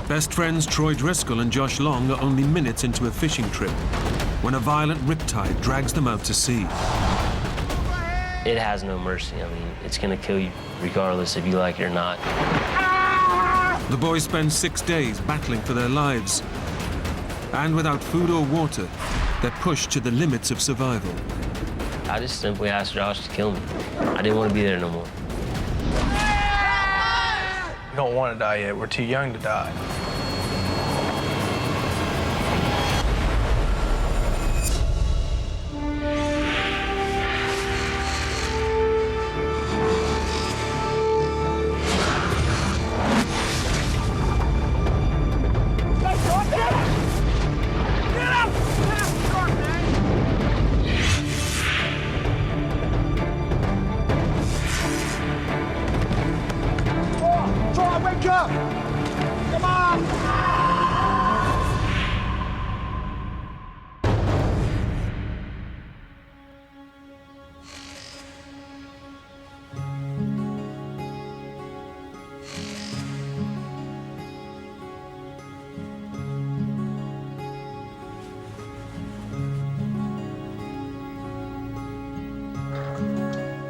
Best friends Troy Driscoll and Josh Long are only minutes into a fishing trip when a violent riptide drags them out to sea. It has no mercy. I mean, it's gonna kill you regardless if you like it or not. The boys spend 6 days battling for their lives. And without food or water, they're pushed to the limits of survival. I just simply asked Josh to kill me. I didn't want to be there no more. We don't want to die yet. We're too young to die.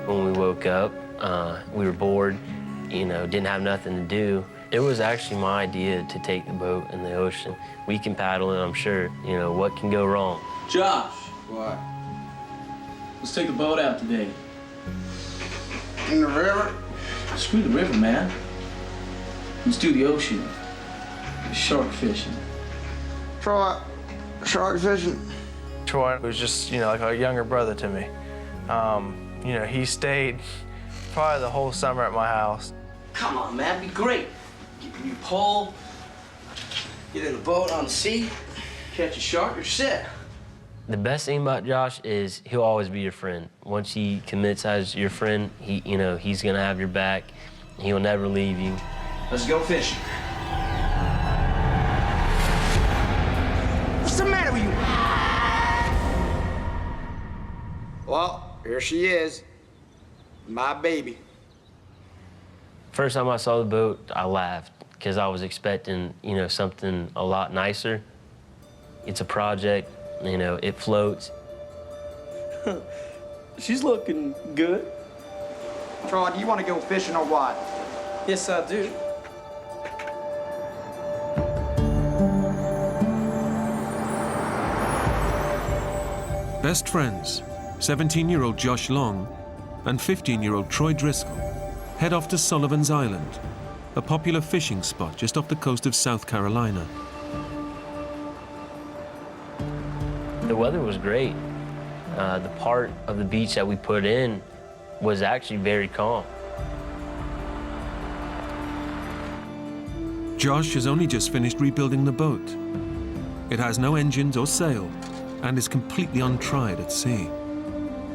When we woke up, we were bored, you know, didn't have nothing to do. It was actually my idea to take the boat in the ocean. We can paddle it, I'm sure. You know, what can go wrong? Josh, What? let's take the boat out today. In the river? Screw the river, man. Let's do the ocean. Shark fishing. Troy, shark fishing. Troy was just, you know, like a younger brother to me. You know, he stayed probably the whole summer at my house. Come on, man, be great. Get a new pole, get in the boat on the sea, catch a shark, you're set. The best thing about Josh is he'll always be your friend. Once he commits as your friend, you know, he's gonna have your back. He'll never leave you. Let's go fishing. What's the matter with you? Well, here she is. My baby. First time I saw the boat, I laughed because I was expecting, you know, something a lot nicer. It's a project, you know, it floats. She's looking good. Troy, do you want to go fishing or what? Yes, I do. Best friends, 17-year-old Josh Long and 15-year-old Troy Driscoll, head off to Sullivan's Island, a popular fishing spot just off the coast of South Carolina. The weather was great. The part of the beach that we put in was actually very calm. Josh has only just finished rebuilding the boat. It has no engines or sail and is completely untried at sea.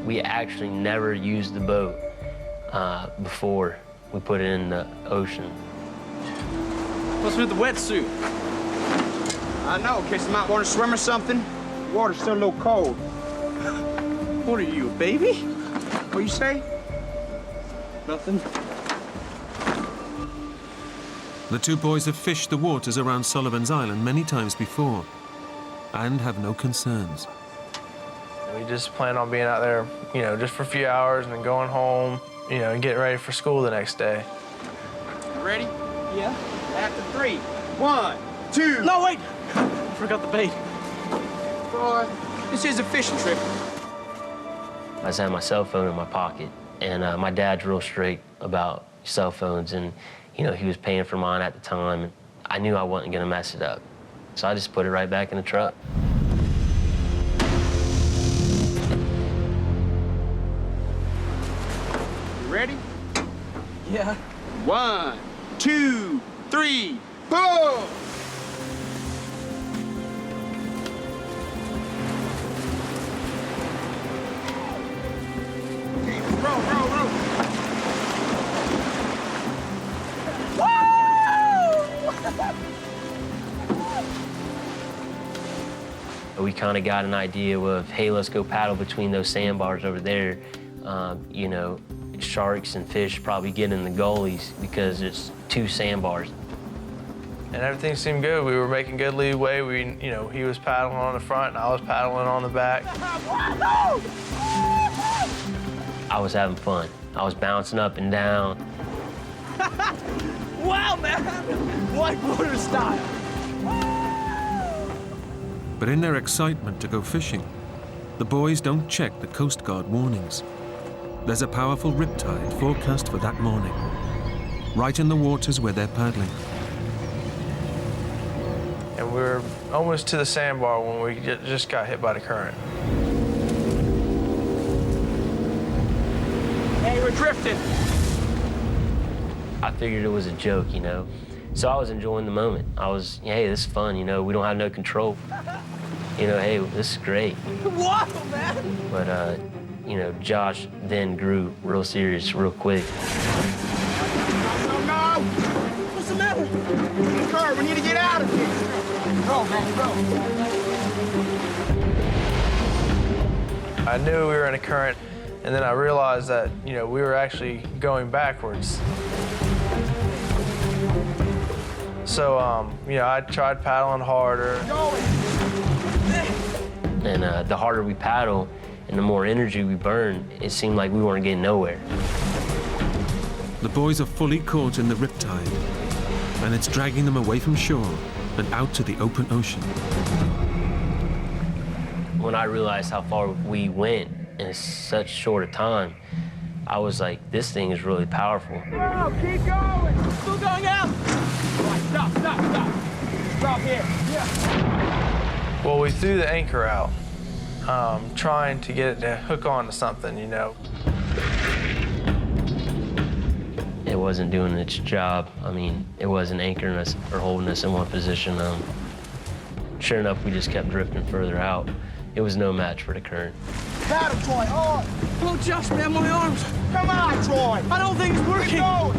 We actually never used the boat before we put it in the ocean. What's with the wetsuit? I know, in case you might want to swim or something. The water's still a little cold. What are you, a baby? What you say? Nothing. The two boys have fished the waters around Sullivan's Island many times before and have no concerns. We just plan on being out there, you know, just for a few hours and then going home, you know, and getting ready for school the next day. Ready? Yeah. After 3. 1, 2. No, wait! Forgot the bait. Troy, this is a fishing trip. I just had my cell phone in my pocket, and my dad's real straight about cell phones, and you know, he was paying for mine at the time, and I knew I wasn't gonna mess it up. So I just put it right back in the truck. You ready? Yeah. 1, 2, 3, pull! Okay, row, row, row. We kind of got an idea of, hey, let's go paddle between those sandbars over there. You know, sharks and fish probably get in the gullies because it's 2 sandbars. and everything seemed good. We were making good leeway. He was paddling on the front, and I was paddling on the back. I was having fun. I was bouncing up and down. Wow, man! Whitewater style. But in their excitement to go fishing, the boys don't check the Coast Guard warnings. There's a powerful riptide forecast for that morning, right in the waters where they're paddling. And we were almost to the sandbar when we just got hit by the current. Hey, we're drifting. I figured it was a joke, So I was enjoying the moment. I was, hey, this is fun, we don't have no control. Hey, this is great. Wow, man! But, Josh then grew real serious real quick. No! What's the matter? Kurt, we need to get out of here. Go, man, go. I knew we were in a current, and then I realized that, we were actually going backwards. So, I tried paddling harder. And the harder we paddle and the more energy we burn, it seemed like we weren't getting nowhere. The boys are fully caught in the riptide, and it's dragging them away from shore and out to the open ocean. When I realized how far we went in such short a time, I was like, this thing is really powerful. No, keep going! Still going out! All right, stop. Drop here. Yeah. Well, we threw the anchor out, trying to get it to hook on to something, It wasn't doing its job. It wasn't anchoring us or holding us in one position. Sure enough, we just kept drifting further out. It was no match for the current. Paddle, Troy, on! Oh, Josh, man, my arms. Come on, Troy! I don't think it's working. Keep going!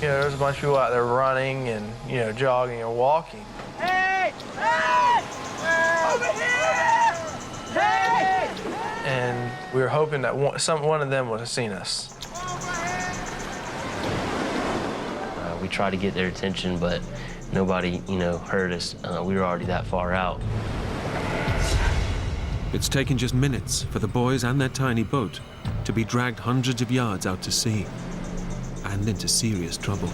There's a bunch of people out there running and, jogging and walking. Hey! Hey! Over here! Hey! And we were hoping that one of them would have seen us. We tried to get their attention, but nobody, heard us. We were already that far out. It's taken just minutes for the boys and their tiny boat to be dragged hundreds of yards out to sea and into serious trouble.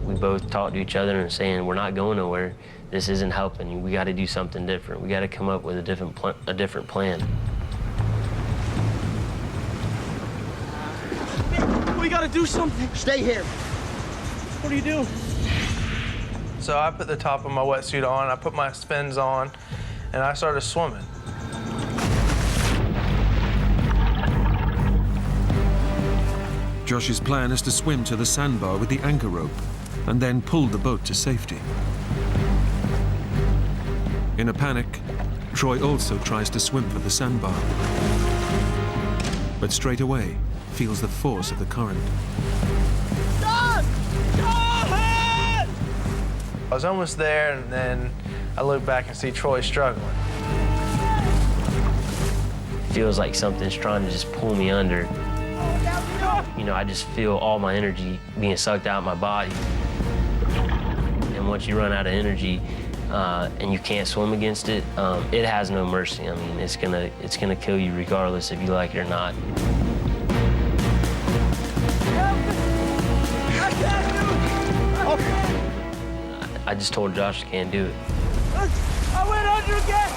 We both talked to each other and saying, we're not going nowhere. This isn't helping. We got to do something different. We got to come up with a different plan. We gotta do something. Stay here. What are you doing? So I put the top of my wetsuit on, I put my fins on, and I started swimming. Josh's plan is to swim to the sandbar with the anchor rope and then pull the boat to safety. In a panic, Troy also tries to swim for the sandbar, but straight away feels the force of the current. John! I was almost there, and then I look back and see Troy struggling. Feels like something's trying to just pull me under. I just feel all my energy being sucked out of my body. And once you run out of energy and you can't swim against it, it has no mercy. It's gonna kill you regardless if you like it or not. I just told Josh I can't do it. I went under again!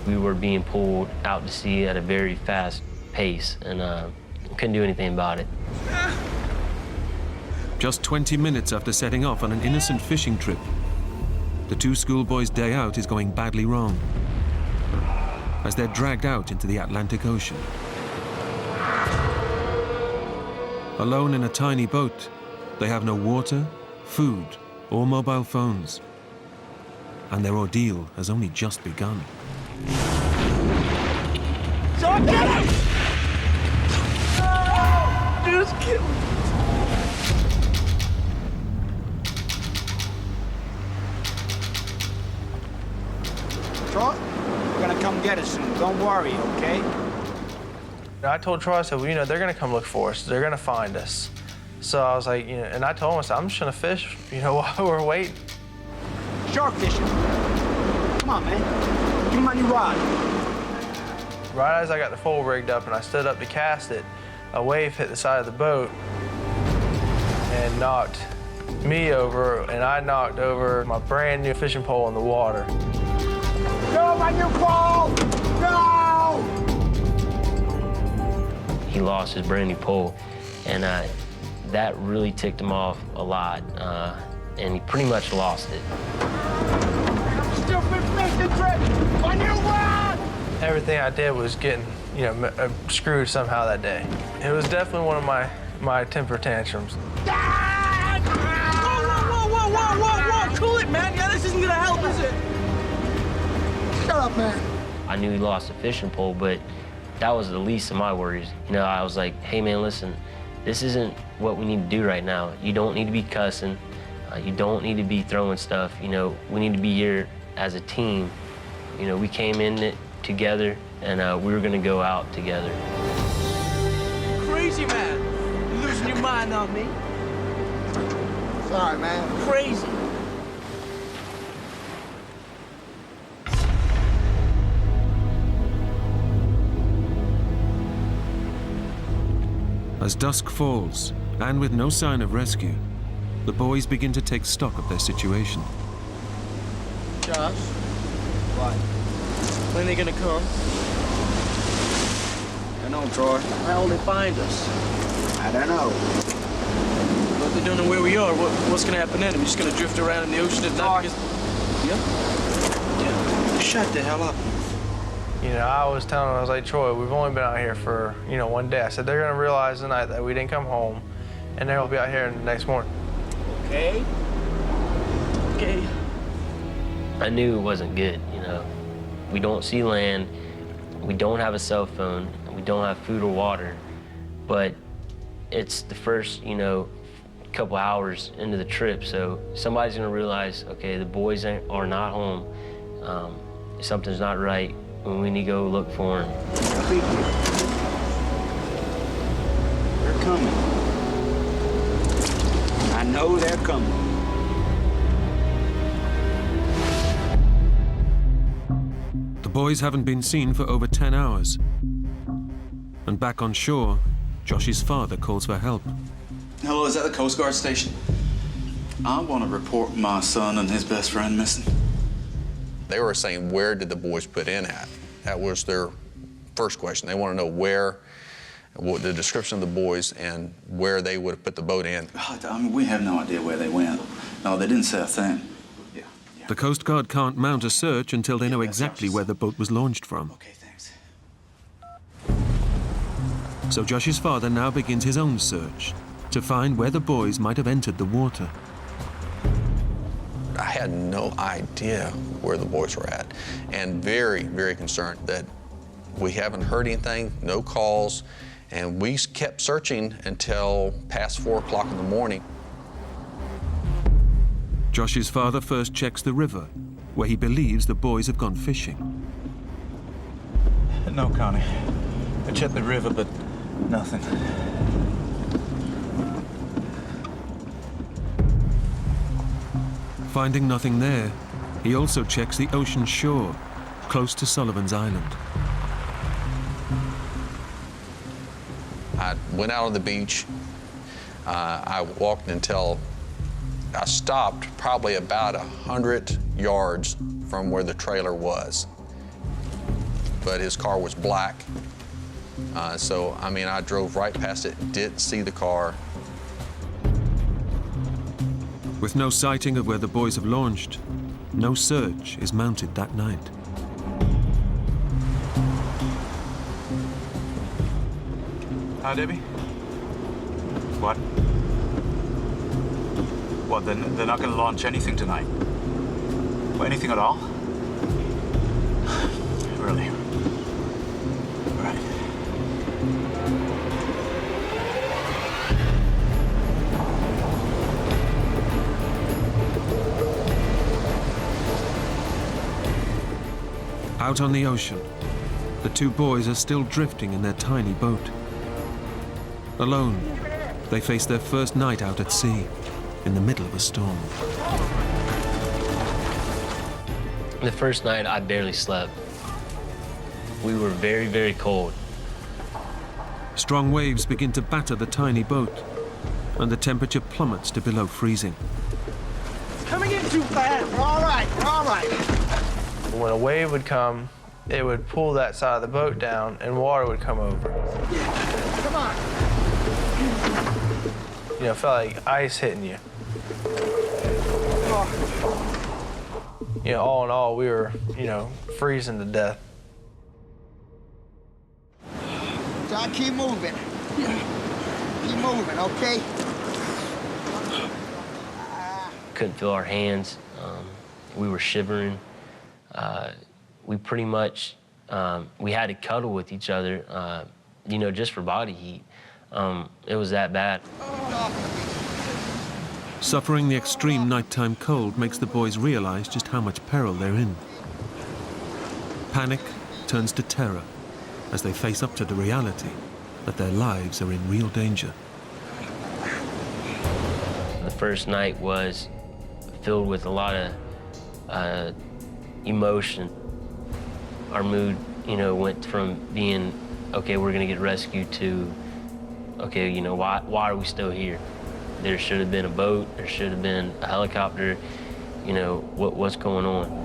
We were being pulled out to sea at a very fast pace, and couldn't do anything about it. Just 20 minutes after setting off on an innocent fishing trip, the two schoolboys' day out is going badly wrong as they're dragged out into the Atlantic Ocean. Alone in a tiny boat, they have no water, food, or mobile phones. And their ordeal has only just begun. John, get him! worry, okay? I told Troy, I said, well, you know, they're gonna come look for us. They're gonna find us. So I was like, you know, and I told him, I said, I'm just gonna fish, you know, while we're waiting. Shark fishing. Come on, man. Give me my new rod. Right as I got the pole rigged up and I stood up to cast it, a wave hit the side of the boat and knocked me over, and I knocked over my brand new fishing pole in the water. No, my new pole! No! He lost his brand new pole, and that really ticked him off a lot, and he pretty much lost it. Stupid fishing trip! My new rod! Everything I did was getting, you know, screwed somehow that day. It was definitely one of my temper tantrums. Dad! Whoa! Cool it, man. Yeah, this isn't gonna help, is it? Shut up, man. I knew he lost the fishing pole, but that was the least of my worries. You know, I was like, hey, man, listen, this isn't what we need to do right now. You don't need to be cussing. You don't need to be throwing stuff. You know, we need to be here as a team. You know, we came in it together, and we were gonna go out together. Crazy, man. You're losing your mind on me. Sorry, man. Crazy. As dusk falls, and with no sign of rescue, the boys begin to take stock of their situation. Josh? What? When are they gonna come? I don't know, Troy. How will they find us? I don't know. But they don't know where we are. What's gonna happen then? Are we just gonna drift around in the ocean at night? Yeah? Shut the hell up. You know, I was telling him, I was like, Troy, we've only been out here for, you know, one day. I said, they're gonna realize tonight that we didn't come home, and they'll be out here the next morning. Okay. I knew it wasn't good, you know. We don't see land, we don't have a cell phone, we don't have food or water, but it's the first, you know, couple hours into the trip, so somebody's gonna realize, okay, the boys are not home, something's not right, and we need to go look for them. They're coming. I know they're coming. The boys haven't been seen for over 10 hours. And back on shore, Josh's father calls for help. Hello, is that the Coast Guard station? I want to report my son and his best friend missing. They were saying, where did the boys put in at? That was their first question. They want to know where, what the description of the boys and where they would have put the boat in. I mean, we have no idea where they went. No, they didn't say a thing. Yeah. The Coast Guard can't mount a search until they know exactly where the boat was launched from. Okay, thanks. So Josh's father now begins his own search to find where the boys might have entered the water. I had no idea where the boys were at, and very, very concerned that we haven't heard anything, no calls, and we kept searching until past 4 o'clock in the morning. Josh's father first checks the river, where he believes the boys have gone fishing. No, Connie. I checked the river, but nothing. Finding nothing there, he also checks the ocean shore, close to Sullivan's Island. I went out on the beach. I walked until I stopped probably about 100 yards from where the trailer was. But his car was black. So, I mean, I drove right past it, didn't see the car. With no sighting of where the boys have launched, no search is mounted that night. Hi, Debbie. What? What, they're not going to launch anything tonight? Or anything at all? Really? All right. Out on the ocean, The two boys are still drifting in their tiny boat. Alone, they face their first night out at sea, in the middle of a storm. The first night, I barely slept. We were very, very cold. Strong waves begin to batter the tiny boat, and the temperature plummets to below freezing. It's coming in too fast. We're all right, we're all right. When a wave would come, it would pull that side of the boat down and water would come over. Come on. You know, it felt like ice hitting you. You know, all in all, we were, you know, freezing to death. John, keep moving. Keep moving, okay? Couldn't feel our hands. We were shivering. We pretty much, we had to cuddle with each other, you know, just for body heat. It was that bad. Suffering the extreme nighttime cold makes the boys realize just how much peril they're in. Panic turns to terror as they face up to the reality that their lives are in real danger. The first night was filled with a lot of emotion. Our mood, you know, went from being, okay, we're gonna get rescued, to, okay, you know, why are we still here? There should have been a boat, there should have been a helicopter, you know, what's going on?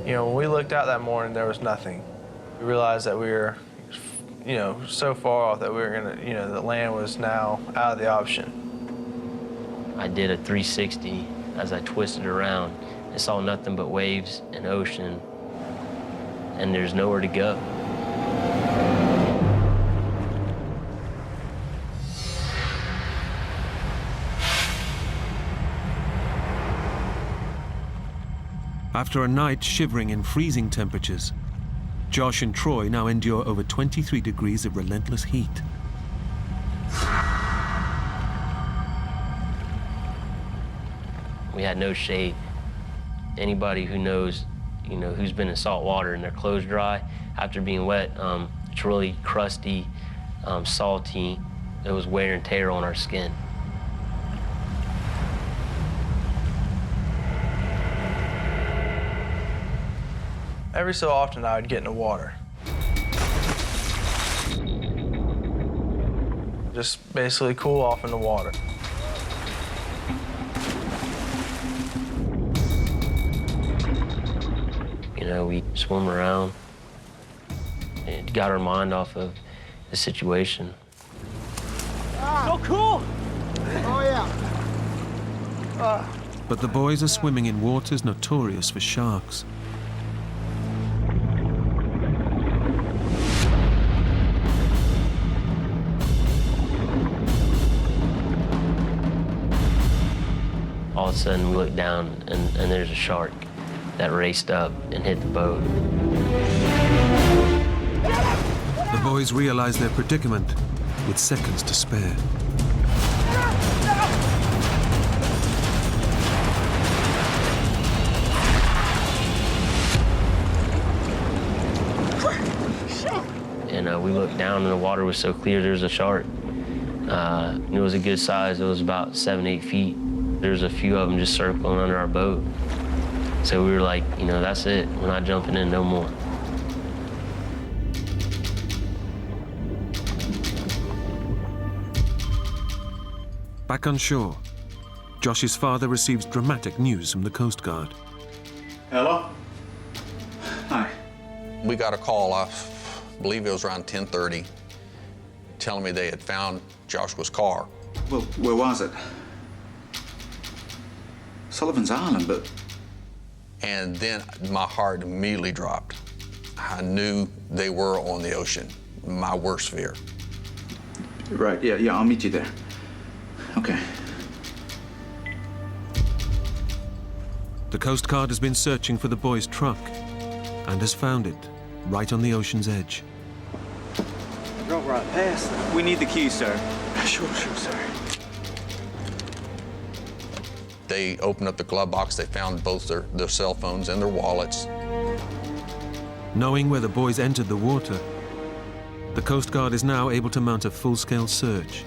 You know, when we looked out that morning, there was nothing. We realized that we were, you know, so far off that we were gonna, you know, the land was now out of the option. I did a 360 as I twisted around and saw nothing but waves and ocean, and there's nowhere to go. After a night shivering in freezing temperatures, Josh and Troy now endure over 23 degrees of relentless heat. We had no shade. Anybody who knows, you know, who's been in salt water and their clothes dry after being wet, it's really crusty, salty. It was wear and tear on our skin. Every so often, I would get in the water. Just basically cool off in the water. You know, we swim around. It got our mind off of the situation. So cool! Oh, yeah. But the boys are swimming in waters notorious for sharks. All of a sudden, we look down, and there's a shark that raced up and hit the boat. The boys realize their predicament with seconds to spare. And we looked down, and the water was so clear, there was a shark. It was a good size. It was about 7-8 feet. There's a few of them just circling under our boat. So we were like, you know, that's it. We're not jumping in no more. Back on shore, Josh's father receives dramatic news from the Coast Guard. Hello? Hi. We got a call, I believe it was around 10:30, telling me they had found Joshua's car. Well, where was it? Sullivan's Island, but... And then my heart immediately dropped. I knew they were on the ocean, my worst fear. Right, yeah, I'll meet you there. Okay. The Coast Guard has been searching for the boys' truck and has found it right on the ocean's edge. Drove right past them. We need the key, sir. Sure, sir. They opened up the glove box. They found both their cell phones and their wallets. Knowing where the boys entered the water, the Coast Guard is now able to mount a full-scale search.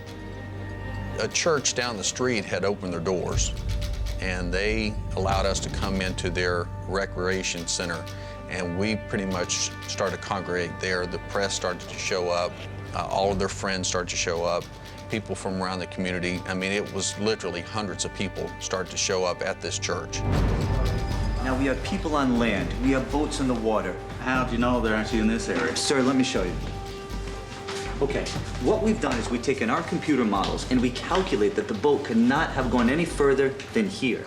A church down the street had opened their doors, and they allowed us to come into their recreation center, and we pretty much started to congregate there. The press started to show up. All of their friends started to show up. People from around the community. I mean, it was literally hundreds of people started to show up at this church. Now, we have people on land. We have boats in the water. How do you know they're actually in this area? Sir, let me show you. Okay, what we've done is we've taken our computer models and we calculate that the boat could not have gone any further than here.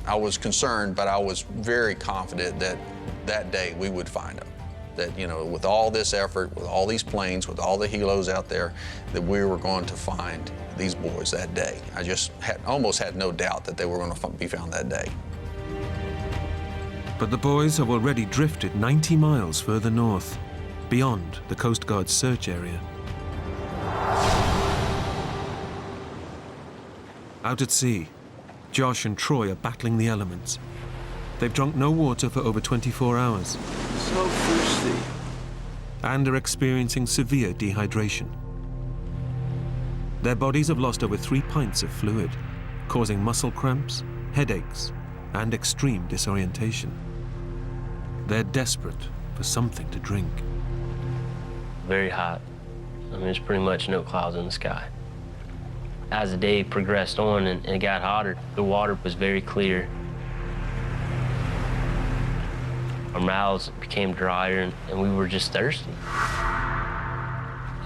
I was concerned, but I was very confident that that day we would find them. That, you know, with all this effort, with all these planes, with all the helos out there, that we were going to find these boys that day. I just almost had no doubt that they were going to be found that day. But the boys have already drifted 90 miles further north, beyond the Coast Guard's search area. Out at sea, Josh and Troy are battling the elements. They've drunk no water for over 24 hours. So thirsty. And are experiencing severe dehydration. Their bodies have lost over 3 pints of fluid, causing muscle cramps, headaches, and extreme disorientation. They're desperate for something to drink. Very hot. I mean, there's pretty much no clouds in the sky. As the day progressed on and it got hotter, the water was very clear. Our mouths became drier and we were just thirsty.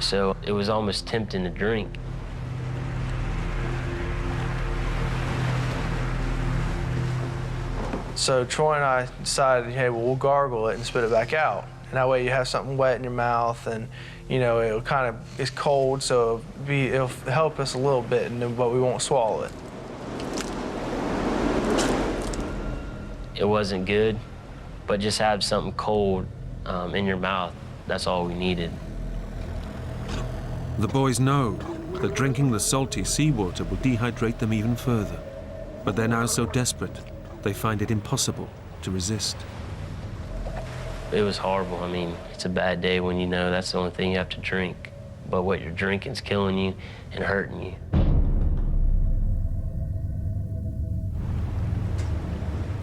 So it was almost tempting to drink. So Troy and I decided, hey, well, we'll gargle it and spit it back out. And that way you have something wet in your mouth and, you know, it'll kind of, it's cold, so it'll help us a little bit, but we won't swallow it. It wasn't good, but just have something cold in your mouth. That's all we needed. The boys know that drinking the salty seawater will dehydrate them even further. But they're now so desperate, they find it impossible to resist. It was horrible. I mean, it's a bad day when you know that's the only thing you have to drink. But what you're drinking's killing you and hurting you.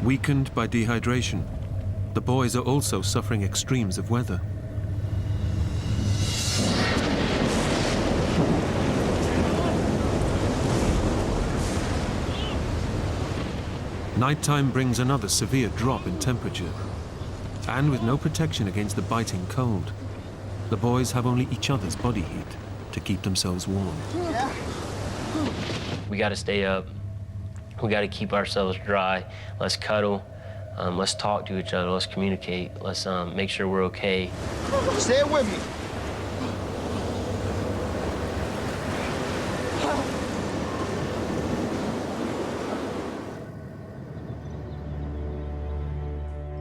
Weakened by dehydration, the boys are also suffering extremes of weather. Nighttime brings another severe drop in temperature. And with no protection against the biting cold, the boys have only each other's body heat to keep themselves warm. We got to stay up. We got to keep ourselves dry. Let's cuddle. Let's talk to each other. Let's communicate. Let's make sure we're okay. Stay with me.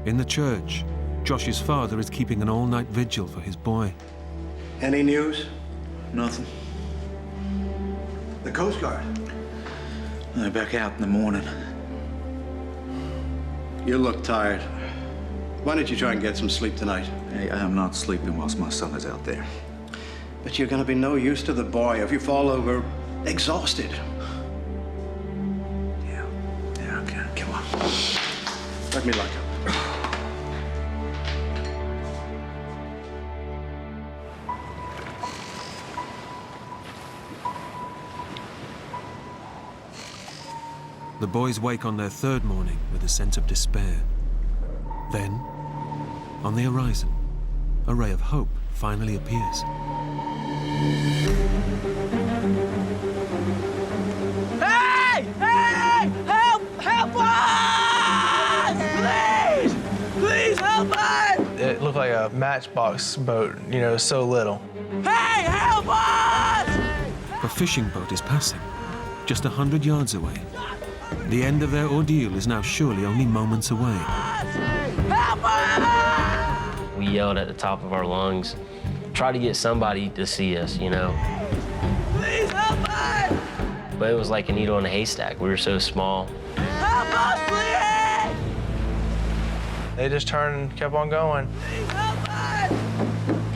In the church, Josh's father is keeping an all-night vigil for his boy. Any news? Nothing. The Coast Guard. They're back out in the morning. You look tired. Why don't you try and get some sleep tonight? Hey, I am not sleeping whilst my son is out there. But you're gonna be no use to the boy if you fall over exhausted. Yeah, okay, come on. Let me lock up. The boys wake on their third morning with a sense of despair. Then, on the horizon, a ray of hope finally appears. Hey! Hey! Help! Help us! Please! Please help us! It looked like a matchbox boat, you know, so little. Hey! Help us! A fishing boat is passing, just 100 yards away. The end of their ordeal is now surely only moments away. We yelled at the top of our lungs, tried to get somebody to see us, you know. Please help us! But it was like a needle in a haystack. We were so small. Help us, please! They just turned and kept on going. Please help us!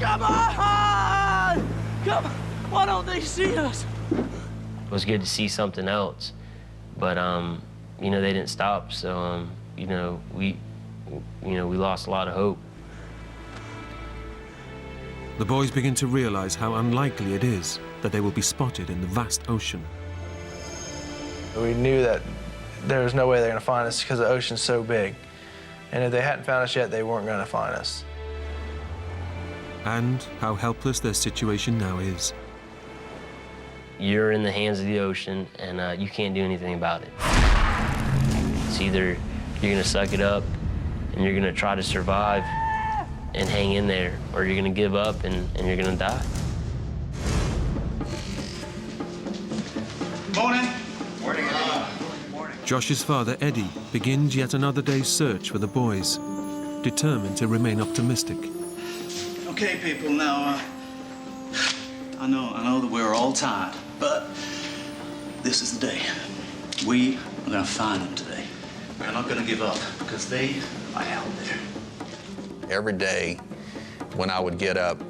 Come on! Come on! Why don't they see us? It was good to see something else, but you know, they didn't stop. So you know, we lost a lot of hope. The boys begin to realize how unlikely it is that they will be spotted in the vast ocean. We knew that there was no way they're going to find us because the ocean's so big. And if they hadn't found us yet, they weren't going to find us. And how helpless their situation now is. You're in the hands of the ocean, and you can't do anything about it. It's either you're gonna suck it up, and you're gonna try to survive and hang in there, or you're gonna give up and you're gonna die. Morning. Josh's father, Eddie, begins yet another day's search for the boys, determined to remain optimistic. Okay, people, now, I know that we're all tired, but this is the day. We are gonna find them today. We're not gonna give up, because they are out there. Every day when I would get up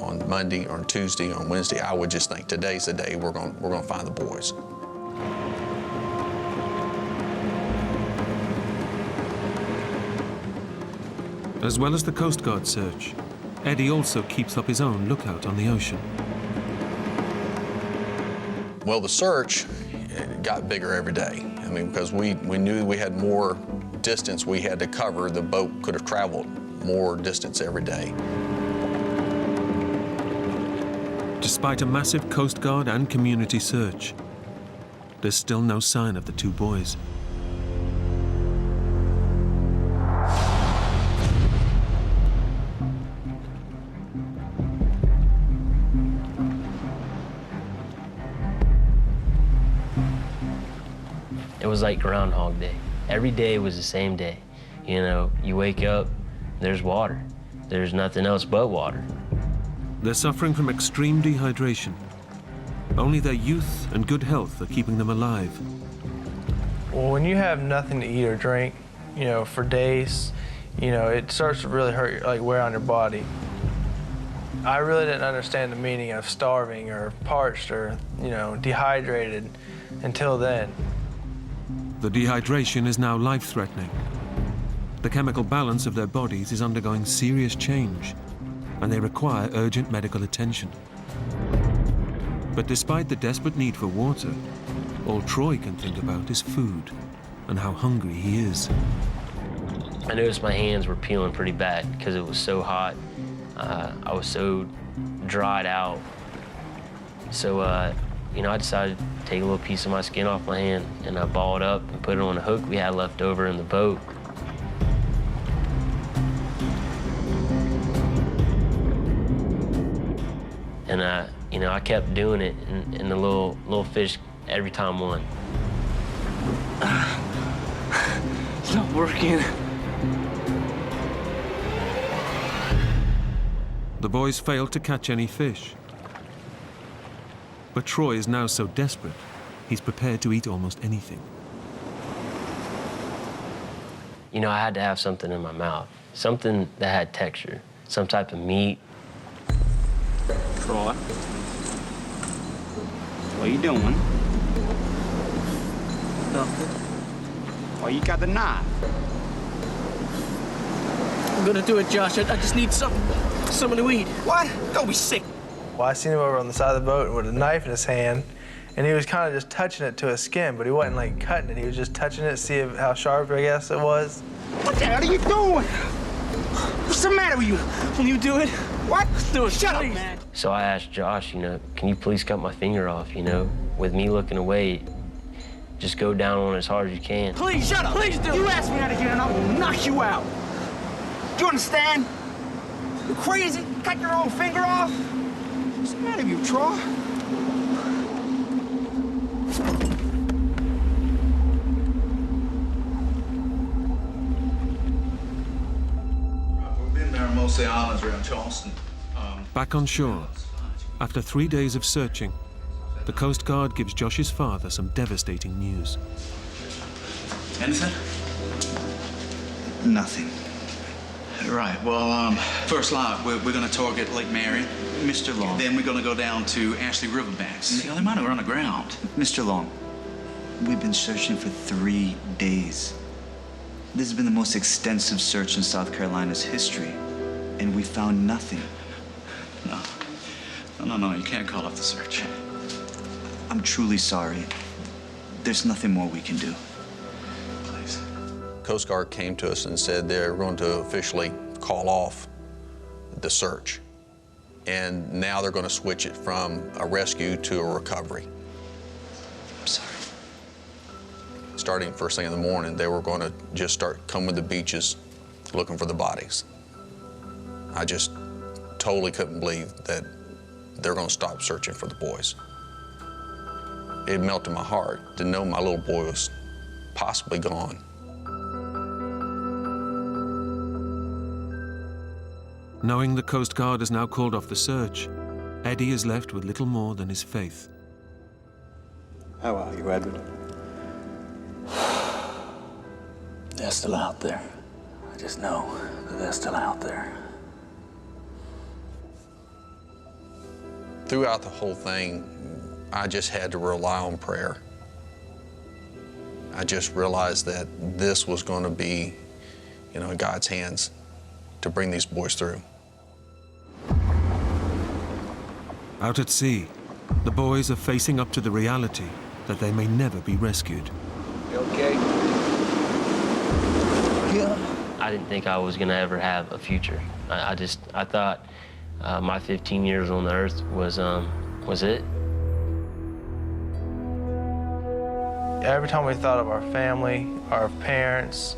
on Monday or Tuesday or Wednesday, I would just think, today's the day we're gonna find the boys. As well as the Coast Guard search, Eddie also keeps up his own lookout on the ocean. Well, the search got bigger every day. I mean, because we knew we had more distance we had to cover. The boat could have traveled more distance every day. Despite a massive Coast Guard and community search, there's still no sign of the two boys. It was like Groundhog Day. Every day was the same day. You know, you wake up, there's water. There's nothing else but water. They're suffering from extreme dehydration. Only their youth and good health are keeping them alive. Well, when you have nothing to eat or drink, you know, for days, you know, it starts to really hurt, like wear on your body. I really didn't understand the meaning of starving or parched or, you know, dehydrated until then. The dehydration is now life-threatening. The chemical balance of their bodies is undergoing serious change, and they require urgent medical attention. But despite the desperate need for water, all Troy can think about is food and how hungry he is. I noticed my hands were peeling pretty bad because it was so hot. I was so dried out. So, you know, I decided to take a little piece of my skin off my hand, and I balled up and put it on a hook we had left over in the boat. And, you know, I kept doing it, and the little fish every time won. It's not working. The boys failed to catch any fish. But Troy is now so desperate, he's prepared to eat almost anything. You know, I had to have something in my mouth, something that had texture, some type of meat. Troy, what are you doing? Nothing. Why you got the knife? I'm gonna do it, Josh. I just need something to eat. What? Don't be sick. Well, I seen him over on the side of the boat with a knife in his hand, and he was kind of just touching it to his skin, but he wasn't like cutting it. He was just touching it to see how sharp, I guess, it was. What the hell are you doing? What's the matter with you? Will you do it? What? Do it, Shut please. up, man. So I asked Josh, you know, can you please cut my finger off, you know? With me looking away, just go down on it as hard as you can. Please, shut up. Please do. You ask me that again, and I will knock you out. Do you understand? You crazy? Cut your own finger off? What's the matter with you, Troy? mostly islands around Charleston. Back on shore, after 3 days of searching, the Coast Guard gives Josh's father some devastating news. Anything? Nothing. Right, well, first light, we're gonna target Lake Marion. Mr. Long. Then we're gonna go down to Ashley Riverbanks. You know, they might have run aground. Mr. Long, we've been searching for 3 days. This has been the most extensive search in South Carolina's history, and we found nothing. No, you can't call off the search. I'm truly sorry. There's nothing more we can do. Please. Coast Guard came to us and said they're going to officially call off the search. And now they're going to switch it from a rescue to a recovery. I'm sorry. Starting first thing in the morning, they were going to just start combing the beaches looking for the bodies. I just totally couldn't believe that they're going to stop searching for the boys. It melted my heart to know my little boy was possibly gone. Knowing the Coast Guard has now called off the search, Eddie is left with little more than his faith. How are you, Edward? They're still out there. I just know that they're still out there. Throughout the whole thing, I just had to rely on prayer. I just realized that this was going to be, in God's hands to bring these boys through. Out at sea, the boys are facing up to the reality that they may never be rescued. You okay? Yeah. I didn't think I was gonna ever have a future. I thought my 15 years on the earth was it. Every time we thought of our family, our parents,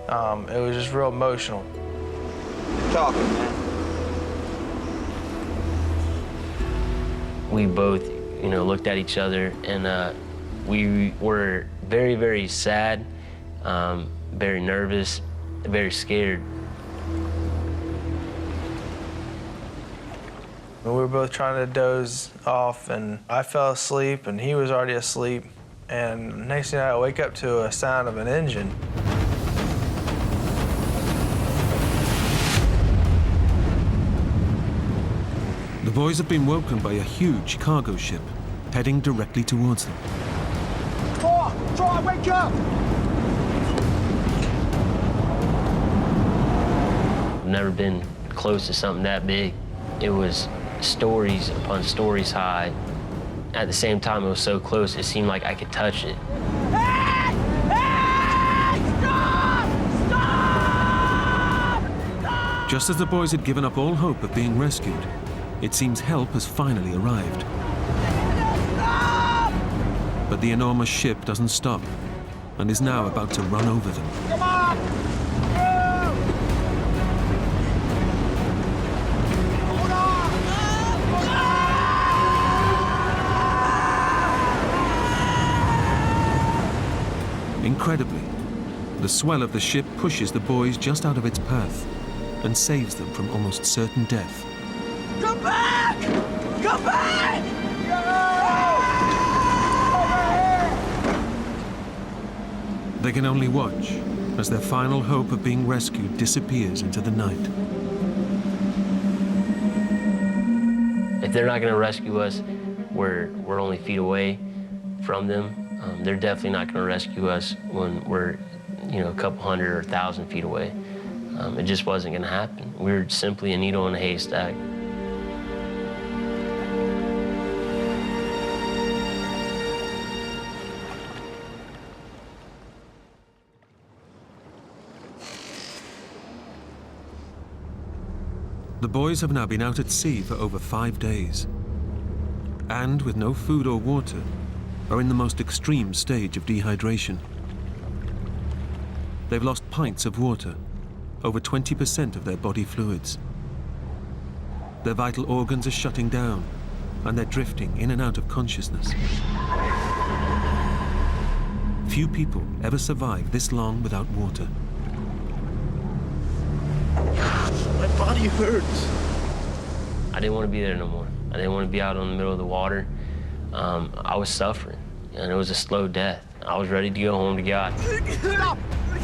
it was just real emotional. Talking, man. We both, looked at each other, and we were very, very sad, very nervous, very scared. We were both trying to doze off, and I fell asleep, and he was already asleep. And next thing I wake up to a sound of an engine. The boys have been woken by a huge cargo ship heading directly towards them. Troy, wake up! I've never been close to something that big. It was stories upon stories high. At the same time, it was so close, it seemed like I could touch it. Hey! Hey! Stop! Stop! Stop! Just as the boys had given up all hope of being rescued, it seems help has finally arrived. Stop! But the enormous ship doesn't stop and is now about to run over them. Come on! Hold on! Incredibly, the swell of the ship pushes the boys just out of its path and saves them from almost certain death. Come back! Come back! They can only watch as their final hope of being rescued disappears into the night. If they're not gonna rescue us, we're only feet away from them. They're definitely not gonna rescue us when we're, a couple hundred or 1,000 feet away. It just wasn't gonna happen. We were simply a needle in a haystack. The boys have now been out at sea for over 5 days, and with no food or water, are in the most extreme stage of dehydration. They've lost pints of water, over 20% of their body fluids. Their vital organs are shutting down, and they're drifting in and out of consciousness. Few people ever survive this long without water. My body hurts. I didn't want to be there no more. I didn't want to be out in the middle of the water. I was suffering, and it was a slow death. I was ready to go home to God. Stop!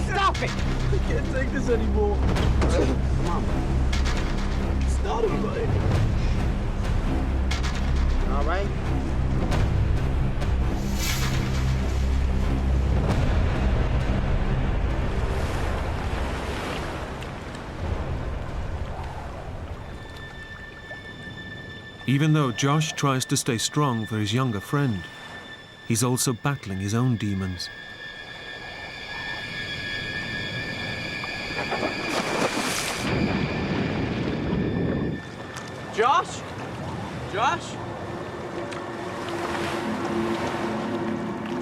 Stop it! I can't take this anymore. Come on. It's not right. All right? Even though Josh tries to stay strong for his younger friend, he's also battling his own demons. Josh? Josh?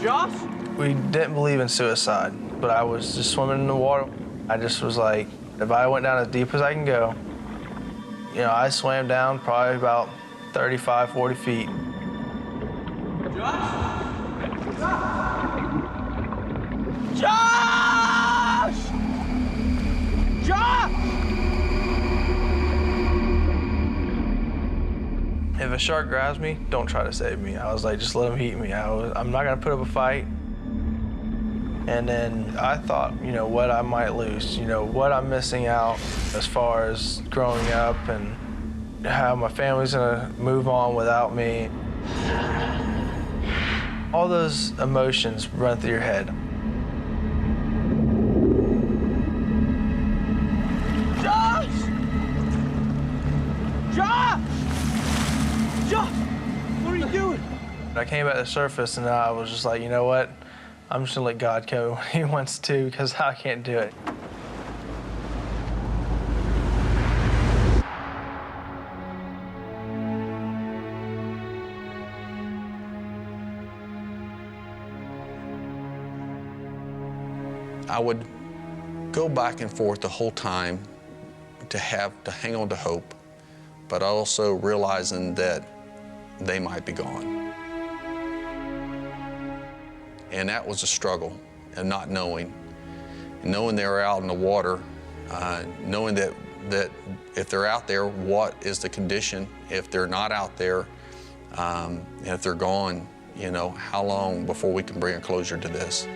Josh? We didn't believe in suicide, but I was just swimming in the water. I just was like, if I went down as deep as I can go, you know, I swam down probably about 35, 40 feet. Josh? Josh! Josh! If a shark grabs me, don't try to save me. I was like, just let him eat me. I'm not gonna put up a fight. And then I thought, you know, what I might lose, you know, what I'm missing out as far as growing up and how my family's gonna move on without me. All those emotions run through your head. Josh! Josh! Josh! What are you doing? I came back to the surface and I was just like, you know what? I'm just gonna let God go when he wants to because I can't do it. I would go back and forth the whole time to hang on to hope, but also realizing that they might be gone. And that was a struggle, and not knowing they were out in the water, knowing that if they're out there, what is the condition? If they're not out there, and if they're gone, you know, how long before we can bring a closure to this?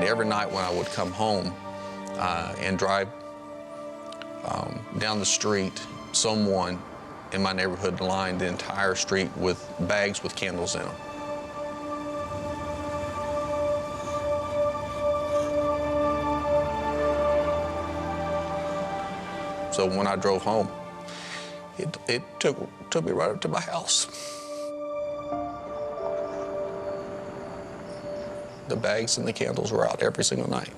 Every night when I would come home and drive down the street, someone in my neighborhood lined the entire street with bags with candles in them. So when I drove home, it took me right up to my house. The bags and the candles were out every single night.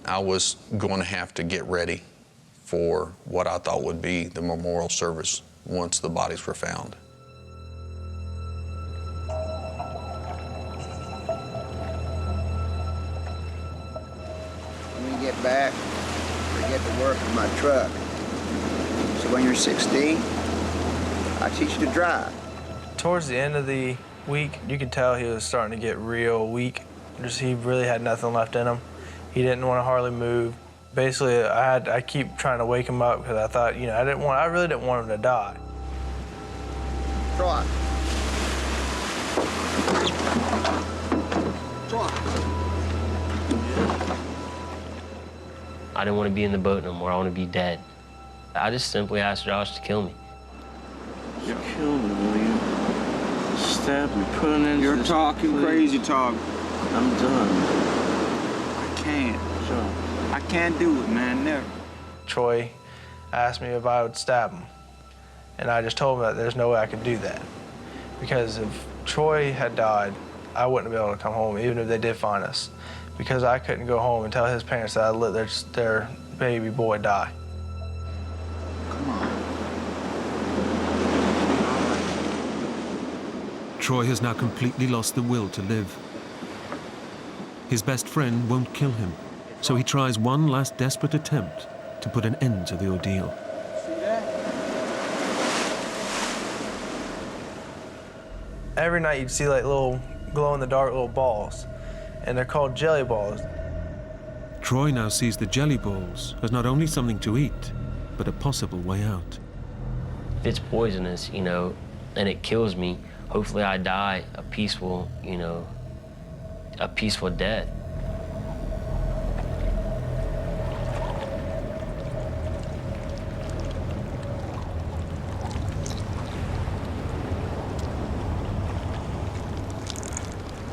I was going to have to get ready for what I thought would be the memorial service once the bodies were found. When you get back, I get to work in my truck. So when you're 16, I teach you to drive. Towards the end of the week, you could tell he was starting to get real weak. He really had nothing left in him. He didn't want to hardly move. Basically, I keep trying to wake him up because I thought, you know, I really didn't want him to die. Trot. Trot. I didn't want to be in the boat no more. I want to be dead. I just simply asked Josh to kill me. You kill me, will you? Stab me, put an end to You're this, talking please. crazy talk. I'm done. I can't. Sure. I can't do it, man, never. Troy asked me if I would stab him. And I just told him that there's no way I could do that. Because if Troy had died, I wouldn't be able to come home, even if they did find us. Because I couldn't go home and tell his parents that I let their baby boy die. Come on. Troy has now completely lost the will to live. His best friend won't kill him, so he tries one last desperate attempt to put an end to the ordeal. Every night you'd see like little glow-in-the-dark little balls, and they're called jelly balls. Troy now sees the jelly balls as not only something to eat, but a possible way out. If it's poisonous, you know, and it kills me, hopefully I die a peaceful, you know, a peaceful death.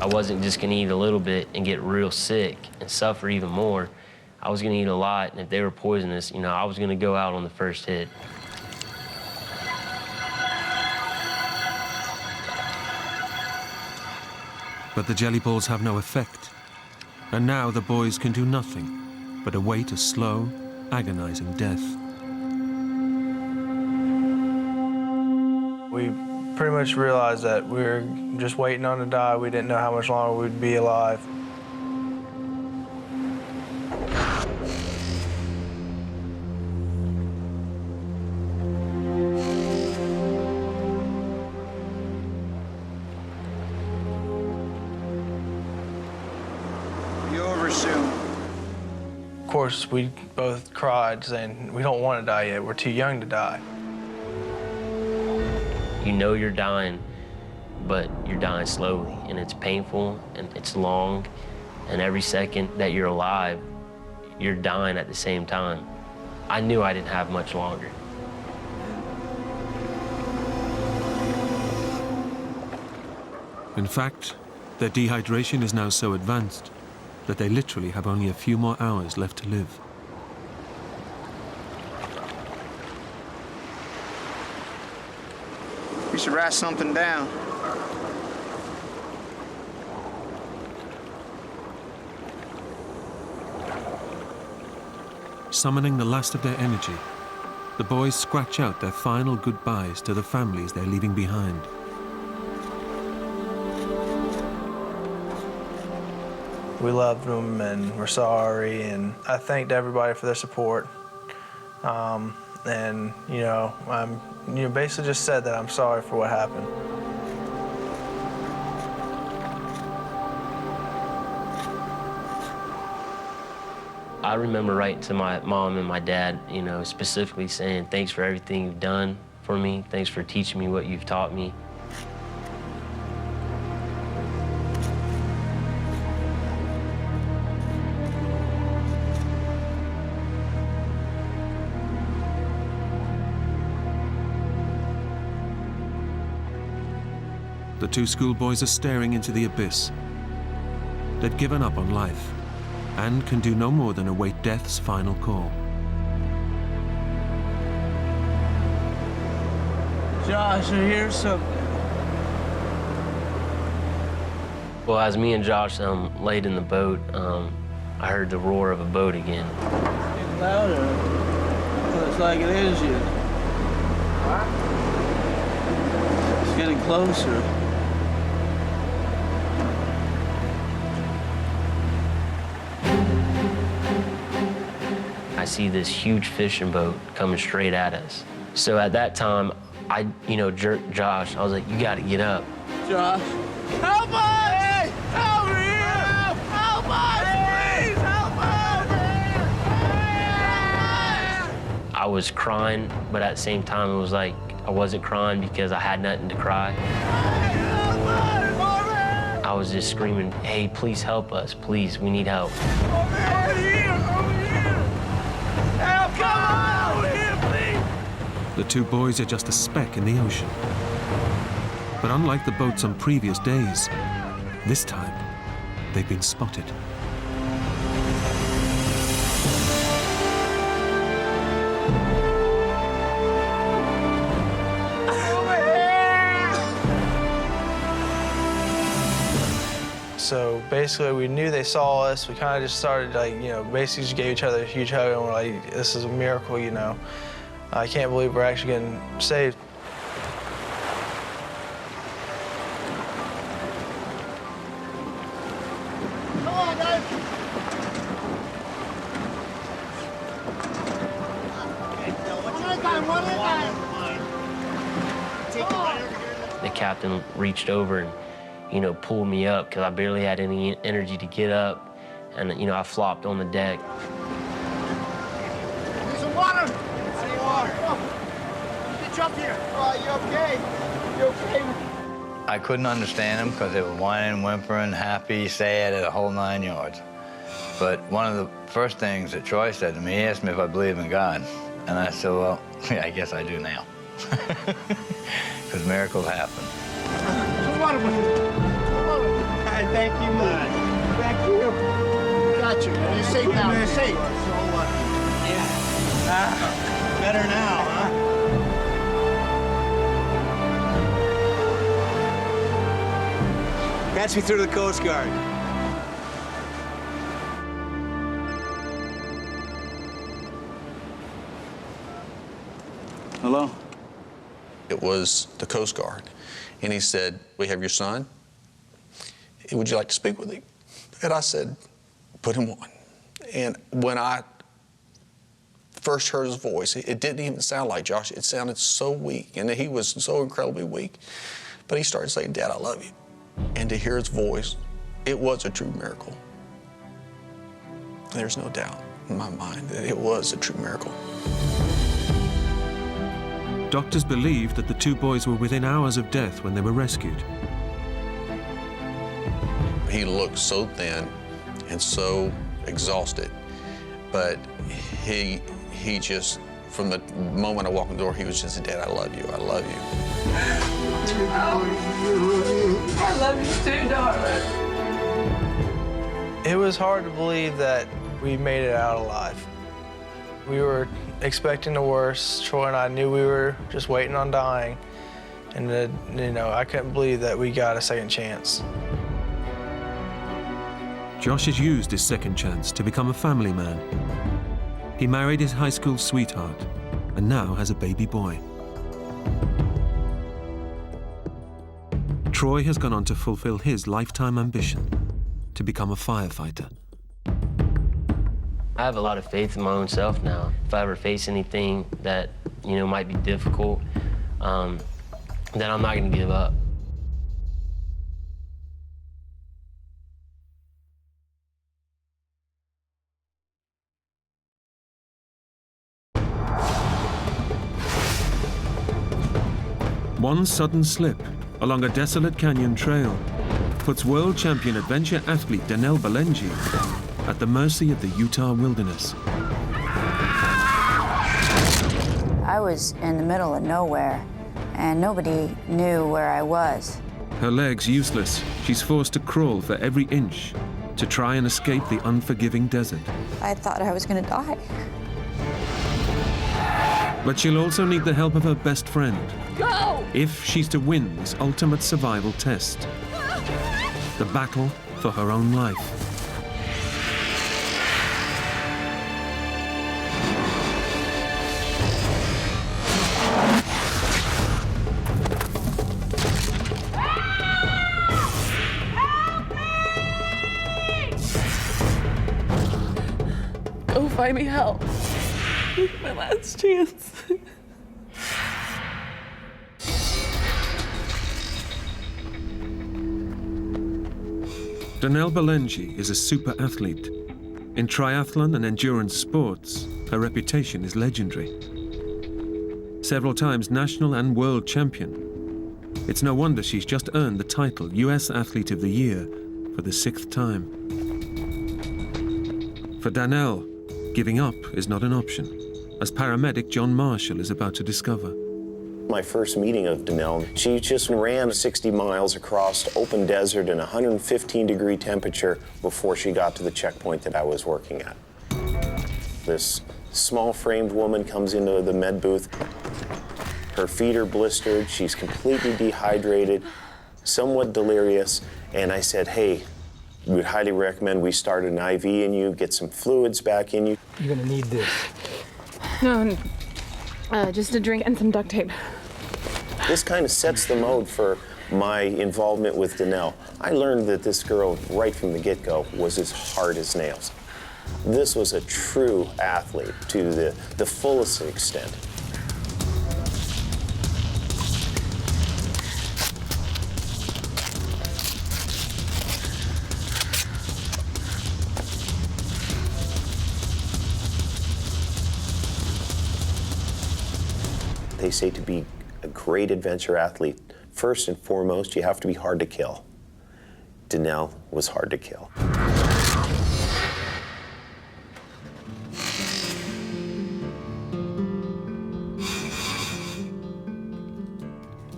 I wasn't just gonna eat a little bit and get real sick and suffer even more. I was gonna eat a lot, and if they were poisonous, you know, I was gonna go out on the first hit. But the jelly balls have no effect. And now the boys can do nothing but await a slow, agonizing death. We pretty much realized that we were just waiting on to die. We didn't know how much longer we'd be alive. Be over soon. Of course, we both cried, saying, we don't want to die yet. We're too young to die. You know you're dying, but you're dying slowly, and it's painful, and it's long, and every second that you're alive, you're dying at the same time. I knew I didn't have much longer. In fact, their dehydration is now so advanced that they literally have only a few more hours left to live. We should write something down. Summoning the last of their energy, the boys scratch out their final goodbyes to the families they're leaving behind. We loved them and we're sorry, and I thanked everybody for their support. And basically just said that I'm sorry for what happened. I remember writing to my mom and my dad, you know, specifically saying, thanks for everything you've done for me. Thanks for teaching me what you've taught me. The two schoolboys are staring into the abyss. They've given up on life and can do no more than await death's final call. Josh, I hear something. Well, as me and Josh laid in the boat, I heard the roar of a boat again. It's getting louder. Looks like it is you. It's getting closer. I see this huge fishing boat coming straight at us. So at that time, I jerked Josh. I was like, you gotta get up. Josh, help us! Hey, over here! Help us! Please, help us! I was crying, but at the same time, it was like I wasn't crying because I had nothing to cry. I was just screaming, hey, please help us. Please, we need help. Over here! Help! Come on! Over here, please! The two boys are just a speck in the ocean. But unlike the boats on previous days, this time they've been spotted. So basically, we knew they saw us. We kind of just started, basically just gave each other a huge hug, and we're like, this is a miracle, you know. I can't believe we're actually getting saved. Come on, guys. One at a time, one at a time. The captain reached over and, you know, pulled me up because I barely had any energy to get up. And, you know, I flopped on the deck. Some water! Some water! Get you up here! You okay? You okay? I couldn't understand them because they were whining, whimpering, happy, sad, the whole 9 yards. But one of the first things that Troy said to me, he asked me if I believe in God. And I said, well, yeah, I guess I do now. Because miracles happen. Some water with you. Some water. Thank you, man. Thank you. Got you, man. You're safe now. You're safe. So lucky. Yeah. Better now, huh? Catch me through the Coast Guard. Hello? It was the Coast Guard. And he said, we have your son. Would you like to speak with him? And I said, put him on. And when I first heard his voice, it didn't even sound like Josh. It sounded so weak, and he was so incredibly weak. But he started saying, Dad, I love you. And to hear his voice, it was a true miracle. There's no doubt in my mind that it was a true miracle. Doctors believed that the two boys were within hours of death when they were rescued. He looked so thin and so exhausted, but he just, from the moment I walked in the door, he was just, Dad, I love you, I love you. I love you too, darling. It was hard to believe that we made it out alive. We were expecting the worst. Troy and I knew we were just waiting on dying. And, you know, I couldn't believe that we got a second chance. Josh has used his second chance to become a family man. He married his high school sweetheart and now has a baby boy. Troy has gone on to fulfill his lifetime ambition to become a firefighter. I have a lot of faith in my own self now. If I ever face anything that, you know, might be difficult, then I'm not going to give up. One sudden slip along a desolate canyon trail puts world champion adventure athlete Dell at the mercy of the Utah wilderness. I was in the middle of nowhere, and nobody knew where I was. Her legs useless, she's forced to crawl for every inch to try and escape the unforgiving desert. I thought I was gonna die. But she'll also need the help of her best friend. Go! If she's to win this ultimate survival test. The battle for her own life. Go find me help. My last chance. Dell is a super athlete. In triathlon and endurance sports, her reputation is legendary. Several times national and world champion. It's no wonder she's just earned the title US Athlete of the Year for the 6th time. For Dell, giving up is not an option, as paramedic John Marshall is about to discover. My first meeting of Dell, she just ran 60 miles across open desert in 115-degree temperature before she got to the checkpoint that I was working at. This small-framed woman comes into the med booth. Her feet are blistered, she's completely dehydrated, somewhat delirious, and I said, hey, we would highly recommend we start an IV in you, get some fluids back in you. You're gonna need this. No, just a drink and some duct tape. This kind of sets the mode for my involvement with Dell. I learned that this girl, right from the get-go, was as hard as nails. This was a true athlete to the fullest extent. They say to be a great adventure athlete, first and foremost, you have to be hard to kill. Donnell was hard to kill.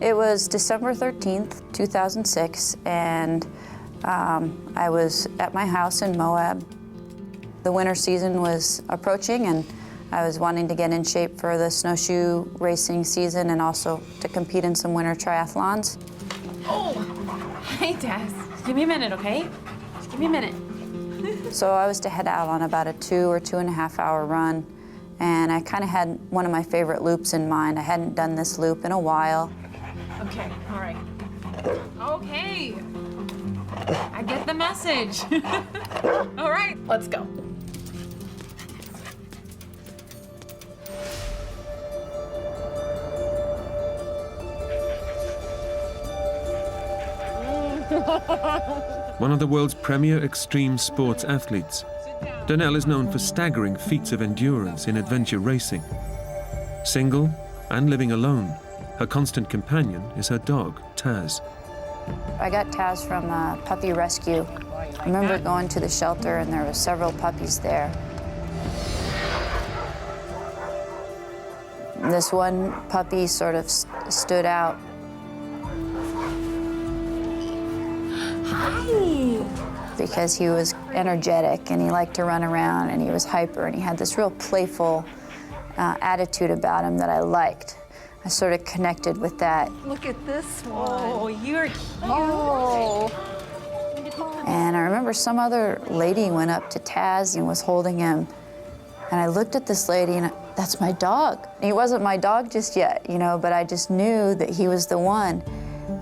It was December 13th, 2006, and I was at my house in Moab. The winter season was approaching, and I was wanting to get in shape for the snowshoe racing season and also to compete in some winter triathlons. Oh, hey, Tess. Give me a minute, okay? Just give me a minute. So I was to head out on about a 2 or 2.5 hour run, and I kind of had one of my favorite loops in mind. I hadn't done this loop in a while. Okay, all right. Okay. I get the message. All right, let's go. One of the world's premier extreme sports athletes, Donnell is known for staggering feats of endurance in adventure racing. Single and living alone, her constant companion is her dog, Taz. I got Taz from a puppy rescue. I remember going to the shelter and there were several puppies there. This one puppy sort of stood out. Hi. Because he was energetic and he liked to run around and he was hyper and he had this real playful attitude about him that I liked. I sort of connected with that. Look at this one. Oh, you're cute. Oh. And I remember some other lady went up to Taz and was holding him. And I looked at this lady and that's my dog. He wasn't my dog just yet, you know, but I just knew that he was the one.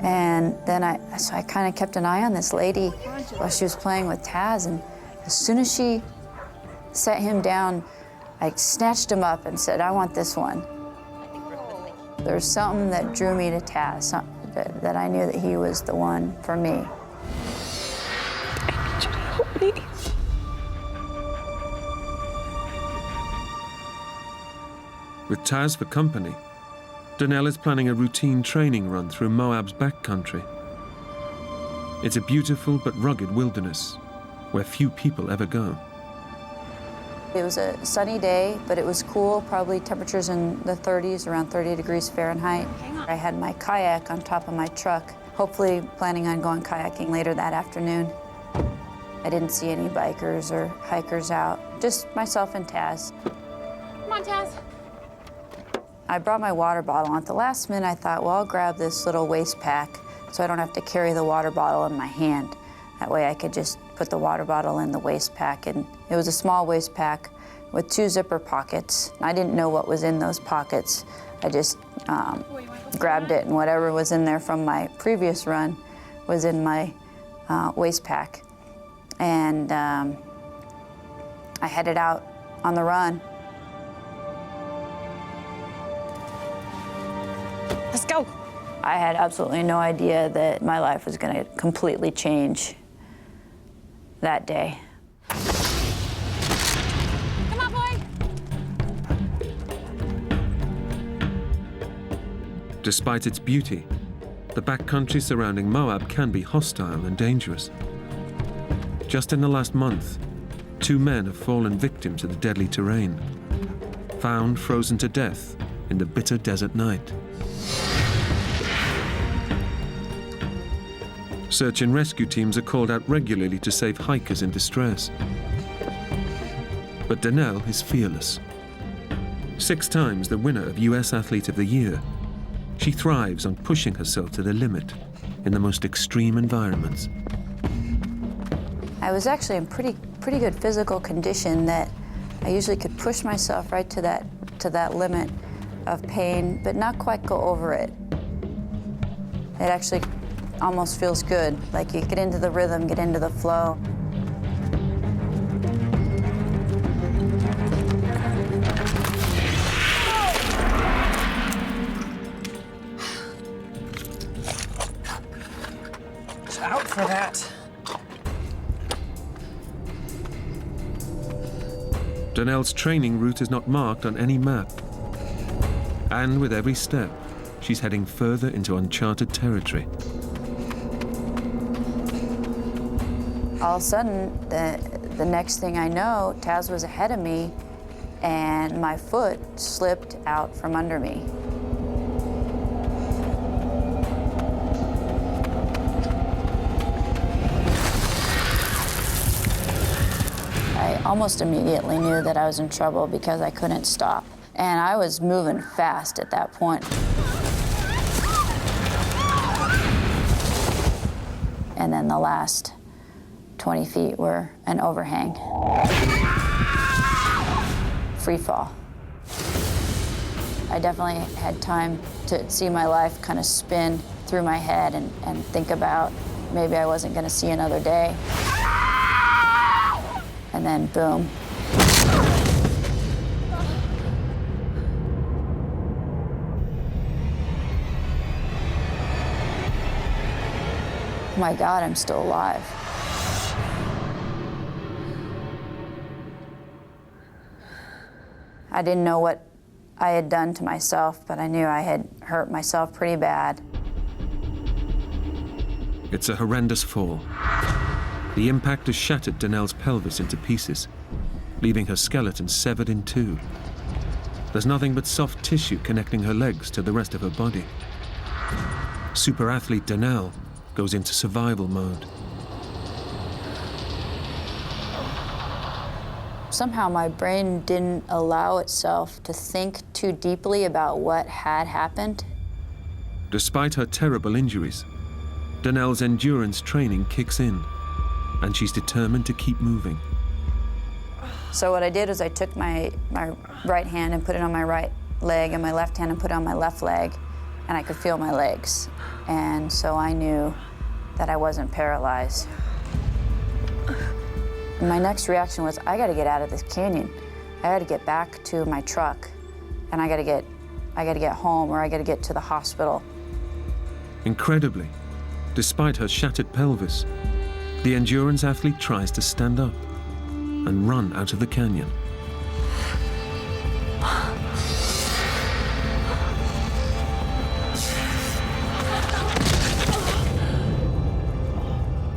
And then I kind of kept an eye on this lady while she was playing with Taz. And as soon as she set him down, I snatched him up and said, I want this one. There's something that drew me to Taz, that I knew that he was the one for me. I need you to help me. With Taz for company, Donnell is planning a routine training run through Moab's backcountry. It's a beautiful but rugged wilderness where few people ever go. It was a sunny day, but it was cool, probably temperatures in the 30s, around 30 degrees Fahrenheit. I had my kayak on top of my truck, hopefully planning on going kayaking later that afternoon. I didn't see any bikers or hikers out, just myself and Taz. Come on, Taz. I brought my water bottle. At the last minute, I thought, well, I'll grab this little waist pack so I don't have to carry the water bottle in my hand. That way I could just put the water bottle in the waist pack. And it was a small waist pack with 2 zipper pockets. I didn't know what was in those pockets. I just grabbed it, and whatever was in there from my previous run was in my waist pack. And I headed out on the run. Let's go. I had absolutely no idea that my life was going to completely change that day. Come on, boy. Despite its beauty, the backcountry surrounding Moab can be hostile and dangerous. Just in the last month, 2 men have fallen victim to the deadly terrain, found frozen to death in the bitter desert night. Search and rescue teams are called out regularly to save hikers in distress. But Donnell is fearless. 6 times the winner of US Athlete of the Year, she thrives on pushing herself to the limit in the most extreme environments. I was actually in pretty good physical condition that I usually could push myself right to that limit of pain, but not quite go over it. It actually almost feels good, like you get into the rhythm, get into the flow. Out for that. Donnell's training route is not marked on any map. And with every step, she's heading further into uncharted territory. All of a sudden, the next thing I know, Taz was ahead of me, and my foot slipped out from under me. I almost immediately knew that I was in trouble because I couldn't stop. And I was moving fast at that point. And then the last 20 feet were an overhang. Free fall. I definitely had time to see my life kind of spin through my head and think about maybe I wasn't going to see another day. And then boom. Oh my God, I'm still alive. I didn't know what I had done to myself, but I knew I had hurt myself pretty bad. It's a horrendous fall. The impact has shattered Donnell's pelvis into pieces, leaving her skeleton severed in two. There's nothing but soft tissue connecting her legs to the rest of her body. Super athlete Donnell goes into survival mode. Somehow my brain didn't allow itself to think too deeply about what had happened. Despite her terrible injuries, Donnell's endurance training kicks in, and she's determined to keep moving. So what I did was I took my right hand and put it on my right leg, and my left hand and put it on my left leg, and I could feel my legs. And so I knew that I wasn't paralyzed. And my next reaction was, I gotta get out of this canyon. I gotta get back to my truck, and I gotta get home, or I gotta get to the hospital. Incredibly, despite her shattered pelvis, the endurance athlete tries to stand up and run out of the canyon.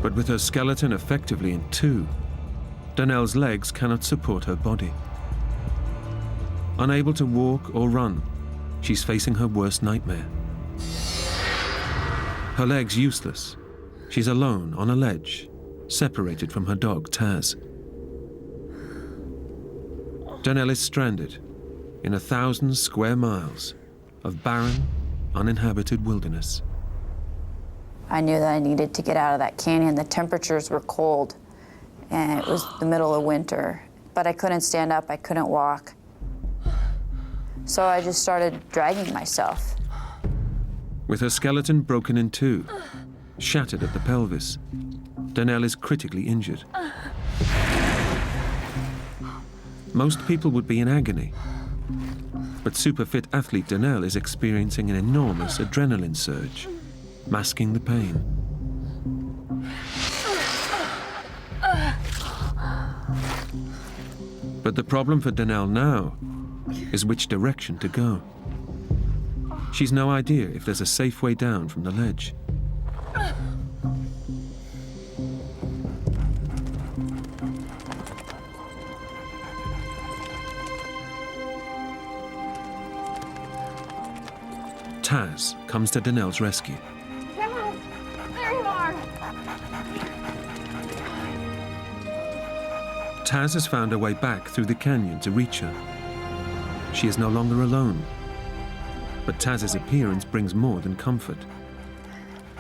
But with her skeleton effectively in two, Donnell's legs cannot support her body. Unable to walk or run, she's facing her worst nightmare. Her legs useless, she's alone on a ledge, separated from her dog, Taz. Donnell is stranded in 1,000 square miles of barren, uninhabited wilderness. I knew that I needed to get out of that canyon. The temperatures were cold, and it was the middle of winter. But I couldn't stand up, I couldn't walk. So I just started dragging myself. With her skeleton broken in two, shattered at the pelvis, Donnell is critically injured. Most people would be in agony, but super-fit athlete Donnell is experiencing an enormous adrenaline surge, masking the pain. But the problem for Donnell now is which direction to go. She's no idea if there's a safe way down from the ledge. Taz comes to Donnell's rescue. Taz, there you are. Taz has found her way back through the canyon to reach her. She is no longer alone, but Taz's appearance brings more than comfort.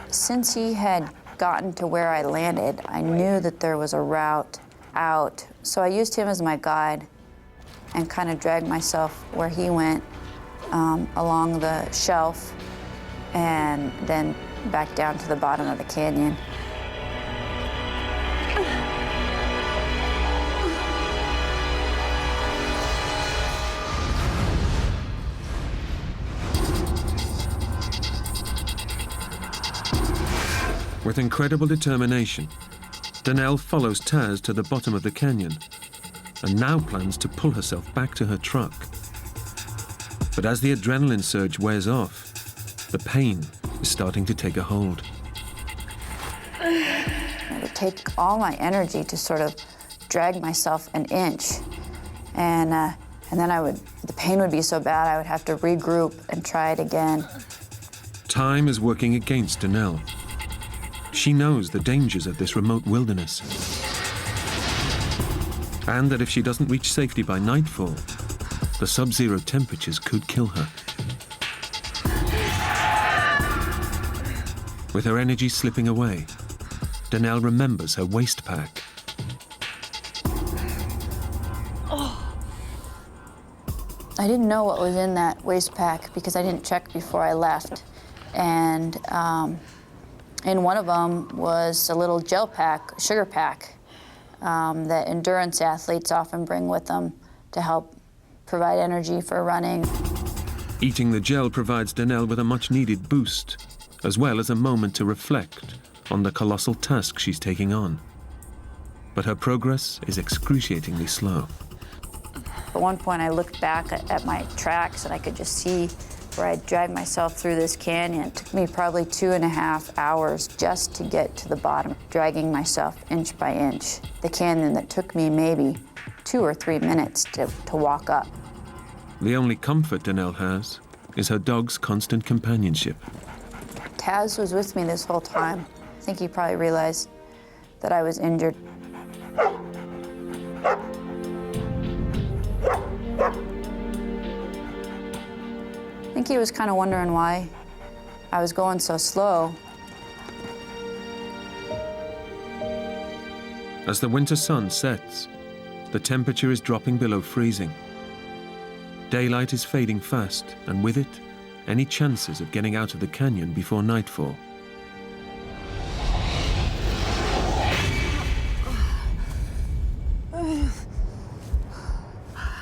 Since he had gotten to where I landed, I knew that there was a route out. So I used him as my guide and kind of dragged myself where he went, along the shelf and then back down to the bottom of the canyon. With incredible determination, Donnell follows Taz to the bottom of the canyon and now plans to pull herself back to her truck. But as the adrenaline surge wears off, the pain is starting to take a hold. It would take all my energy to sort of drag myself an inch. And then the pain would be so bad I would have to regroup and try it again. Time is working against Donnell. She knows the dangers of this remote wilderness, and that if she doesn't reach safety by nightfall, the sub-zero temperatures could kill her. With her energy slipping away, Donnell remembers her waist pack. I didn't know what was in that waist pack because I didn't check before I left. And in one of them was a little gel pack, sugar pack, that endurance athletes often bring with them to help provide energy for running. Eating the gel provides Donnell with a much-needed boost, as well as a moment to reflect on the colossal task she's taking on. But her progress is excruciatingly slow. At one point, I looked back at my tracks and I could just see where I dragged myself through this canyon. It took me probably 2.5 hours just to get to the bottom, dragging myself inch by inch. The canyon that took me maybe 2 or 3 minutes to walk up. The only comfort Donnell has is her dog's constant companionship. Taz was with me this whole time. I think he probably realized that I was injured. I think he was kind of wondering why I was going so slow. As the winter sun sets, the temperature is dropping below freezing. Daylight is fading fast, and with it, any chances of getting out of the canyon before nightfall.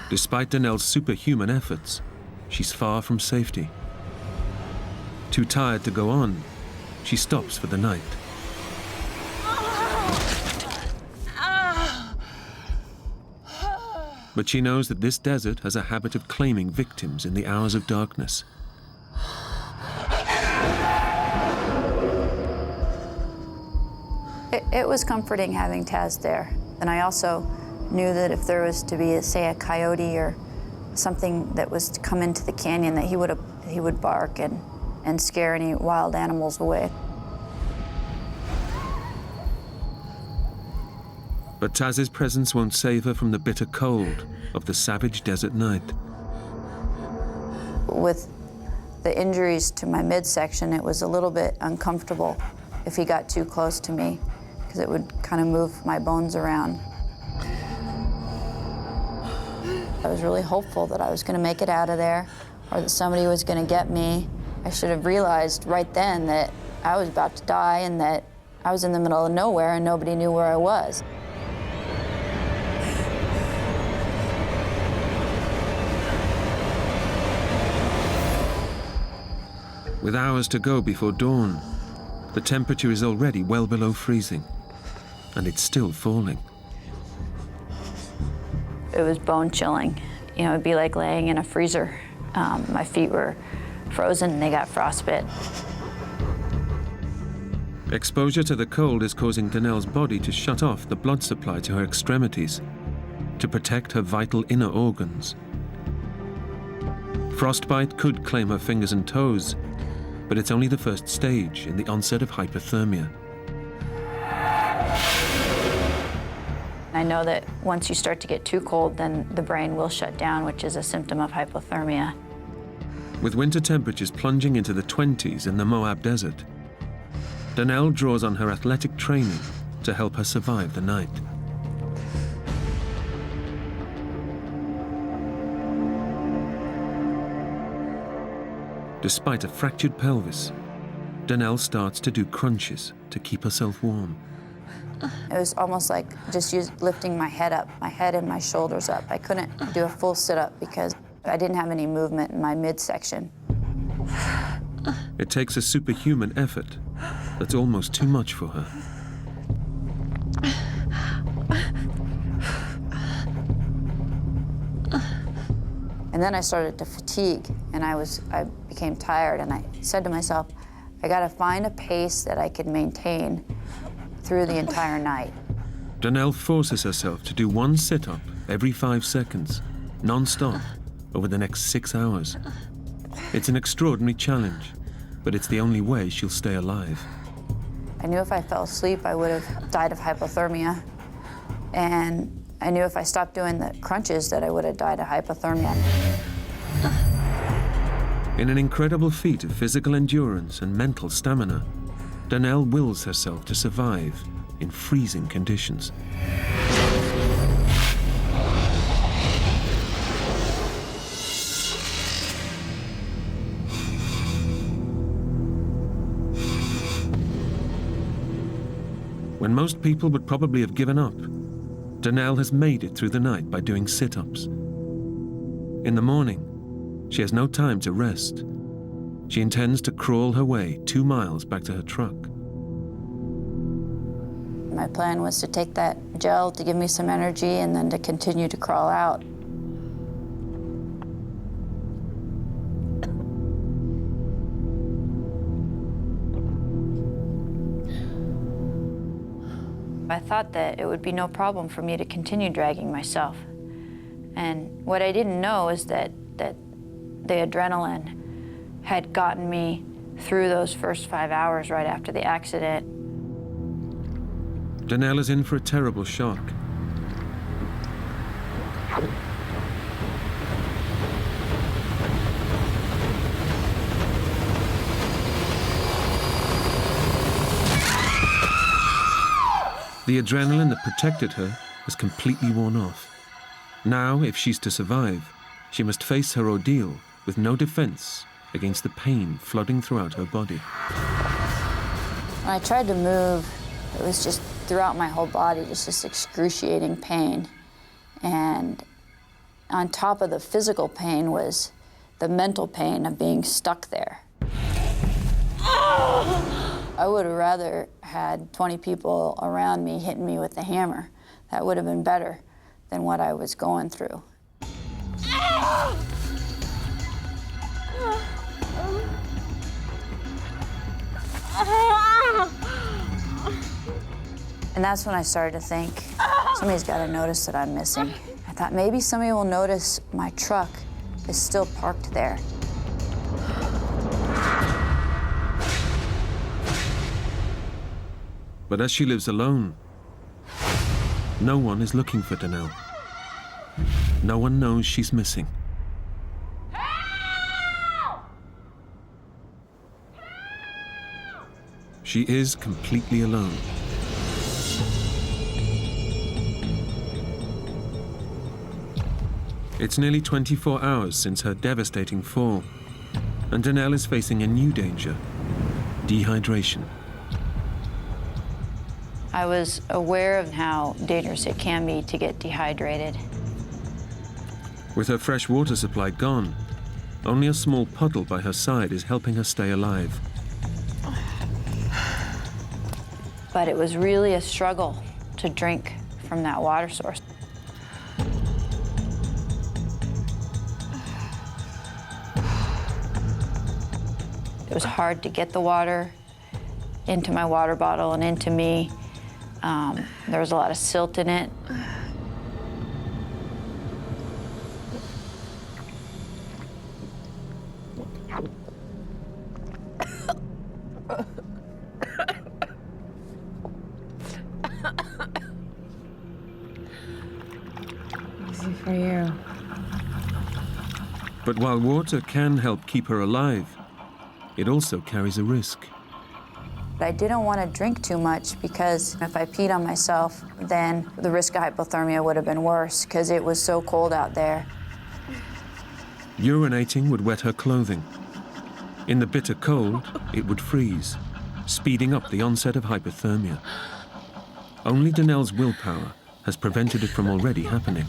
Despite Donnell's superhuman efforts, she's far from safety. Too tired to go on, she stops for the night. But she knows that this desert has a habit of claiming victims in the hours of darkness. It was comforting having Taz there. And I also knew that if there was to be, say, a coyote or something that was to come into the canyon, that he would bark and scare any wild animals away. But Taz's presence won't save her from the bitter cold of the savage desert night. With the injuries to my midsection, it was a little bit uncomfortable if he got too close to me, because it would kind of move my bones around. I was really hopeful that I was going to make it out of there, or that somebody was going to get me. I should have realized right then that I was about to die and that I was in the middle of nowhere and nobody knew where I was. With hours to go before dawn, the temperature is already well below freezing, and it's still falling. It was bone-chilling. You know, it'd be like laying in a freezer. My feet were frozen and they got frostbite. Exposure to the cold is causing Donnell's body to shut off the blood supply to her extremities to protect her vital inner organs. Frostbite could claim her fingers and toes, but it's only the first stage in the onset of hypothermia. I know that once you start to get too cold, then the brain will shut down, which is a symptom of hypothermia. With winter temperatures plunging into the 20s in the Moab Desert, Donnell draws on her athletic training to help her survive the night. Despite a fractured pelvis, Donnell starts to do crunches to keep herself warm. It was almost like just lifting my head up, my head and my shoulders up. I couldn't do a full sit-up because I didn't have any movement in my midsection. It takes a superhuman effort that's almost too much for her. And And then I started to fatigue, and I became tired, and I said to myself, I gotta find a pace that I could maintain through the entire night. Donnell forces herself to do one sit-up every 5 seconds, non-stop, over the next 6 hours. It's an extraordinary challenge, but it's the only way she'll stay alive. I knew if I fell asleep, I would have died of hypothermia. And I knew if I stopped doing the crunches that I would have died of hypothermia. In an incredible feat of physical endurance and mental stamina, Donnell wills herself to survive in freezing conditions. When most people would probably have given up, Donnell has made it through the night by doing sit-ups. In the morning, she has no time to rest. She intends to crawl her way 2 miles back to her truck. My plan was to take that gel to give me some energy and then to continue to crawl out. I thought that it would be no problem for me to continue dragging myself. And what I didn't know is that the adrenaline had gotten me through those first 5 hours right after the accident. Donnell is in for a terrible shock. The adrenaline that protected her has completely worn off. Now, if she's to survive, she must face her ordeal with no defense against the pain flooding throughout her body. When I tried to move, it was just throughout my whole body, just this excruciating pain. And on top of the physical pain was the mental pain of being stuck there. I would have rather had 20 people around me hitting me with the hammer. That would have been better than what I was going through. And that's when I started to think, somebody's got to notice that I'm missing. I thought maybe somebody will notice my truck is still parked there. But as she lives alone, no one is looking for Donnell. No one knows she's missing. She is completely alone. It's nearly 24 hours since her devastating fall, and Donnell is facing a new danger: dehydration. I was aware of how dangerous it can be to get dehydrated. With her fresh water supply gone, only a small puddle by her side is helping her stay alive. But it was really a struggle to drink from that water source. It was hard to get the water into my water bottle and into me. There was a lot of silt in it. Easy for you. But while water can help keep her alive, it also carries a risk. I didn't want to drink too much because if I peed on myself, then the risk of hypothermia would have been worse because it was so cold out there. Urinating would wet her clothing. In the bitter cold, it would freeze, speeding up the onset of hypothermia. Only Donnell's willpower has prevented it from already happening.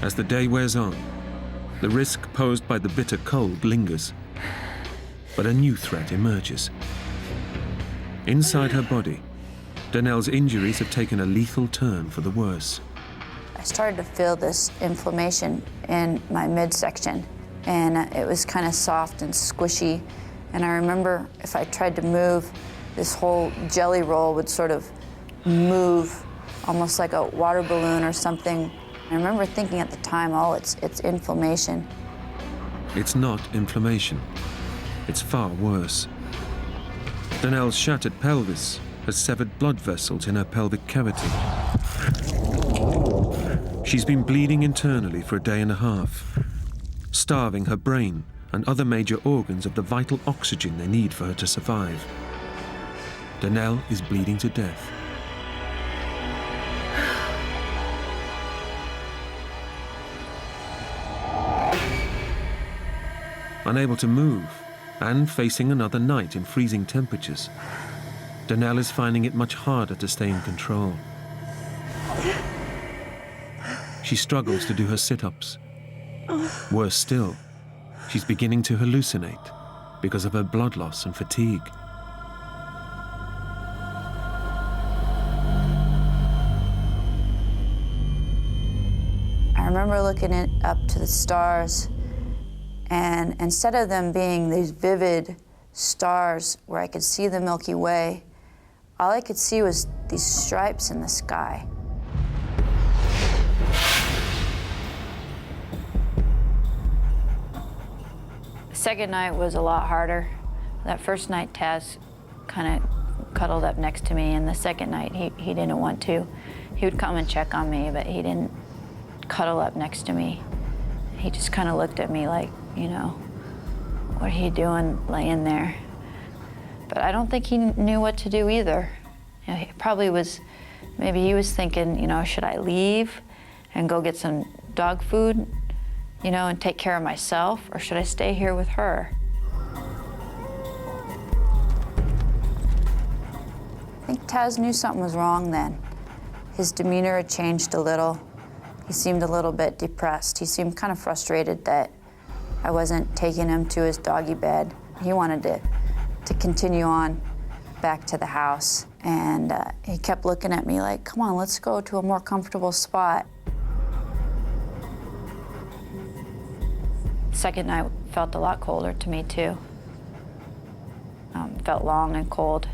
As the day wears on, the risk posed by the bitter cold lingers, but a new threat emerges. Inside her body, Donnell's injuries have taken a lethal turn for the worse. I started to feel this inflammation in my midsection, and it was kind of soft and squishy. And I remember if I tried to move, this whole jelly roll would sort of move, almost like a water balloon or something. I remember thinking at the time, oh, it's inflammation. It's not inflammation. It's far worse. Donnell's shattered pelvis has severed blood vessels in her pelvic cavity. She's been bleeding internally for a day and a half, starving her brain and other major organs of the vital oxygen they need for her to survive. Donnell is bleeding to death. Unable to move and facing another night in freezing temperatures, Donnell is finding it much harder to stay in control. She struggles to do her sit-ups. Worse still, she's beginning to hallucinate because of her blood loss and fatigue. I remember looking up to the stars, and instead of them being these vivid stars where I could see the Milky Way, all I could see was these stripes in the sky. The second night was a lot harder. That first night, Taz kind of cuddled up next to me, and the second night, he didn't want to. He would come and check on me, but he didn't cuddle up next to me. He just kind of looked at me like, you know, what are you doing laying there? But I don't think he knew what to do either. You know, he probably was, maybe he was thinking, you know, should I leave and go get some dog food, you know, and take care of myself, or should I stay here with her? I think Taz knew something was wrong then. His demeanor had changed a little. He seemed a little bit depressed. He seemed kind of frustrated that I wasn't taking him to his doggy bed. He wanted to continue on back to the house. And he kept looking at me like, come on, let's go to a more comfortable spot. Second night felt a lot colder to me too. Felt long and cold.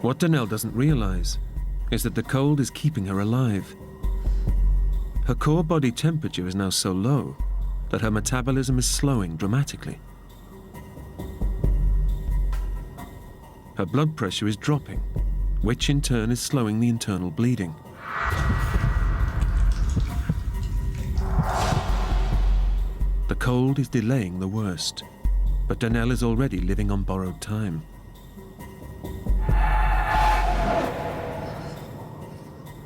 What Donnell doesn't realize is that the cold is keeping her alive. Her core body temperature is now so low that her metabolism is slowing dramatically. Her blood pressure is dropping, which in turn is slowing the internal bleeding. The cold is delaying the worst, but Donnell is already living on borrowed time.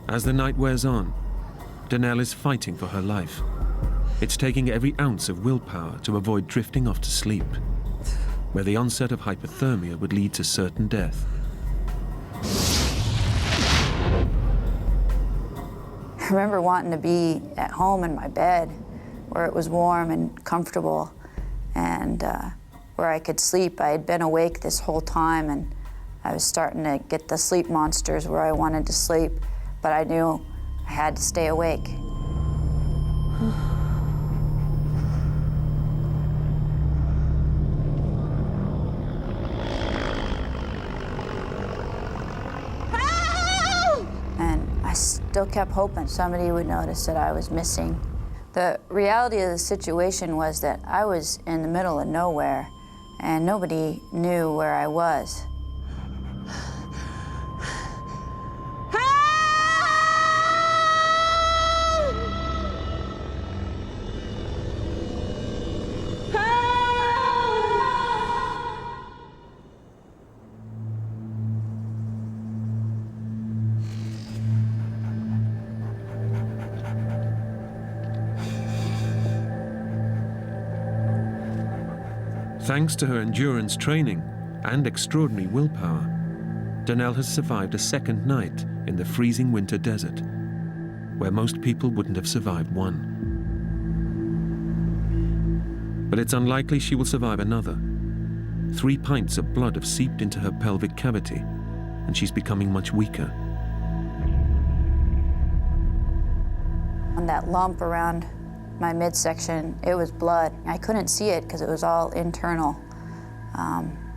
As the night wears on, Donnell is fighting for her life. It's taking every ounce of willpower to avoid drifting off to sleep, where the onset of hypothermia would lead to certain death. I remember wanting to be at home in my bed, where it was warm and comfortable, and where I could sleep. I had been awake this whole time, and I was starting to get the sleep monsters where I wanted to sleep, but I knew I had to stay awake. And I still kept hoping somebody would notice that I was missing. The reality of the situation was that I was in the middle of nowhere, and nobody knew where I was. Thanks to her endurance training and extraordinary willpower, Donnell has survived a second night in the freezing winter desert, where most people wouldn't have survived one. But it's unlikely she will survive another. 3 pints of blood have seeped into her pelvic cavity, and she's becoming much weaker. On that lump around my midsection, it was blood. I couldn't see it because it was all internal,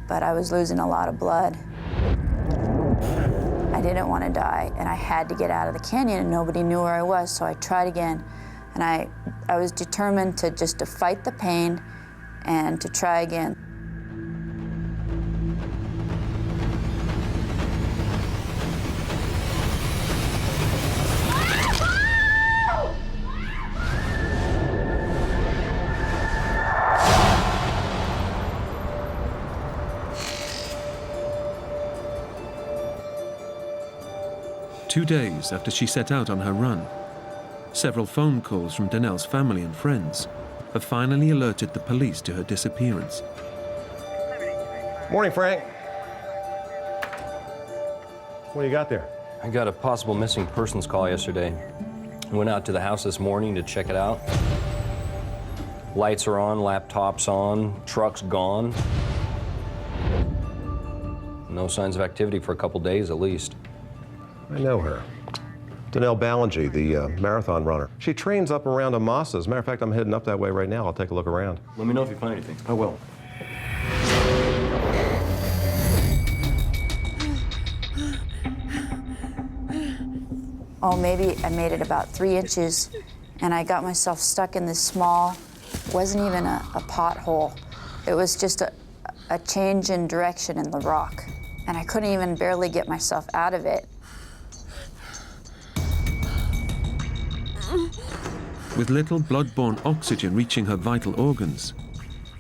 but I was losing a lot of blood. I didn't want to die, and I had to get out of the canyon, and nobody knew where I was, so I tried again. And I was determined to just to fight the pain and to try again. Two days after she set out on her run, several phone calls from Donnell's family and friends have finally alerted the police to her disappearance. Morning, Frank. What do you got there? I got a possible missing persons call yesterday. I went out to the house this morning to check it out. Lights are on, laptops on, truck's gone. No signs of activity for a couple days at least. I know her. Donnell Ballingy, the marathon runner. She trains up around Amasa. As a matter of fact, I'm heading up that way right now. I'll take a look around. Let me know if you find anything. I will. Oh, maybe I made it about 3 inches, and I got myself stuck in this small, wasn't even a pothole. It was just a change in direction in the rock, and I couldn't even barely get myself out of it. With little blood-borne oxygen reaching her vital organs,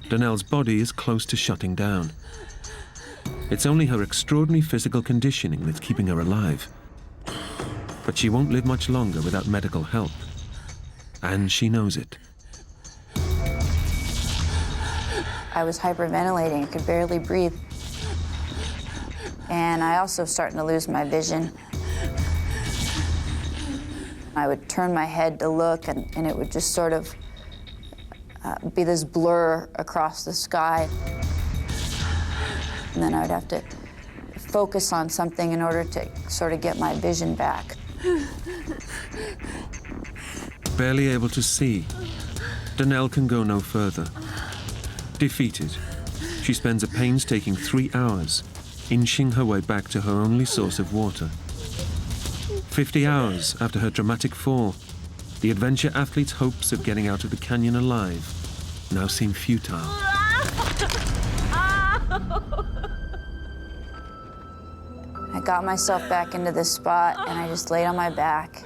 Donnell's body is close to shutting down. It's only her extraordinary physical conditioning that's keeping her alive. But she won't live much longer without medical help. And she knows it. I was hyperventilating, I could barely breathe. And I also starting to lose my vision. I would turn my head to look, and it would just sort of be this blur across the sky. And then I would have to focus on something in order to sort of get my vision back. Barely able to see, Donnell can go no further. Defeated, she spends a painstaking 3 hours inching her way back to her only source of water. 50 hours after her dramatic fall, the adventure athlete's hopes of getting out of the canyon alive now seem futile. I got myself back into this spot, and I just laid on my back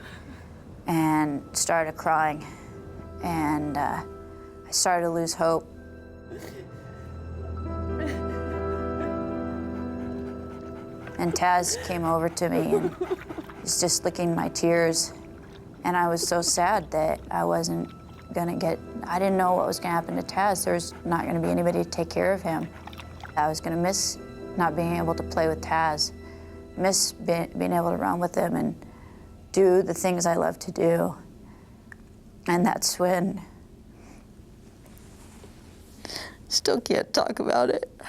and started crying. And I started to lose hope. And Taz came over to me and was just licking my tears. And I was so sad that I wasn't gonna I didn't know what was gonna happen to Taz. There was not gonna be anybody to take care of him. I was gonna miss not being able to play with Taz, miss being able to run with him and do the things I love to do. And that's when, still can't talk about it.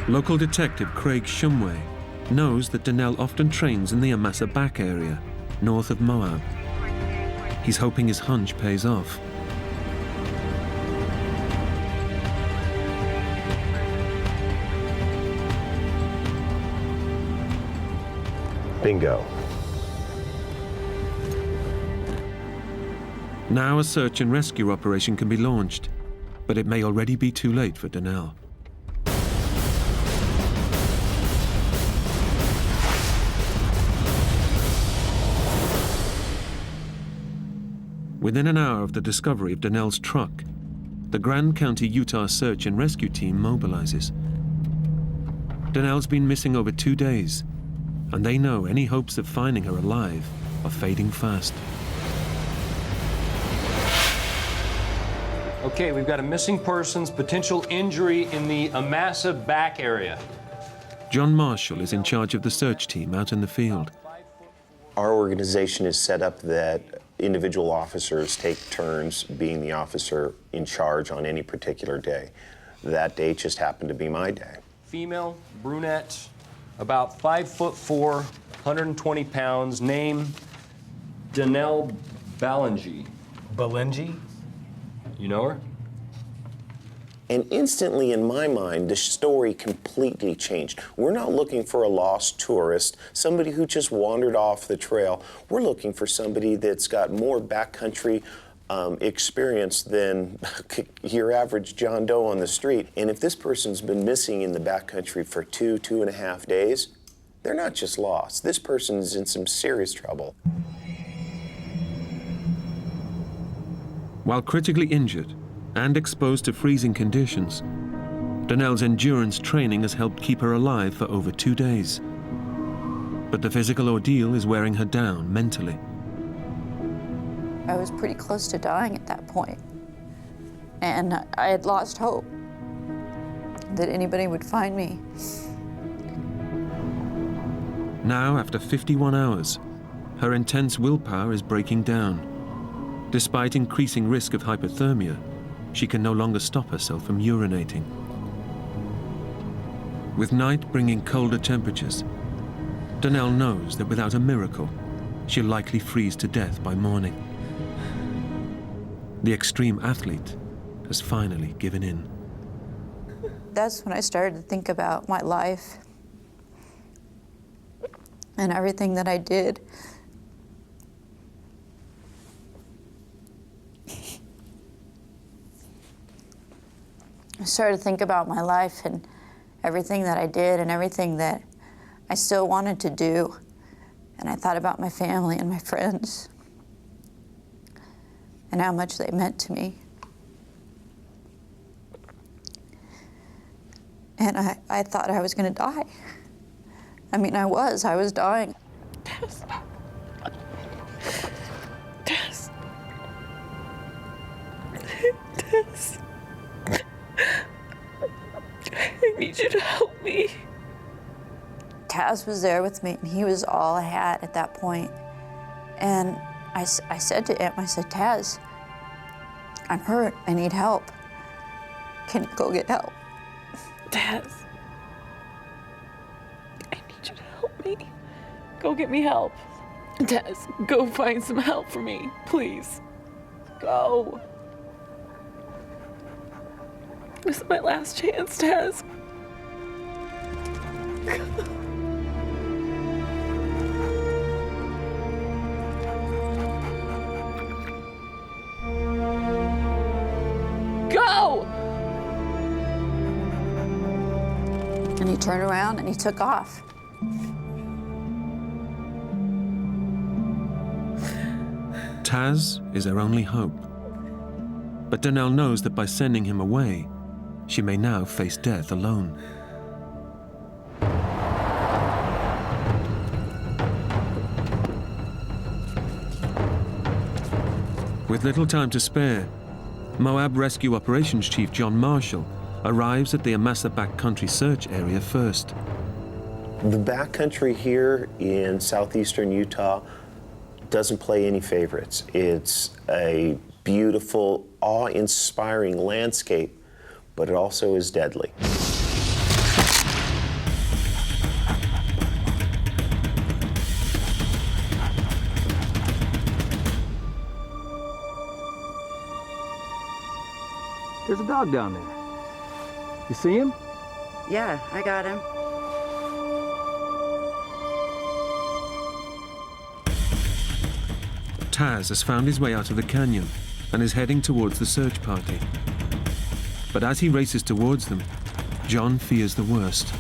Local detective Craig Shumway knows that Donnell often trains in the Amasa back area, north of Moab. He's hoping his hunch pays off. Bingo. Now a search and rescue operation can be launched, but it may already be too late for Donnell. Within an hour of the discovery of Donnell's truck, the Grand County, Utah search and rescue team mobilizes. Donnell's been missing over 2 days, and they know any hopes of finding her alive are fading fast. Okay, we've got a missing persons, potential injury in the Amasa back area. John Marshall is in charge of the search team out in the field. Our organization is set up that individual officers take turns being the officer in charge on any particular day. That day just happened to be my day. Female, brunette, about 5'4", 120 pounds, name Dell Ballingy. Ballingy? You know her? And instantly, in my mind, the story completely changed. We're not looking for a lost tourist, somebody who just wandered off the trail. We're looking for somebody that's got more backcountry experience than your average John Doe on the street. And if this person's been missing in the backcountry for 2.5 days, they're not just lost. This person's in some serious trouble. While critically injured and exposed to freezing conditions, Donnell's endurance training has helped keep her alive for over 2 days. But the physical ordeal is wearing her down mentally. I was pretty close to dying at that point, and I had lost hope that anybody would find me. Now, after 51 hours, her intense willpower is breaking down. Despite increasing risk of hypothermia, she can no longer stop herself from urinating. With night bringing colder temperatures, Donnell knows that without a miracle, she'll likely freeze to death by morning. The extreme athlete has finally given in. That's when I started to think about my life and everything that I did. I started to think about my life and everything that I did and everything that I still wanted to do. And I thought about my family and my friends and how much they meant to me. And I thought I was gonna die. I mean, I was dying. Tess. Tess. Tess. I need you to help me. Taz was there with me, and he was all I had at that point. And I said to him, I said, Taz, I'm hurt, I need help. Can you go get help? Taz, I need you to help me. Go get me help. Taz, go find some help for me, please. Go. This is my last chance, Taz. Go! And he turned around and he took off. Taz is her only hope. But Donnell knows that by sending him away, she may now face death alone. With little time to spare, Moab Rescue Operations Chief John Marshall arrives at the Amasa backcountry search area first. The backcountry here in southeastern Utah doesn't play any favorites. It's a beautiful, awe-inspiring landscape, but it also is deadly. There's a dog down there. You see him? Yeah, I got him. Taz has found his way out of the canyon and is heading towards the search party. But as he races towards them, John fears the worst.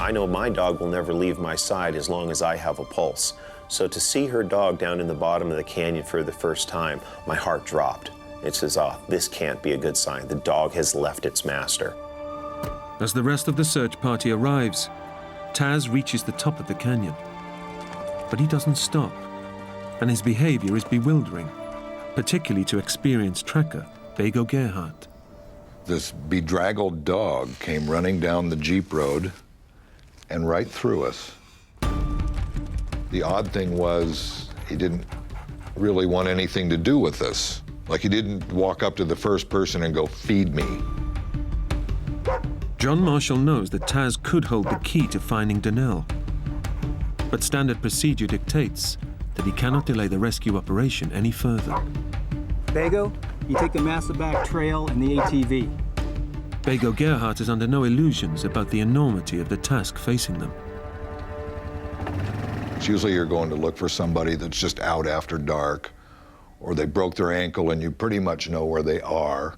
I know my dog will never leave my side as long as I have a pulse. So to see her dog down in the bottom of the canyon for the first time, my heart dropped. It says, oh, this can't be a good sign. The dog has left its master. As the rest of the search party arrives, Taz reaches the top of the canyon. But he doesn't stop, and his behavior is bewildering, particularly to experienced trekker Bego Gerhardt. This bedraggled dog came running down the Jeep road and right through us. The odd thing was he didn't really want anything to do with us. Like he didn't walk up to the first person and go, "Feed me." John Marshall knows that Taz could hold the key to finding Donnell. But standard procedure dictates that he cannot delay the rescue operation any further. Bago, you take the Massaback Trail and the ATV. Bago Gerhardt is under no illusions about the enormity of the task facing them. It's usually you're going to look for somebody that's just out after dark, or they broke their ankle and you pretty much know where they are.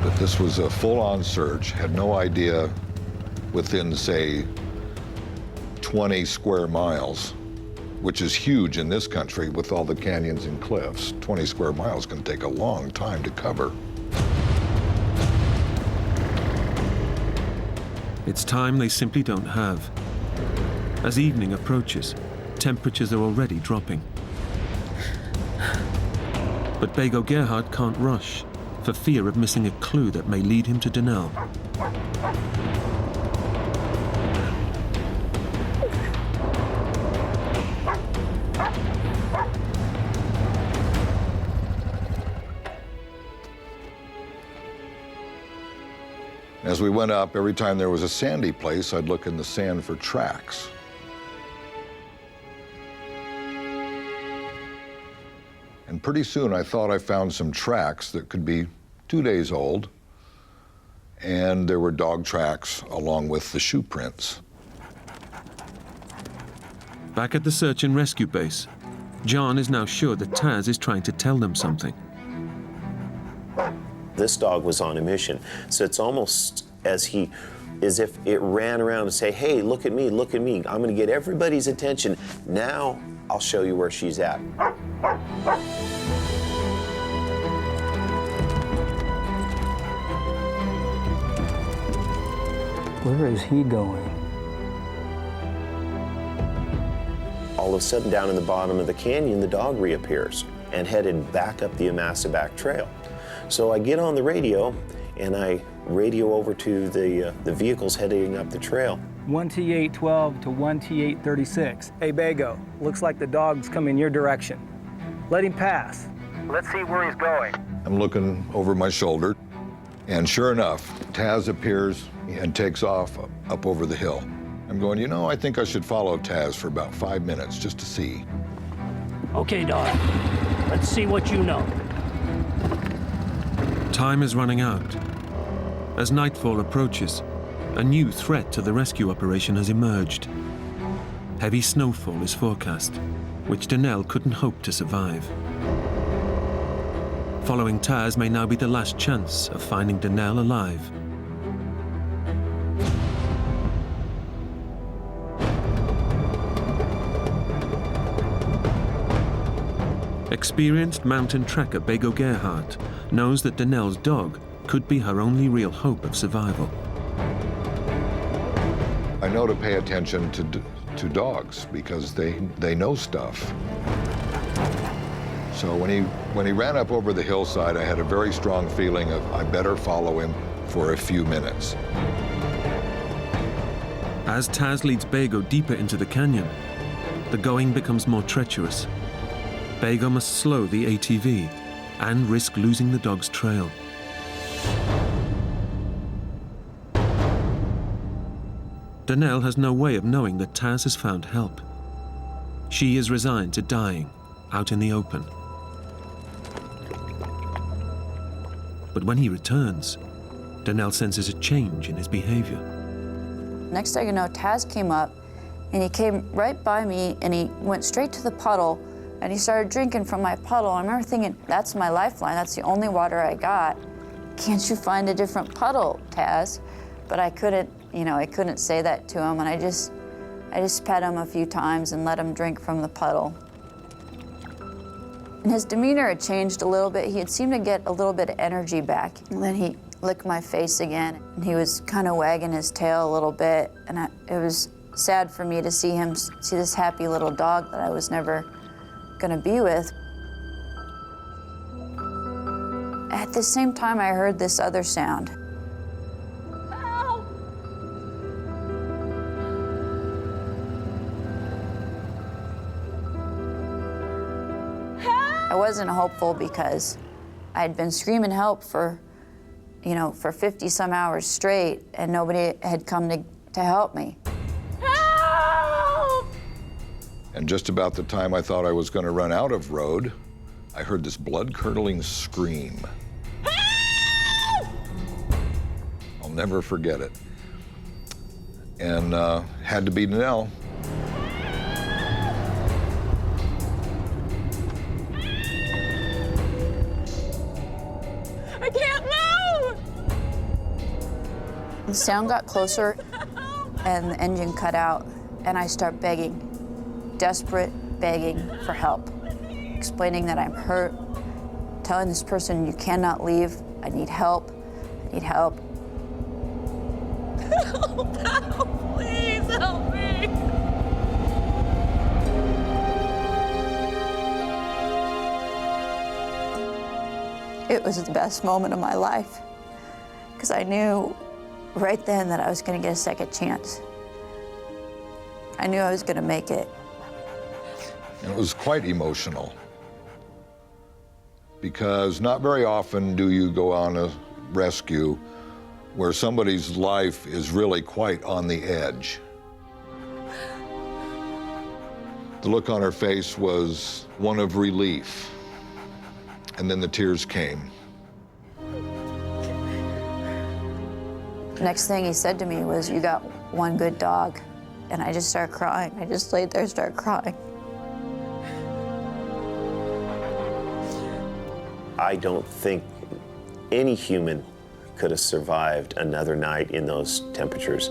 But this was a full-on search, had no idea within, say, 20 square miles, which is huge in this country with all the canyons and cliffs. 20 square miles can take a long time to cover. It's time they simply don't have. As evening approaches, temperatures are already dropping. But Bago Gerhardt can't rush, for fear of missing a clue that may lead him to Donnell. As we went up, every time there was a sandy place, I'd look in the sand for tracks. And pretty soon I thought I found some tracks that could be 2 days old, and there were dog tracks along with the shoe prints. Back at the search and rescue base, John is now sure that Taz is trying to tell them something. This dog was on a mission, so it's almost as if it ran around and say, "Hey, look at me, look at me. I'm going to get everybody's attention. Now I'll show you where she's at." Where is he going? All of a sudden, down in the bottom of the canyon, the dog reappears and headed back up the Massaback Trail. So I get on the radio and I radio over to the vehicles heading up the trail. 1T812 to 1T836. Hey, Bago, looks like the dog's coming your direction. Let him pass. Let's see where he's going. I'm looking over my shoulder, and sure enough, Taz appears and takes off up over the hill. I'm going, you know, I think I should follow Taz for about 5 minutes just to see. Okay, dog. Let's see what you know. Time is running out. As nightfall approaches, a new threat to the rescue operation has emerged. Heavy snowfall is forecast, which Donnell couldn't hope to survive. Following Taz may now be the last chance of finding Donnell alive. Experienced mountain tracker Bago Gerhardt knows that Donnell's dog could be her only real hope of survival. I know to pay attention to dogs because they know stuff. So when he ran up over the hillside, I had a very strong feeling of I better follow him for a few minutes. As Taz leads Bago deeper into the canyon, the going becomes more treacherous. Bago must slow the ATV and risk losing the dog's trail. Donnell has no way of knowing that Taz has found help. She is resigned to dying out in the open. But when he returns, Donnell senses a change in his behavior. Next thing you know, Taz came up and he came right by me and he went straight to the puddle and he started drinking from my puddle. I remember thinking, that's my lifeline, that's the only water I got. Can't you find a different puddle, Taz? But I couldn't, I couldn't say that to him, and I just pet him a few times and let him drink from the puddle. And his demeanor had changed a little bit. He had seemed to get a little bit of energy back. And then he licked my face again, and he was kind of wagging his tail a little bit, and it was sad for me to see this happy little dog that I was never gonna be with. At the same time, I heard this other sound. Help! Help! I wasn't hopeful because I'd been screaming help for, for 50 some hours straight, and nobody had come to help me. Help! And just about the time I thought I was going to run out of road, I heard this blood-curdling scream. Help! I'll never forget it. And had to be Dell. I can't move! The sound got closer, and the engine cut out, and I start begging, desperate begging for help, explaining that I'm hurt, telling this person, you cannot leave, I need help, I need help. Help, help, please help me. It was the best moment of my life, because I knew right then that I was going to get a second chance. I knew I was going to make it. And it was quite emotional, because not very often do you go on a rescue where somebody's life is really quite on the edge. The look on her face was one of relief, and then the tears came. Next thing he said to me was, you got one good dog. And I just started crying. I just laid there and started crying. I don't think any human could have survived another night in those temperatures.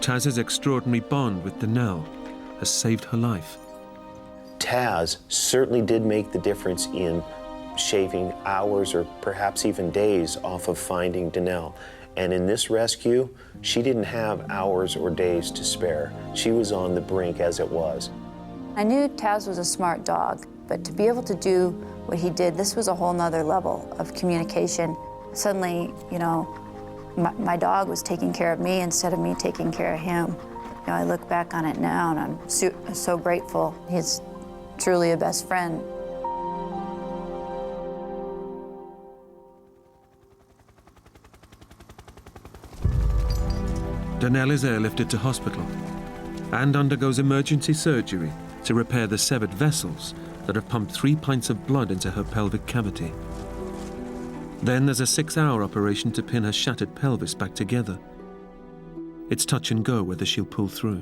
Taz's extraordinary bond with Dell has saved her life. Taz certainly did make the difference in shaving hours or perhaps even days off of finding Dell. And in this rescue, she didn't have hours or days to spare. She was on the brink as it was. I knew Taz was a smart dog, but to be able to do what he did, this was a whole nother level of communication. Suddenly, my dog was taking care of me instead of me taking care of him. I look back on it now and I'm so grateful. He's truly a best friend. Dell is airlifted to hospital and undergoes emergency surgery to repair the severed vessels that have pumped 3 pints of blood into her pelvic cavity. Then there's a 6-hour operation to pin her shattered pelvis back together. It's touch and go whether she'll pull through.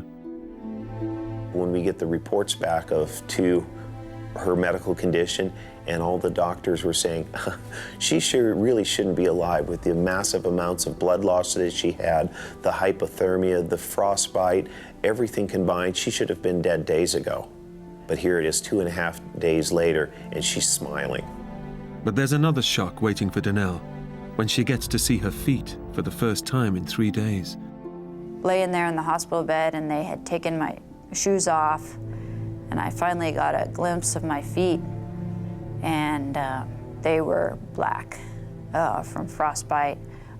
When we get the reports back to her medical condition, and all the doctors were saying, she really shouldn't be alive with the massive amounts of blood loss that she had, the hypothermia, the frostbite, everything combined. She should have been dead days ago. But here it is 2.5 days later, and she's smiling. But there's another shock waiting for Dell when she gets to see her feet for the first time in 3 days. Laying there in the hospital bed, and they had taken my shoes off, and I finally got a glimpse of my feet, and they were black from frostbite.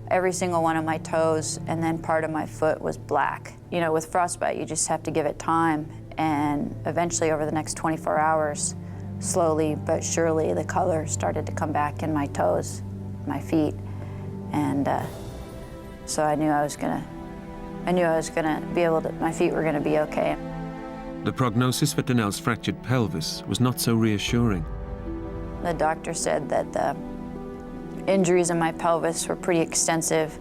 Every single one of my toes and then part of my foot was black. With frostbite, you just have to give it time, and eventually over the next 24 hours, slowly but surely, the color started to come back in my toes, my feet, and so I knew I was gonna be able to, my feet were gonna be okay. The prognosis for Dell's fractured pelvis was not so reassuring. The doctor said that the injuries in my pelvis were pretty extensive,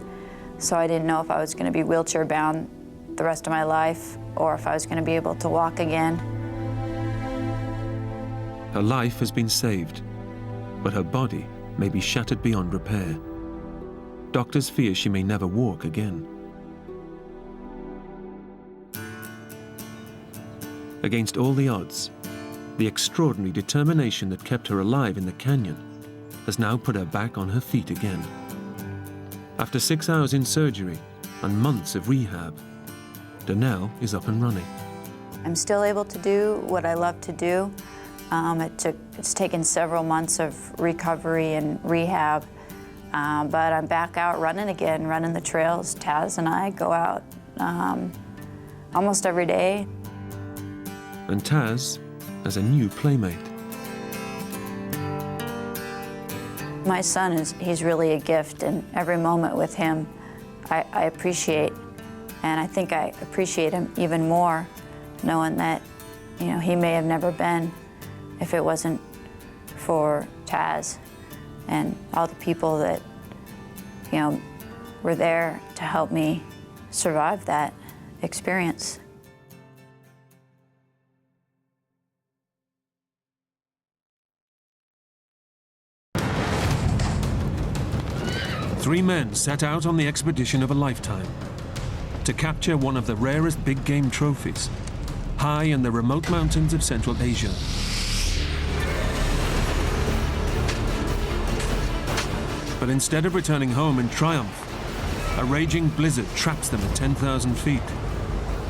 so I didn't know if I was going to be wheelchair bound the rest of my life or if I was going to be able to walk again. Her life has been saved, but her body may be shattered beyond repair. Doctors fear she may never walk again. Against all the odds, the extraordinary determination that kept her alive in the canyon has now put her back on her feet again. After 6 hours in surgery and months of rehab, Dell is up and running. I'm still able to do what I love to do. It's taken several months of recovery and rehab, but I'm back out running again, running the trails. Taz and I go out almost every day. And Taz has a new playmate. My son he's really a gift, and every moment with him I appreciate. And I think I appreciate him even more knowing that, you know, he may have never been if it wasn't for Taz and all the people that, you know, were there to help me survive that experience. Three men set out on the expedition of a lifetime to capture one of the rarest big game trophies, high in the remote mountains of Central Asia. But instead of returning home in triumph, a raging blizzard traps them at 10,000 feet.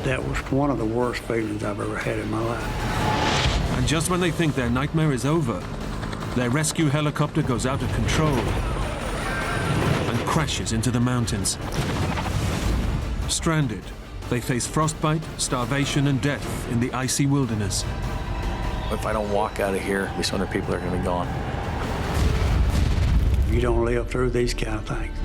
That was one of the worst feelings I've ever had in my life. And just when they think their nightmare is over, their rescue helicopter goes out of control and crashes into the mountains. Stranded, they face frostbite, starvation, and death in the icy wilderness. If I don't walk out of here, these 100 people are going to be gone. You don't live through these kind of things.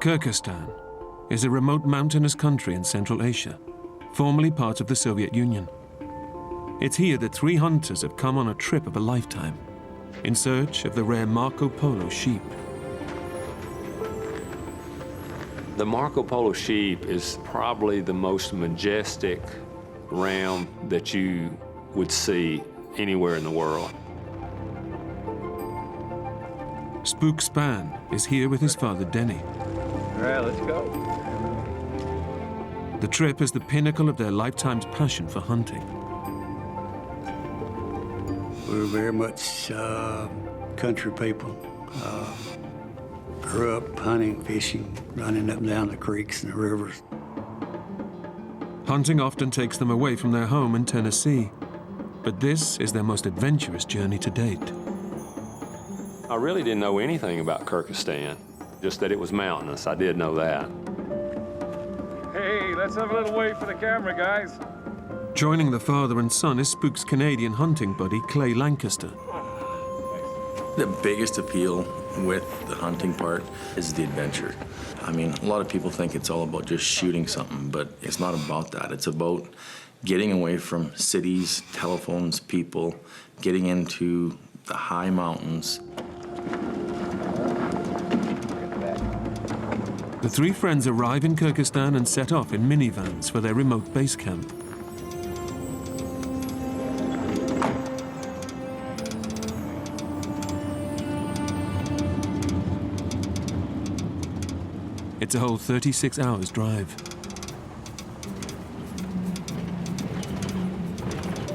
Kyrgyzstan is a remote mountainous country in Central Asia, formerly part of the Soviet Union. It's here that three hunters have come on a trip of a lifetime in search of the rare Marco Polo sheep. The Marco Polo sheep is probably the most majestic ram that you would see anywhere in the world. Spook Span is here with his father, Denny. All right, let's go. The trip is the pinnacle of their lifetime's passion for hunting. We're very much country people. Grew up hunting, fishing, running up and down the creeks and the rivers. Hunting often takes them away from their home in Tennessee, but this is their most adventurous journey to date. I really didn't know anything about Kyrgyzstan, just that it was mountainous. I did know that. Hey, let's have a little wait for the camera, guys. Joining the father and son is Spook's Canadian hunting buddy, Clay Lancaster. The biggest appeal with the hunting part is the adventure. I mean, a lot of people think it's all about just shooting something, but it's not about that. It's about getting away from cities, telephones, people, getting into the high mountains. The three friends arrive in Kyrgyzstan and set off in minivans for their remote base camp. It's a whole 36 hours drive.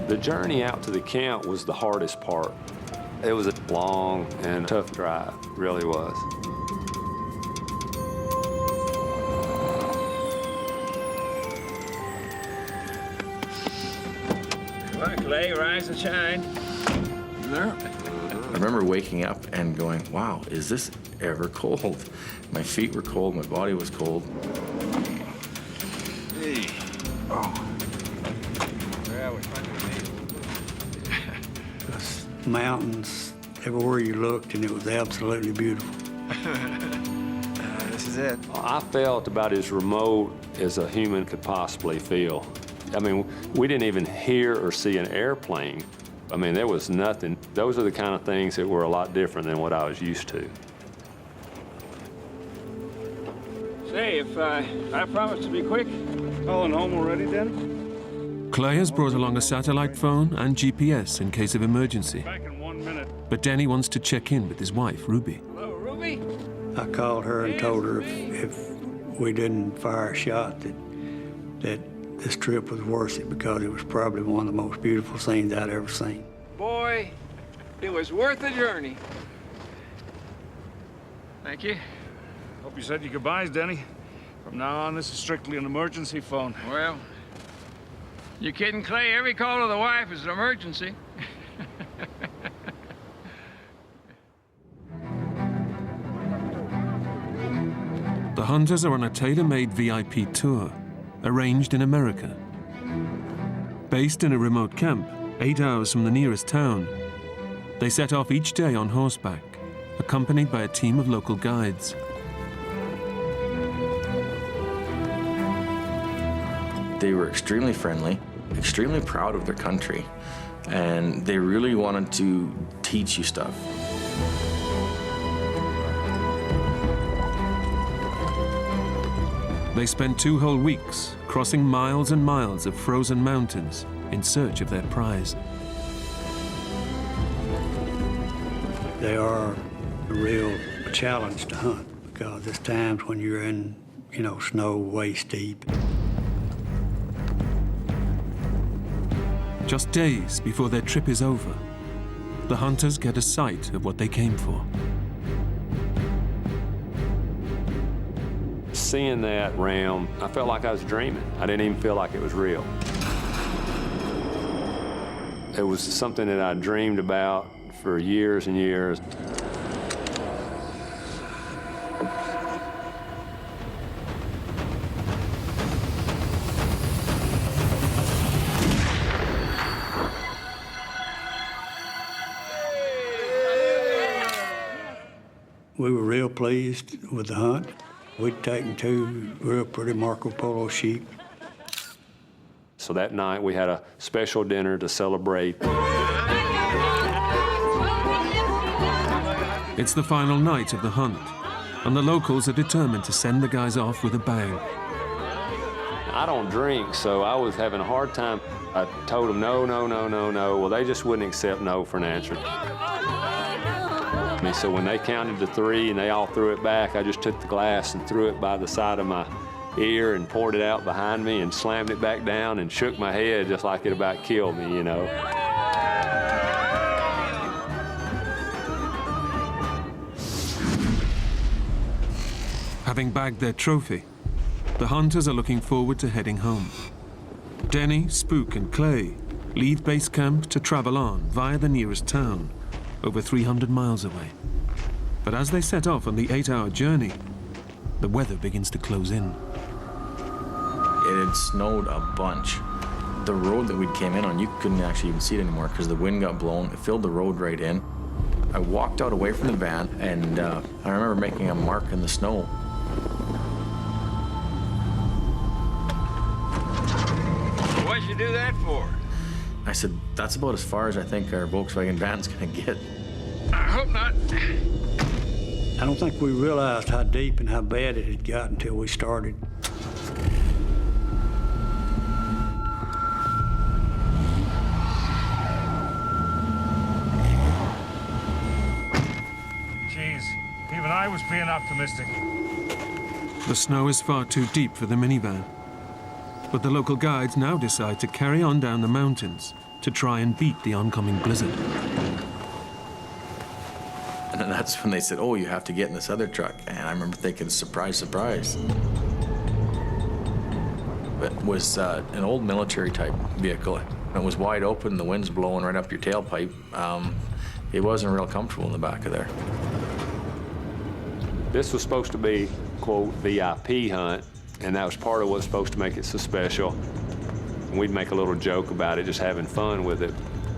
The journey out to the camp was the hardest part. It was a long and tough drive, it really was. Come on, Clay, rise and shine. There. I remember waking up and going, wow, is this ever cold? My feet were cold, my body was cold. Hey. Oh. Yeah, we're trying to Mountains everywhere you looked, and it was absolutely beautiful. This is it. I felt about as remote as a human could possibly feel. I mean, we didn't even hear or see an airplane. I mean, there was nothing. Those are the kind of things that were a lot different than what I was used to. Say, if I promise to be quick, calling home already, then? Clay has brought along a satellite phone and GPS in case of emergency. Back in 1 minute. But Danny wants to check in with his wife, Ruby. Hello, Ruby. I called her and told her if we didn't fire a shot that this trip was worth it because it was probably one of the most beautiful scenes I'd ever seen. Boy, it was worth the journey. Thank you. Hope you said your goodbyes, Denny. From now on, this is strictly an emergency phone. Well, you're kidding, Clay. Every call to the wife is an emergency. The hunters are on a tailor-made VIP tour, arranged in America. Based in a remote camp, 8 hours from the nearest town, they set off each day on horseback, accompanied by a team of local guides. They were extremely friendly, extremely proud of their country, and they really wanted to teach you stuff. They spent 2 whole weeks crossing miles and miles of frozen mountains in search of their prize. They are a real challenge to hunt because there's times when you're in, snow waist deep. Just days before their trip is over, the hunters get a sight of what they came for. Seeing that ram, I felt like I was dreaming. I didn't even feel like it was real. It was something that I dreamed about for years and years. We were real pleased with the hunt. We'd taken 2 real pretty Marco Polo sheep. So that night we had a special dinner to celebrate. It's the final night of the hunt, and the locals are determined to send the guys off with a bang. I don't drink, so I was having a hard time. I told them no, no, no, no, no. Well, they just wouldn't accept no for an answer. So when they counted to 3 and they all threw it back, I just took the glass and threw it by the side of my ear and poured it out behind me and slammed it back down and shook my head just like it about killed me, Having bagged their trophy, the hunters are looking forward to heading home. Denny, Spook, and Clay leave base camp to travel on via the nearest town, over 300 miles away. But as they set off on the 8-hour journey, the weather begins to close in. It had snowed a bunch. The road that we came in on, you couldn't actually even see it anymore because the wind got blown. It filled the road right in. I walked out away from the van, and I remember making a mark in the snow. What'd you do that for? I said, that's about as far as I think our Volkswagen van's gonna get. I hope not. I don't think we realized how deep and how bad it had got until we started. Jeez, even I was being optimistic. The snow is far too deep for the minivan, but the local guides now decide to carry on down the mountains to try and beat the oncoming blizzard. And that's when they said, oh, you have to get in this other truck. And I remember thinking, surprise, surprise. It was an old military type vehicle. It was wide open, the wind's blowing right up your tailpipe. It wasn't real comfortable in the back of there. This was supposed to be, quote, VIP hunt, and that was part of what's supposed to make it so special. And we'd make a little joke about it, just having fun with it.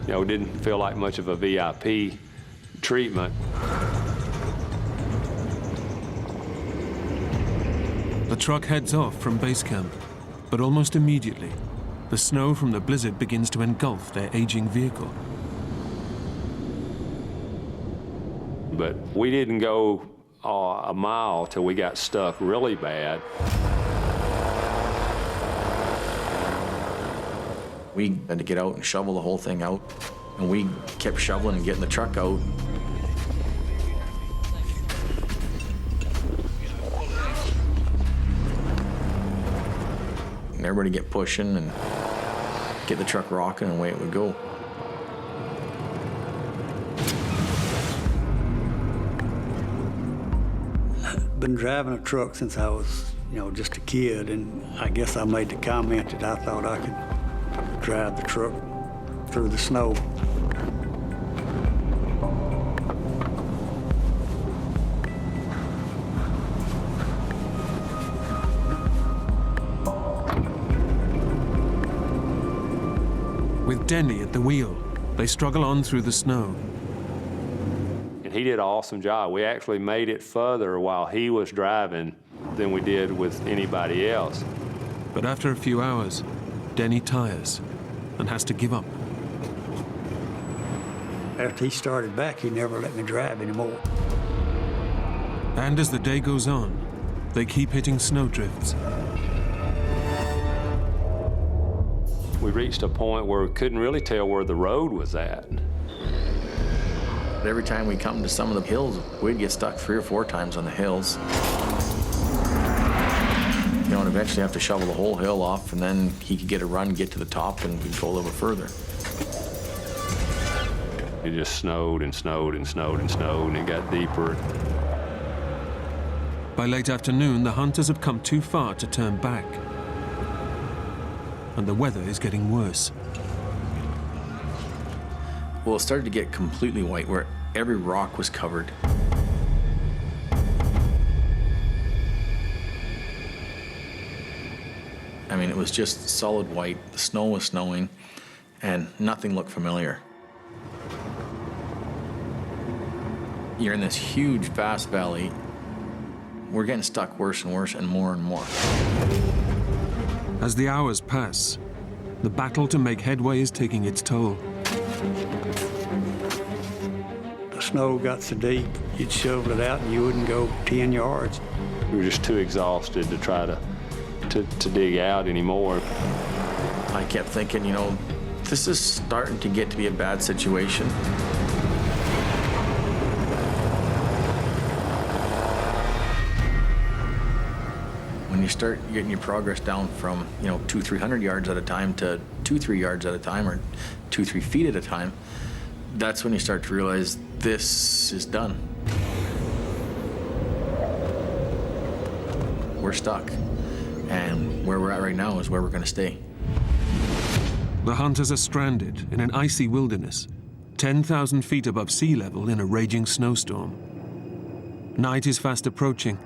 It didn't feel like much of a VIP treatment. The truck heads off from base camp, but almost immediately, the snow from the blizzard begins to engulf their aging vehicle. But we didn't go a mile till we got stuck really bad. We had to get out and shovel the whole thing out, and we kept shoveling and getting the truck out. and everybody get pushing and get the truck rocking, and away it would go. I've been driving a truck since I was, just a kid, and I guess I made the comment that I thought I could drive the truck through the snow. With Denny at the wheel, they struggle on through the snow. And he did an awesome job. We actually made it further while he was driving than we did with anybody else. But after a few hours, Denny tires and has to give up. After he started back, he never let me drive anymore. And as the day goes on, they keep hitting snowdrifts. We reached a point where we couldn't really tell where the road was at. Every time we come to some of the hills, we'd get stuck 3 or 4 times on the hills. And eventually have to shovel the whole hill off, and then he could get a run, get to the top, and we'd go a little further. It just snowed and snowed and snowed and snowed, and it got deeper. By late afternoon, the hunters have come too far to turn back. And the weather is getting worse. Well, it started to get completely white, where every rock was covered. I mean, it was just solid white. The snow was snowing, and nothing looked familiar. You're in this huge, vast valley. We're getting stuck worse and worse and more and more. As the hours pass, the battle to make headway is taking its toll. The snow got so deep, you'd shovel it out and you wouldn't go 10 yards. We were just too exhausted to try to dig out anymore. I kept thinking, this is starting to get to be a bad situation. When you start getting your progress down from, 200-300 yards at a time to 2-3 yards at a time, or 2-3 feet at a time, that's when you start to realize this is done. We're stuck. And where we're at right now is where we're going to stay. The hunters are stranded in an icy wilderness, 10,000 feet above sea level in a raging snowstorm. Night is fast approaching,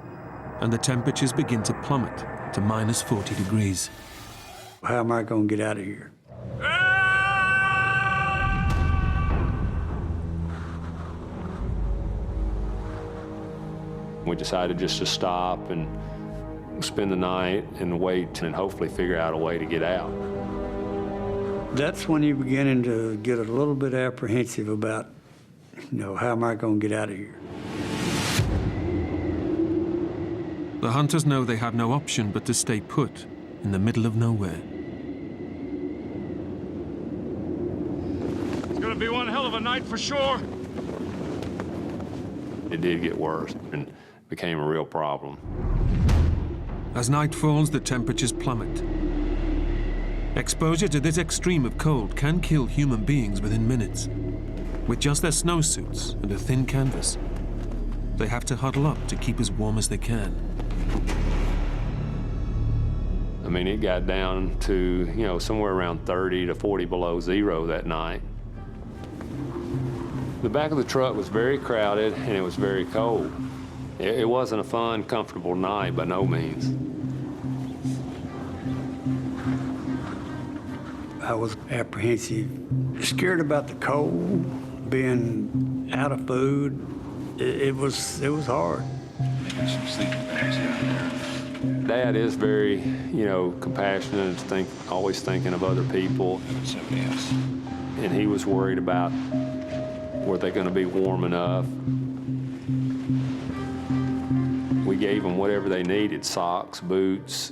and the temperatures begin to plummet to minus 40 degrees. How am I going to get out of here? We decided just to stop and spend the night and wait and hopefully figure out a way to get out. That's when you're beginning to get a little bit apprehensive about, how am I going to get out of here? The hunters know they have no option but to stay put in the middle of nowhere. It's gonna be one hell of a night for sure. It did get worse and became a real problem. As night falls, the temperatures plummet. Exposure to this extreme of cold can kill human beings within minutes. With just their snowsuits and a thin canvas, they have to huddle up to keep as warm as they can. I mean, it got down to, somewhere around 30 to 40 below zero that night. The back of the truck was very crowded and it was very cold. It wasn't a fun, comfortable night by no means. I was apprehensive, scared about the cold, being out of food. It was hard. Maybe some sleeping bags down there. Dad is very, compassionate, always thinking of other people. Somebody else. And he was worried about were they going to be warm enough. We gave them whatever they needed, socks, boots,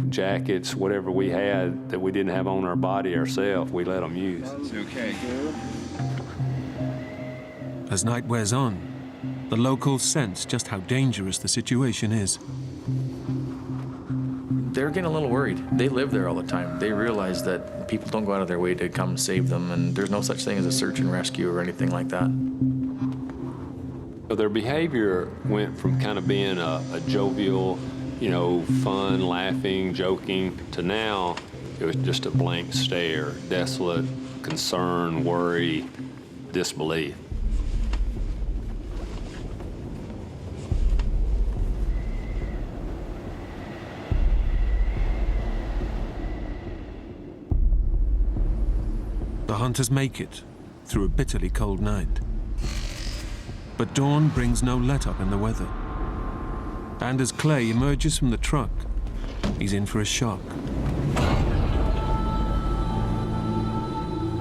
jackets, whatever we had that we didn't have on our body ourselves, we let them use. It's okay. As night wears on, the locals sense just how dangerous the situation is. they're getting a little worried. They live there all the time. They realize that people don't go out of their way to come save them, and there's no such thing as a search and rescue or anything like that. Their behavior went from kind of being a jovial, you know, fun, laughing, joking, to now it was just a blank stare, desolate, concern, worry, disbelief. The hunters make it through a bitterly cold night. But dawn brings no let-up in the weather. And as Clay emerges from the truck, he's in for a shock.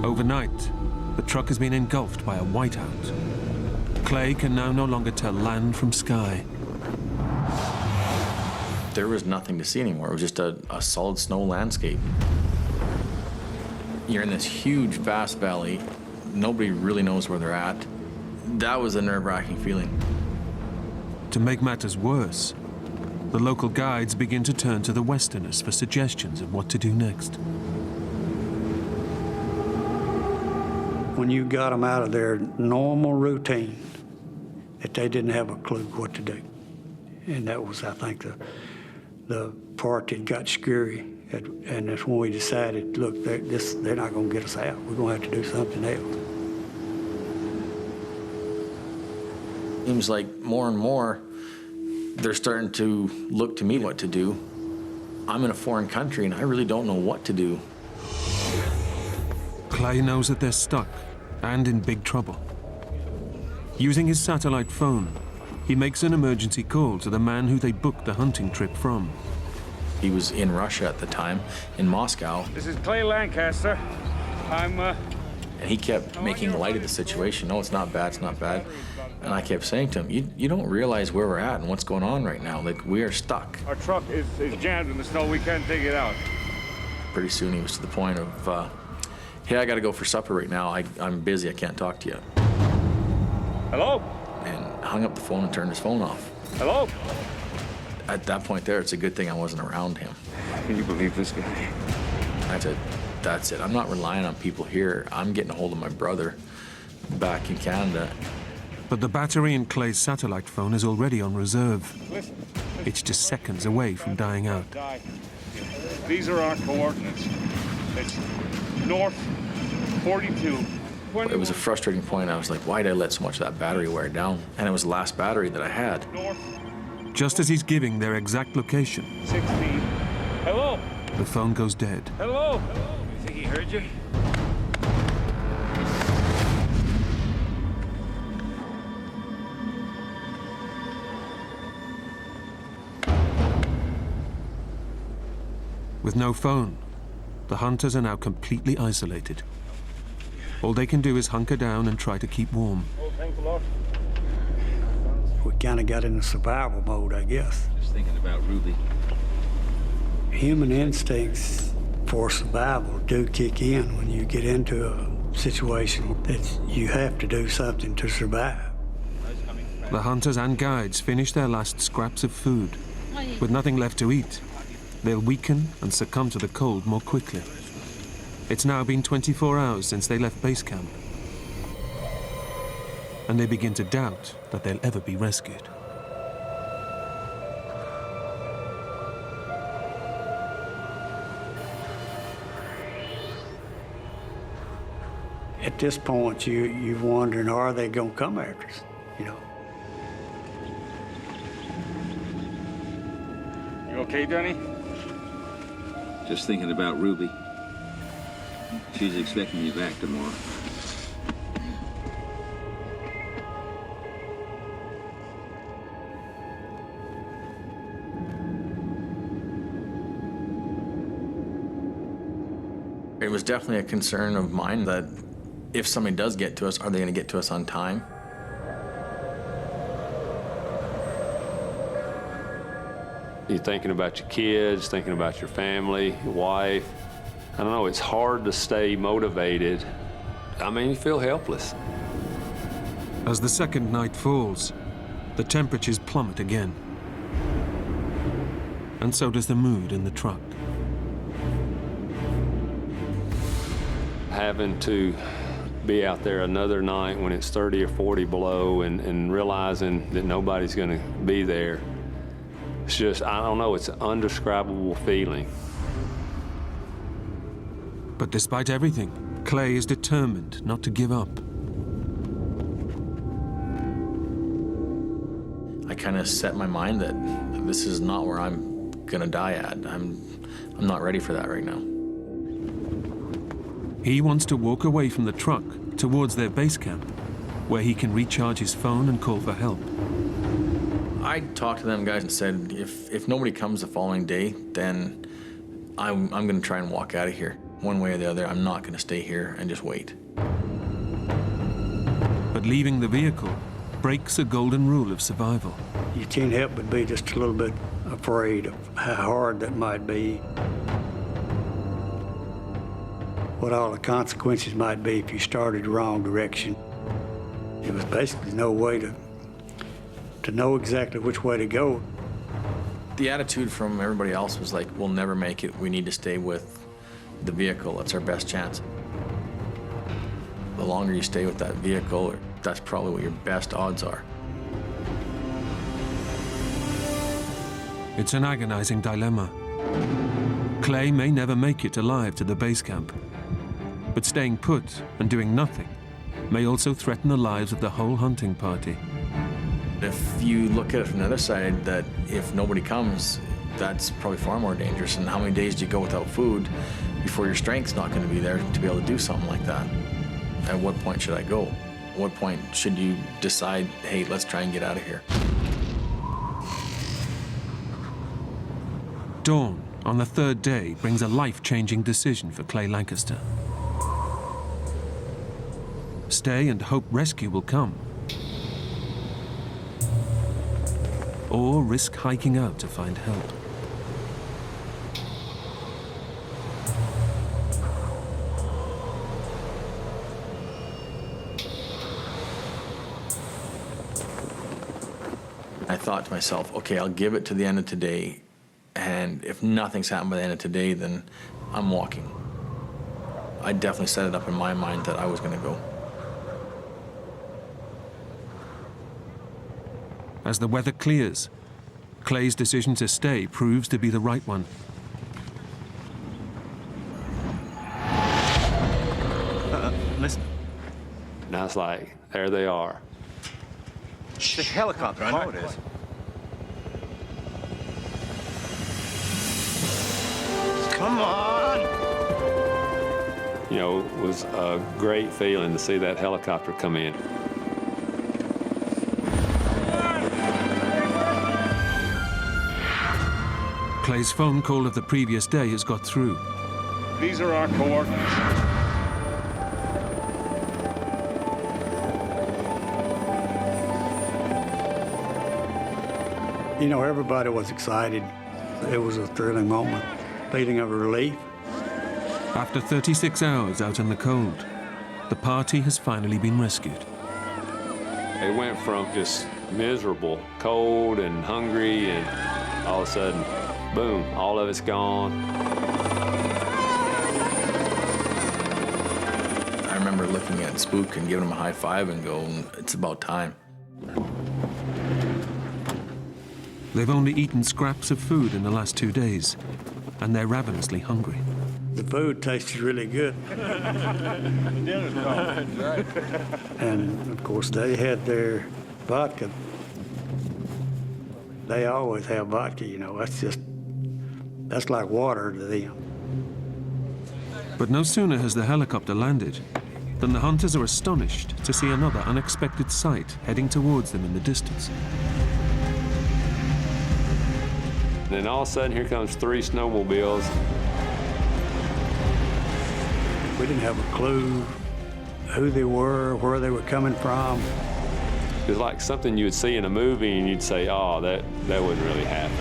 Overnight, the truck has been engulfed by a whiteout. Clay can now no longer tell land from sky. There was nothing to see anymore. It was just a solid snow landscape. You're in this huge, vast valley. Nobody really knows where they're at. That was a nerve-wracking feeling. To make matters worse, the local guides begin to turn to the Westerners for suggestions of what to do next. When you got them out of their normal routine, that they didn't have a clue what to do. And that was, I think, the part that got scary. And that's when we decided, look, they're not going to get us out. We're going to have to do something else. Seems like more and more, they're starting to look to me what to do. I'm in a foreign country, and I really don't know what to do. Clay knows that they're stuck and in big trouble. Using his satellite phone, he makes an emergency call to the man who they booked the hunting trip from. He was in Russia at the time, in Moscow. This is Clay Lancaster. And he kept making light of the situation. No, it's not bad, it's not bad. And I kept saying to him, you don't realize where we're at and what's going on right now. Like, we are stuck. Our truck is jammed in the snow. We can't take it out. Pretty soon he was to the point of, hey, I gotta go for supper right now. I'm busy, I can't talk to you. Hello? And hung up the phone and turned his phone off. Hello? At that point there, it's a good thing I wasn't around him. Can you believe this guy? That's it. I'm not relying on people here. I'm getting a hold of my brother back in Canada. But the battery in Clay's satellite phone is already on reserve. It's just seconds away from dying out. These are our coordinates. It's north 42. It was a frustrating point. I was like, why did I let so much of that battery wear down? And it was the last battery that I had. Just as he's giving their exact location, 16. Hello? the phone goes dead. Hello? Hello? You think he heard you? With no phone, the hunters are now completely isolated. All they can do is hunker down and try to keep warm. Oh, thanks a lot. We kind of got into survival mode, I guess. Just thinking about Ruby. Human instincts for survival do kick in when you get into a situation that you have to do something to survive. The hunters and guides finish their last scraps of food. With nothing left to eat, they'll weaken and succumb to the cold more quickly. It's now been 24 hours since they left base camp, and they begin to doubt that they'll ever be rescued. At this point, you're wondering, are they going to come after us, you know? You okay, Danny? Just thinking about Ruby. She's expecting you back tomorrow. It was definitely a concern of mine that if somebody does get to us, are they going to get to us on time? You're thinking about your kids, thinking about your family, your wife. I don't know, it's hard to stay motivated. I mean, you feel helpless. As the second night falls, the temperatures plummet again. and so does the mood in the truck. Having to be out there another night when it's 30 or 40 below and realizing that nobody's going to be there, it's just, I don't know, it's an undescribable feeling. But despite everything, Clay is determined not to give up. I kind of set my mind that this is not where I'm gonna die at. I'm not ready for that right now. He wants to walk away from the truck towards their base camp, where he can recharge his phone and call for help. I talked to them guys and said, if nobody comes the following day, then I'm gonna try and walk out of here. One way or the other, I'm not gonna stay here and just wait. But leaving the vehicle breaks a golden rule of survival. You can't help but be just a little bit afraid of how hard that might be. What all the consequences might be if you started the wrong direction. There was basically no way to know exactly which way to go. The attitude from everybody else was like, we'll never make it. We need to stay with the vehicle. It's our best chance. The longer you stay with that vehicle, that's probably what your best odds are. It's an agonizing dilemma. Clay may never make it alive to the base camp, but staying put and doing nothing may also threaten the lives of the whole hunting party. If you look at it from the other side, that if nobody comes, that's probably far more dangerous. And how many days do you go without food before your strength's not going to be there to be able to do something like that? At what point should I go? At what point should you decide, hey, let's try and get out of here? Dawn on the third day brings a life-changing decision for Clay Lancaster. Stay and hope rescue will come, or risk hiking out to find help. I thought to myself, okay, I'll give it to the end of today, and if nothing's happened by the end of today, then I'm walking. I definitely set it up in my mind that I was going to go. As the weather clears, Clay's decision to stay proves to be the right one. Listen. Now it's like, there they are. It's a helicopter, I know it is. Come on! You know, it was a great feeling to see that helicopter come in. Clay's phone call of the previous day has got through. These are our coordinates. You know, everybody was excited. It was a thrilling moment, feeling of relief. After 36 hours out in the cold, the party has finally been rescued. It went from just miserable, cold and hungry, and all of a sudden, boom, all of it's gone. I remember looking at Spook and giving him a high five and going, it's about time. They've only eaten scraps of food in the last 2 days, and they're ravenously hungry. The food tasted really good. Dinner's gone. That's right. And of course, they had their vodka. They always have vodka, you know. That's like water to them. But no sooner has the helicopter landed than the hunters are astonished to see another unexpected sight heading towards them in the distance. Then all of a sudden, here comes 3 snowmobiles. We didn't have a clue who they were, where they were coming from. It was like something you would see in a movie and you'd say, oh, that wouldn't really happen.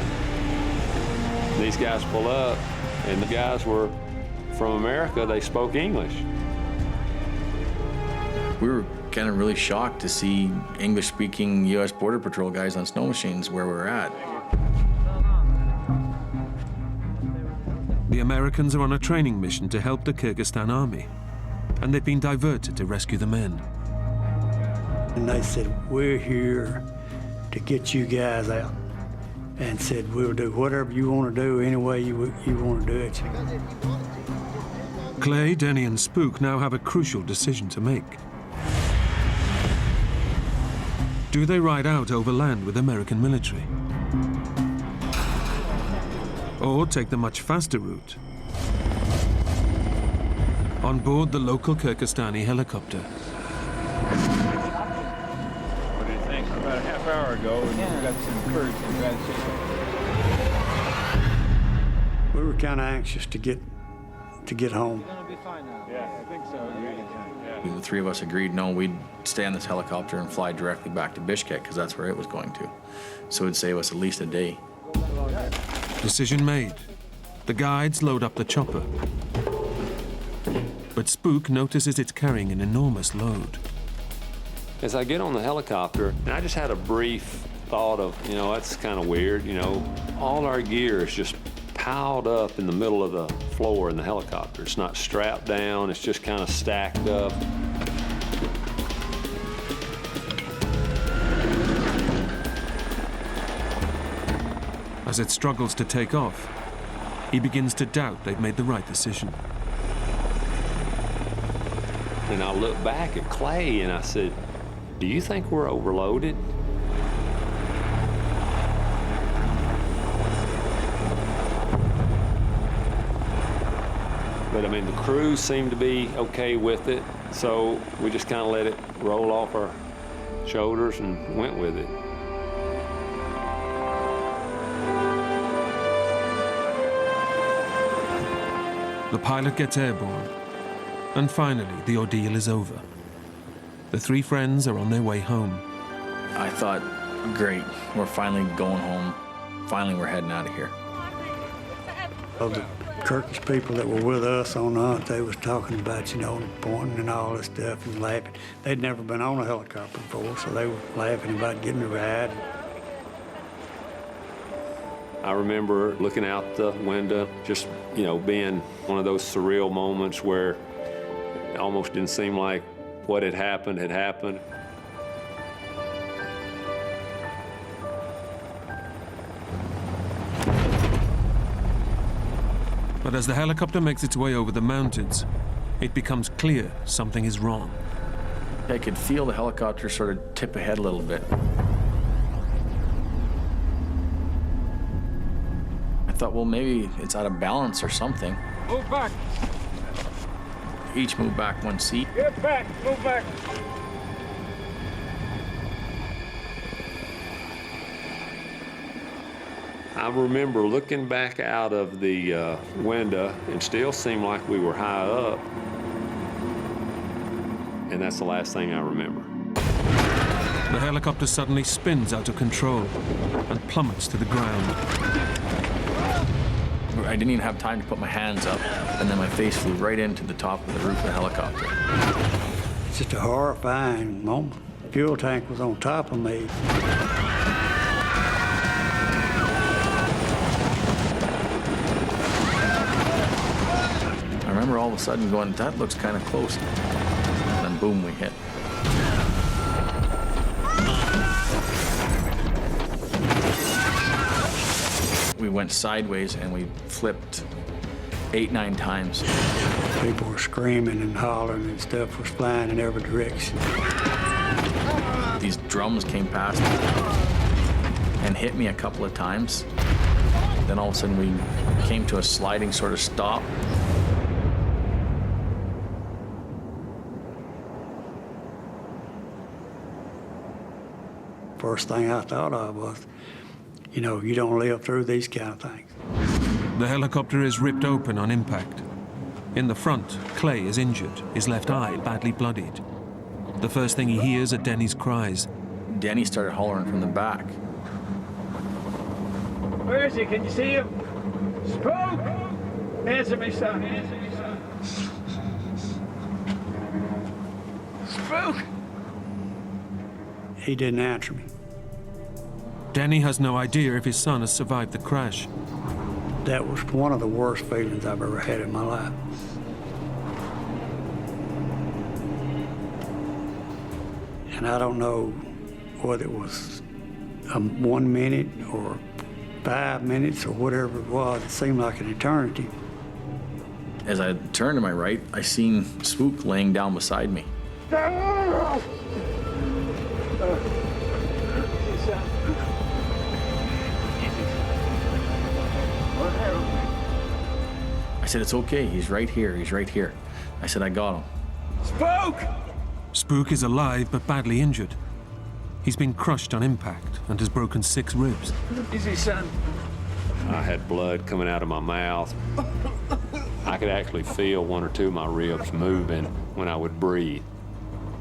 These guys pull up, and the guys were from America. They spoke English. We were kind of really shocked to see English-speaking U.S. Border Patrol guys on snow machines where we were at. The Americans are on a training mission to help the Kyrgyzstan army, and they've been diverted to rescue the men. And they said, we're here to get you guys out. And said, we'll do whatever you want to do, any way you want to do it. Clay, Denny, and Spook now have a crucial decision to make. Do they ride out overland with American military? Or take the much faster route on board the local Kyrgyzstani helicopter? What do you think? About a half hour ago, and we got some Kurds in bad shape. We were kind of anxious to get home. Yeah, I think so. Yeah. The three of us agreed, no, we'd stay on this helicopter and fly directly back to Bishkek, because that's where it was going to. So it'd save us at least a day. Decision made. The guides load up the chopper. But Spook notices it's carrying an enormous load. As I get on the helicopter, and I just had a brief thought of, that's kind of weird, all our gear is just piled up in the middle of the floor in the helicopter. It's not strapped down, it's just kind of stacked up. As it struggles to take off, he begins to doubt they've made the right decision. And I look back at Clay and I said, do you think we're overloaded? But I mean, the crew seemed to be okay with it, so we just kind of let it roll off our shoulders and went with it. The pilot gets airborne, and finally the ordeal is over. The three friends are on their way home. I thought, great, we're finally going home. Finally, we're heading out of here. Of the Turkish people that were with us on the hunt, they was talking about, pointing and all this stuff and laughing. They'd never been on a helicopter before, so they were laughing about getting a ride. I remember looking out the window, just, being one of those surreal moments where it almost didn't seem like what had happened had happened. But as the helicopter makes its way over the mountains, it becomes clear something is wrong. I could feel the helicopter sort of tip ahead a little bit. I thought, well, maybe it's out of balance or something. Move back. Each move back 1 seat. Get back, move back. I remember looking back out of the window and still seemed like we were high up. And that's the last thing I remember. The helicopter suddenly spins out of control and plummets to the ground. I didn't even have time to put my hands up, and then my face flew right into the top of the roof of the helicopter. It's just a horrifying moment. The fuel tank was on top of me. I remember all of a sudden going, that looks kind of close. And then boom, we hit. We went sideways and we flipped 8-9 times. People were screaming and hollering and stuff was flying in every direction. These drums came past me and hit me a couple of times. Then all of a sudden we came to a sliding sort of stop. First thing I thought of was, you don't live through these kind of things. The helicopter is ripped open on impact. In the front, Clay is injured, his left eye badly bloodied. The first thing he hears are Denny's cries. Denny started hollering from the back. Where is he? Can you see him? Spook! Answer me, son. Answer me, son. Spook! He didn't answer me. Denny has no idea if his son has survived the crash. That was one of the worst feelings I've ever had in my life. And I don't know whether it was 1 minute or 5 minutes or whatever it was. It seemed like an eternity. As I turned to my right, I seen Spook laying down beside me. I said, it's okay, he's right here, he's right here. I said, I got him. Spook! Spook is alive but badly injured. He's been crushed on impact and has broken 6 ribs. Easy, son. I had blood coming out of my mouth. I could actually feel 1 or 2 of my ribs moving when I would breathe.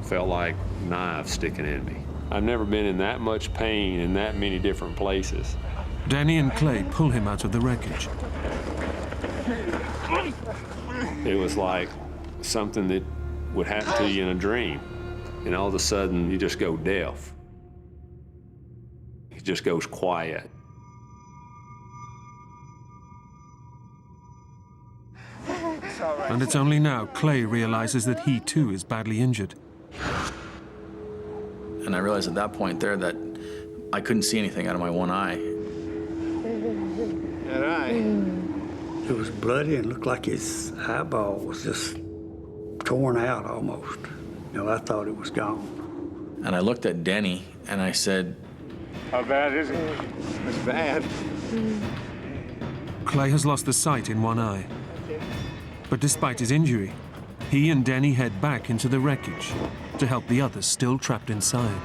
Felt like knives sticking in me. I've never been in that much pain in that many different places. Danny and Clay pull him out of the wreckage. It was like something that would happen to you in a dream. And all of a sudden, you just go deaf. It just goes quiet. And it's only now Clay realizes that he too is badly injured. And I realized at that point there that I couldn't see anything out of my one eye. That eye. It was bloody and looked like his eyeball was just torn out almost. You know, I thought it was gone. And I looked at Denny and I said, how bad is it? It's bad. Clay has lost the sight in one eye. But despite his injury, he and Denny head back into the wreckage to help the others still trapped inside.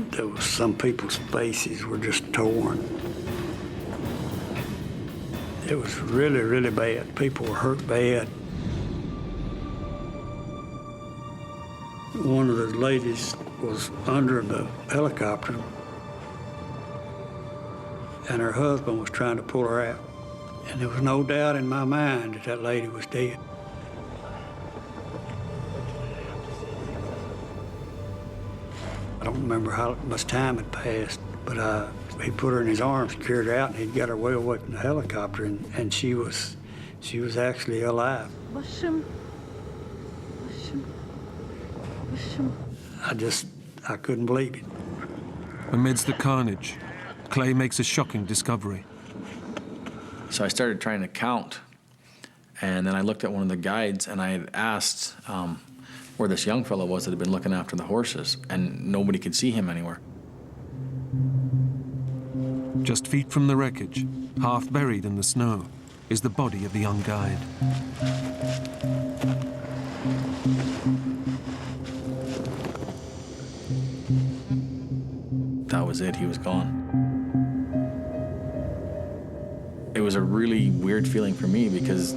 There was some people's faces were just torn. It was really, really bad. People were hurt bad. One of the ladies was under the helicopter, and her husband was trying to pull her out. And there was no doubt in my mind that that lady was dead. I don't remember how much time had passed, but he put her in his arms, carried her out, and he'd got her way away from the helicopter, and she was actually alive. I couldn't believe it. Amidst the carnage, Clay makes a shocking discovery. So I started trying to count, and then I looked at one of the guides, and I had asked where this young fellow was that had been looking after the horses, and nobody could see him anywhere. Just feet from the wreckage, half buried in the snow, is the body of the young guide. That was it, he was gone. It was a really weird feeling for me because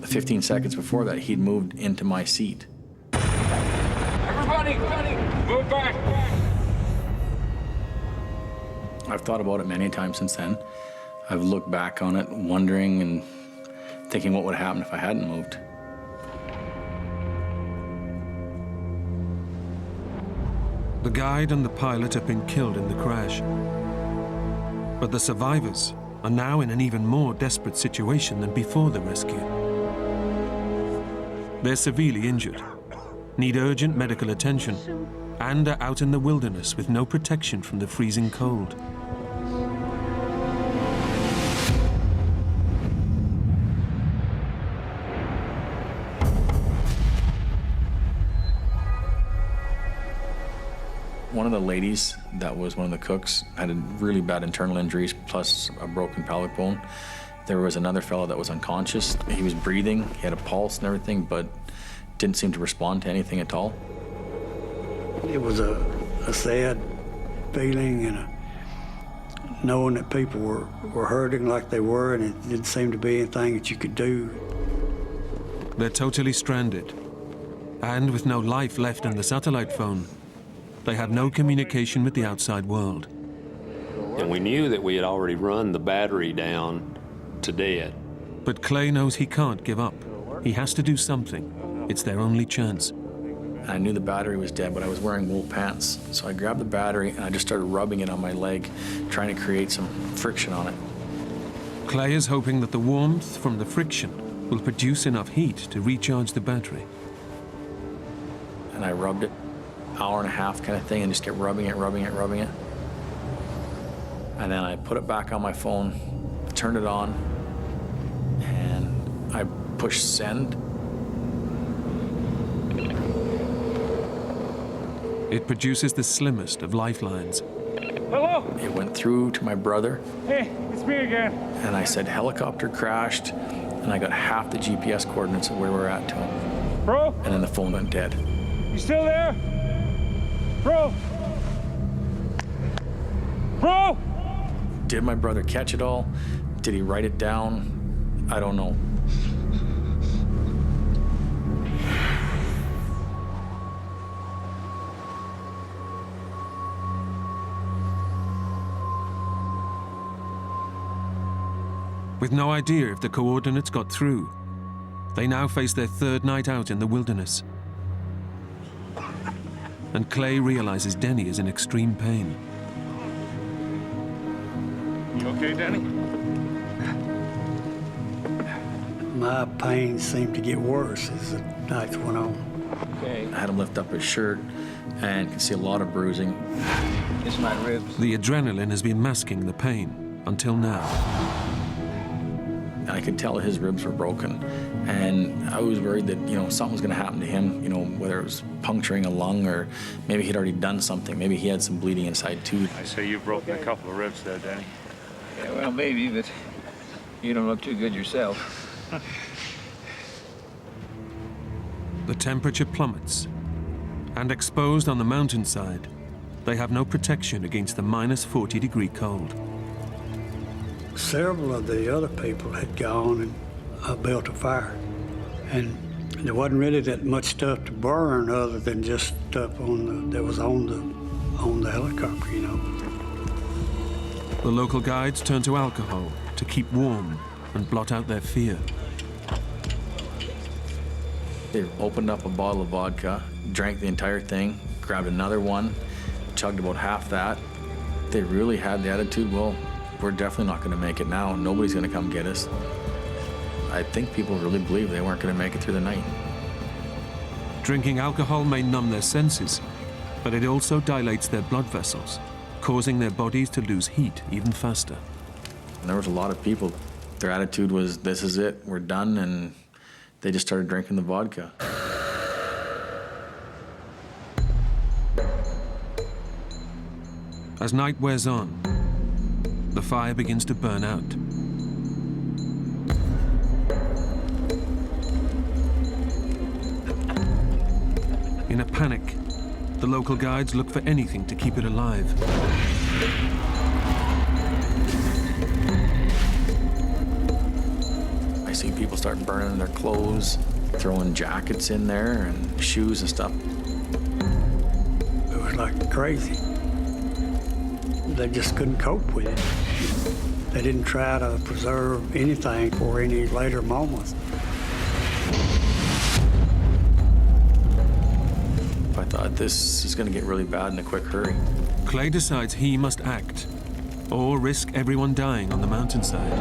15 seconds before that, he'd moved into my seat. Everybody, move back. I've thought about it many times since then. I've looked back on it, wondering and thinking what would have happened if I hadn't moved. The guide and the pilot have been killed in the crash. But the survivors are now in an even more desperate situation than before the rescue. They're severely injured, need urgent medical attention, and are out in the wilderness with no protection from the freezing cold. One of the ladies that was one of the cooks had really bad internal injuries, plus a broken pelvic bone. There was another fellow that was unconscious. He was breathing, he had a pulse and everything, but didn't seem to respond to anything at all. It was a sad feeling, and knowing that people were hurting like they were, and it didn't seem to be anything that you could do. They're totally stranded, and with no life left in the satellite phone, they have no communication with the outside world. And we knew that we had already run the battery down to dead. But Clay knows he can't give up. He has to do something. It's their only chance. I knew the battery was dead, but I was wearing wool pants. So I grabbed the battery and I just started rubbing it on my leg, trying to create some friction on it. Clay is hoping that the warmth from the friction will produce enough heat to recharge the battery. And I rubbed it, hour and a half kind of thing, and just kept rubbing it. And then I put it back on my phone, turned it on, and I pushed send. It produces the slimmest of lifelines. Hello? It went through to my brother, Hey, it's me again. and I said helicopter crashed, and I got half the GPS coordinates of where we're at to him. Bro? And then the phone went dead. You still there? Bro? Bro? Did my brother catch it all? Did he write it down? I don't know. With no idea if the coordinates got through, they now face their third night out in the wilderness. And Clay realizes Denny is in extreme pain. You okay, Danny? My pain seemed to get worse as the nights went on. Okay. I had him lift up his shirt and could see a lot of bruising. It's my ribs. The adrenaline has been masking the pain until now. And I could tell his ribs were broken. And I was worried that, something was gonna happen to him, whether it was puncturing a lung or maybe he'd already done something. Maybe he had some bleeding inside too. I say you've broken a couple of ribs there, Danny. Yeah, well, maybe, but you don't look too good yourself. The temperature plummets, and exposed on the mountainside, they have no protection against the minus 40-degree cold. Several of the other people had gone and built a fire. And there wasn't really that much stuff to burn other than just stuff that was on the helicopter, The local guides turn to alcohol to keep warm and blot out their fear. They opened up a bottle of vodka, drank the entire thing, grabbed another one, chugged about half that. They really had the attitude, well, we're definitely not going to make it now. Nobody's going to come get us. I think people really believed they weren't going to make it through the night. Drinking alcohol may numb their senses, but it also dilates their blood vessels, causing their bodies to lose heat even faster. And there was a lot of people. Their attitude was, this is it, we're done, and they just started drinking the vodka. As night wears on, the fire begins to burn out. In a panic, the local guides look for anything to keep it alive. I see people start burning their clothes, throwing jackets in there and shoes and stuff. It was like crazy. They just couldn't cope with it. They didn't try to preserve anything for any later moments. I thought this is going to get really bad in a quick hurry. Clay decides he must act, or risk everyone dying on the mountainside.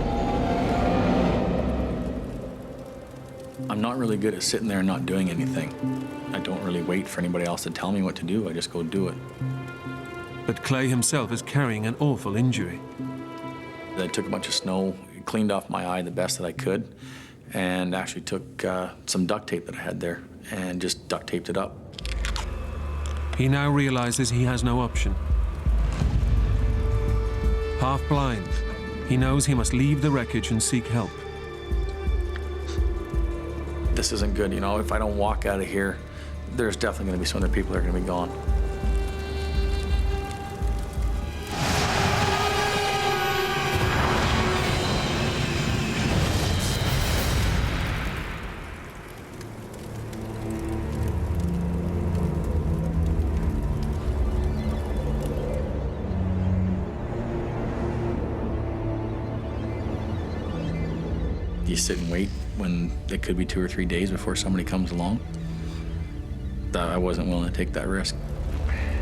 I'm not really good at sitting there and not doing anything. I don't really wait for anybody else to tell me what to do. I just go do it. But Clay himself is carrying an awful injury. I took a bunch of snow, cleaned off my eye the best that I could, and actually took some duct tape that I had there and just duct taped it up. He now realizes he has no option. Half blind, he knows he must leave the wreckage and seek help. This isn't good, if I don't walk out of here, there's definitely going to be some other people that are going to be gone. You sit and wait when it could be 2 or 3 days before somebody comes along. I wasn't willing to take that risk.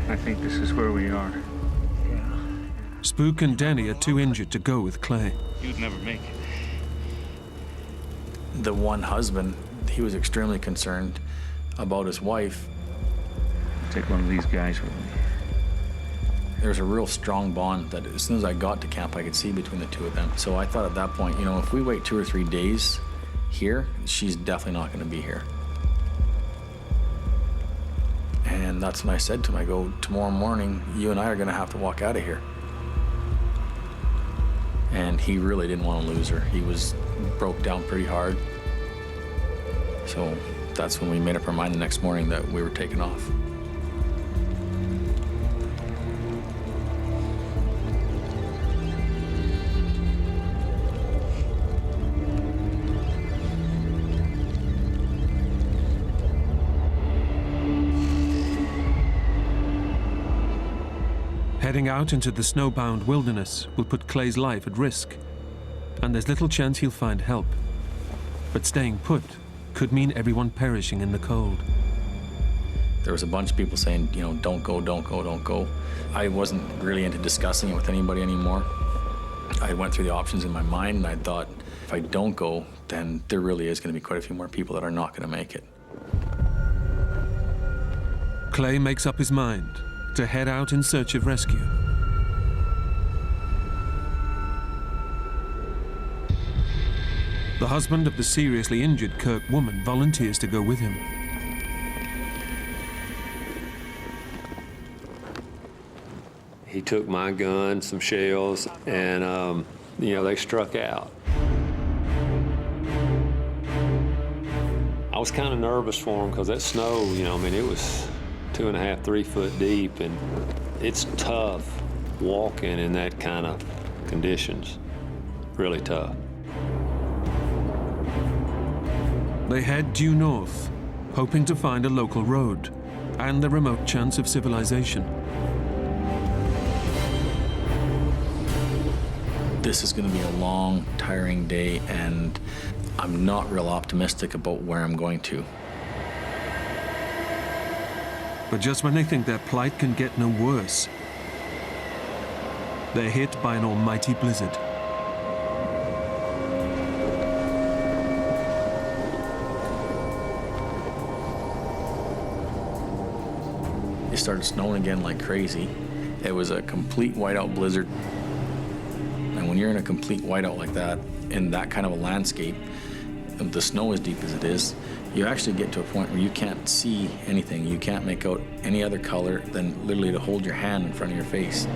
I think this is where we are. Spook and Denny are too injured to go with Clay. You'd never make it. The one husband, he was extremely concerned about his wife. Take one of these guys with me. There's a real strong bond that as soon as I got to camp, I could see between the two of them. So I thought at that point, you know, if we wait 2 or 3 days here, she's definitely not going to be here. And that's when I said to him, I go, tomorrow morning, you and I are going to have to walk out of here. And he really didn't want to lose her. He broke down pretty hard. So that's when we made up our mind the next morning that we were taking off. Heading out into the snowbound wilderness will put Clay's life at risk, and there's little chance he'll find help. But staying put could mean everyone perishing in the cold. There was a bunch of people saying, you know, don't go, don't go, don't go. I wasn't really into discussing it with anybody anymore. I went through the options in my mind, and I thought, if I don't go, then there really is going to be quite a few more people that are not going to make it. Clay makes up his mind to head out in search of rescue. The husband of the seriously injured Kirk woman volunteers to go with him. He took my gun, some shells, and, you know, they struck out. I was kind of nervous for him because that snow, you know, I mean, it was 2.5, 3 foot deep, and it's tough walking in that kind of conditions. Really tough. They head due north, hoping to find a local road and the remote chance of civilization. This is going to be a long, tiring day, and I'm not real optimistic about where I'm going to. But just when they think their plight can get no worse, they're hit by an almighty blizzard. It started snowing again like crazy. It was a complete whiteout blizzard. And when you're in a complete whiteout like that, in that kind of a landscape, the snow as deep as it is, you actually get to a point where you can't see anything. You can't make out any other color than literally to hold your hand in front of your face.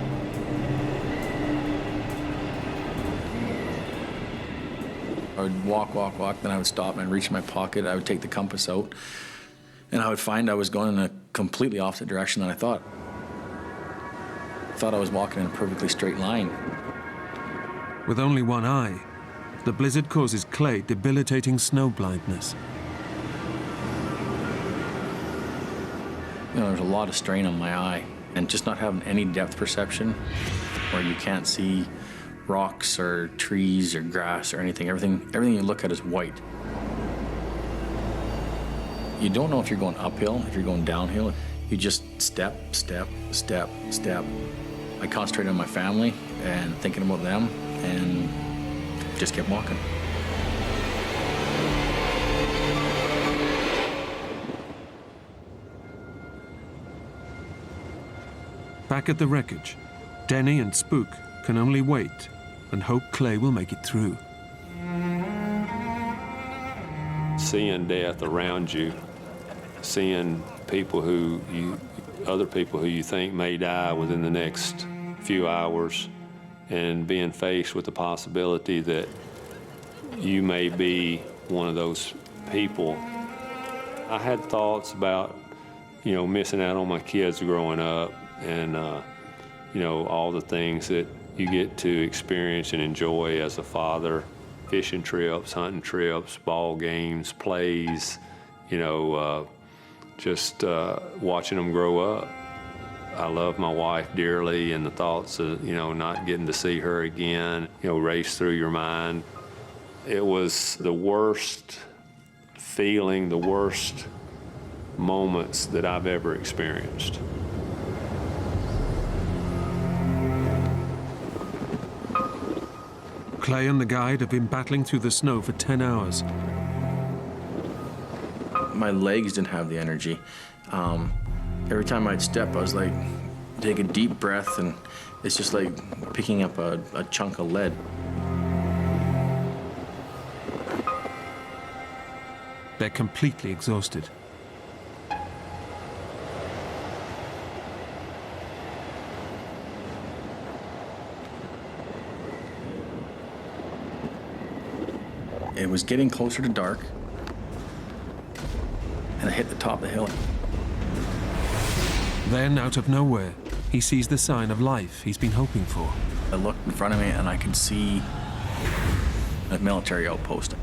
I would walk, then I would stop and I'd reach in my pocket. I would take the compass out, and I would find I was going in a completely opposite direction than I thought. I thought I was walking in a perfectly straight line. With only one eye, the blizzard causes Clay debilitating snow blindness. You know, there's a lot of strain on my eye, and just not having any depth perception where you can't see rocks or trees or grass or anything. Everything you look at is white. You don't know if you're going uphill, if you're going downhill. You just step, step, step, step. I concentrated on my family and thinking about them, and just kept walking. Back at the wreckage, Denny and Spook can only wait and hope Clay will make it through. Seeing death around you, seeing people other people who you think may die within the next few hours, and being faced with the possibility that you may be one of those people. I had thoughts about, you know, missing out on my kids growing up, and, you know, all the things that you get to experience and enjoy as a father. Fishing trips, hunting trips, ball games, plays, you know, just watching them grow up. I love my wife dearly, and the thoughts of, you know, not getting to see her again, you know, race through your mind. It was the worst feeling, the worst moments that I've ever experienced. Clay and the guide have been battling through the snow for 10 hours. My legs didn't have the energy. Every time I'd step, I was like, take a deep breath, and it's just like picking up a chunk of lead. They're completely exhausted. It was getting closer to dark, and I hit the top of the hill. Then, out of nowhere, he sees the sign of life he's been hoping for. I looked in front of me, and I could see a military outpost,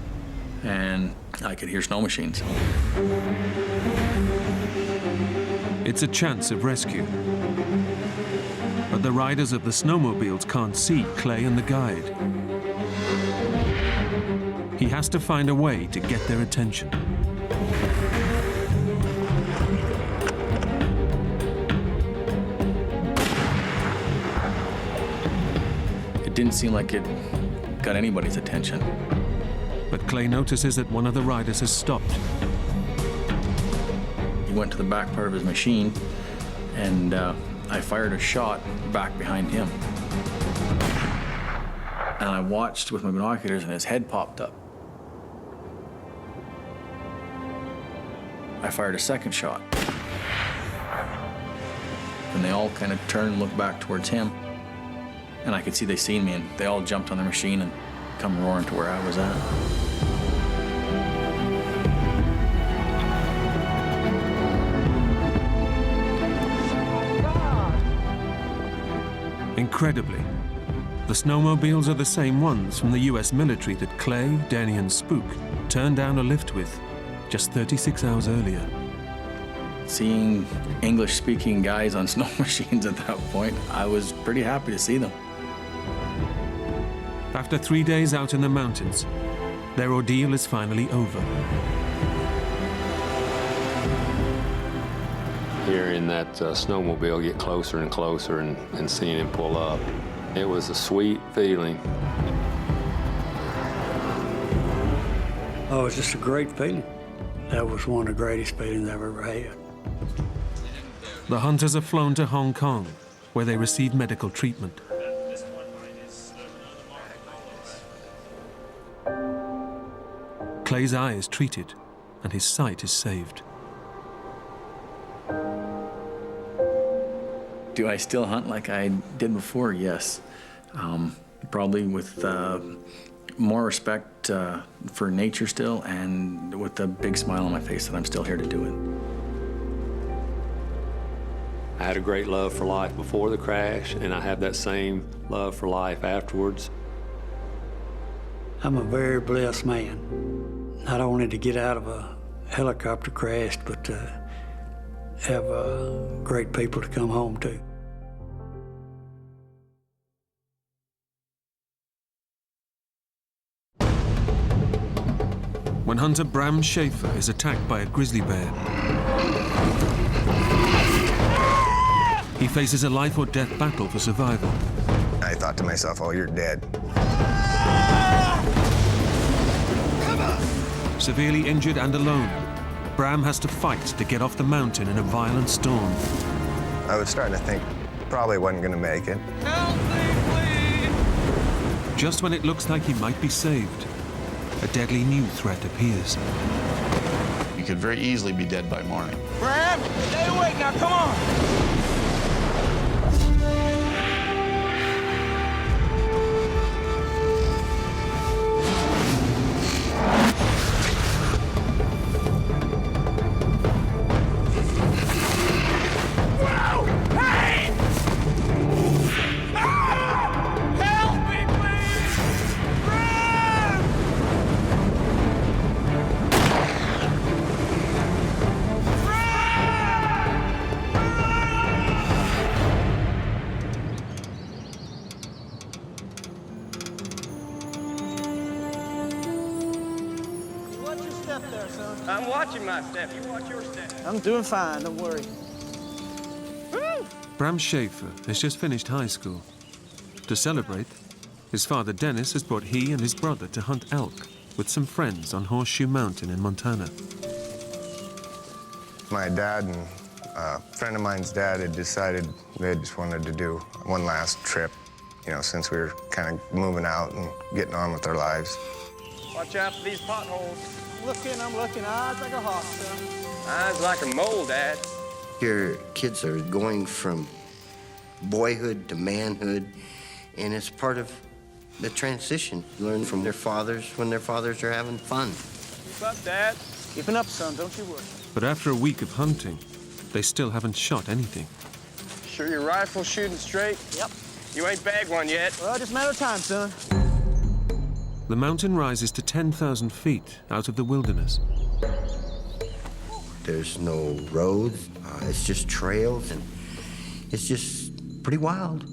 and I could hear snow machines. It's a chance of rescue. But the riders of the snowmobiles can't see Clay and the guide. He has to find a way to get their attention. It didn't seem like it got anybody's attention. But Clay notices that one of the riders has stopped. He went to the back part of his machine, and I fired a shot back behind him. And I watched with my binoculars, and his head popped up. I fired a second shot. And they all kind of turned and looked back towards him. And I could see they seen me, and they all jumped on their machine and come roaring to where I was at. Incredibly, the snowmobiles are the same ones from the US military that Clay, Denny, and Spook turned down a lift with just 36 hours earlier. Seeing English-speaking guys on snow machines at that point, I was pretty happy to see them. After 3 days out in the mountains, their ordeal is finally over. Hearing that snowmobile get closer and closer and seeing him pull up, it was a sweet feeling. Oh, it was just a great feeling. That was one of the greatest feelings I've ever had. The hunters are flown to Hong Kong, where they receive medical treatment. Clay's eye is treated, and his sight is saved. Do I still hunt like I did before? Yes. Probably with more respect for nature still, and with a big smile on my face that I'm still here to do it. I had a great love for life before the crash, and I have that same love for life afterwards. I'm a very blessed man. Not only to get out of a helicopter crash, but to have great people to come home to. When hunter Bram Schaefer is attacked by a grizzly bear, he faces a life or death battle for survival. I thought to myself, oh, you're dead. Severely injured and alone, Bram has to fight to get off the mountain in a violent storm. I was starting to think probably wasn't going to make it. Help me, please! Just when it looks like he might be saved, a deadly new threat appears. You could very easily be dead by morning. Bram, stay awake now, come on! I'm watching my step. You watch your step. I'm doing fine, don't worry. Bram Schaefer has just finished high school. To celebrate, His father, Dennis, has brought he and his brother to hunt elk with some friends on Horseshoe Mountain in Montana. My dad and a friend of mine's dad had decided they just wanted to do one last trip, you know, since we were kind of moving out and getting on with our lives. Watch out for these potholes. I'm looking. Eyes like a hawk, son. Eyes like a mole, Dad. Your kids are going from boyhood to manhood, and it's part of the transition. Learn from their fathers when their fathers are having fun. Keep up, Dad. Keeping up, son, don't you worry. But after a week of hunting, they still haven't shot anything. Sure your rifle's shooting straight? Yep. You ain't bagged one yet. Well, just a matter of time, son. The mountain rises to 10,000 feet out of the wilderness. There's no roads. It's just trails, and it's just pretty wild.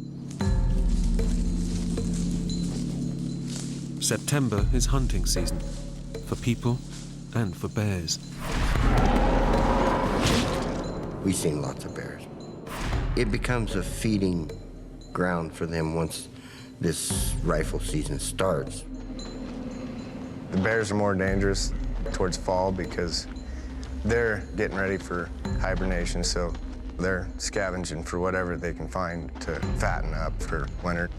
September is hunting season for people and for bears. We've seen lots of bears. It becomes a feeding ground for them once this rifle season starts. The bears are more dangerous towards fall because they're getting ready for hibernation, so they're scavenging for whatever they can find to fatten up for winter.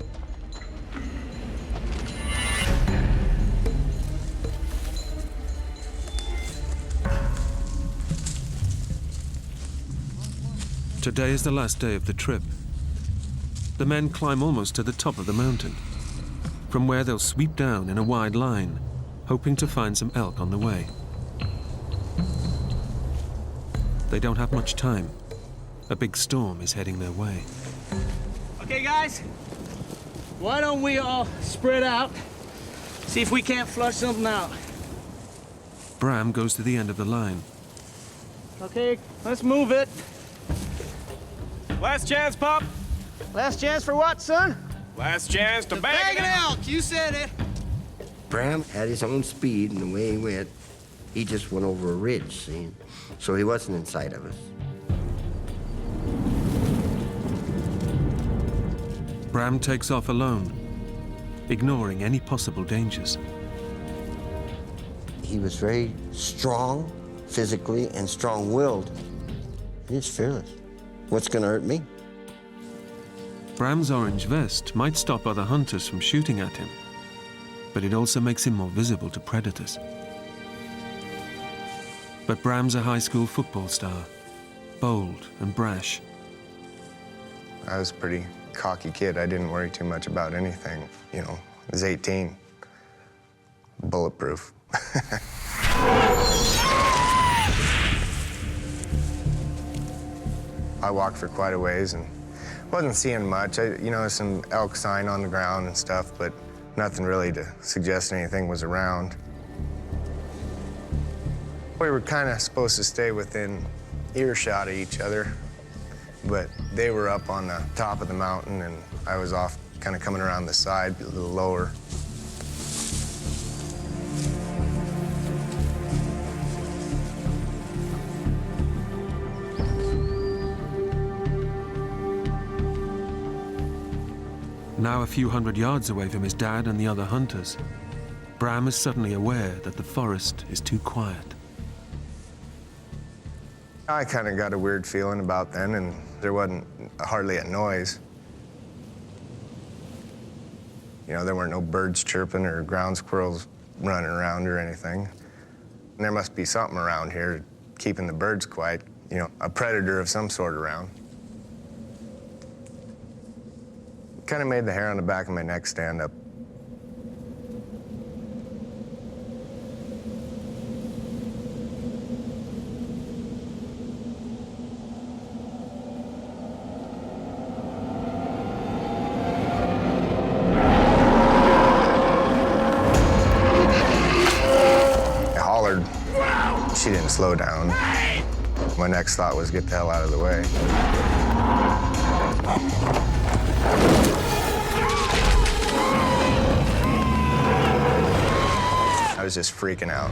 Today is the last day of the trip. The men climb almost to the top of the mountain, from where they'll sweep down in a wide line, hoping to find some elk on the way. They don't have much time. A big storm is heading their way. Okay, guys, why don't we all spread out, see if we can't flush something out. Bram goes to the end of the line. Okay, let's move it. Last chance, Pop. Last chance for what, son? Last chance to bag an elk. You said it. Bram had his own speed, and the way he went, he just went over a ridge, see? So he wasn't in sight of us. Bram takes off alone, ignoring any possible dangers. He was very strong physically and strong-willed. He was fearless. What's gonna hurt me? Bram's orange vest might stop other hunters from shooting at him, but it also makes him more visible to predators. But Bram's a high school football star, bold and brash. I was a pretty cocky kid. I didn't worry too much about anything. You know, I was 18, bulletproof. I walked for quite a ways and wasn't seeing much. You know, some elk sign on the ground and stuff, but nothing really to suggest anything was around. We were kind of supposed to stay within earshot of each other, but they were up on the top of the mountain and I was off kind of coming around the side, a little lower. Now a few hundred yards away from his dad and the other hunters, Bram is suddenly aware that the forest is too quiet. I kind of got a weird feeling about then, and there wasn't hardly a noise. You know, there weren't no birds chirping or ground squirrels running around or anything. And there must be something around here keeping the birds quiet, you know, a predator of some sort around. Kind of made the hair on the back of my neck stand up. I hollered. She didn't slow down. My next thought was get the hell out of the way. I was just freaking out.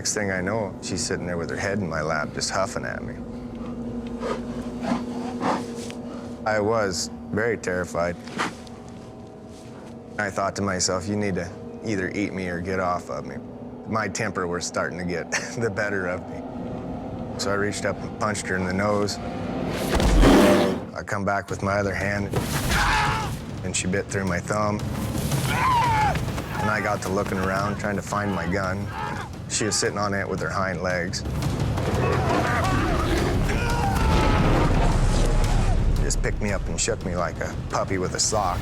Next thing I know, she's sitting there with her head in my lap, just huffing at me. I was very terrified. I thought to myself, you need to either eat me or get off of me. My temper was starting to get the better of me. So I reached up and punched her in the nose. I come back with my other hand, and she bit through my thumb. And I got to looking around, trying to find my gun. She was sitting on it with her hind legs. Just picked me up and shook me like a puppy with a sock.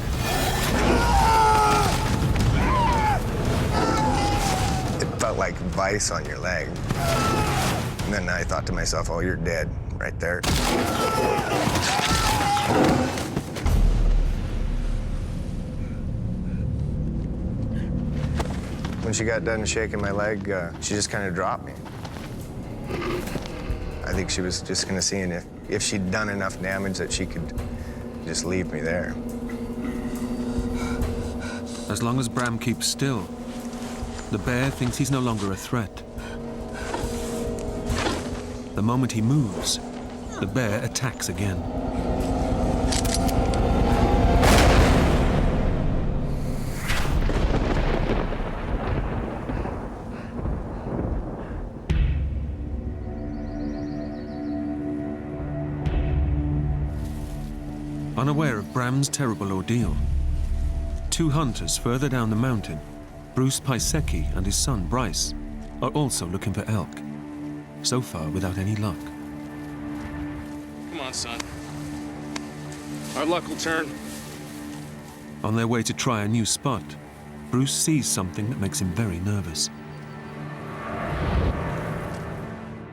It felt like vice on your leg. And then I thought to myself, oh, you're dead right there. When she got done shaking my leg, she just kind of dropped me. I think she was just gonna see if she'd done enough damage that she could just leave me there. As long as Bram keeps still, the bear thinks he's no longer a threat. The moment he moves, the bear attacks again. Unaware of Bram's terrible ordeal, two hunters further down the mountain, Bruce Pisecki and his son Bryce, are also looking for elk. So far, without any luck. Come on, son. Our luck will turn. On their way to try a new spot, Bruce sees something that makes him very nervous.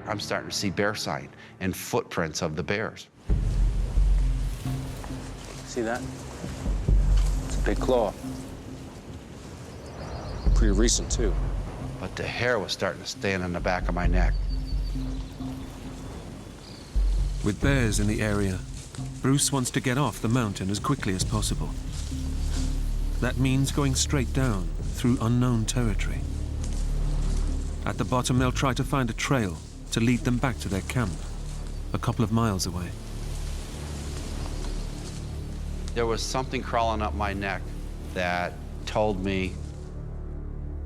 I'm starting to see bear sign and footprints of the bears. See that? It's a big claw. Pretty recent, too. But the hair was starting to stand on the back of my neck. With bears in the area, Bruce wants to get off the mountain as quickly as possible. That means going straight down through unknown territory. At the bottom, they'll try to find a trail to lead them back to their camp, a couple of miles away. There was something crawling up my neck that told me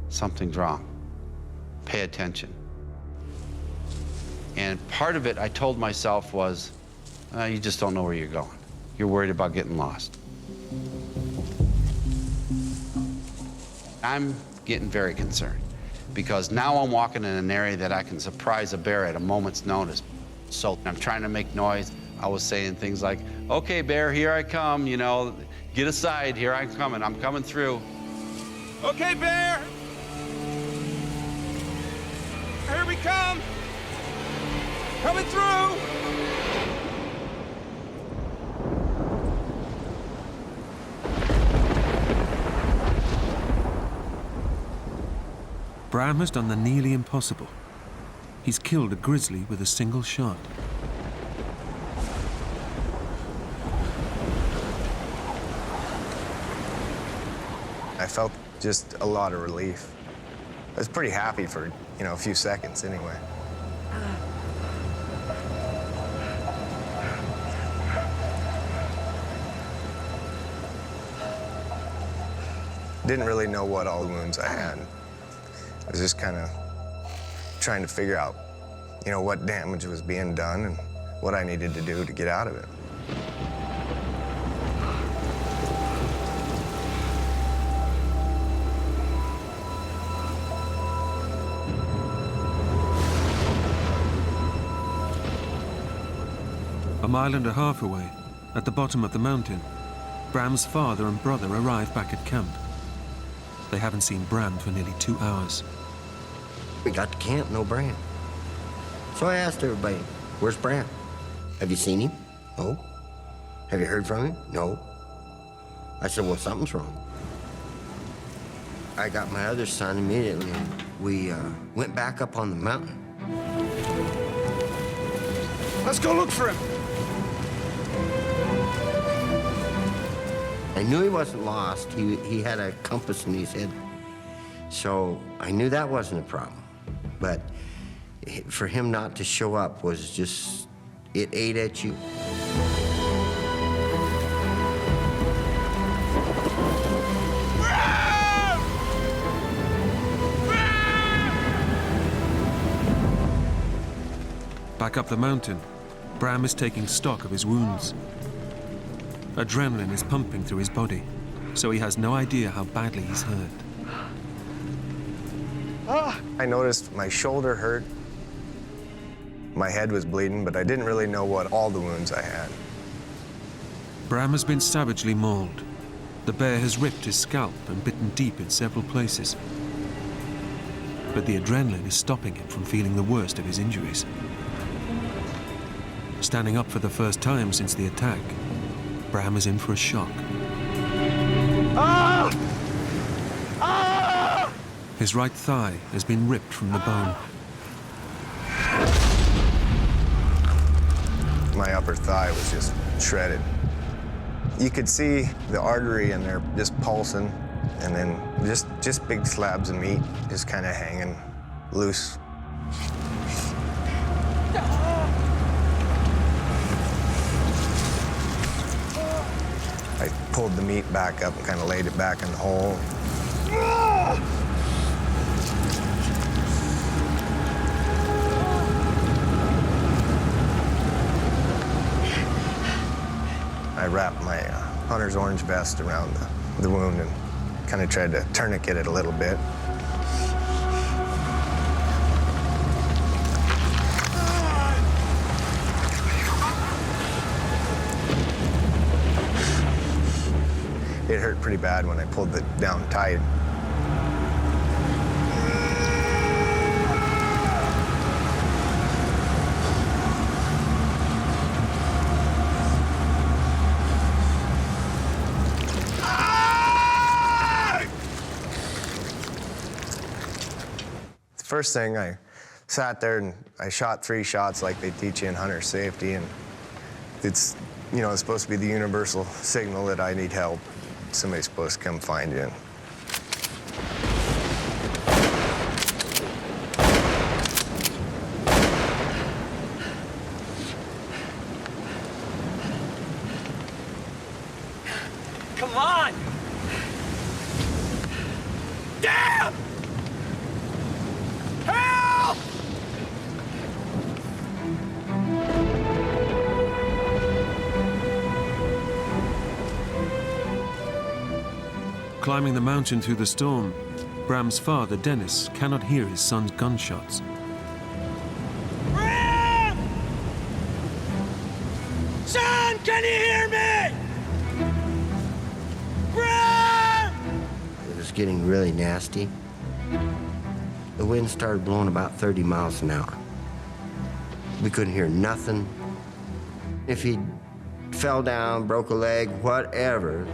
something's wrong. Pay attention. And part of it I told myself was, you just don't know where you're going. You're worried about getting lost. I'm getting very concerned because now I'm walking in an area that I can surprise a bear at a moment's notice. So I'm trying to make noise. I was saying things like, okay, bear, here I come, you know, get aside, here I'm coming through. Okay, bear! Here we come! Coming through! Bram has done the nearly impossible. He's killed a grizzly with a single shot. I felt just a lot of relief. I was pretty happy for, a few seconds anyway. Didn't really know what all the wounds I had. I was just kind of trying to figure out, what damage was being done and what I needed to do to get out of it. A mile and a half away, at the bottom of the mountain, Bram's father and brother arrive back at camp. They haven't seen Bram for nearly 2 hours. We got to camp, no Bram. So I asked everybody, where's Bram? Have you seen him? No. Have you heard from him? No. I said, well, something's wrong. I got my other son immediately, and we went back up on the mountain. Let's go look for him. I knew he wasn't lost. He had a compass in his head. So I knew that wasn't a problem. But For him not to show up was just, it ate at you. Back up the mountain, Bram is taking stock of his wounds. Adrenaline is pumping through his body, so he has no idea how badly he's hurt. I noticed my shoulder hurt. My head was bleeding, but I didn't really know what all the wounds I had. Bram has been savagely mauled. The bear has ripped his scalp and bitten deep in several places. But the adrenaline is stopping him from feeling the worst of his injuries. Standing up for the first time since the attack, Bram is in for a shock. Ah! Ah! His right thigh has been ripped from the bone. My upper thigh was just shredded. You could see the artery in there just pulsing, and then just big slabs of meat just kind of hanging loose. I pulled the meat back up and kind of laid it back in the hole. I wrapped my hunter's orange vest around the wound and kind of tried to tourniquet it a little bit. It hurt pretty bad when I pulled it down tight. The first thing, I sat there and I shot 3 shots like they teach you in hunter safety, and it's, you know, it's supposed to be the universal signal that I need help. Somebody's supposed to come find you. Come on! Damn! Help! Climbing the mountain through the storm, Bram's father, Dennis, cannot hear his son's gunshots. Bram! Son, can you hear me? Bram! It was getting really nasty. The wind started blowing about 30 miles an hour. We couldn't hear nothing. If he fell down, broke a leg, whatever,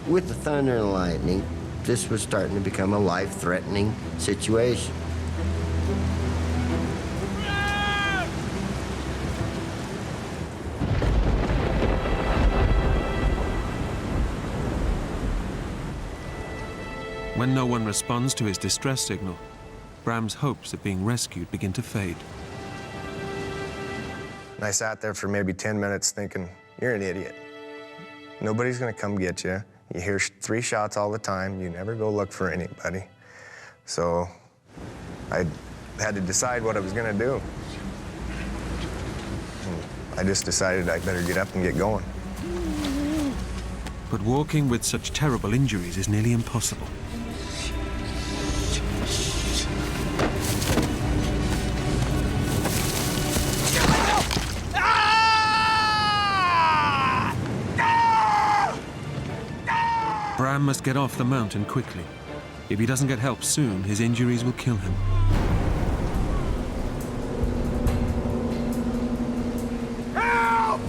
with the thunder and lightning, this was starting to become a life-threatening situation. When no one responds to his distress signal, Bram's hopes of being rescued begin to fade. And I sat there for maybe 10 minutes thinking, you're an idiot. Nobody's gonna come get you. You hear 3 shots all the time. You never go look for anybody. So I had to decide what I was gonna do. And I just decided I better get up and get going. But walking with such terrible injuries is nearly impossible. Bram must get off the mountain quickly. If he doesn't get help soon, his injuries will kill him. Help!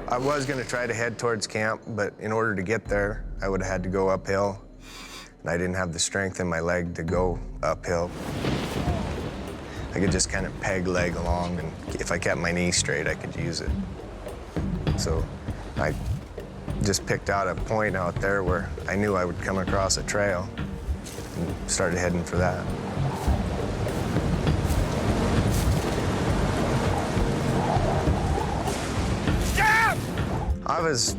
I was going to try to head towards camp, but in order to get there, I would have had to go uphill. And I didn't have the strength in my leg to go uphill. I could just kind of peg leg along, and if I kept my knee straight, I could use it. So I just picked out a point out there where I knew I would come across a trail and started heading for that. I was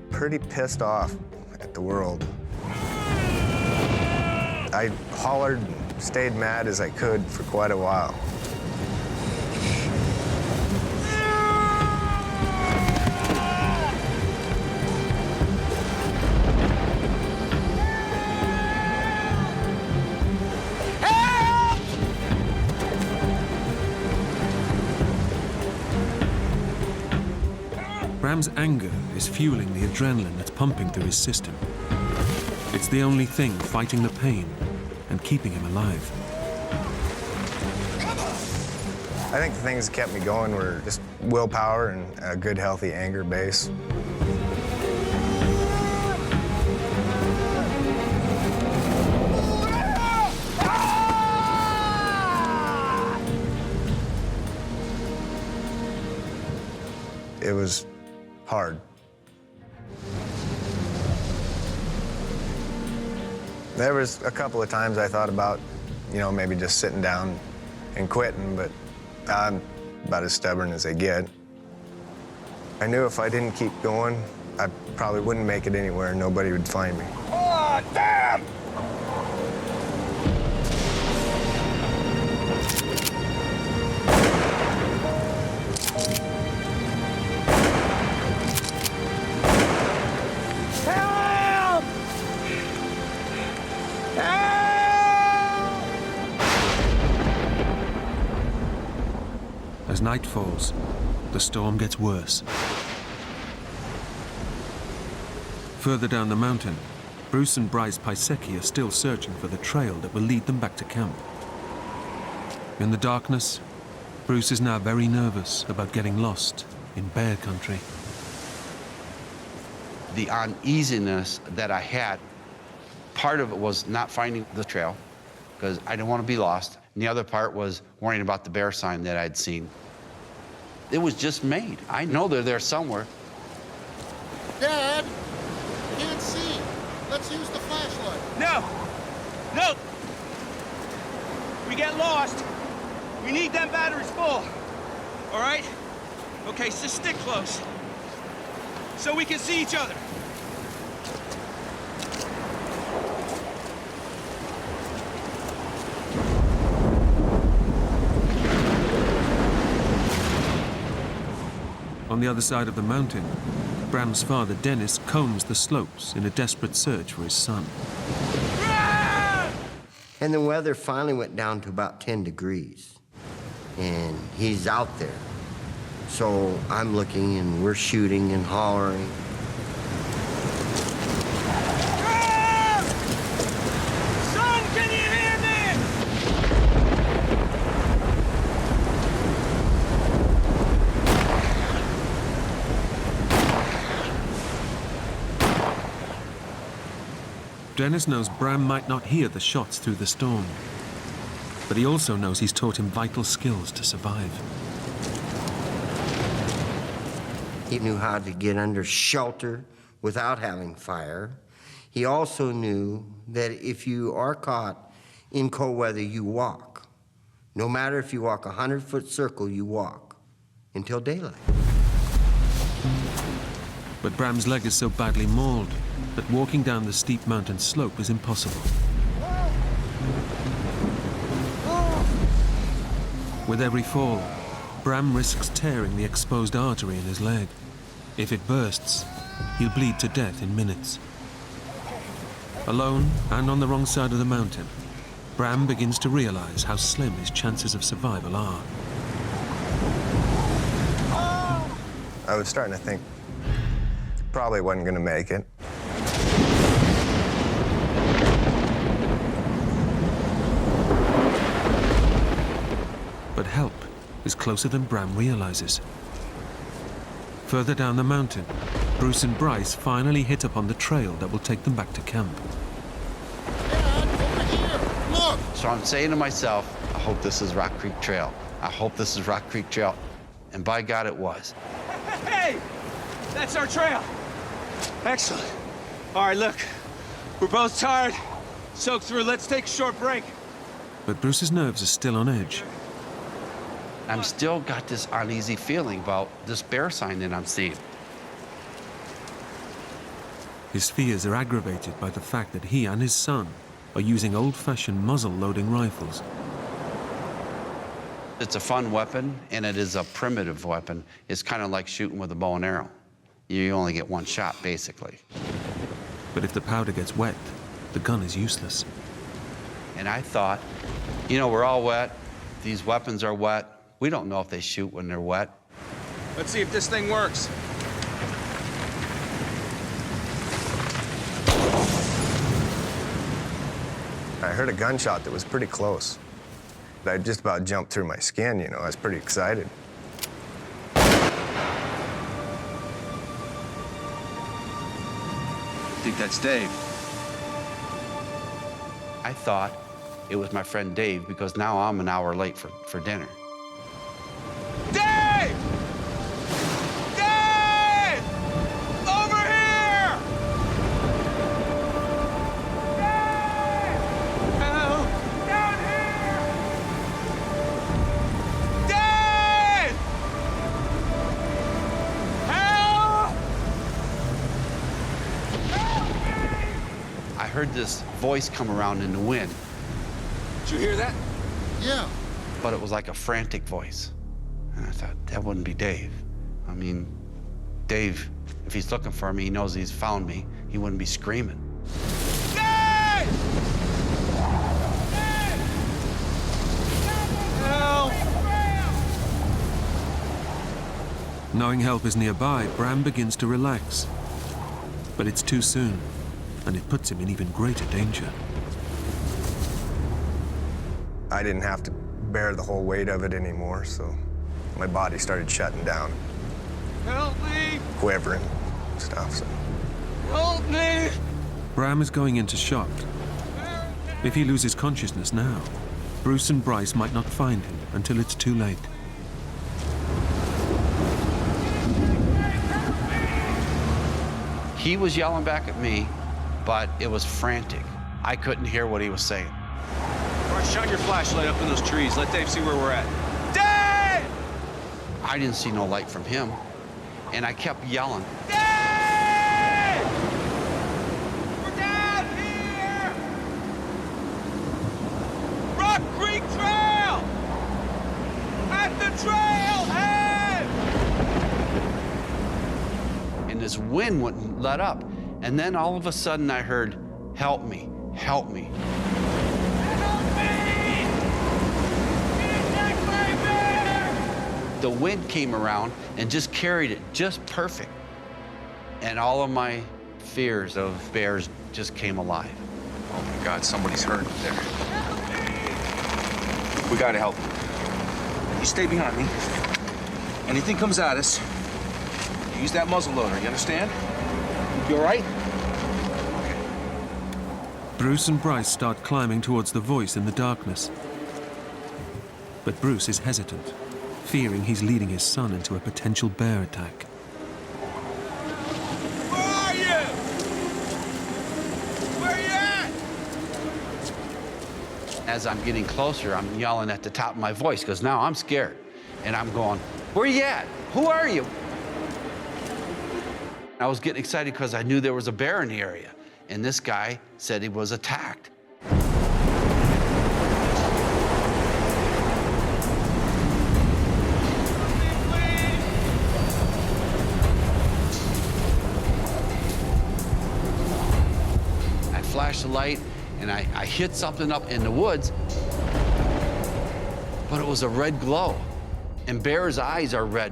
pretty pissed off at the world. I hollered and stayed mad as I could for quite a while. Bram's anger is fueling the adrenaline that's pumping through his system. It's the only thing fighting the pain and keeping him alive. I think the things that kept me going were just willpower and a good, healthy anger base. It was hard. There was a couple of times I thought about, maybe just sitting down and quitting, but I'm about as stubborn as they get. I knew if I didn't keep going, I probably wouldn't make it anywhere. Nobody would find me. Oh, damn! As night falls, the storm gets worse. Further down the mountain, Bruce and Bryce Pisecki are still searching for the trail that will lead them back to camp. In the darkness, Bruce is now very nervous about getting lost in bear country. The uneasiness that I had, part of it was not finding the trail, because I didn't want to be lost. And the other part was worrying about the bear sign that I'd seen. It was just made. I know they're there somewhere. Dad, can't see. Let's use the flashlight. No! No! We get lost. We need them batteries full. All right? Okay, so stick close. So we can see each other. On the other side of the mountain, Bram's father, Dennis, combs the slopes in a desperate search for his son. And the weather finally went down to about 10 degrees. And he's out there. So I'm looking and we're shooting and hollering. Son, can you hear me? Dennis knows Bram might not hear the shots through the storm, but he also knows he's taught him vital skills to survive. He knew how to get under shelter without having fire. He also knew that if you are caught in cold weather, you walk. No matter if you walk a 100-foot circle, you walk until daylight. But Bram's leg is so badly mauled that walking down the steep mountain slope is impossible. With every fall, Bram risks tearing the exposed artery in his leg. If it bursts, he'll bleed to death in minutes. Alone and on the wrong side of the mountain, Bram begins to realize how slim his chances of survival are. I was starting to think probably wasn't going to make it. But help is closer than Bram realizes. Further down the mountain, Bruce and Bryce finally hit upon the trail that will take them back to camp. So I'm saying to myself, I hope this is Rock Creek Trail. I hope this is Rock Creek Trail. And by God, it was. Hey! That's our trail. Excellent. All right, look. We're both tired, soaked through. Let's take a short break. But Bruce's nerves are still on edge. I'm still got this uneasy feeling about this bear sign that I'm seeing. His fears are aggravated by the fact that he and his son are using old-fashioned muzzle-loading rifles. It's a fun weapon, and it is a primitive weapon. It's kind of like shooting with a bow and arrow. You only get one shot, basically. But if the powder gets wet, the gun is useless. And I thought, you know, we're all wet. These weapons are wet. We don't know if they shoot when they're wet. Let's see if this thing works. I heard a gunshot that was pretty close. I just about jumped through my skin, you know. I was pretty excited. I think that's Dave. I thought it was my friend Dave because now I'm an hour late for dinner. Dave! Dave! Over here! Dave! Help! Down here! Dave! Help! I heard this voice come around in the wind. Did you hear that? Yeah. But it was like a frantic voice. And I thought, that wouldn't be Dave. I mean, Dave, if he's looking for me, he knows he's found me. He wouldn't be screaming. Dave! Help! Knowing help is nearby, Bram begins to relax. But it's too soon, and it puts him in even greater danger. I didn't have to bear the whole weight of it anymore, so my body started shutting down, Help me! quivering, stuff. So. Help me! Bram is going into shock. If he loses consciousness now, Bruce and Bryce might not find him until it's too late. He was yelling back at me, but it was frantic. I couldn't hear what he was saying. All right, shine your flashlight up in those trees. Let Dave see where we're at. Dave! I didn't see no light from him, and I kept yelling. Dave! We're down here! Rock Creek Trail! At the trailhead! And this wind wouldn't let up. And then all of a sudden I heard, help me, help me. The wind came around and just carried it just perfect. And all of my fears of bears just came alive. Oh my God, somebody's hurt there. We gotta help. You stay behind me. Anything comes at us, use that muzzle loader, you understand? You all right? Bruce and Bryce start climbing towards the voice in the darkness. But Bruce is hesitant, fearing he's leading his son into a potential bear attack. Where are you? Where are you at? As I'm getting closer, I'm yelling at the top of my voice because now I'm scared. And I'm going, where you at? Who are you? I was getting excited because I knew there was a bear in the area. And this guy said he was attacked. I flashed the light and I hit something up in the woods, but it was a red glow. And bears' eyes are red,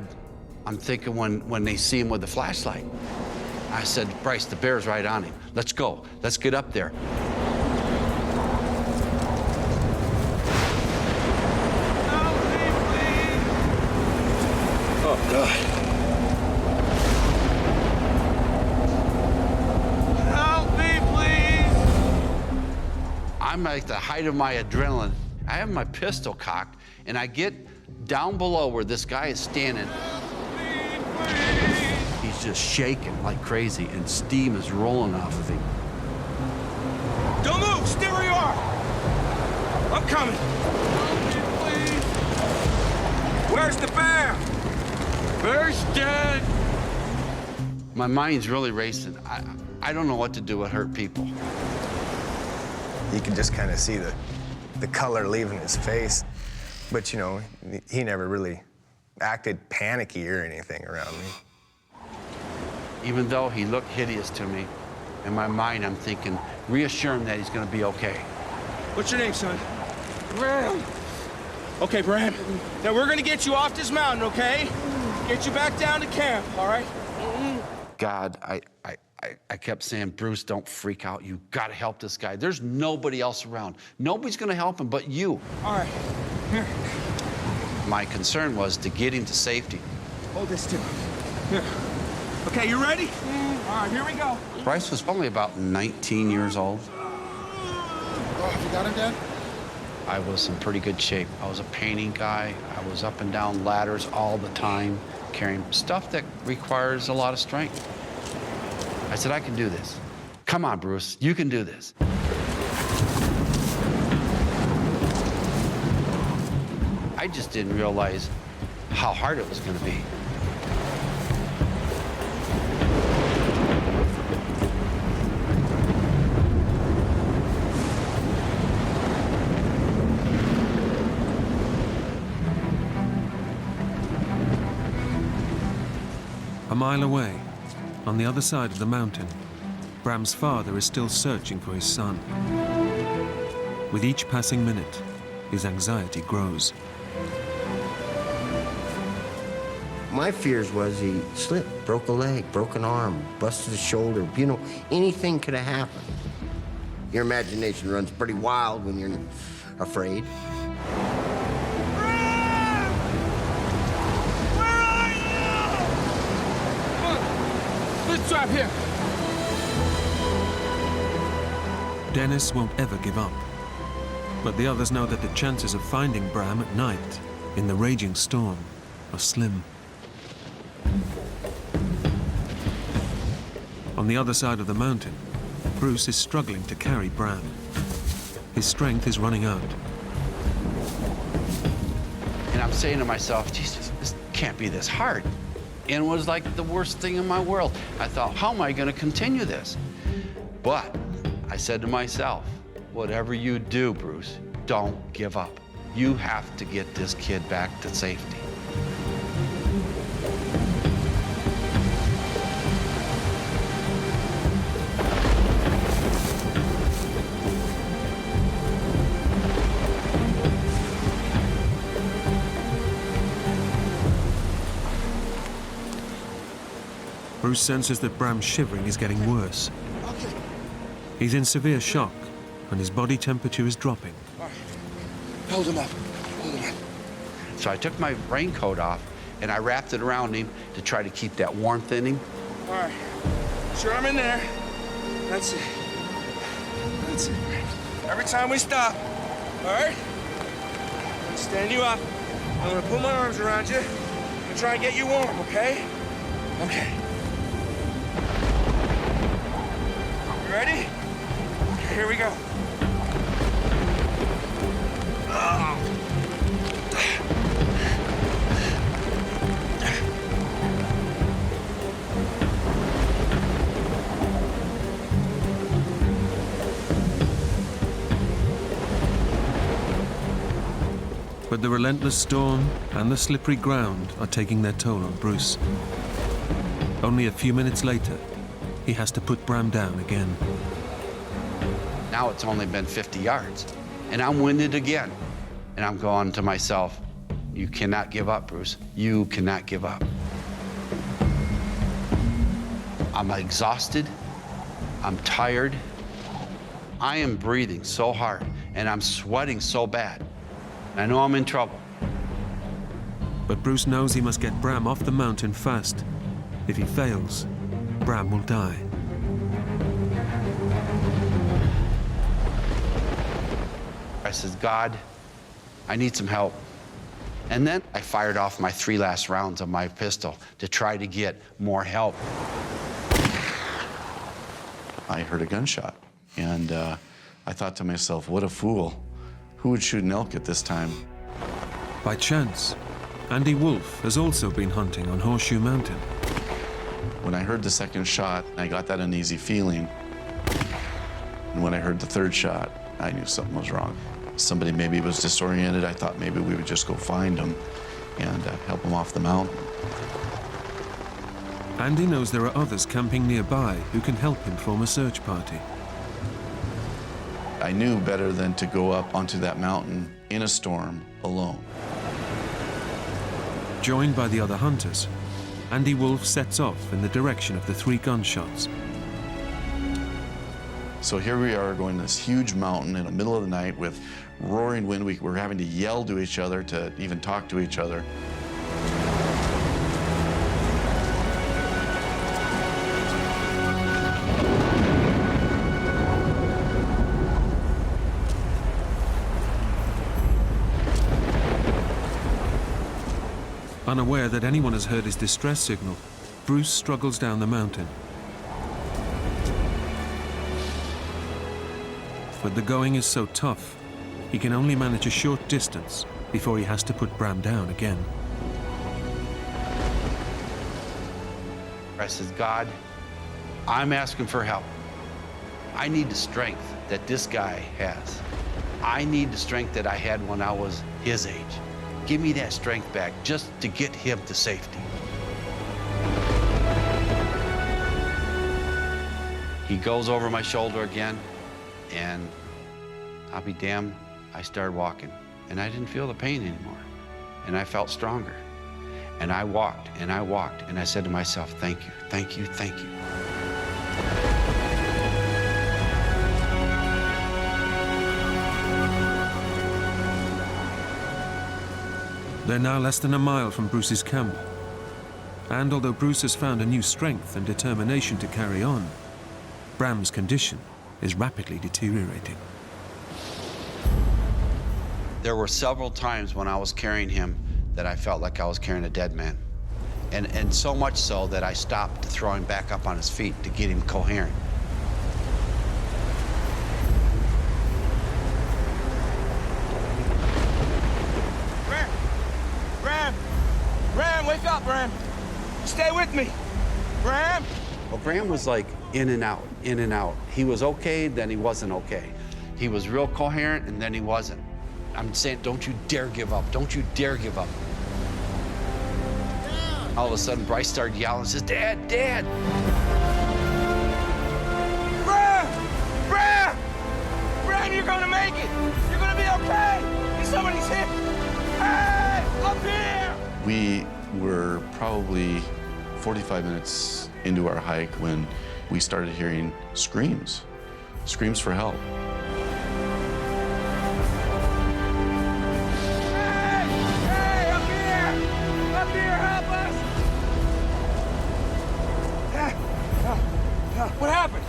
I'm thinking, when they see him with the flashlight. I said, Bryce, the bear's right on him. Let's go. Let's get up there. Oh, God. Help me, please! I'm at the height of my adrenaline. I have my pistol cocked, and I get down below where this guy is standing. He's just shaking like crazy, and steam is rolling off of him. Don't move! Stay where you are! I'm coming! Where's the bear? Bear's dead! My mind's really racing. I don't know what to do with hurt people. You can just kind of see the color leaving his face. But, you know, he never really acted panicky or anything around me. Even though he looked hideous to me, in my mind I'm thinking, reassure him that he's gonna be okay. What's your name, son? Bram. Okay, Bram. Now we're gonna get you off this mountain, okay? Get you back down to camp, all right? God, I kept saying, Bruce, don't freak out. You gotta help this guy. There's nobody else around. Nobody's gonna help him but you. All right, here. My concern was to get him to safety. Hold this too. Here. Okay, you ready? All right, here we go. Bryce was probably about 19 years old. Oh, have you got him, Dad? I was in pretty good shape. I was a painting guy. I was up and down ladders all the time, carrying stuff that requires a lot of strength. I said, I can do this. Come on, Bruce, you can do this. I just didn't realize how hard it was gonna be. A mile away, on the other side of the mountain, Bram's father is still searching for his son. With each passing minute, his anxiety grows. My fears was he slipped, broke a leg, broke an arm, busted a shoulder. You know, anything could have happened. Your imagination runs pretty wild when you're afraid. Let's drive here. Dennis won't ever give up. But the others know that the chances of finding Bram at night, in the raging storm, are slim. On the other side of the mountain, Bruce is struggling to carry Bram. His strength is running out. And I'm saying to myself, Jesus, this can't be this hard. And it was like the worst thing in my world. I thought, how am I gonna continue this? But I said to myself, whatever you do, Bruce, don't give up. You have to get this kid back to safety. Bruce senses that Bram's shivering is getting worse. He's in severe shock, and his body temperature is dropping. Hold him up. Hold him up. So I took my raincoat off, and I wrapped it around him to try to keep that warmth in him. All right. Sure, I'm in there. That's it. That's it. Every time we stop, all right? I'm gonna stand you up. I'm gonna put my arms around you and try and get you warm, okay? Okay. You ready? Here we go. But the relentless storm and the slippery ground are taking their toll on Bruce. Only a few minutes later, he has to put Bram down again. Now it's only been 50 yards, and I'm winded again. And I'm going to myself, you cannot give up, Bruce. You cannot give up. I'm exhausted. I'm tired. I am breathing so hard, and I'm sweating so bad. I know I'm in trouble. But Bruce knows he must get Bram off the mountain fast. If he fails, Bram will die. I said, God, I need some help. And then I fired off my 3 last rounds of my pistol to try to get more help. I heard a gunshot, and I thought to myself, what a fool. Who would shoot an elk at this time? By chance, Andy Wolf has also been hunting on Horseshoe Mountain. When I heard the second shot, I got that uneasy feeling. And when I heard the third shot, I knew something was wrong. Somebody maybe was disoriented. I thought maybe we would just go find them and help them off the mountain. Andy knows there are others camping nearby who can help him form a search party. I knew better than to go up onto that mountain in a storm alone. Joined by the other hunters, Andy Wolf sets off in the direction of the 3 gunshots. So here we are going this huge mountain in the middle of the night with roaring wind. We're having to yell to each other to even talk to each other. Unaware that anyone has heard his distress signal, Bruce struggles down the mountain. But the going is so tough, he can only manage a short distance before he has to put Bram down again. I said, God, I'm asking for help. I need the strength that this guy has. I need the strength that I had when I was his age. Give me that strength back just to get him to safety. He goes over my shoulder again, and I'll be damned, I started walking. And I didn't feel the pain anymore. And I felt stronger. And I walked, and I walked, and I said to myself, thank you, thank you, thank you. They're now less than a mile from Bruce's camp. And although Bruce has found a new strength and determination to carry on, Bram's condition is rapidly deteriorating. There were several times when I was carrying him that I felt like I was carrying a dead man. And so much so that I stopped to throw him back up on his feet to get him coherent. Bram, wake up, Bram. Stay with me. Bram? Well, Bram was like in and out, in and out. He was okay, then he wasn't okay. He was real coherent, and then he wasn't. I'm saying, don't you dare give up. Don't you dare give up. All of a sudden, Bryce started yelling, says, Dad, Dad! Bram! Bram! Bram, you're gonna make it! You're gonna be okay! Somebody's hit! Hey! Up here! We were probably 45 minutes into our hike when we started hearing screams. Screams for help. Hey, up here! Up here, help us! What happened?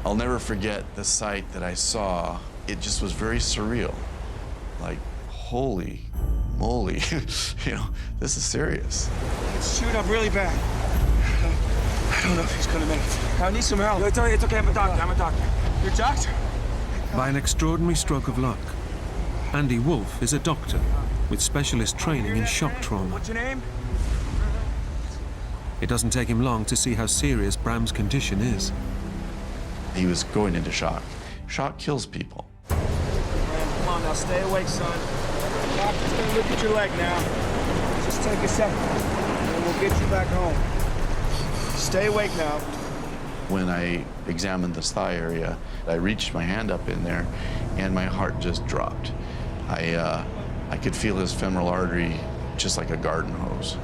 I'll never forget the sight that I saw. It just was very surreal. Like, holy moly, you know, this is serious. It's chewed up really bad. I don't know if he's gonna make it. I need some help. It's okay, I'm a doctor. You're a doctor? By an extraordinary stroke of luck, Andy Wolf is a doctor with specialist training in shock trauma. What's your name? It doesn't take him long to see how serious Bram's condition is. He was going into shock. Shock kills people. Man, come on now, stay awake, son. The doctor's gonna look at your leg now. Just take a second, and we'll get you back home. Stay awake now. When I examined this thigh area, I reached my hand up in there, and my heart just dropped. I could feel his femoral artery just like a garden hose.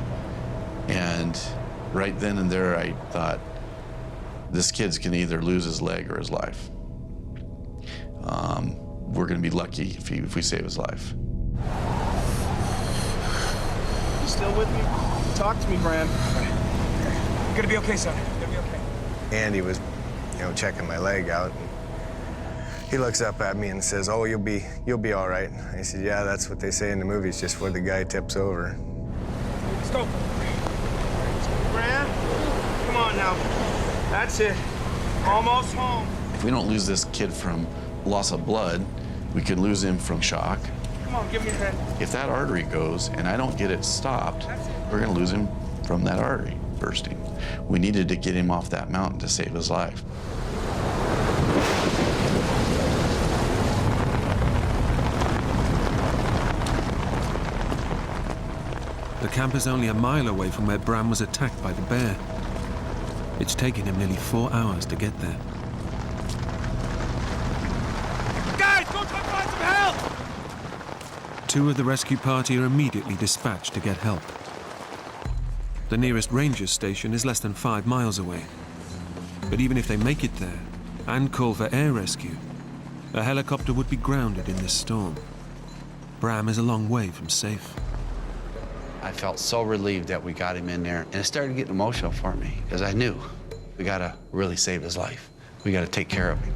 And right then and there, I thought, this kid's can either lose his leg or his life. We're gonna be lucky if we save his life. You still with me? Talk to me, Bram. You're gonna be okay, son. You're gonna be okay. Andy was, checking my leg out. He looks up at me and says, "Oh, you'll be all right." I said, "Yeah, that's what they say in the movies, just before the guy tips over." Let's go. Bram, come on now. That's it. Almost home. If we don't lose this kid from loss of blood, we could lose him from shock. Come on, give me your hand. If that artery goes and I don't get it stopped, we're gonna lose him from that artery bursting. We needed to get him off that mountain to save his life. The camp is only a mile away from where Bram was attacked by the bear. It's taken him nearly 4 hours to get there. Guys, go try to find some help! 2 of the rescue party are immediately dispatched to get help. The nearest ranger station is less than 5 miles away. But even if they make it there and call for air rescue, a helicopter would be grounded in this storm. Bram is a long way from safe. I felt so relieved that we got him in there, and it started getting emotional for me, because I knew we gotta really save his life. We gotta take care of him.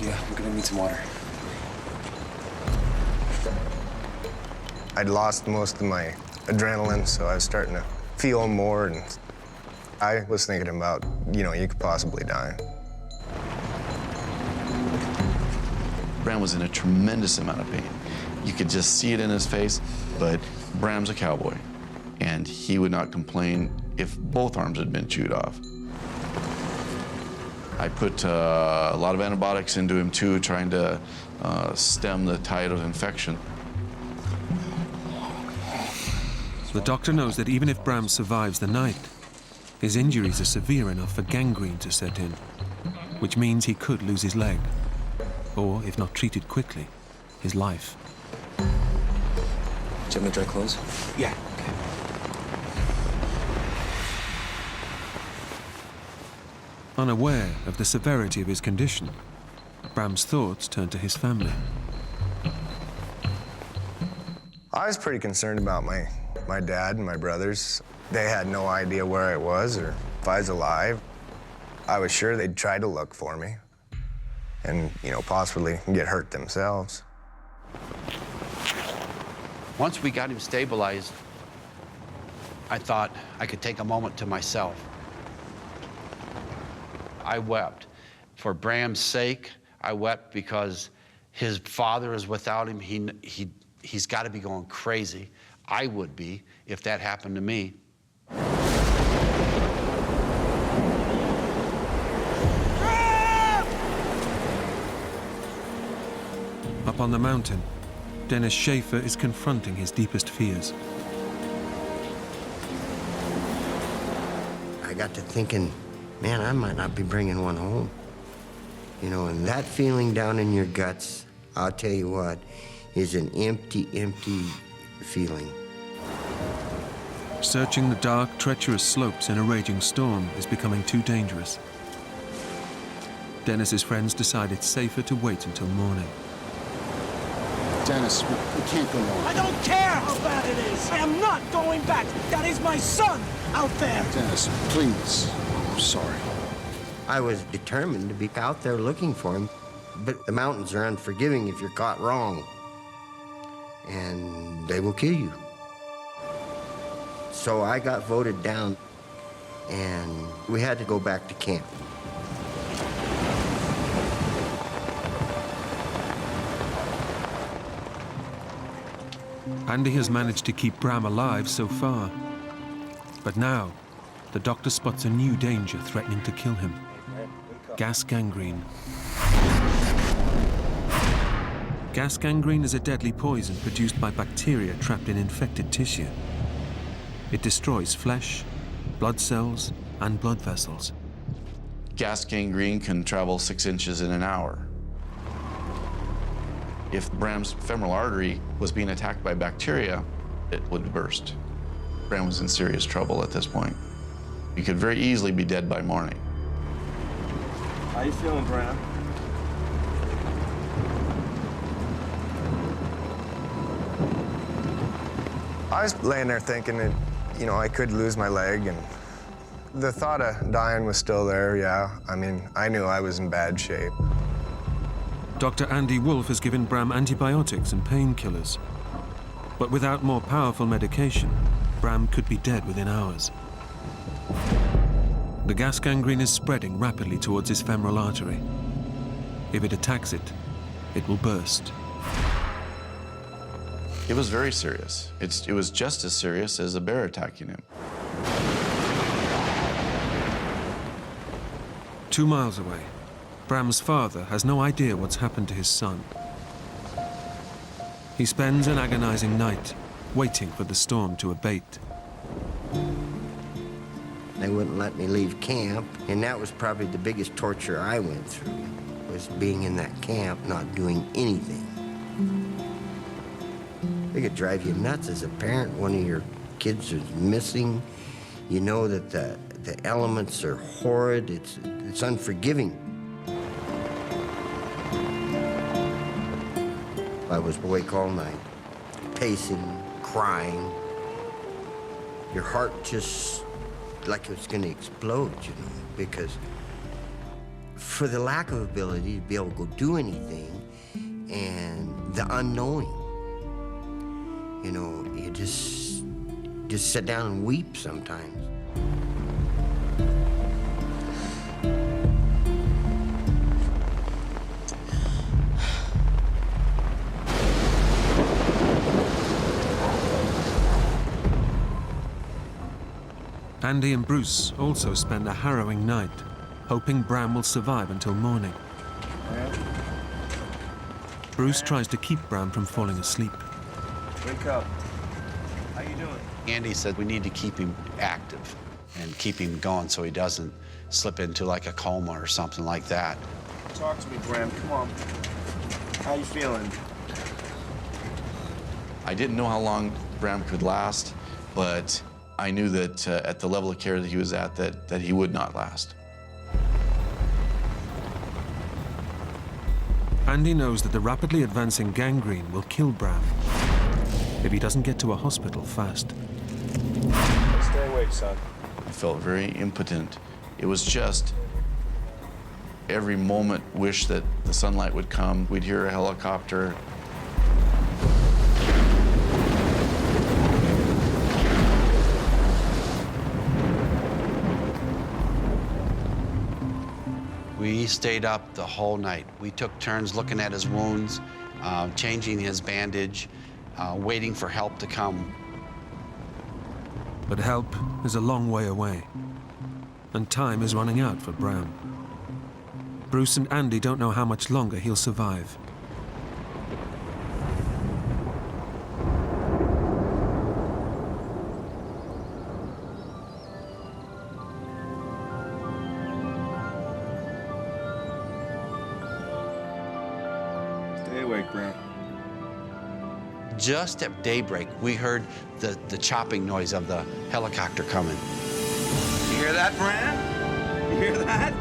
Yeah, we're gonna need some water. I'd lost most of my adrenaline, so I was starting to feel more, and I was thinking about, you could possibly die. Bram was in a tremendous amount of pain. You could just see it in his face, but Bram's a cowboy, and he would not complain if both arms had been chewed off. I put a lot of antibiotics into him too, trying to stem the tide of infection. The doctor knows that even if Bram survives the night, his injuries are severe enough for gangrene to set in, which means he could lose his leg, or, if not treated quickly, his life. Do you have any dry clothes? Yeah. Unaware of the severity of his condition, Bram's thoughts turn to his family. I was pretty concerned about my dad and my brothers. They had no idea where I was or if I was alive. I was sure they'd try to look for me and, possibly get hurt themselves. Once we got him stabilized, I thought I could take a moment to myself. I wept. For Bram's sake, I wept because his father is without him. He's got to be going crazy. I would be if that happened to me. Up on the mountain, Dennis Schaefer is confronting his deepest fears. I got to thinking, man, I might not be bringing one home. And that feeling down in your guts, I'll tell you what, is an empty, empty feeling. Searching the dark, treacherous slopes in a raging storm is becoming too dangerous. Dennis's friends decide it's safer to wait until morning. Dennis, we can't go on. I don't care how bad it is. I am not going back. That is my son out there. Dennis, please. I'm sorry. I was determined to be out there looking for him, but the mountains are unforgiving if you're caught wrong. And they will kill you. So I got voted down, and we had to go back to camp. Andy has managed to keep Bram alive so far. But now, the doctor spots a new danger threatening to kill him. Gas gangrene. Gas gangrene is a deadly poison produced by bacteria trapped in infected tissue. It destroys flesh, blood cells, and blood vessels. Gas gangrene can travel 6 inches in an hour. If Bram's femoral artery was being attacked by bacteria, it would burst. Bram was in serious trouble at this point. He could very easily be dead by morning. How you feeling, Bram? I was laying there thinking that, I could lose my leg, and the thought of dying was still there, yeah. I mean, I knew I was in bad shape. Dr. Andy Wolfe has given Bram antibiotics and painkillers. But without more powerful medication, Bram could be dead within hours. The gas gangrene is spreading rapidly towards his femoral artery. If it attacks it, it will burst. It was very serious. It was just as serious as a bear attacking him. 2 miles away, Bram's father has no idea what's happened to his son. He spends an agonizing night waiting for the storm to abate. They wouldn't let me leave camp, and that was probably the biggest torture I went through, was being in that camp, not doing anything. It could drive you nuts as a parent. One of your kids is missing. You know that the elements are horrid. It's unforgiving. I was awake all night, pacing, crying. Your heart just like it was going to explode, you know, because for the lack of ability to be able to go do anything and the unknowing, you know, you just sit down and weep sometimes. Andy and Bruce also spend a harrowing night, hoping Bram will survive until morning. Bruce tries to keep Bram from falling asleep. Wake up. How you doing? Andy said we need to keep him active and keep him going so he doesn't slip into like a coma or something like that. Talk to me, Bram. Come on. How you feeling? I didn't know how long Bram could last, but I knew that at the level of care that he was at, that he would not last. Andy knows that the rapidly advancing gangrene will kill Bram if he doesn't get to a hospital fast. Stay awake, son. I felt very impotent. It was just every moment wish that the sunlight would come. We'd hear a helicopter. We stayed up the whole night. We took turns looking at his wounds, changing his bandage, waiting for help to come. But help is a long way away, and time is running out for Bram. Bruce and Andy don't know how much longer he'll survive. Stay awake, Bram. Just at daybreak, we heard the chopping noise of the helicopter coming. You hear that, Bram? You hear that?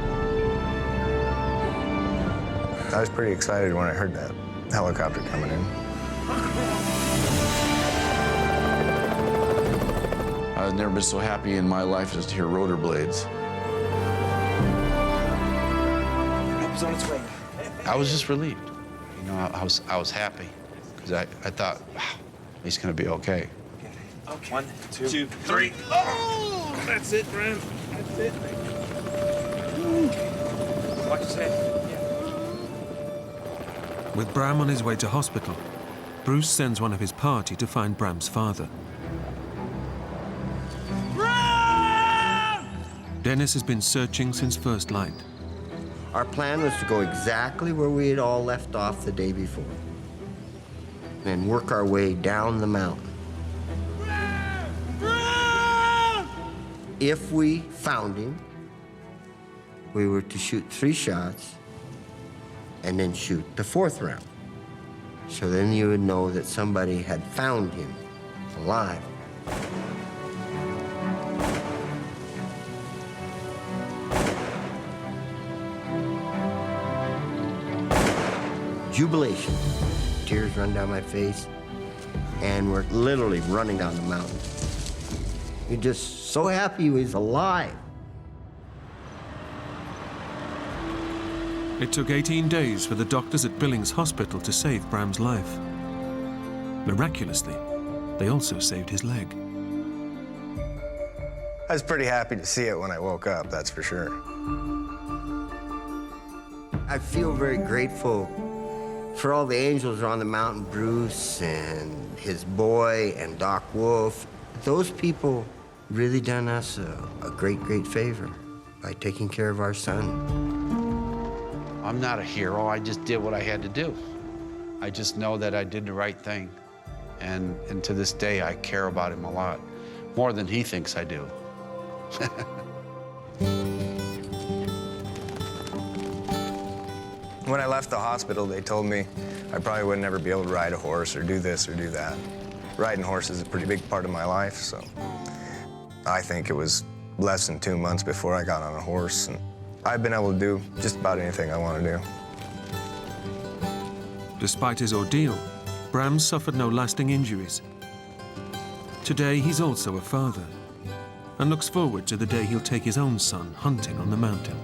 I was pretty excited when I heard that helicopter coming in. I've never been so happy in my life as to hear rotor blades. Help is on its way. I was just relieved. You know, I was happy because I thought, wow, he's going to be okay. Okay. 1, 2, 3. Oh! That's it, Bram. That's it. Watch his head. With Bram on his way to hospital, Bruce sends one of his party to find Bram's father. Bram! Dennis has been searching since first light. Our plan was to go exactly where we had all left off the day before, and work our way down the mountain. If we found him, we were to shoot 3 shots and then shoot the 4th round. So then you would know that somebody had found him alive. Jubilation. Tears run down my face, and we're literally running down the mountain. You're just so happy he was alive. It took 18 days for the doctors at Billings Hospital to save Bram's life. Miraculously, they also saved his leg. I was pretty happy to see it when I woke up, that's for sure. I feel very grateful for all the angels around the mountain, Bruce and his boy and Doc Wolf. Those people really done us a great, great favor by taking care of our son. I'm not a hero, I just did what I had to do. I just know that I did the right thing. And to this day, I care about him a lot, more than he thinks I do. When I left the hospital, they told me I probably would never be able to ride a horse or do this or do that. Riding horses is a pretty big part of my life, so I think it was less than 2 months before I got on a horse, and I've been able to do just about anything I want to do. Despite his ordeal, Bram suffered no lasting injuries. Today, he's also a father and looks forward to the day he'll take his own son hunting on the mountain.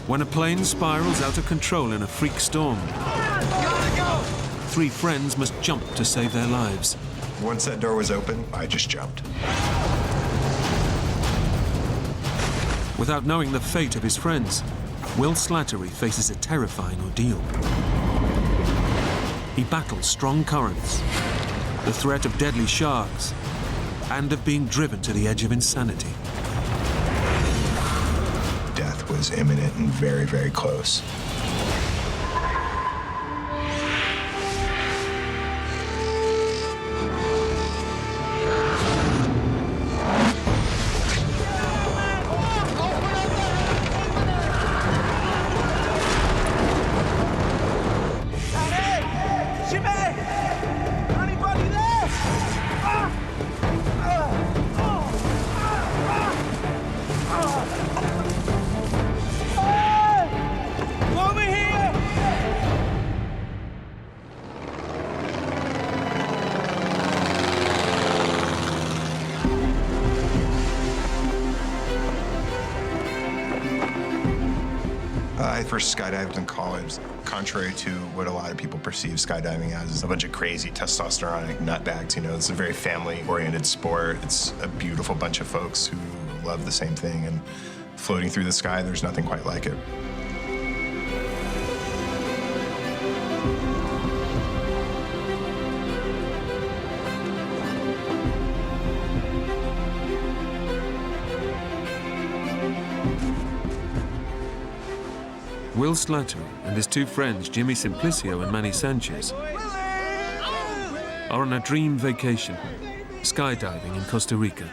When a plane spirals out of control in a freak storm, three friends must jump to save their lives. Once that door was open, I just jumped. Without knowing the fate of his friends, Will Slattery faces a terrifying ordeal. He battles strong currents, the threat of deadly sharks, and of being driven to the edge of insanity. Death was imminent and very, very close. I first skydived in college. Contrary to what a lot of people perceive skydiving as, is a bunch of crazy testosteronic nutbags. You know, it's a very family-oriented sport. It's a beautiful bunch of folks who love the same thing, and floating through the sky, there's nothing quite like it. Will Slattery and his two friends, Jimmy Simplicio and Manny Sanchez, are on a dream vacation, skydiving in Costa Rica.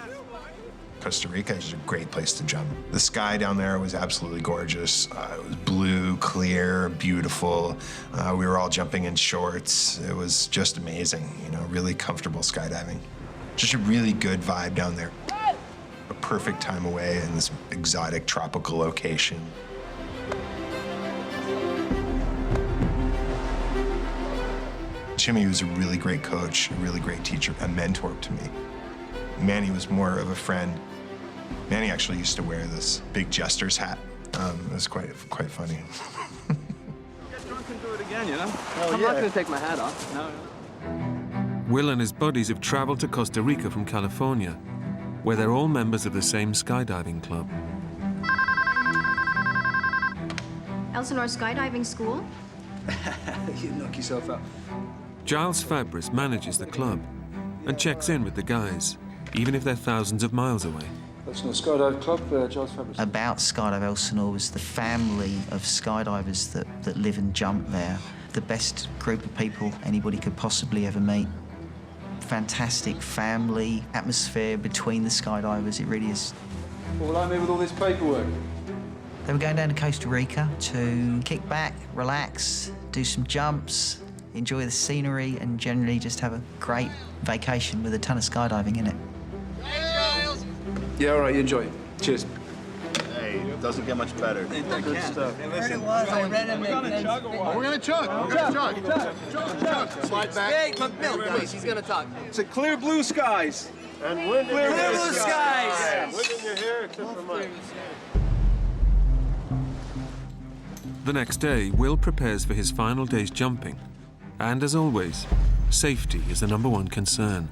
Costa Rica is a great place to jump. The sky down there was absolutely gorgeous. It was blue, clear, beautiful. We were all jumping in shorts. It was just amazing, you know, really comfortable skydiving. Just a really good vibe down there. A perfect time away in this exotic tropical location. Jimmy was a really great coach, a really great teacher, a mentor to me. Manny was more of a friend. Manny actually used to wear this big jester's hat. It was quite funny. Get drunk and do it again, you know? I'm not gonna take my hat off. No. Will and his buddies have traveled to Costa Rica from California, where they're all members of the same skydiving club. Elsinore Skydiving School? You knock yourself out. Giles Fabris manages the club and checks in with the guys, even if they're thousands of miles away. Elsinore Skydive Club, Giles Fabris. About Skydive Elsinore was the family of skydivers that live and jump there. The best group of people anybody could possibly ever meet. Fantastic family atmosphere between the skydivers, it really is. What will I do with all this paperwork? They were going down to Costa Rica to kick back, relax, do some jumps, enjoy the scenery, and generally just have a great vacation with a ton of skydiving in it. Yeah, all right, you enjoy it. Cheers. Hey, it doesn't get much better. Good stuff. Hey, listen, we're gonna chug a while. We're gonna chug. Chug. Slide back. Hey, Bill, please, he's gonna talk. It's a clear blue skies. And wind Clear in your blue hair. skies. Yeah, wind in your hair except for mine. The next day, Will prepares for his final day's jumping. And as always, safety is the #1 concern.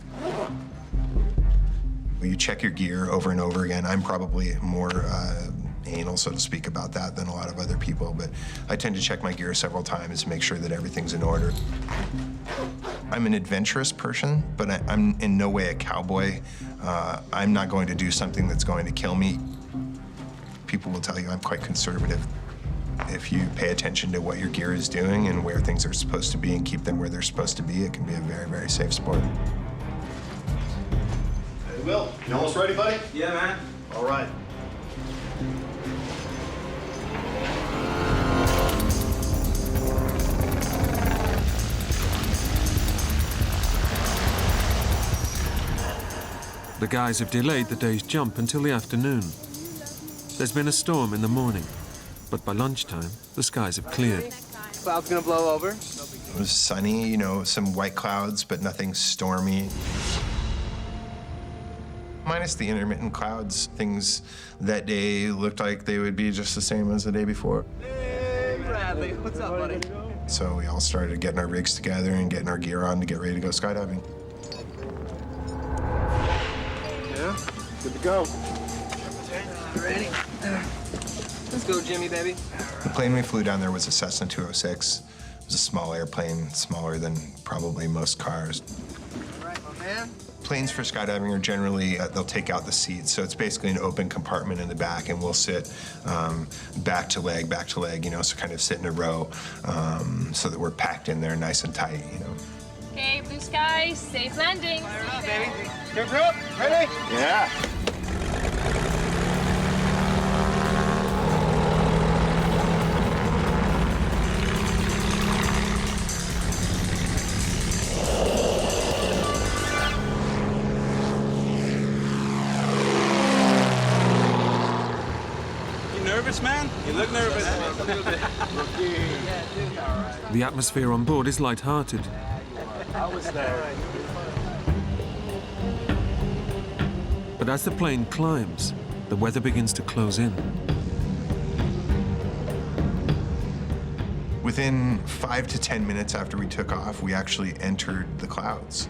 You check your gear over and over again. I'm probably more anal, so to speak, about that than a lot of other people, but I tend to check my gear several times to make sure that everything's in order. I'm an adventurous person, but I'm in no way a cowboy. I'm not going to do something that's going to kill me. People will tell you I'm quite conservative. If you pay attention to what your gear is doing and where things are supposed to be and keep them where they're supposed to be, it can be a very, very safe sport. Hey, Will, you almost ready, buddy? Yeah, man. All right. The guys have delayed the day's jump until the afternoon. There's been a storm in the morning, but by lunchtime, the skies have cleared. Cloud's gonna blow over. It was sunny, you know, some white clouds, but nothing stormy. Minus the intermittent clouds, things that day looked like they would be just the same as the day before. Hey, Bradley, what's up, buddy? So we all started getting our rigs together and getting our gear on to get ready to go skydiving. Yeah, good to go. Ready? Let's go, Jimmy, baby. The plane we flew down there was a Cessna 206. It was a small airplane, smaller than probably most cars. All right, my man. Planes for skydiving are generally, they'll take out the seats. So it's basically an open compartment in the back, and we'll sit back to leg, you know, so kind of sit in a row so that we're packed in there nice and tight, you know. Okay, blue skies, safe landing. Fire up, baby. Jump up, ready? Yeah. Nervous, man? You look nervous. A little bit. The atmosphere on board is light-hearted. I was there. But as the plane climbs, the weather begins to close in. Within 5 to 10 minutes after we took off, we actually entered the clouds.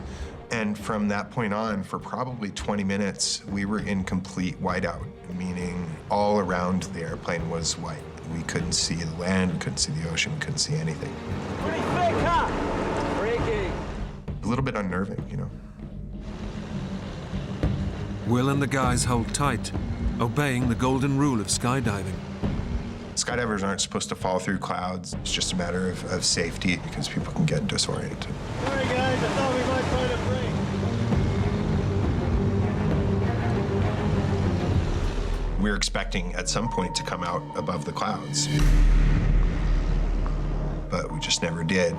And from that point on, for probably 20 minutes, we were in complete whiteout, meaning all around the airplane was white. We couldn't see the land, we couldn't see the ocean, we couldn't see anything. Pretty thick, huh? Freaky. A little bit unnerving, you know. Will and the guys hold tight, obeying the golden rule of skydiving. Skydivers aren't supposed to fall through clouds. It's just a matter of safety because people can get disoriented. Sorry, guys, I thought we might find a break. We were expecting at some point to come out above the clouds, but we just never did.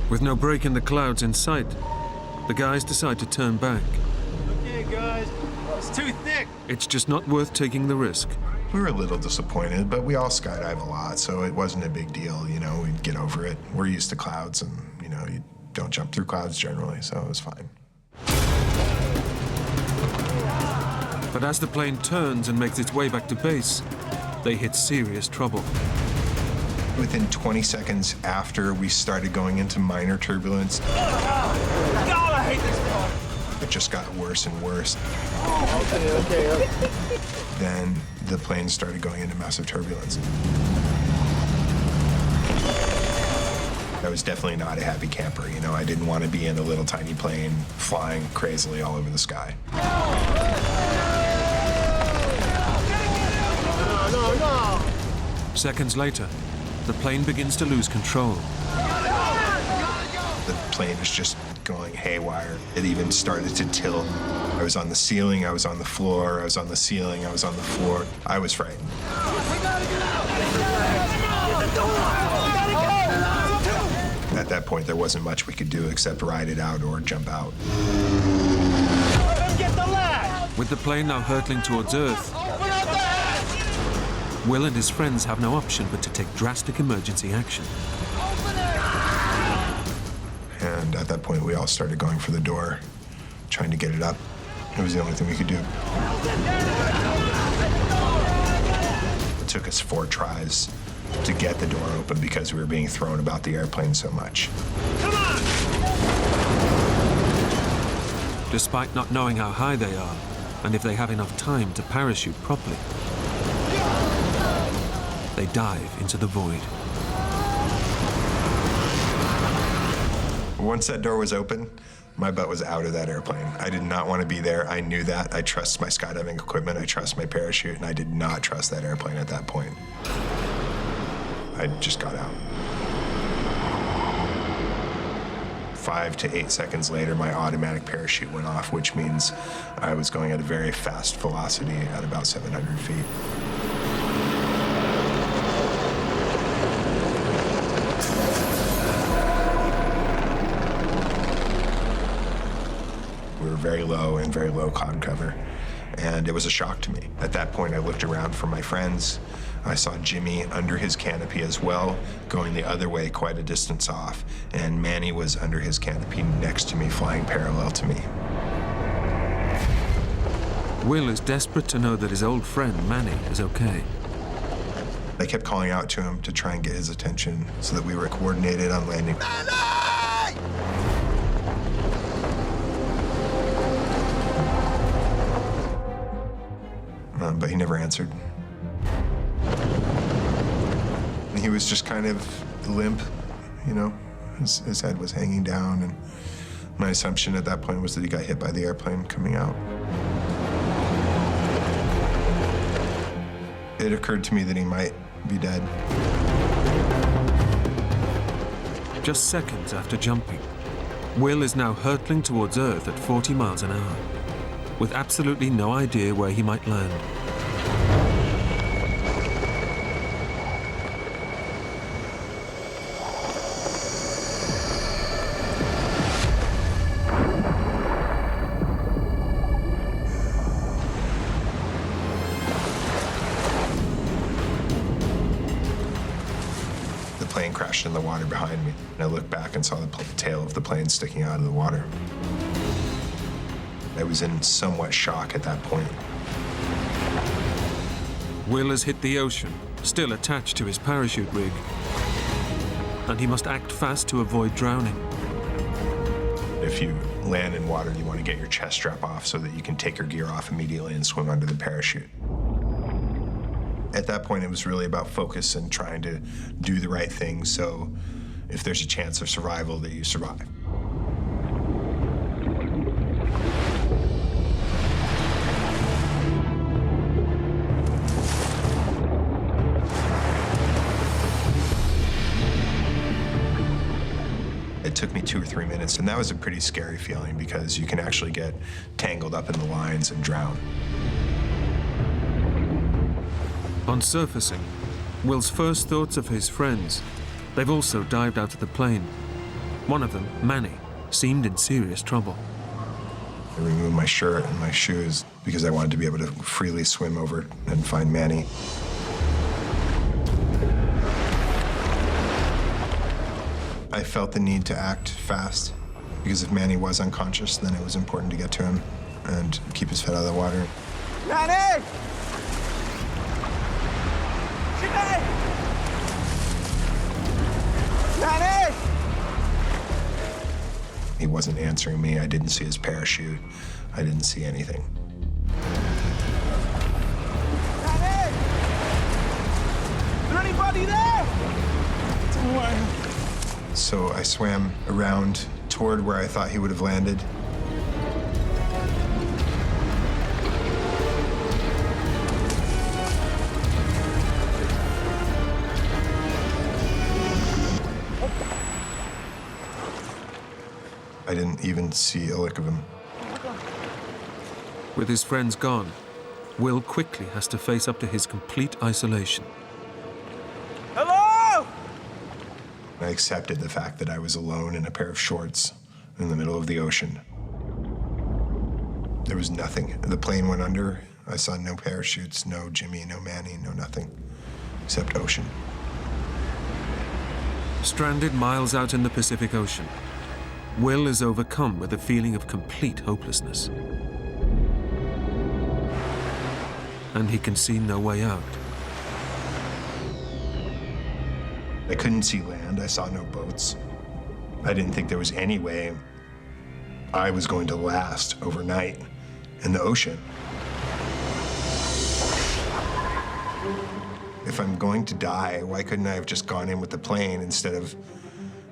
With no break in the clouds in sight, the guys decide to turn back. Okay, guys, it's too thick. It's just not worth taking the risk. We were a little disappointed, but we all skydive a lot, so it wasn't a big deal, you know, we'd get over it. We're used to clouds and, you know, you don't jump through clouds generally, so it was fine. But as the plane turns and makes its way back to base, they hit serious trouble. Within 20 seconds after we started going into minor turbulence, God, I hate this car. it just got worse and worse. Okay. Then the plane started going into massive turbulence. I was definitely not a happy camper, you know. I didn't want to be in a little tiny plane flying crazily all over the sky. No. Seconds later, the plane begins to lose control. The plane is just going haywire. It even started to tilt. I was on the ceiling, I was on the floor, I was on the ceiling, I was on the floor. I was frightened. At that point, there wasn't much we could do except ride it out or jump out. Get the lag. With the plane now hurtling towards Earth, Open up the Will and his friends have no option but to take drastic emergency action. And at that point, we all started going for the door, trying to get it up. It was the only thing we could do. It took us 4 tries to get the door open because we were being thrown about the airplane so much. Come on! Despite not knowing how high they are, and if they have enough time to parachute properly, they dive into the void. Once that door was open, my butt was out of that airplane. I did not want to be there. I knew that. I trust my skydiving equipment. I trust my parachute, and I did not trust that airplane at that point. I just got out. 5 to 8 seconds later, my automatic parachute went off, which means I was going at a very fast velocity at about 700 feet. We were very low in very low cloud cover, and it was a shock to me. At that point, I looked around for my friends. I saw Jimmy under his canopy as well, going the other way quite a distance off, and Manny was under his canopy next to me, flying parallel to me. Will is desperate to know that his old friend, Manny, is okay. I kept calling out to him to try and get his attention so that we were coordinated on landing. But he never answered. He was just kind of limp, you know. His head was hanging down, and my assumption at that point was that he got hit by the airplane coming out. It occurred to me that he might be dead. Just seconds after jumping, Will is now hurtling towards Earth at 40 miles an hour, with absolutely no idea where he might land. The plane crashed in the water behind me, and I looked back and saw the tail of the plane sticking out of the water. I was in somewhat shock at that point. Will has hit the ocean, still attached to his parachute rig, and he must act fast to avoid drowning. If you land in water, you want to get your chest strap off so that you can take your gear off immediately and swim under the parachute. At that point, it was really about focus and trying to do the right thing, so if there's a chance of survival, that you survive. It took me 2 or 3 minutes, and that was a pretty scary feeling because you can actually get tangled up in the lines and drown. On surfacing, Will's first thoughts of his friends. They've also dived out of the plane. One of them, Manny, seemed in serious trouble. I removed my shirt and my shoes because I wanted to be able to freely swim over and find Manny. I felt the need to act fast because if Manny was unconscious, then it was important to get to him and keep his head out of the water. Manny! Manny! He wasn't answering me. I didn't see his parachute. I didn't see anything. Manny! Is there anybody there? Don't worry. So I swam around toward where I thought he would have landed. I didn't even see a lick of him. With his friends gone, Will quickly has to face up to his complete isolation. Hello? I accepted the fact that I was alone in a pair of shorts in the middle of the ocean. There was nothing. The plane went under. I saw no parachutes, no Jimmy, no Manny, no nothing. except ocean. Stranded miles out in the Pacific Ocean, Will is overcome with a feeling of complete hopelessness. And he can see no way out. I couldn't see land. I saw no boats. I didn't think there was any way I was going to last overnight in the ocean. If I'm going to die, why couldn't I have just gone in with the plane instead of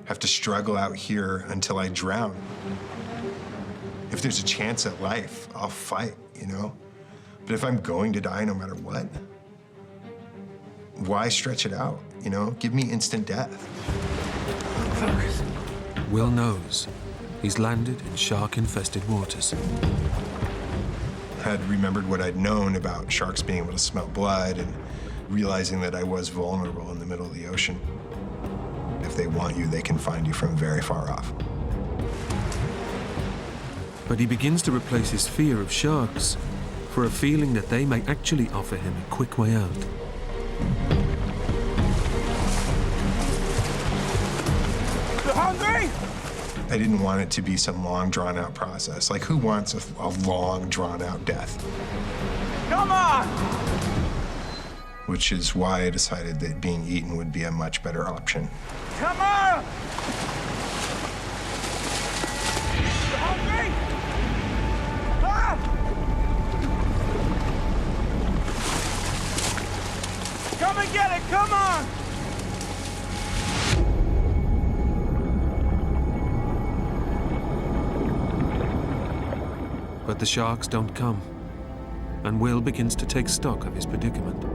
have to struggle out here until I drown? If there's a chance at life, I'll fight, you know? But if I'm going to die no matter what, why stretch it out, you know? Give me instant death. Will knows he's landed in shark-infested waters. Had remembered what I'd known about sharks being able to smell blood and realizing that I was vulnerable in the middle of the ocean. If they want you, they can find you from very far off. But he begins to replace his fear of sharks for a feeling that they may actually offer him a quick way out. You hungry? I didn't want it to be some long, drawn-out process. Like, who wants a long, drawn-out death? Come on! Which is why I decided that being eaten would be a much better option. Come on! You hungry? Ah! Come and get it, come on! But the sharks don't come, and Will begins to take stock of his predicament.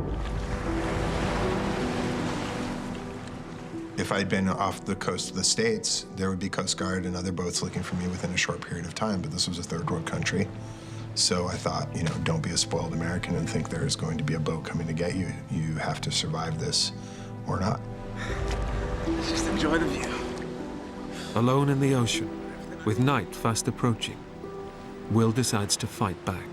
If I'd been off the coast of the States, there would be Coast Guard and other boats looking for me within a short period of time, but this was a third world country. So I thought, you know, don't be a spoiled American and think there's going to be a boat coming to get you. You have to survive this or not. Just enjoy the view. Alone in the ocean, with night fast approaching, Will decides to fight back.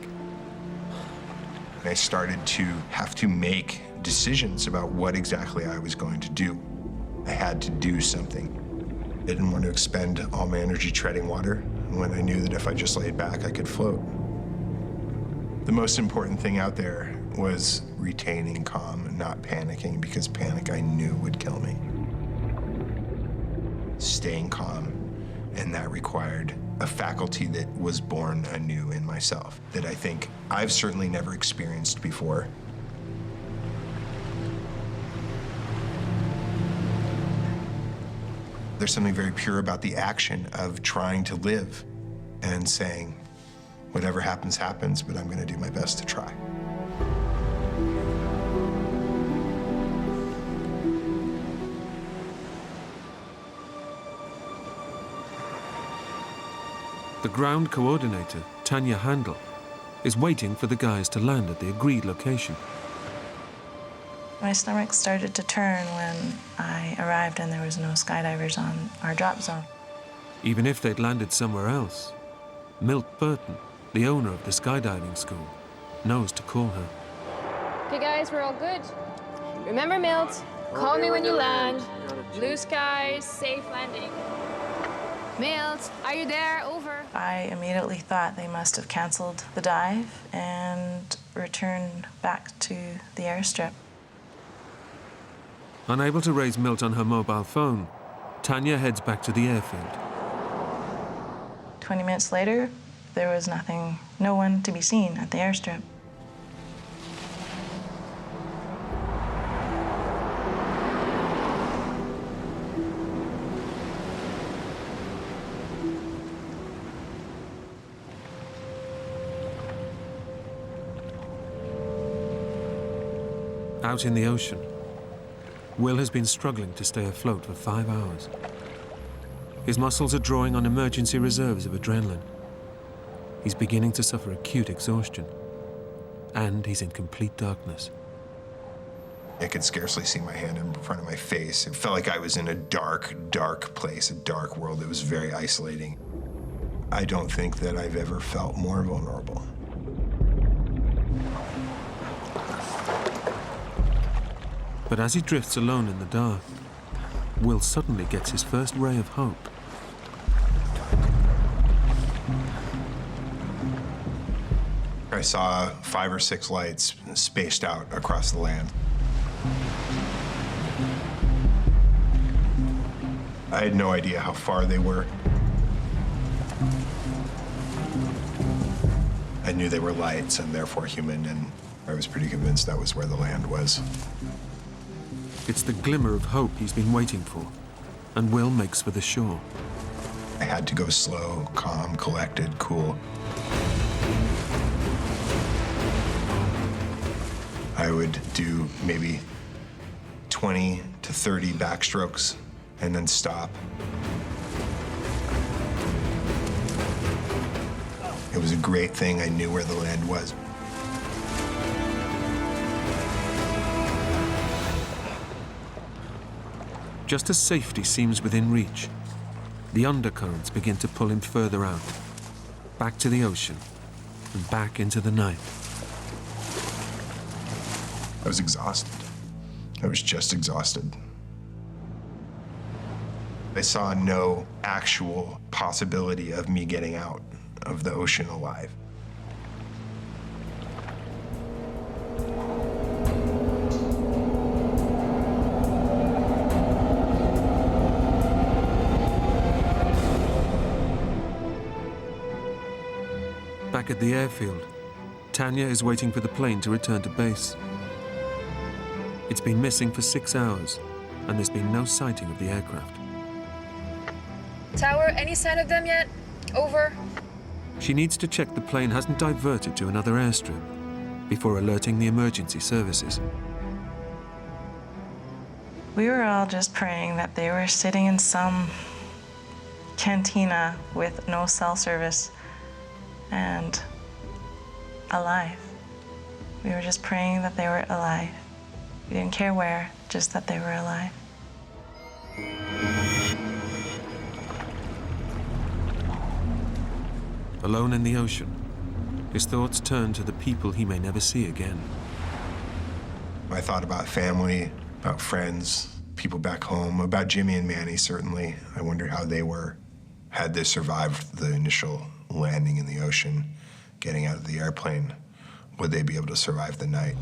I started to have to make decisions about what exactly I was going to do. I had to do something. I didn't want to expend all my energy treading water when I knew that if I just laid back, I could float. The most important thing out there was retaining calm and not panicking, because panic I knew would kill me. Staying calm, and that required a faculty that was born anew in myself, that I think I've certainly never experienced before. There's something very pure about the action of trying to live and saying, whatever happens, happens, but I'm going to do my best to try. The ground coordinator, Tanya Handel, is waiting for the guys to land at the agreed location. My stomach started to turn when I arrived and there was no skydivers on our drop zone. Even if they'd landed somewhere else, Milt Burton, the owner of the skydiving school, knows to call her. Okay, guys, we're all good. Remember, Milt, call me when you land. Blue skies, safe landing. Milt, are you there? Over. I immediately thought they must have canceled the dive and returned back to the airstrip. Unable to raise Milt on her mobile phone, Tanya heads back to the airfield. 20 minutes later, there was nothing, no one to be seen at the airstrip. Out in the ocean, Will has been struggling to stay afloat for 5 hours. His muscles are drawing on emergency reserves of adrenaline. He's beginning to suffer acute exhaustion, and he's in complete darkness. I could scarcely see my hand in front of my face. It felt like I was in a dark, dark place, a dark world that was very isolating. I don't think that I've ever felt more vulnerable. But as he drifts alone in the dark, Will suddenly gets his first ray of hope. I saw 5 or 6 lights spaced out across the land. I had no idea how far they were. I knew they were lights and therefore human, and I was pretty convinced that was where the land was. It's the glimmer of hope he's been waiting for, and Will makes for the shore. I had to go slow, calm, collected, cool. I would do maybe 20 to 30 backstrokes and then stop. It was a great thing I knew where the land was. Just as safety seems within reach, the undercurrents begin to pull him further out, back to the ocean and back into the night. I was exhausted. I was just exhausted. I saw no actual possibility of me getting out of the ocean alive. Back at the airfield, Tanya is waiting for the plane to return to base. It's been missing for 6 hours, and there's been no sighting of the aircraft. Tower, any sign of them yet? Over. She needs to check the plane hasn't diverted to another airstrip before alerting the emergency services. We were all just praying that they were sitting in some cantina with no cell service and alive. We were just praying that they were alive. We didn't care where, just that they were alive. Alone in the ocean, his thoughts turn to the people he may never see again. I thought about family, about friends, people back home, about Jimmy and Manny, certainly. I wondered how they were. Had they survived the initial landing in the ocean, getting out of the airplane, would they be able to survive the night?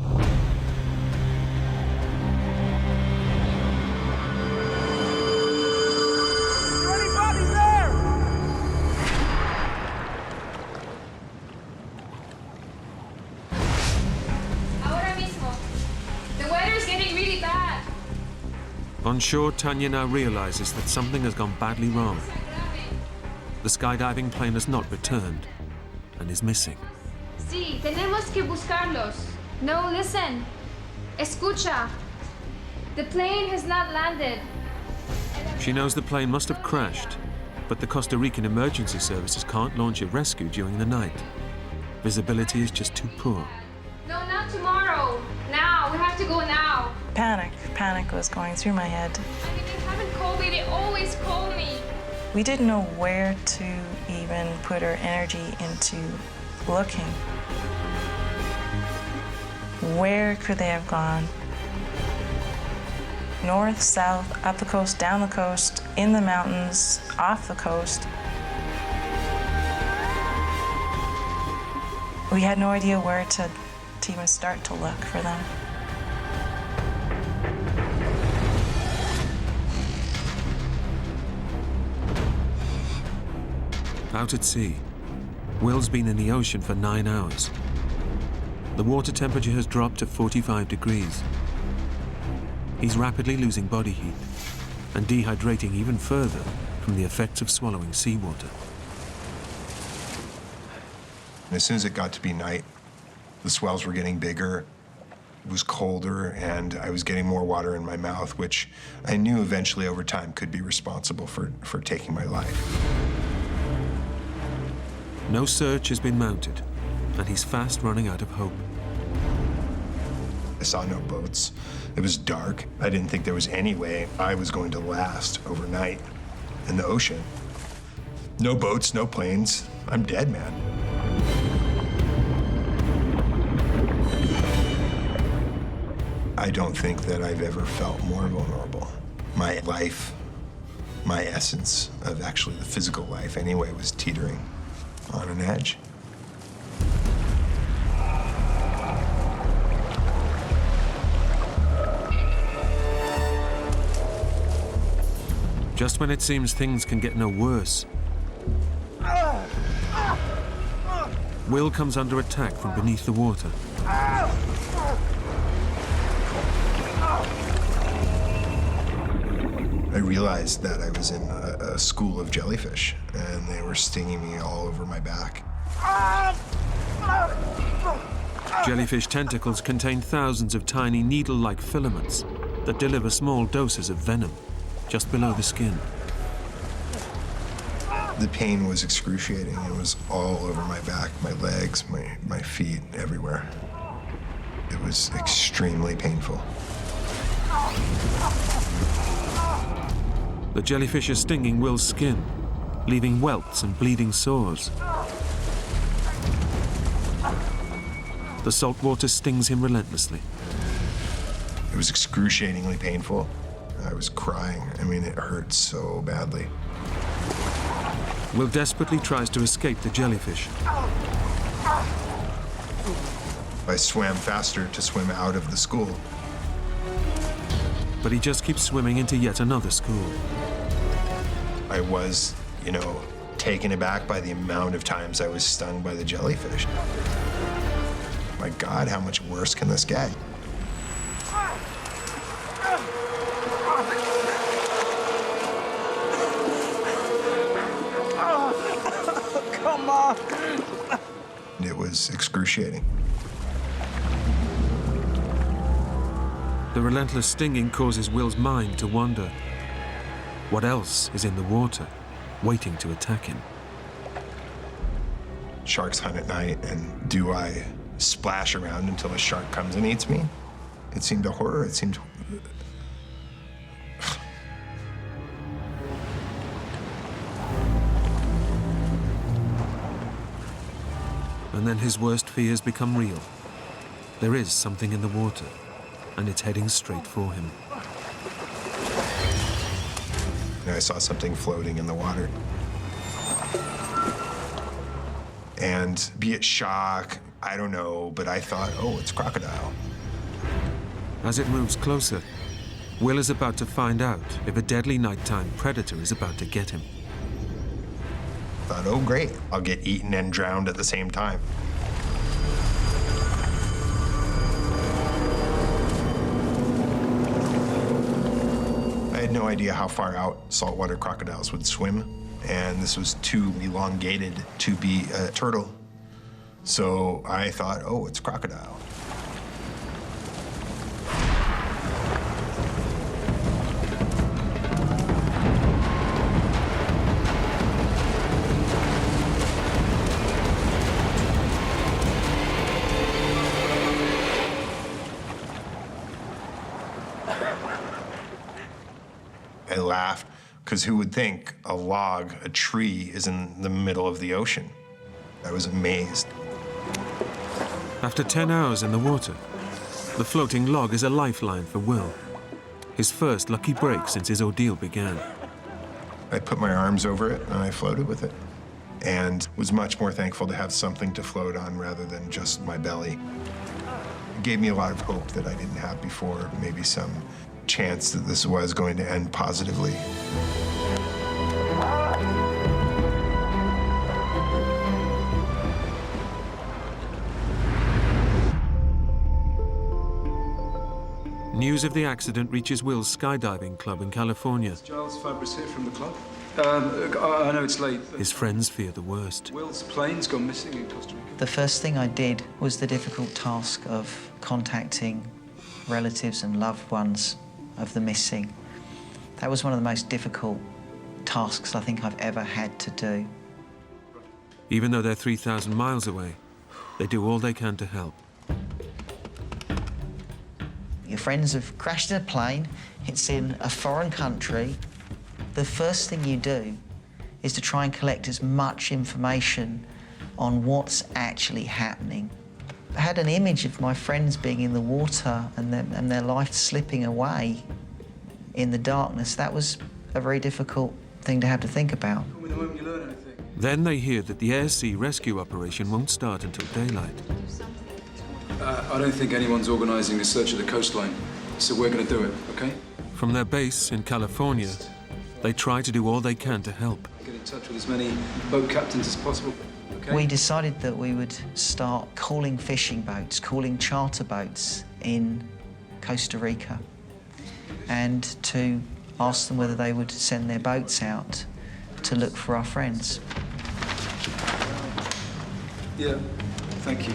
On shore, Tanya now realizes that something has gone badly wrong. The skydiving plane has not returned and is missing. Sí, tenemos que buscarlos. No, listen. Escucha. The plane has not landed. She knows the plane must have crashed, but the Costa Rican emergency services can't launch a rescue during the night. Visibility is just too poor. No, not tomorrow. Now, we have to go now. Panic was going through my head. I mean, they haven't called me, they always call me. We didn't know where to even put our energy into looking. Where could they have gone? North, south, up the coast, down the coast, in the mountains, off the coast. We had no idea where to even start to look for them. Out at sea, Will's been in the ocean for 9 hours. The water temperature has dropped to 45 degrees. He's rapidly losing body heat and dehydrating even further from the effects of swallowing seawater. As soon as it got to be night, the swells were getting bigger, it was colder, and I was getting more water in my mouth, which I knew eventually over time could be responsible for taking my life. No search has been mounted, and he's fast running out of hope. I saw no boats. It was dark. I didn't think there was any way I was going to last overnight in the ocean. No boats, no planes. I'm dead, man. I don't think that I've ever felt more vulnerable. My life, my essence of actually the physical life anyway, was teetering on an edge. Just when it seems things can get no worse, Will comes under attack from beneath the water. I realized that I was in a school of jellyfish, and they were stinging me all over my back. Jellyfish tentacles contain thousands of tiny needle-like filaments that deliver small doses of venom just below the skin. The pain was excruciating. It was all over my back, my legs, my feet, everywhere. It was extremely painful. The jellyfish is stinging Will's skin, leaving welts and bleeding sores. The salt water stings him relentlessly. It was excruciatingly painful. I was crying. I mean, it hurt so badly. Will desperately tries to escape the jellyfish. I swam faster to swim out of the school. But he just keeps swimming into yet another school. I was, taken aback by the amount of times I was stung by the jellyfish. My God, how much worse can this get? Come on. It was excruciating. The relentless stinging causes Will's mind to wander. What else is in the water, waiting to attack him? Sharks hunt at night, and do I splash around until a shark comes and eats me? It seemed a horror. It seemed... And then his worst fears become real. There is something in the water, and it's heading straight for him. I saw something floating in the water. And be it shock, I don't know, but I thought, oh, it's crocodile. As it moves closer, Will is about to find out if a deadly nighttime predator is about to get him. I thought, oh, great, I'll get eaten and drowned at the same time. I had no idea how far out saltwater crocodiles would swim, and this was too elongated to be a turtle. So I thought, oh, it's crocodile. I laughed, because who would think a log, a tree, is in the middle of the ocean? I was amazed. After 10 hours in the water, the floating log is a lifeline for Will. His first lucky break since his ordeal began. I put my arms over it and I floated with it, and was much more thankful to have something to float on rather than just my belly. It gave me a lot of hope that I didn't have before, maybe some chance that this was going to end positively. News of the accident reaches Will's skydiving club in California. Giles Fabris here from the club. I know it's late. His friends fear the worst. Will's plane's gone missing in Costa Rica. The first thing I did was the difficult task of contacting relatives and loved ones of the missing. That was one of the most difficult tasks I think I've ever had to do. Even though they're 3,000 miles away, they do all they can to help. Your friends have crashed in a plane, it's in a foreign country. The first thing you do is to try and collect as much information on what's actually happening. had an image of my friends being in the water and their life slipping away in the darkness. That was a very difficult thing to have to think about. Then they hear that the air-sea rescue operation won't start until daylight. I don't think anyone's organising a search of the coastline, so we're going to do it, okay? From their base in California, they try to do all they can to help. Get in touch with as many boat captains as possible, okay? We decided that we would start calling fishing boats, calling charter boats in Costa Rica, and to ask them whether they would send their boats out to look for our friends. Yeah, thank you.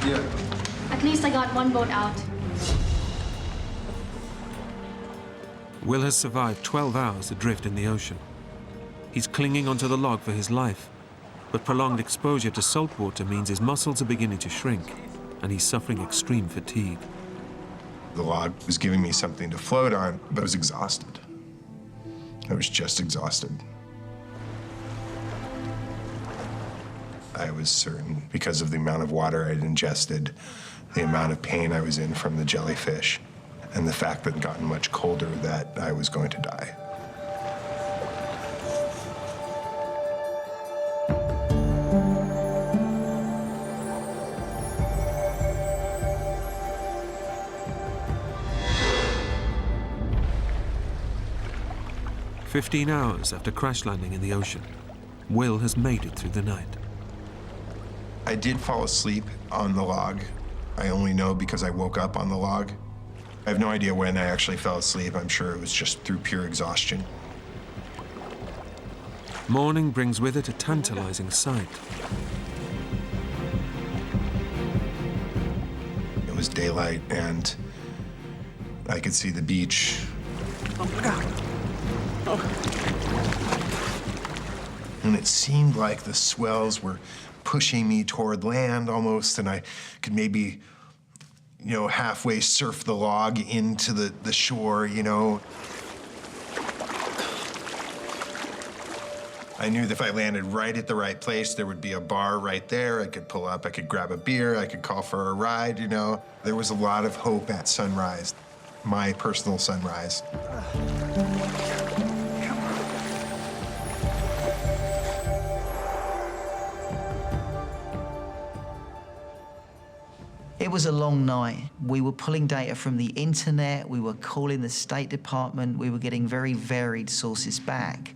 Yeah. At least I got one boat out. Will has survived 12 hours adrift in the ocean. He's clinging onto the log for his life, but prolonged exposure to salt water means his muscles are beginning to shrink, and he's suffering extreme fatigue. The log was giving me something to float on, but I was exhausted. I was just exhausted. I was certain, because of the amount of water I'd ingested, the amount of pain I was in from the jellyfish, and the fact that it had gotten much colder, that I was going to die. "15 hours after crash landing in the ocean, Will has made it through the night. I did fall asleep on the log. I only know because I woke up on the log. I have no idea when I actually fell asleep. I'm sure it was just through pure exhaustion. Morning brings with it a tantalizing sight. It was daylight, and I could see the beach. And it seemed like the swells were pushing me toward land almost, and I could maybe, halfway surf the log into the shore, I knew that if I landed right at the right place, there would be a bar right there. I could pull up, I could grab a beer, I could call for a ride, There was a lot of hope at sunrise, my personal sunrise. It was a long night. We were pulling data from the internet, we were calling the State Department, we were getting very varied sources back.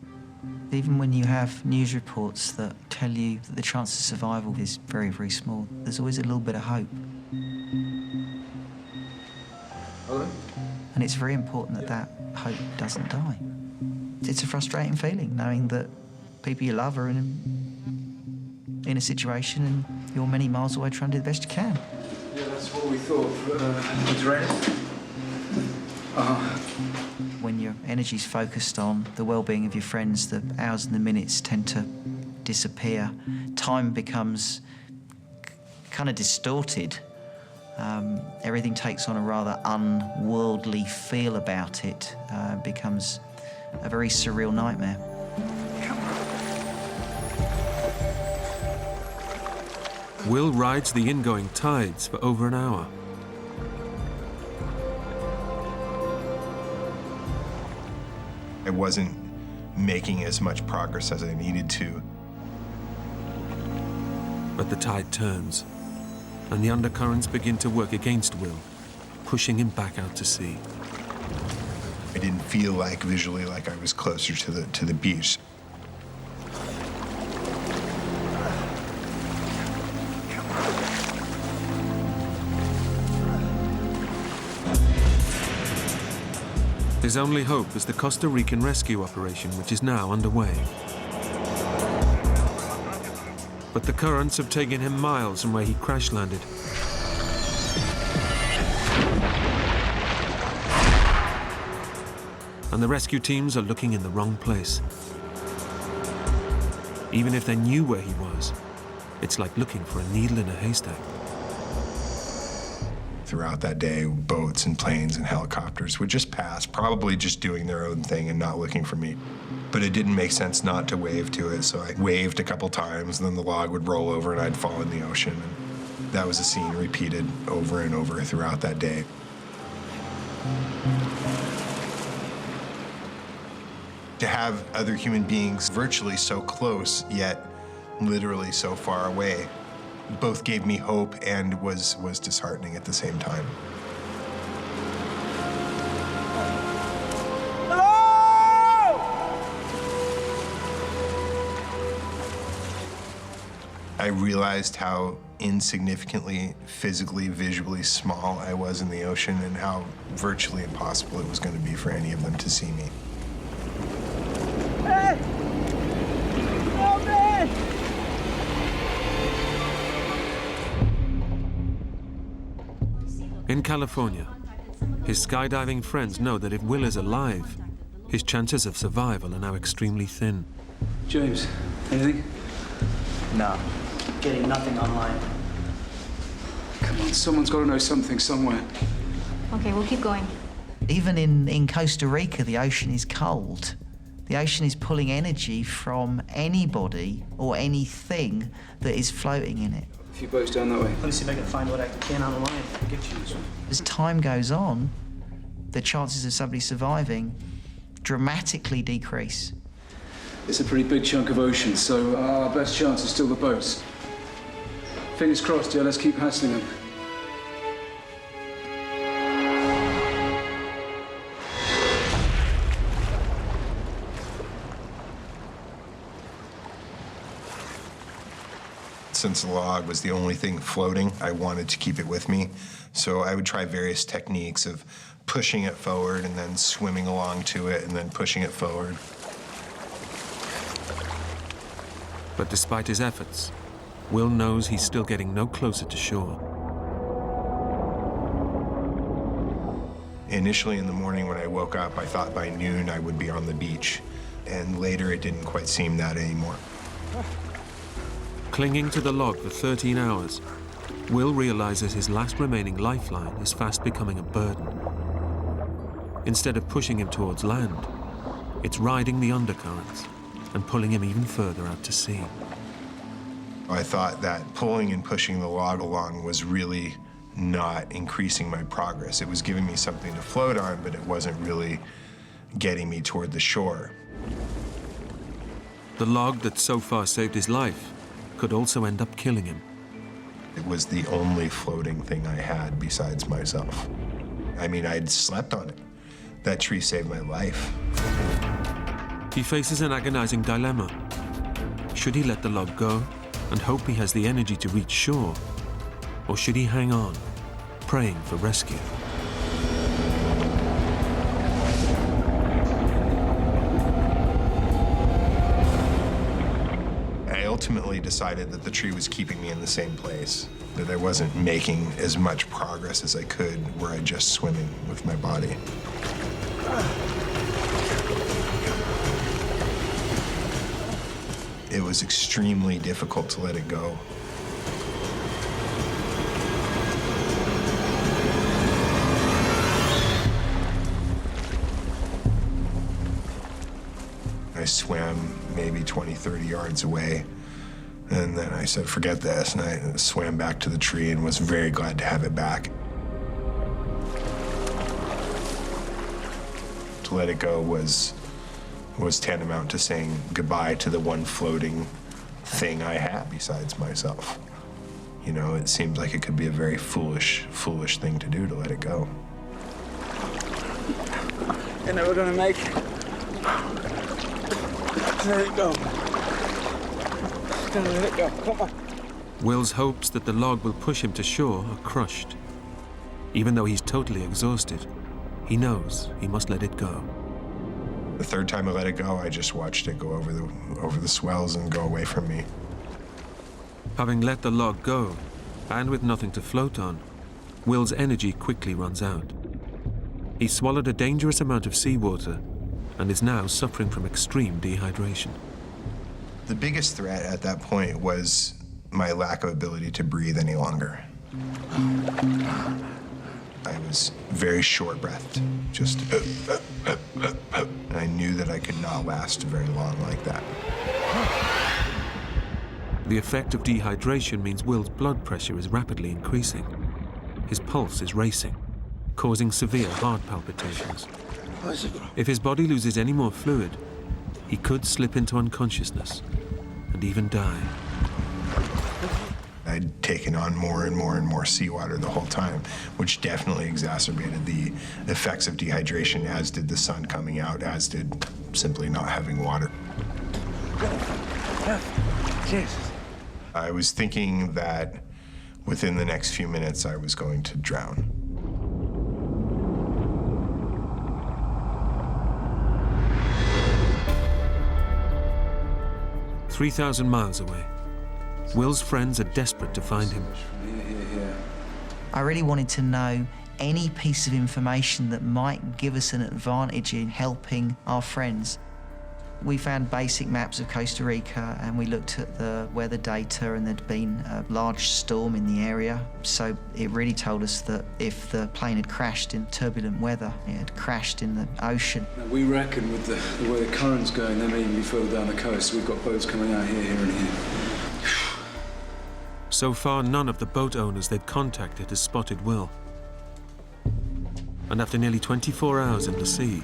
Even when you have news reports that tell you that the chance of survival is very, very small, there's always a little bit of hope. Hello? And it's very important that that hope doesn't die. It's a frustrating feeling, knowing that people you love are in a situation and you're many miles away trying to do the best you can. Yeah, that's what we thought. It's raining. When your energy's focused on the well-being of your friends, the hours and the minutes tend to disappear. Time becomes kind of distorted. Everything takes on a rather unworldly feel about it. Becomes a very surreal nightmare. Will rides the ingoing tides for over an hour. I wasn't making as much progress as I needed to. But the tide turns, and the undercurrents begin to work against Will, pushing him back out to sea. I didn't feel visually like I was closer to the beach. His only hope is the Costa Rican rescue operation, which is now underway. But the currents have taken him miles from where he crash landed. And the rescue teams are looking in the wrong place. Even if they knew where he was, it's like looking for a needle in a haystack. Throughout that day, boats and planes and helicopters would just pass, probably just doing their own thing and not looking for me. But it didn't make sense not to wave to it, so I waved a couple times, and then the log would roll over and I'd fall in the ocean. That was a scene repeated over and over throughout that day. To have other human beings virtually so close, yet literally so far away, both gave me hope and was disheartening at the same time. I realized how insignificantly, physically, visually small I was in the ocean and how virtually impossible it was going to be for any of them to see me. Hey! Oh, man! In California, his skydiving friends know that if Will is alive, his chances of survival are now extremely thin. James, anything? No. Getting nothing online. Come on, someone's got to know something somewhere. Okay, we'll keep going. Even in Costa Rica, the ocean is cold. The ocean is pulling energy from anybody or anything that is floating in it. A few boats down that way. Let me see if I can find what I can online. Get you this one. As time goes on, the chances of somebody surviving dramatically decrease. It's a pretty big chunk of ocean, so our best chance is still the boats. Fingers crossed, yeah, let's keep hassling them. Since the log was the only thing floating, I wanted to keep it with me. So I would try various techniques of pushing it forward and then swimming along to it and then pushing it forward. But despite his efforts, Will knows he's still getting no closer to shore. Initially in the morning when I woke up, I thought by noon I would be on the beach. And later it didn't quite seem that anymore. Clinging to the log for 13 hours, Will realizes his last remaining lifeline is fast becoming a burden. Instead of pushing him towards land, it's riding the undercurrents and pulling him even further out to sea. I thought that pulling and pushing the log along was really not increasing my progress. It was giving me something to float on, but it wasn't really getting me toward the shore. The log that so far saved his life could also end up killing him. It was the only floating thing I had besides myself. I mean, I'd slept on it. That tree saved my life. He faces an agonizing dilemma. Should he let the log go and hope he has the energy to reach shore? Or should he hang on, praying for rescue? I ultimately decided that the tree was keeping me in the same place, that I wasn't making as much progress as I could were I just swimming with my body. It was extremely difficult to let it go. I swam maybe 20, 30 yards away, and then I said, forget this, and I swam back to the tree and was very glad to have it back. To let it go was tantamount to saying goodbye to the one floating thing I had besides myself. You know, it seems like it could be a very foolish thing to do, to let it go. You're never gonna make it. Let it go. Just gonna let it go. Come on. Will's hopes that the log will push him to shore are crushed. Even though he's totally exhausted, he knows he must let it go. The third time I let it go, I just watched it go over the swells and go away from me. Having let the log go, and with nothing to float on, Will's energy quickly runs out. He swallowed a dangerous amount of seawater and is now suffering from extreme dehydration. The biggest threat at that point was my lack of ability to breathe any longer. I was very short-breathed, just I knew that I could not last very long like that. The effect of dehydration means Will's blood pressure is rapidly increasing. His pulse is racing, causing severe heart palpitations. If his body loses any more fluid, he could slip into unconsciousness and even die. I'd taken on more and more and more seawater the whole time, which definitely exacerbated the effects of dehydration, as did the sun coming out, as did simply not having water. Jesus. I was thinking that within the next few minutes I was going to drown. "3,000 miles away, Will's friends are desperate to find him. I really wanted to know any piece of information that might give us an advantage in helping our friends. We found basic maps of Costa Rica and we looked at the weather data, and there'd been a large storm in the area. So it really told us that if the plane had crashed in turbulent weather, it had crashed in the ocean. Now, we reckon with the way the current's going, they may even be further down the coast. We've got boats coming out here, and here. So far, none of the boat owners they'd contacted has spotted Will. And after nearly 24 hours in the sea,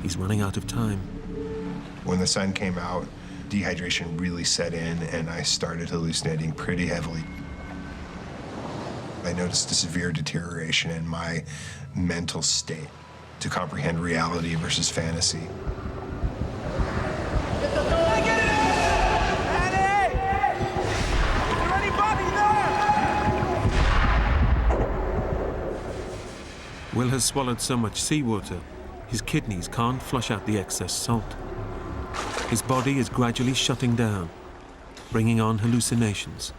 he's running out of time. When the sun came out, dehydration really set in, and I started hallucinating pretty heavily. I noticed a severe deterioration in my mental state to comprehend reality versus fantasy. Will has swallowed so much seawater, his kidneys can't flush out the excess salt. His body is gradually shutting down, bringing on hallucinations.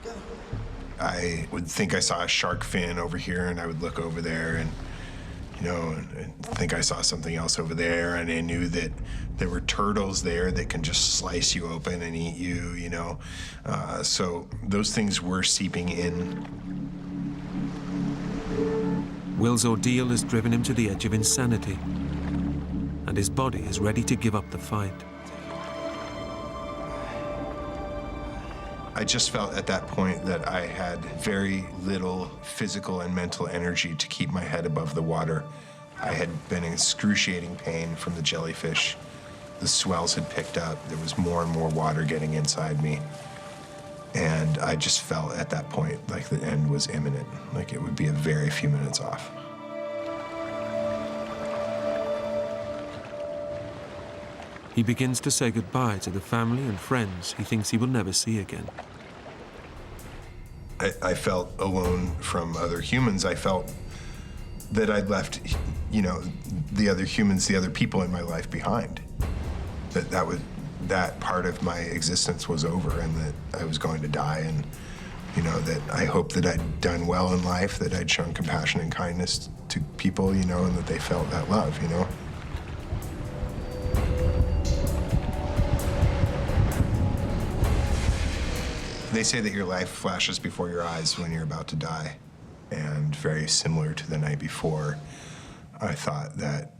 I would think I saw a shark fin over here, and I would look over there and, and think I saw something else over there, and I knew that there were turtles there that can just slice you open and eat you, So those things were seeping in. Will's ordeal has driven him to the edge of insanity, and his body is ready to give up the fight. I just felt at that point that I had very little physical and mental energy to keep my head above the water. I had been in excruciating pain from the jellyfish. The swells had picked up. There was more and more water getting inside me. And I just felt at that point like the end was imminent, like it would be a very few minutes off. He begins to say goodbye to the family and friends he thinks he will never see again. I felt alone from other humans. I felt that I'd left, the other humans, the other people in my life behind. That part of my existence was over, and that I was going to die, and that I hoped that I'd done well in life, that I'd shown compassion and kindness to people, and that they felt that love, They say that your life flashes before your eyes when you're about to die, and very similar to the night before, I thought that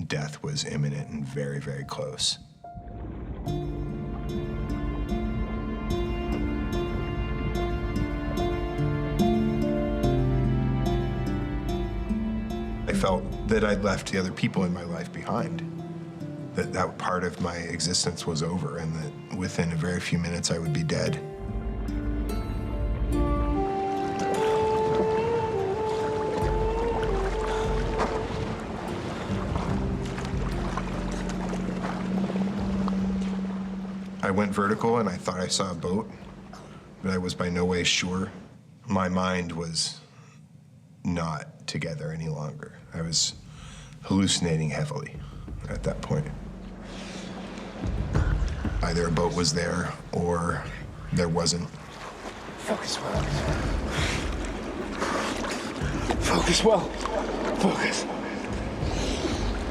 death was imminent and very, very close. I felt that I'd left the other people in my life behind, that part of my existence was over, and that within a very few minutes I would be dead. I went vertical and I thought I saw a boat, but I was by no way sure. My mind was not together any longer. I was hallucinating heavily at that point. Either a boat was there or there wasn't. Focus well. Focus well. Focus.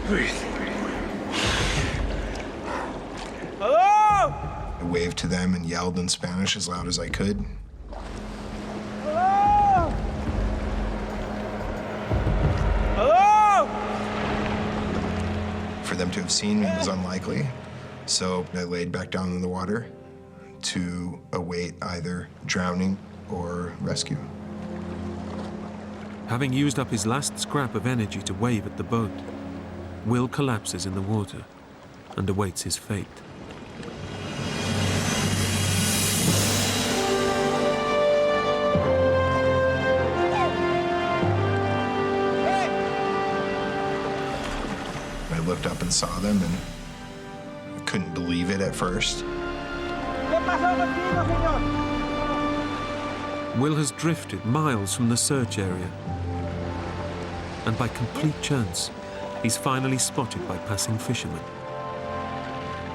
Breathe. Hello? I waved to them and yelled in Spanish as loud as I could. Hello? Hello? For them to have seen me was unlikely, so I laid back down in the water to await either drowning or rescue. Having used up his last scrap of energy to wave at the boat, Will collapses in the water and awaits his fate. I looked up and saw them, and I couldn't believe it at first. Will has drifted miles from the search area, and by complete chance, he's finally spotted by passing fishermen.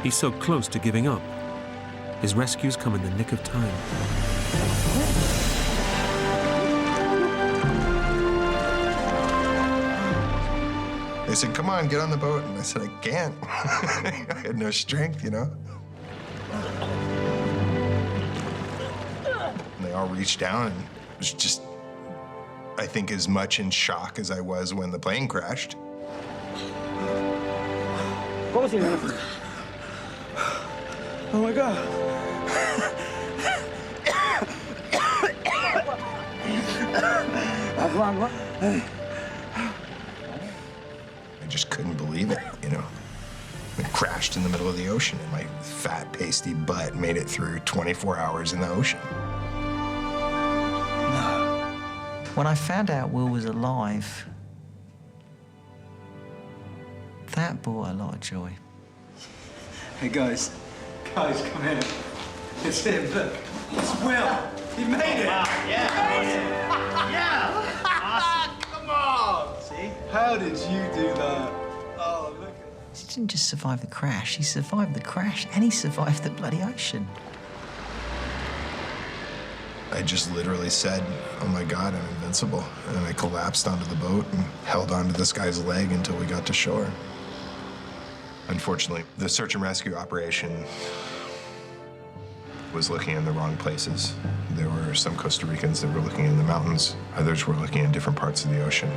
He's so close to giving up, his rescues come in the nick of time. They said, "Come on, get on the boat." And I said, "I can't." I had no strength, you know? And they all reached down, and it was just, I think, as much in shock as I was when the plane crashed. Oh my God. I just couldn't believe it, you know? It crashed in the middle of the ocean, and my fat, pasty butt made it through 24 hours in the ocean. When I found out Will was alive, that brought a lot of joy. Hey, guys. Guys, come here. It's him, look. It's Will. He made it. Wow, yeah. Yeah. Awesome. Come on. See? How did you do that? Oh, look. He didn't just survive the crash, he survived the crash and he survived the bloody ocean. I just literally said, "Oh my God, I'm invincible." And I collapsed onto the boat and held onto this guy's leg until we got to shore. Unfortunately, the search and rescue operation was looking in the wrong places. There were some Costa Ricans that were looking in the mountains. Others were looking in different parts of the ocean.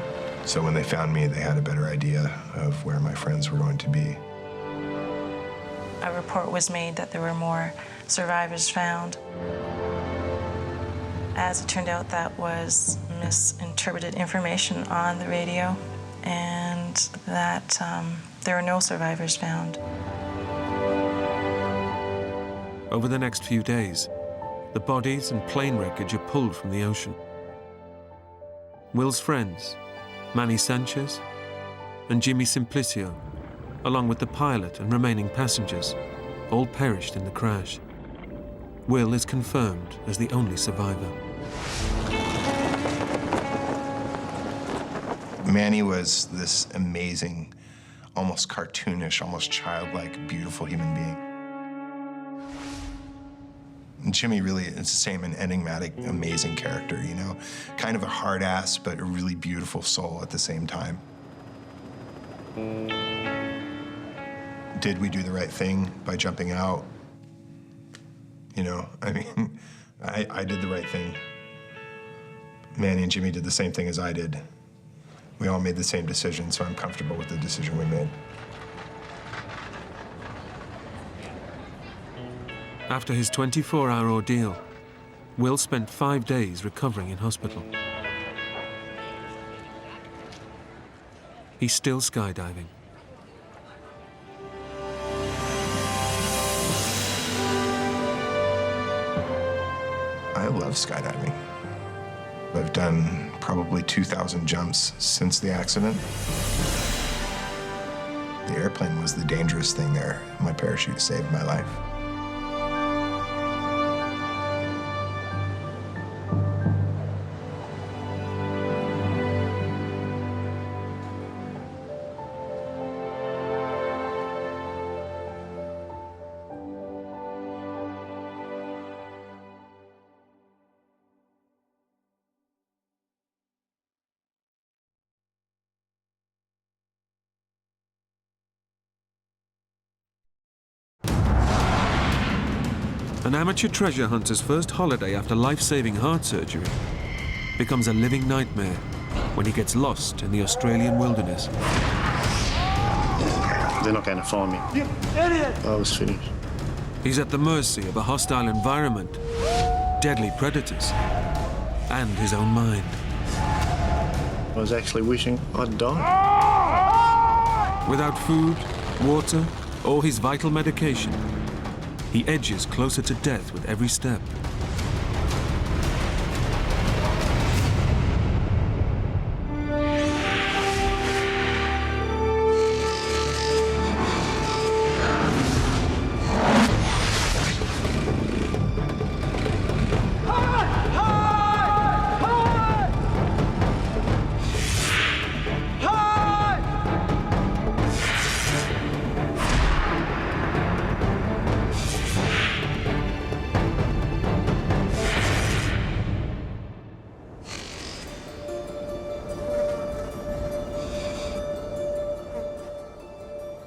So when they found me, they had a better idea of where my friends were going to be. A report was made that there were more survivors found. As it turned out, that was misinterpreted information on the radio, and that there were no survivors found. Over the next few days, the bodies and plane wreckage are pulled from the ocean. Will's friends, Manny Sanchez and Jimmy Simplicio, along with the pilot and remaining passengers, all perished in the crash. Will is confirmed as the only survivor. Manny was this amazing, almost cartoonish, almost childlike, beautiful human being. And Jimmy really is the same, an enigmatic, amazing character, you know? Kind of a hard ass, but a really beautiful soul at the same time. Did we do the right thing by jumping out? You know, I mean, I did the right thing. Manny and Jimmy did the same thing as I did. We all made the same decision, so I'm comfortable with the decision we made. After his 24-hour ordeal, Will spent 5 days recovering in hospital. He's still skydiving. I love skydiving. I've done probably 2,000 jumps since the accident. The airplane was the dangerous thing there. My parachute saved my life. An amateur treasure hunter's first holiday after life-saving heart surgery becomes a living nightmare when he gets lost in the Australian wilderness. They're not going to find me. You idiot! I was finished. He's at the mercy of a hostile environment, deadly predators, and his own mind. I was actually wishing I'd died. Without food, water, or his vital medication, he edges closer to death with every step.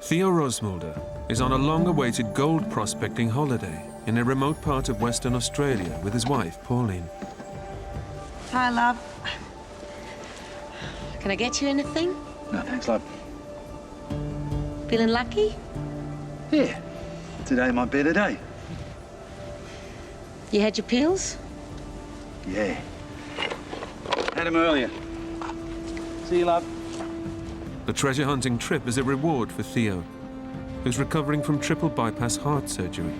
Theo Rosmulder is on a long-awaited gold prospecting holiday in a remote part of Western Australia with his wife, Pauline. Hi, love. Can I get you anything? No, thanks, love. Feeling lucky? Yeah. Today might be the day. You had your pills? Yeah. Had him earlier. See you, love. The treasure-hunting trip is a reward for Theo, who's recovering from triple bypass heart surgery.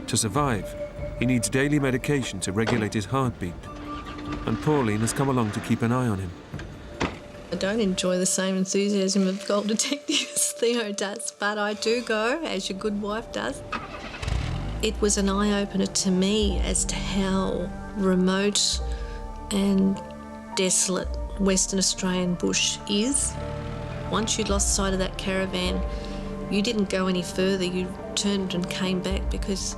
To survive, he needs daily medication to regulate his heartbeat, and Pauline has come along to keep an eye on him. I don't enjoy the same enthusiasm of Gold Detective as Theo does, but I do go, as your good wife does. It was an eye-opener to me as to how remote and desolate Western Australian bush is. Once you'd lost sight of that caravan, you didn't go any further. You turned and came back because,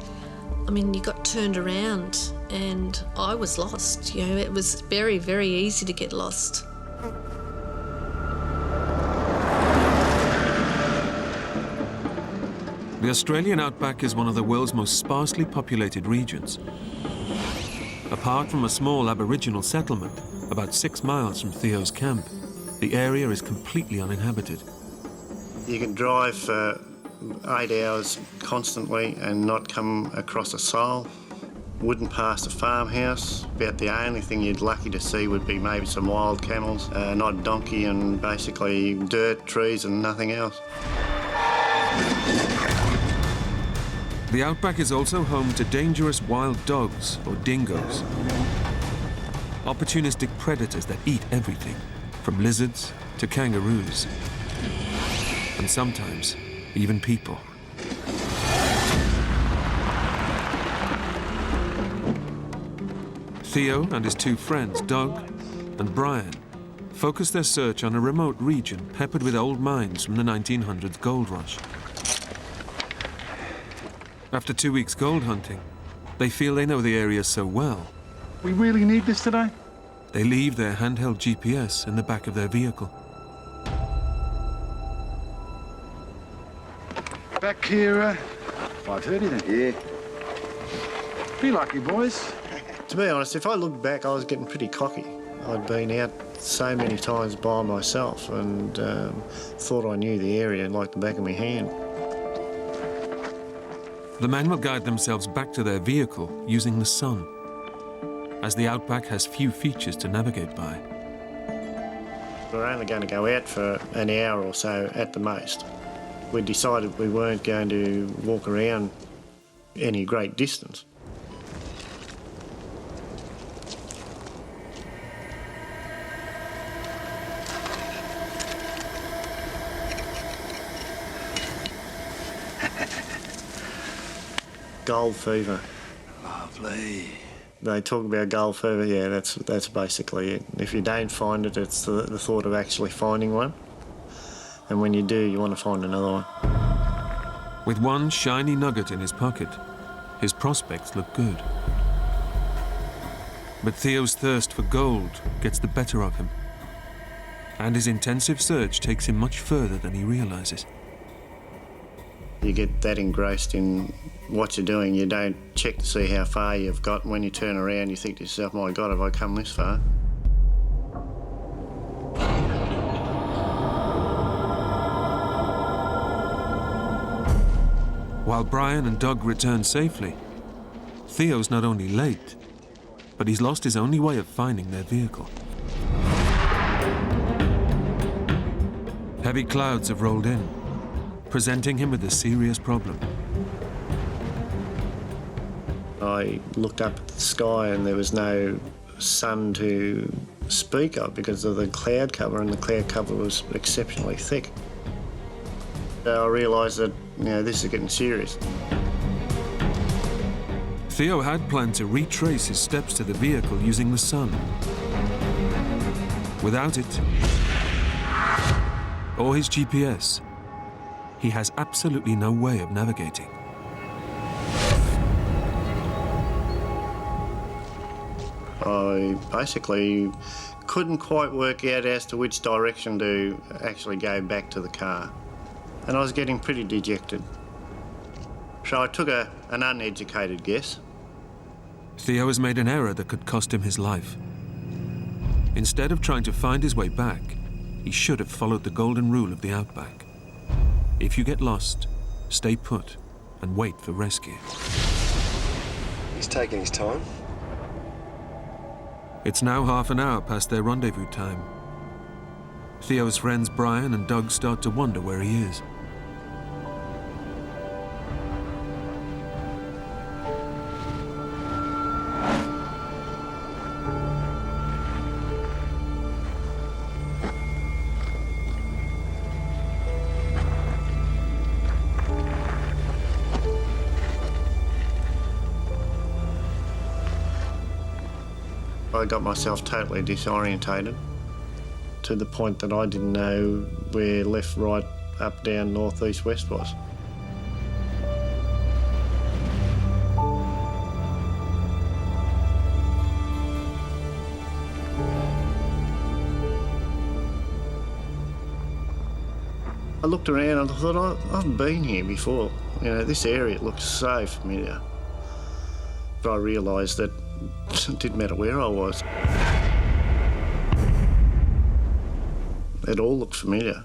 I mean, you got turned around and I was lost. You know, it was very, very easy to get lost. The Australian outback is one of the world's most sparsely populated regions. Apart from a small Aboriginal settlement about 6 miles from Theo's camp, the area is completely uninhabited. You can drive for 8 hours constantly and not come across a soul. Wouldn't pass a farmhouse. About the only thing you'd lucky to see would be maybe some wild camels, not a donkey, and basically dirt, trees and nothing else. The outback is also home to dangerous wild dogs, or dingoes. Opportunistic predators that eat everything, from lizards to kangaroos, and sometimes even people. Theo and his 2 friends, Doug and Brian, focus their search on a remote region peppered with old mines from the 1900s gold rush. After 2 weeks gold hunting, they feel they know the area so well. We really need this today? They leave their handheld GPS in the back of their vehicle. Back here, 5:30 then? Yeah. Be lucky, boys. To be honest, if I look back, I was getting pretty cocky. I'd been out so many times by myself and thought I knew the area like the back of my hand. The men will guide themselves back to their vehicle using the sun, as the outback has few features to navigate by. We're only going to go out for an hour or so at the most. We decided we weren't going to walk around any great distance. Gold fever. Lovely. They talk about gold fever, yeah, that's basically it. If you don't find it, it's the thought of actually finding one. And when you do, you want to find another one. With one shiny nugget in his pocket, his prospects look good. But Theo's thirst for gold gets the better of him, and his intensive search takes him much further than he realizes. You get that engrossed in what you're doing, you don't check to see how far you've got. When you turn around, you think to yourself, my God, have I come this far? While Brian and Doug return safely, Theo's not only late, but he's lost his only way of finding their vehicle. Heavy clouds have rolled in, presenting him with a serious problem. I looked up at the sky and there was no sun to speak of because of the cloud cover, and the cloud cover was exceptionally thick. I realised that, this is getting serious. Theo had planned to retrace his steps to the vehicle using the sun. Without it, or his GPS, he has absolutely no way of navigating. I basically couldn't quite work out as to which direction to actually go back to the car. And I was getting pretty dejected. So I took an uneducated guess. Theo has made an error that could cost him his life. Instead of trying to find his way back, he should have followed the golden rule of the outback. If you get lost, stay put and wait for rescue. He's taking his time. It's now half an hour past their rendezvous time. Theo's friends Brian and Doug start to wonder where he is. I got myself totally disorientated to the point that I didn't know where left, right, up, down, north, east, west was. I looked around and I thought, I've been here before. This area looks so familiar. But I realised that it didn't matter where I was. It all looked familiar.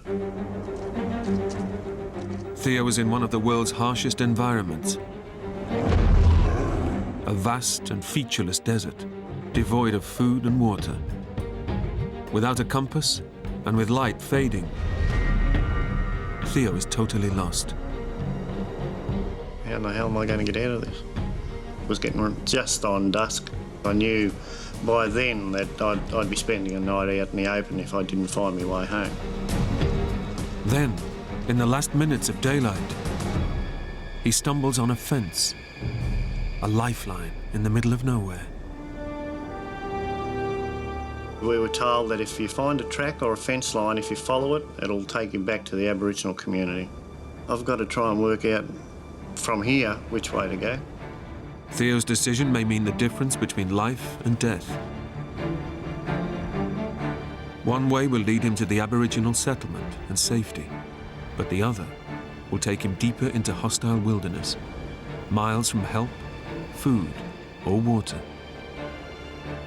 Theo was in one of the world's harshest environments. A vast and featureless desert, devoid of food and water. Without a compass, and with light fading, Theo is totally lost. How the hell am I going to get out of this? It was getting just on dusk. I knew by then that I'd be spending a night out in the open if I didn't find my way home. Then, in the last minutes of daylight, he stumbles on a fence, a lifeline in the middle of nowhere. We were told that if you find a track or a fence line, if you follow it, it'll take you back to the Aboriginal community. I've got to try and work out from here which way to go. Theo's decision may mean the difference between life and death. One way will lead him to the Aboriginal settlement and safety, but the other will take him deeper into hostile wilderness, miles from help, food, or water.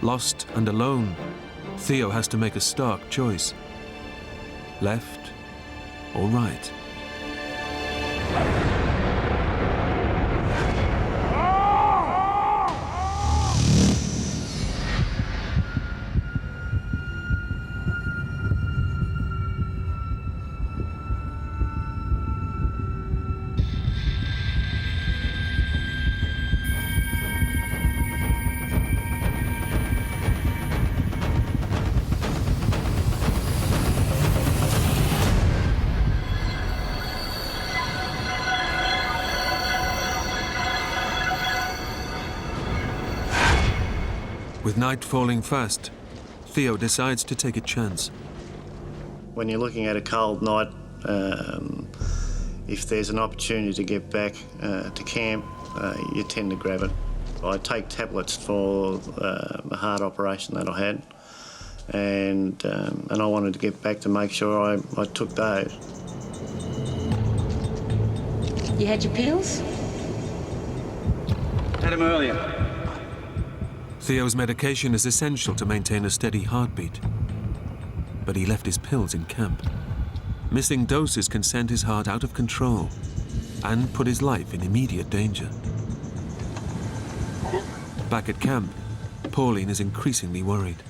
Lost and alone, Theo has to make a stark choice. Left or right? With night falling fast, Theo decides to take a chance. When you're looking at a cold night, if there's an opportunity to get back to camp, you tend to grab it. I take tablets for the heart operation that I had, and I wanted to get back to make sure I took those. You had your pills? Had them earlier. Theo's medication is essential to maintain a steady heartbeat. But he left his pills in camp. Missing doses can send his heart out of control. and put his life in immediate danger. Back at camp, Pauline is increasingly worried.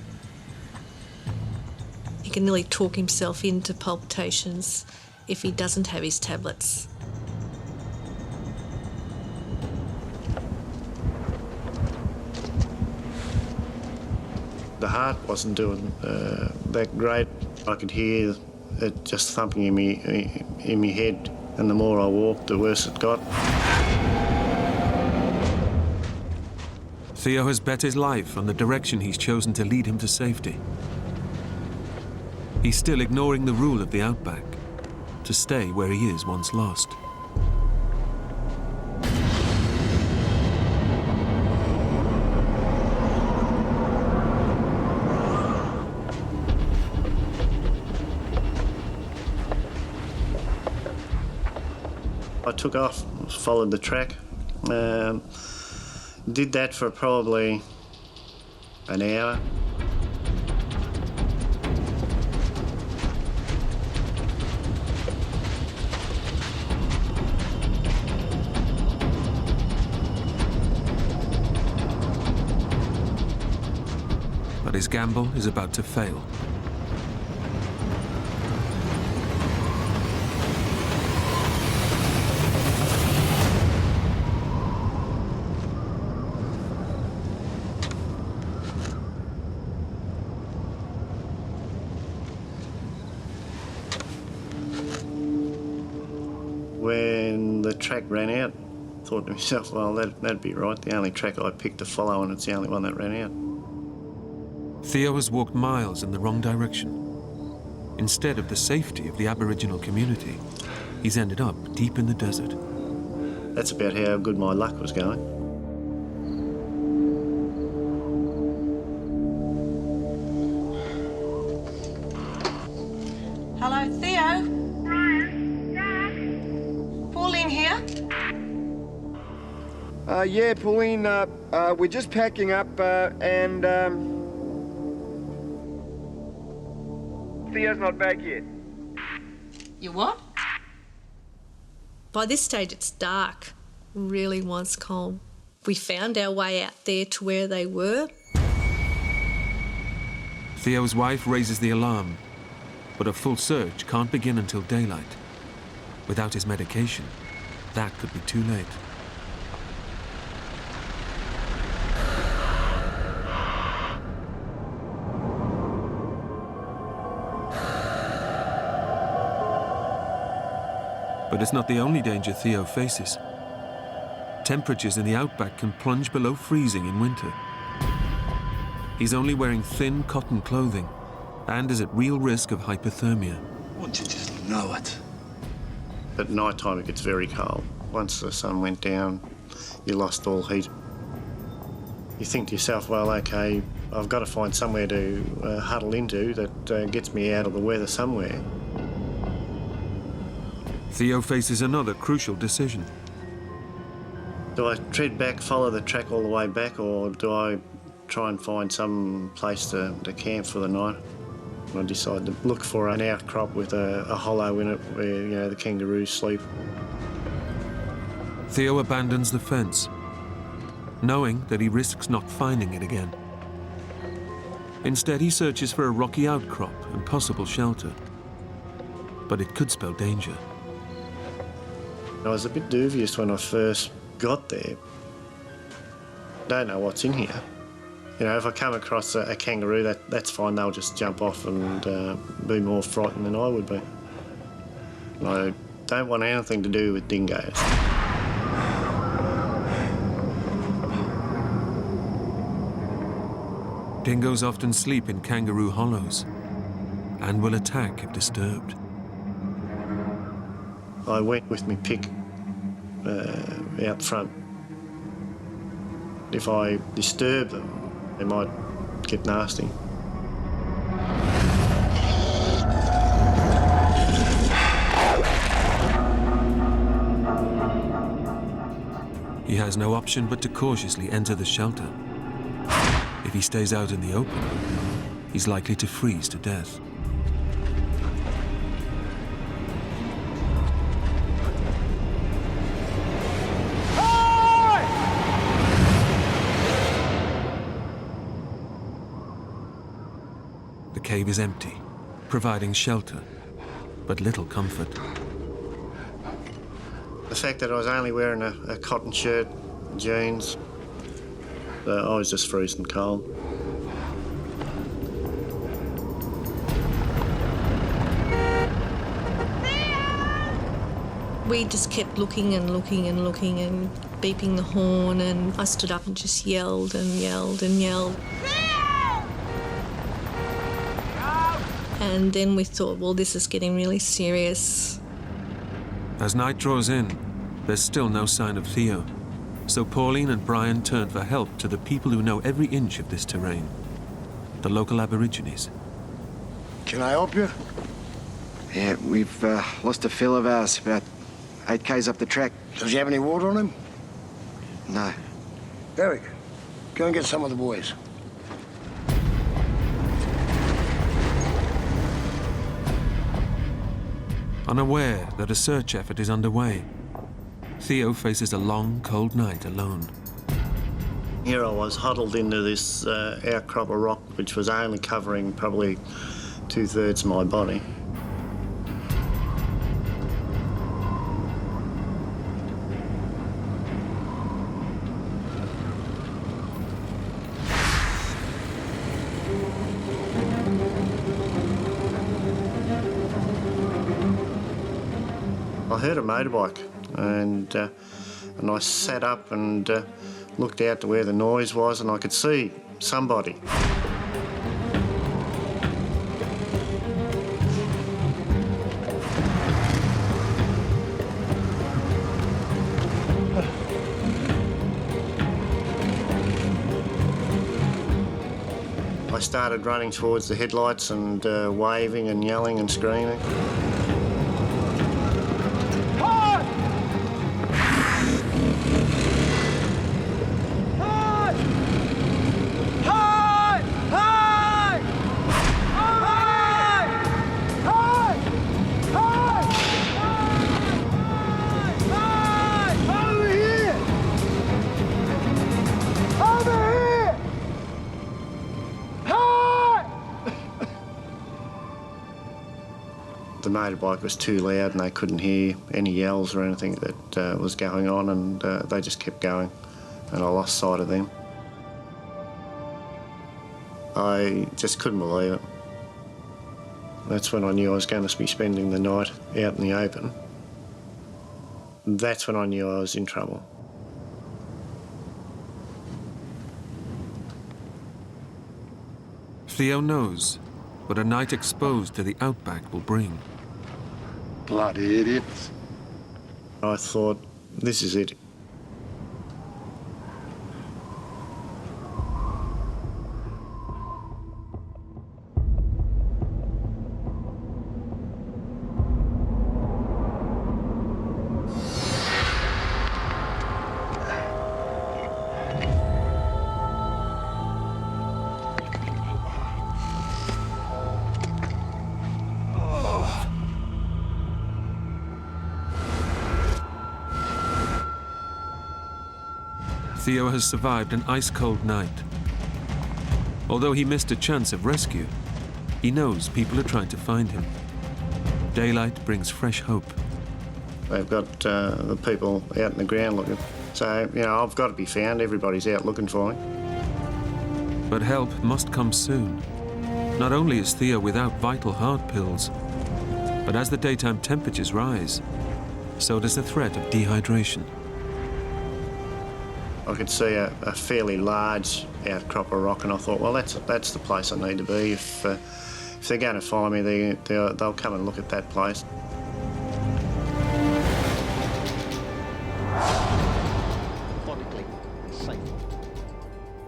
He can nearly talk himself into palpitations if he doesn't have his tablets. The heart wasn't doing that great. I could hear it just thumping in my head, and the more I walked, the worse it got. Theo has bet his life on the direction he's chosen to lead him to safety. He's still ignoring the rule of the outback, to stay where he is once lost. I took off, followed the track. Did that for probably an hour. But his gamble is about to fail. When the track ran out, I thought to myself, well, that'd be right. The only track I picked to follow, and it's the only one that ran out. Theo has walked miles in the wrong direction. Instead of the safety of the Aboriginal community, he's ended up deep in the desert. That's about how good my luck was going. Hello, Theo? Pauline here? Yeah, Pauline, we're just packing up and Theo's not back yet. You what? By this stage, it's dark. Really was cold. We found our way out there to where they were. Theo's wife raises the alarm, but a full search can't begin until daylight. Without his medication, that could be too late. But it's not the only danger Theo faces. Temperatures in the outback can plunge below freezing in winter. He's only wearing thin cotton clothing and is at real risk of hypothermia. Wouldn't you just know it? At night time, it gets very cold. Once the sun went down, you lost all heat. You think to yourself, well, okay, I've got to find somewhere to huddle into that gets me out of the weather somewhere. Theo faces another crucial decision. Do I tread back, follow the track all the way back, or do I try and find some place to camp for the night? I decided to look for an outcrop with a hollow in it where, you know, the kangaroos sleep. Theo abandons the fence, knowing that he risks not finding it again. Instead, he searches for a rocky outcrop and possible shelter. But it could spell danger. I was a bit dubious when I first got there. Don't know what's in here. You know, if I come across a kangaroo, that's fine. They'll just jump off and be more frightened than I would be. I don't want anything to do with dingoes. Dingoes often sleep in kangaroo hollows and will attack if disturbed. I went with my pick out front. If I disturb them, they might get nasty. He has no option but to cautiously enter the shelter. If he stays out in the open, he's likely to freeze to death. cave is empty, providing shelter, but little comfort. The fact that I was only wearing a cotton shirt, jeans, I was just freezing cold. We just kept looking and looking and looking and beeping the horn, and I stood up and just yelled and yelled and yelled. And then we thought, well, this is getting really serious. As night draws in, there's still no sign of Theo. So Pauline and Brian turn for help to the people who know every inch of this terrain, the local Aborigines. Can I help you? Yeah, we've lost a fellow of ours about 8 k's up the track. Does he have any water on him? No. Derek, go and get some of the boys. Unaware that a search effort is underway, Theo faces a long, cold night alone. Here I was huddled into this outcrop of rock, which was only covering probably 2/3 of my body. I heard a motorbike, and I sat up and looked out to where the noise was, and I could see somebody. I started running towards the headlights and waving and yelling and screaming. The motorbike was too loud and they couldn't hear any yells or anything that was going on, and they just kept going, and I lost sight of them. I just couldn't believe it. That's when I knew I was going to be spending the night out in the open. That's when I knew I was in trouble. Theo knows what a night exposed to the outback will bring. Bloody idiots. I thought, this is it. Theo has survived an ice-cold night. Although he missed a chance of rescue, he knows people are trying to find him. Daylight brings fresh hope. They've got the people out in the ground looking. So, you know, I've got to be found. Everybody's out looking for me. But help must come soon. Not only is Theo without vital heart pills, but as the daytime temperatures rise, so does the threat of dehydration. I could see a fairly large outcrop of rock, and I thought, well, that's the place I need to be. If they're going to find me, they'll come and look at that place.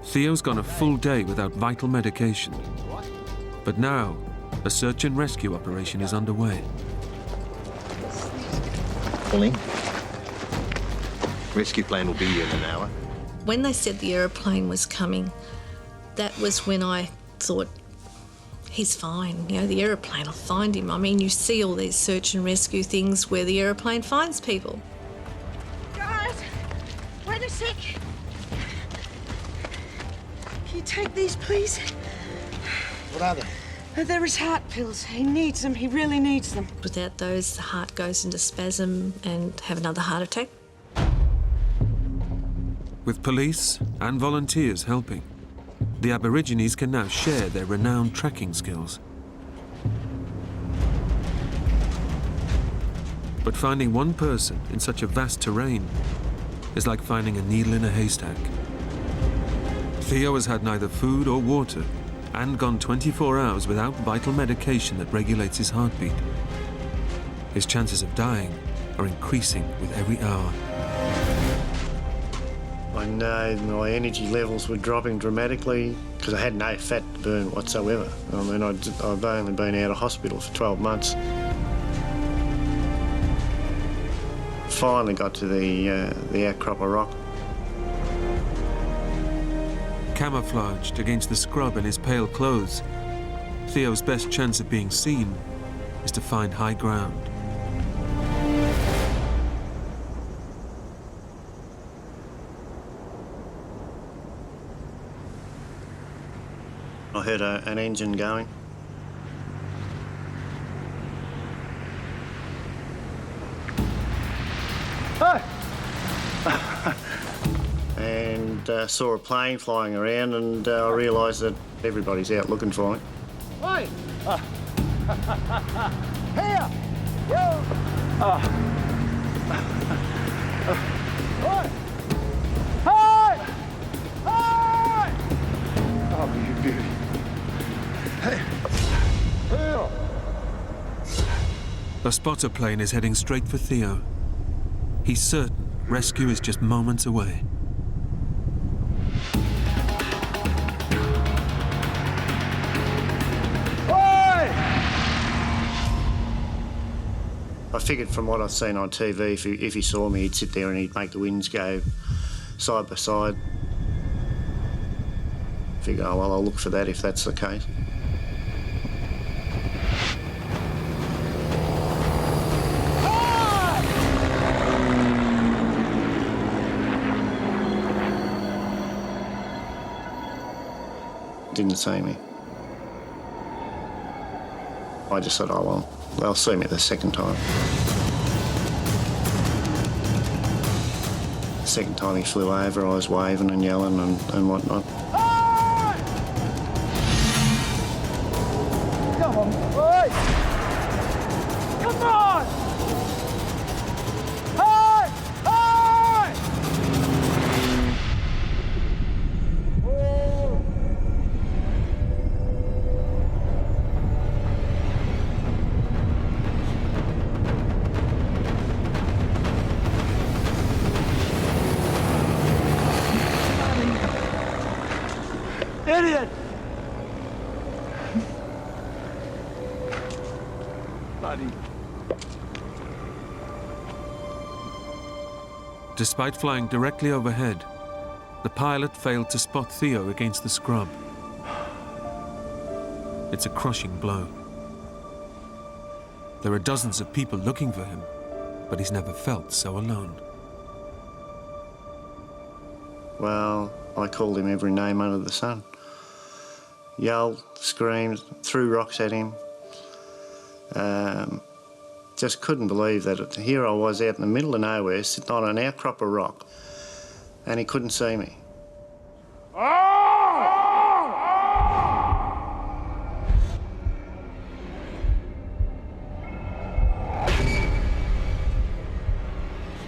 Theo's gone a full day without vital medication. But now, a search and rescue operation is underway. Pauline, rescue plane will be here in an hour. When they said the aeroplane was coming, that was when I thought, he's fine. You know, the aeroplane will find him. I mean, you see all these search and rescue things where the aeroplane finds people. Guys, wait a sec. Can you take these, please? What are they? There is heart pills. He needs them. He really needs them. Without those, the heart goes into spasm and have another heart attack. With police and volunteers helping, the Aborigines can now share their renowned tracking skills. But finding one person in such a vast terrain is like finding a needle in a haystack. Theo has had neither food or water and gone 24 hours without vital medication that regulates his heartbeat. His chances of dying are increasing with every hour. I know my energy levels were dropping dramatically because I had no fat to burn whatsoever. I mean, I've only been out of hospital for 12 months. Finally got to the outcrop of rock. Camouflaged against the scrub in his pale clothes, Theo's best chance of being seen is to find high ground. I heard an engine going. And saw a plane flying around, and I realised that everybody's out looking for me. Hey! Here! Yo! Hey! Hey! Hey! Oh, you beauty. Hey! Theo! A spotter plane is heading straight for Theo. He's certain rescue is just moments away. I figured from what I'd seen on TV, if he saw me, he'd sit there and he'd make the winds go side by side. Figure, oh, well, I'll look for that if that's the case. Didn't see me. I just said, oh, well, they'll see me the second time. The second time he flew over, I was waving and yelling and whatnot. Come on, boys! Come on! Hey! Hey! Idiot! Buddy. Despite flying directly overhead, the pilot failed to spot Theo against the scrub. It's a crushing blow. There are dozens of people looking for him, but he's never felt so alone. Well, I called him every name under the sun. Yelled, screamed, threw rocks at him. Just couldn't believe that here I was out in the middle of nowhere, sitting on an outcrop of rock, and he couldn't see me.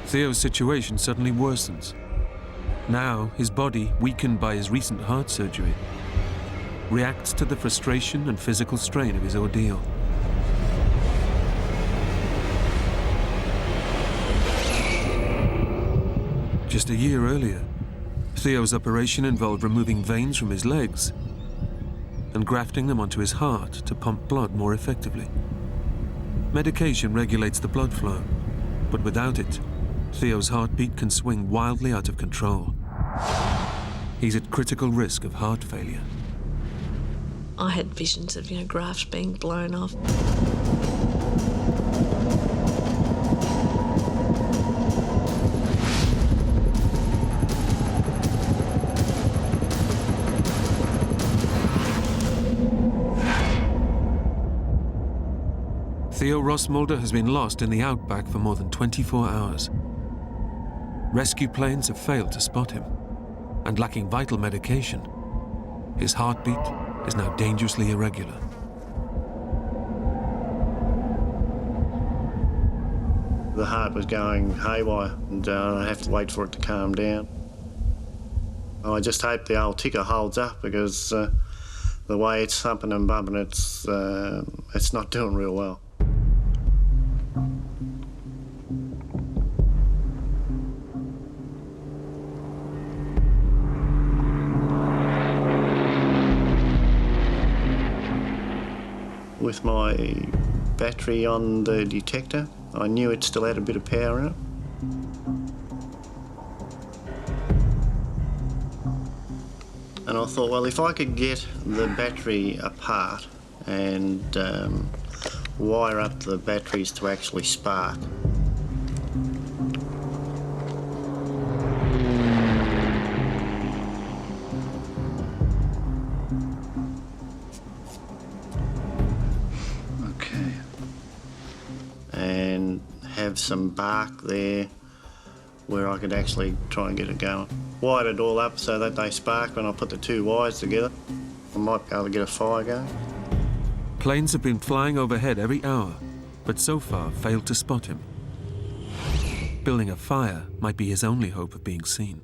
Theo's situation suddenly worsens. Now, his body, weakened by his recent heart surgery, reacts to the frustration and physical strain of his ordeal. Just a year earlier, Theo's operation involved removing veins from his legs and grafting them onto his heart to pump blood more effectively. Medication regulates the blood flow, but without it, Theo's heartbeat can swing wildly out of control. He's at critical risk of heart failure. I had visions of, grafts being blown off. Theo Rossmulder has been lost in the outback for more than 24 hours. Rescue planes have failed to spot him, and lacking vital medication, his heartbeat is now dangerously irregular. The heart was going haywire, and I have to wait for it to calm down. I just hope the old ticker holds up, because the way it's thumping and bumping, it's not doing real well. With my battery on the detector, I knew it still had a bit of power in it. And I thought, well, if I could get the battery apart and wire up the batteries to actually spark. Okay. And have some bark there where I could actually try and get it going. Wired it all up so that they spark when I put the two wires together. I might be able to get a fire going. Planes have been flying overhead every hour, but so far failed to spot him. Building a fire might be his only hope of being seen.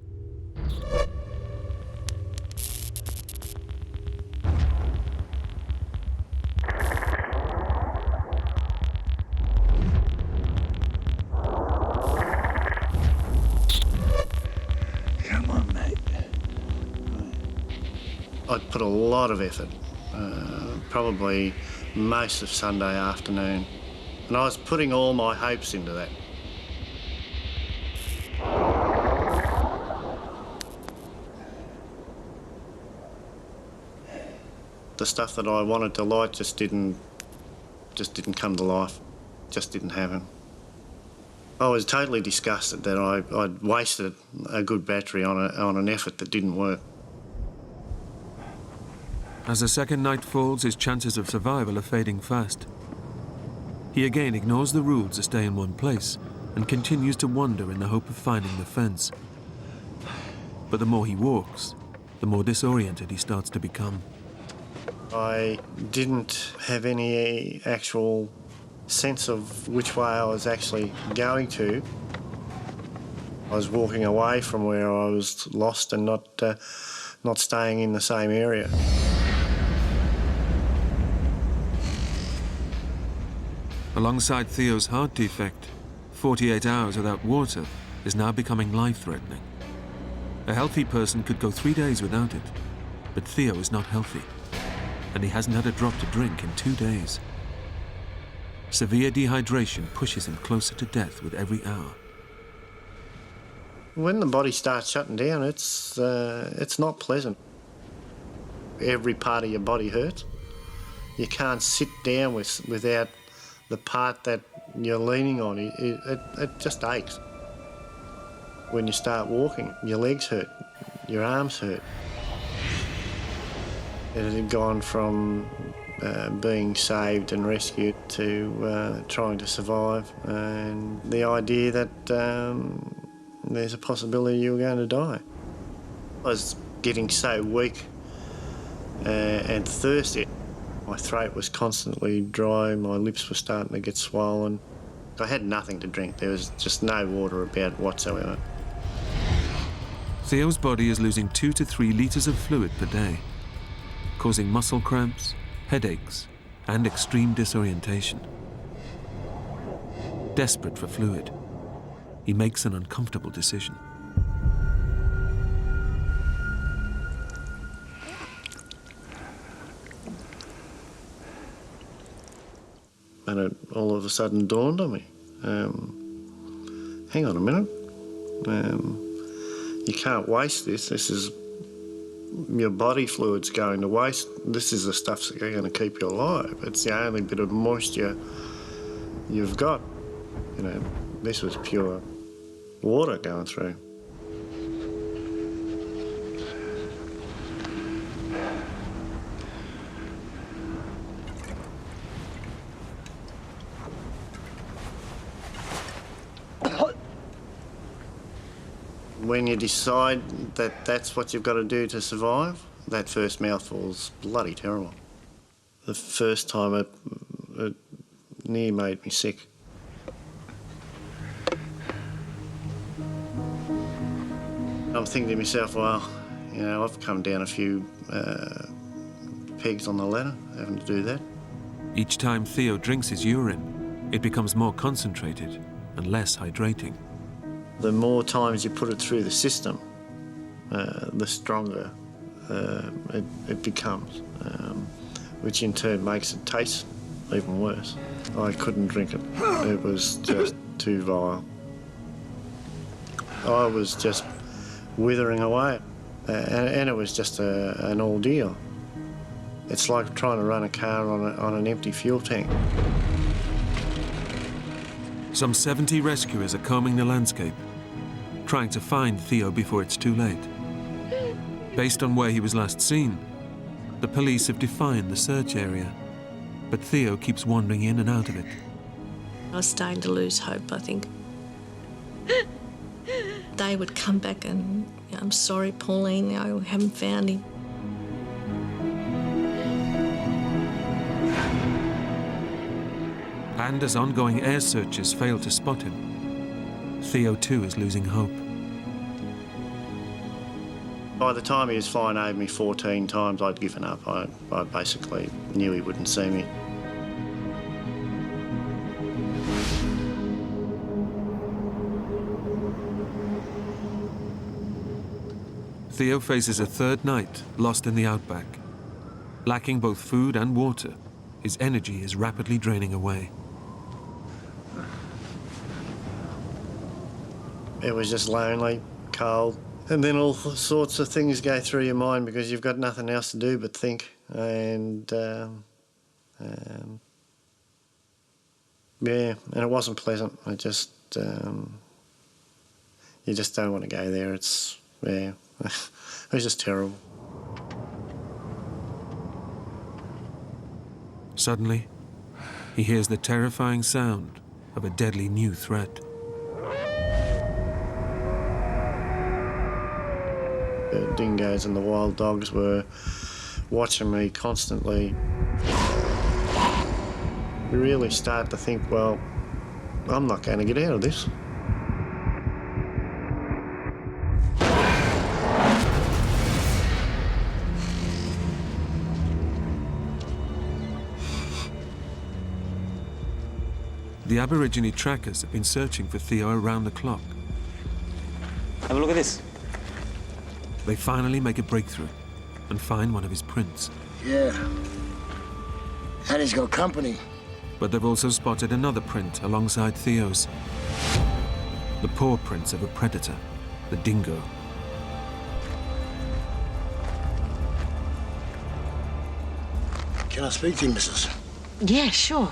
I put a lot of effort, probably most of Sunday afternoon, and I was putting all my hopes into that. The stuff that I wanted to light just didn't come to life, just didn't happen. I was totally disgusted that I'd wasted a good battery on an effort that didn't work. As the second night falls, his chances of survival are fading fast. He again ignores the rules to stay in one place and continues to wander in the hope of finding the fence. But the more he walks, the more disoriented he starts to become. I didn't have any actual sense of which way I was actually going to. I was walking away from where I was lost and not staying in the same area. Alongside Theo's heart defect, 48 hours without water is now becoming life-threatening. A healthy person could go 3 days without it, but Theo is not healthy, and he hasn't had a drop to drink in 2 days. Severe dehydration pushes him closer to death with every hour. When the body starts shutting down, it's not pleasant. Every part of your body hurts. You can't sit down without the part that you're leaning on. It just aches. When you start walking, your legs hurt, your arms hurt. It had gone from being saved and rescued to trying to survive, and the idea that there's a possibility you were going to die. I was getting so weak and thirsty. My throat was constantly dry, my lips were starting to get swollen. I had nothing to drink, there was just no water about whatsoever. Theo's body is losing 2 to 3 litres of fluid per day, causing muscle cramps, headaches, and extreme disorientation. Desperate for fluid, he makes an uncomfortable decision. And it all of a sudden dawned on me. Hang on a minute. You can't waste this. This is your body fluid's going to waste. This is the stuff that's going to keep you alive. It's the only bit of moisture you've got. You know, this was pure water going through. When you decide that that's what you've got to do to survive, that first mouthful's bloody terrible. The first time it near made me sick. I'm thinking to myself, well, you know, I've come down a few pegs on the ladder, having to do that. Each time Theo drinks his urine, it becomes more concentrated and less hydrating. The more times you put it through the system, the stronger it becomes, which in turn makes it taste even worse. I couldn't drink it. It was just too vile. I was just withering away, and it was just an ordeal. It's like trying to run a car on an empty fuel tank. Some 70 rescuers are combing the landscape, trying to find Theo before it's too late. Based on where he was last seen, the police have defined the search area, but Theo keeps wandering in and out of it. I was starting to lose hope, I think. They would come back and, I'm sorry, Pauline, I haven't found him. And as ongoing air searches fail to spot him, Theo too is losing hope. By the time he was flying over me 14 times, I'd given up. I basically knew he wouldn't see me. Theo faces a third night lost in the outback. Lacking both food and water, his energy is rapidly draining away. It was just lonely, cold, and then all sorts of things go through your mind because you've got nothing else to do but think. And yeah, and it wasn't pleasant. I just, you just don't want to go there. It's, yeah, it was just terrible. Suddenly, he hears the terrifying sound of a deadly new threat. The dingoes and the wild dogs were watching me constantly. You really start to think, well, I'm not going to get out of this. The Aborigine trackers have been searching for Theo around the clock. Have a look at this. They finally make a breakthrough and find one of his prints. Yeah. And he's got company. But they've also spotted another print alongside Theo's. The paw prints of a predator, the dingo. Can I speak to you, missus? Yeah, sure.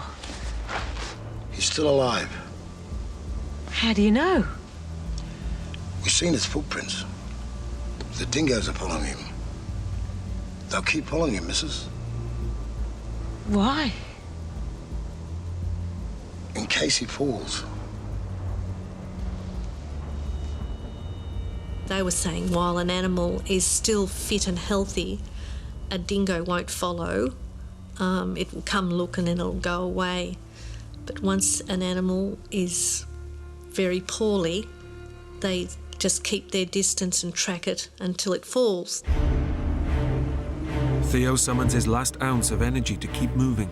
He's still alive. How do you know? We've seen his footprints. The dingoes are pulling him. They'll keep pulling him, missus. Why? In case he falls. They were saying while an animal is still fit and healthy, a dingo won't follow. It will come look and then it'll go away. But once an animal is very poorly, they just keep their distance and track it until it falls. Theo summons his last ounce of energy to keep moving.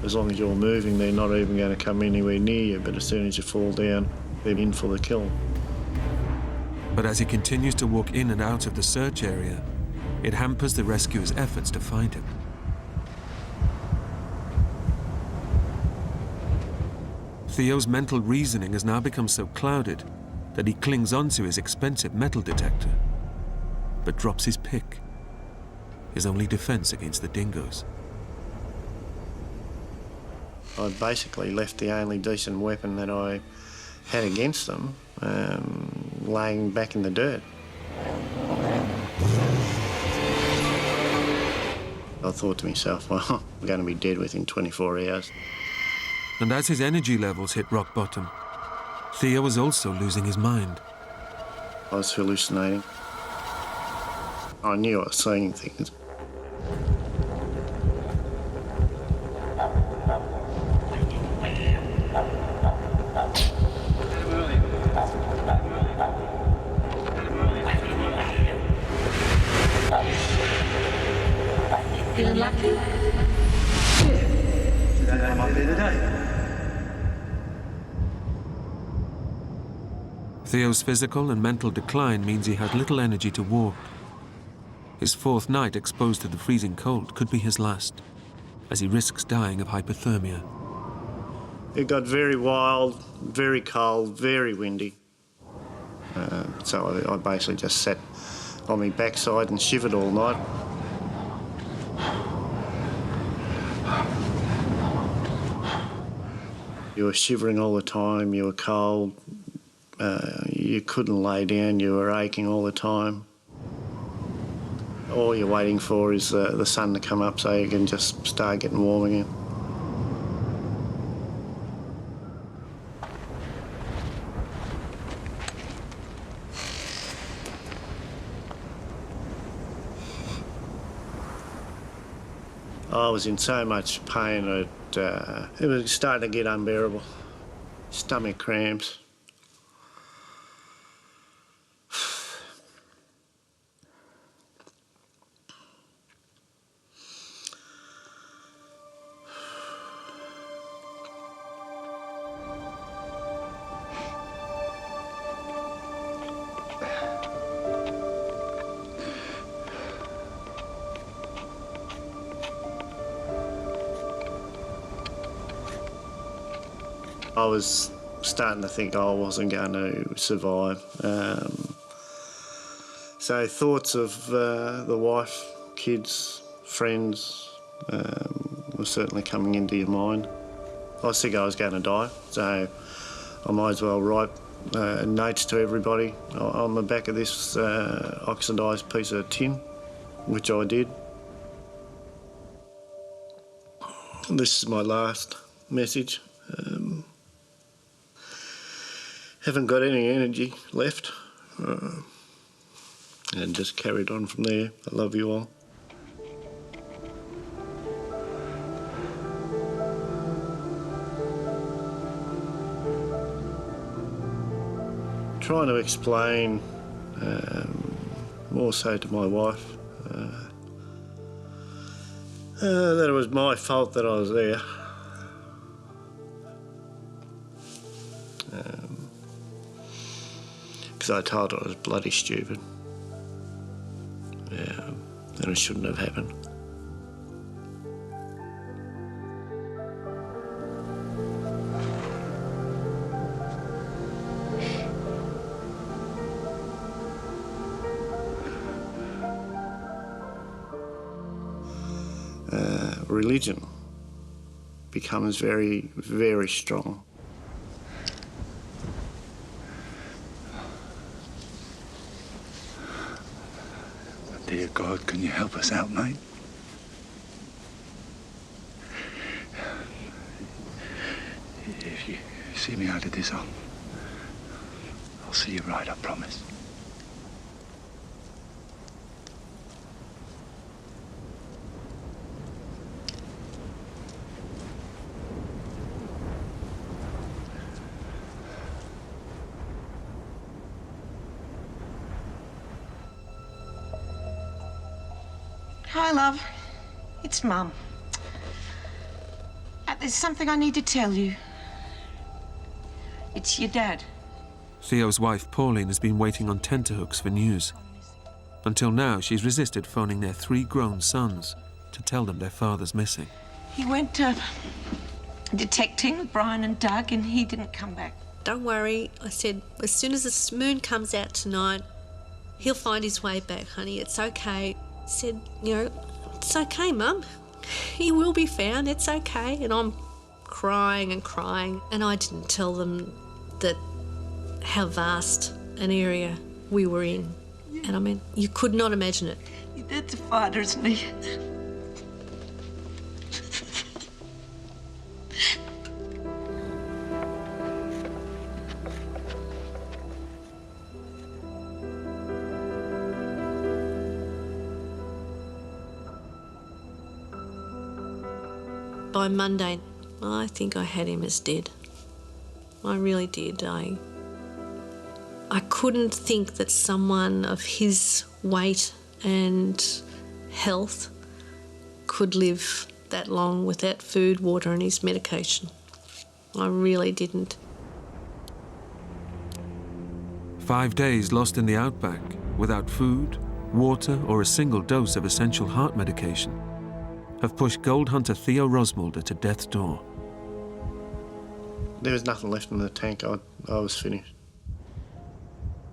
As long as you're moving, they're not even going to come anywhere near you, but as soon as you fall down, they're in for the kill. But as he continues to walk in and out of the search area, it hampers the rescuers' efforts to find him. Theo's mental reasoning has now become so clouded that he clings onto his expensive metal detector, but drops his pick, his only defense against the dingoes. I basically left the only decent weapon that I had against them laying back in the dirt. I thought to myself, well, I'm going to be dead within 24 hours. And as his energy levels hit rock bottom, Theo was also losing his mind. I was hallucinating. I knew I was seeing things. Feeling lucky? Today might be the day. Theo's physical and mental decline means he had little energy to walk. His fourth night exposed to the freezing cold could be his last, as he risks dying of hypothermia. It got very wild, very cold, very windy. So I basically just sat on my backside and shivered all night. You were shivering all the time, you were cold, you couldn't lay down, you were aching all the time. All you're waiting for is the sun to come up so you can just start getting warm again. I was in so much pain that it was starting to get unbearable. Stomach cramps. I was starting to think I wasn't going to survive. So thoughts of the wife, kids, friends were certainly coming into your mind. I was thinking I was going to die, so I might as well write notes to everybody on the back of this oxidised piece of tin, which I did. This is my last message. Haven't got any energy left, and just carried on from there. I love you all. Trying to explain, more so to my wife, that it was my fault that I was there. Because I told her I was bloody stupid. Yeah, and it shouldn't have happened. Religion becomes very, very strong. Dear God, can you help us out, mate? If you see me out of this, I'll see you right, I promise. Hi, love. It's Mum. There's something I need to tell you. It's your dad. Theo's wife, Pauline, has been waiting on tenterhooks for news. Until now, she's resisted phoning their 3 grown sons to tell them their father's missing. He went detecting with Brian and Doug, and he didn't come back. Don't worry, I said, as soon as the moon comes out tonight, he'll find his way back, honey. It's okay. I said, you know, it's okay, Mum. He will be found, it's okay. And I'm crying and crying. And I didn't tell them that how vast an area we were in. And I mean, you could not imagine it. Your dad's a fighter, isn't he? by Monday, I think I had him as dead. I really did. I couldn't think that someone of his weight and health could live that long without food, water and his medication. I really didn't. 5 days lost in the outback without food, water or a single dose of essential heart medication have pushed gold hunter Theo Rosmulder to death's door. There was nothing left in the tank. I was finished.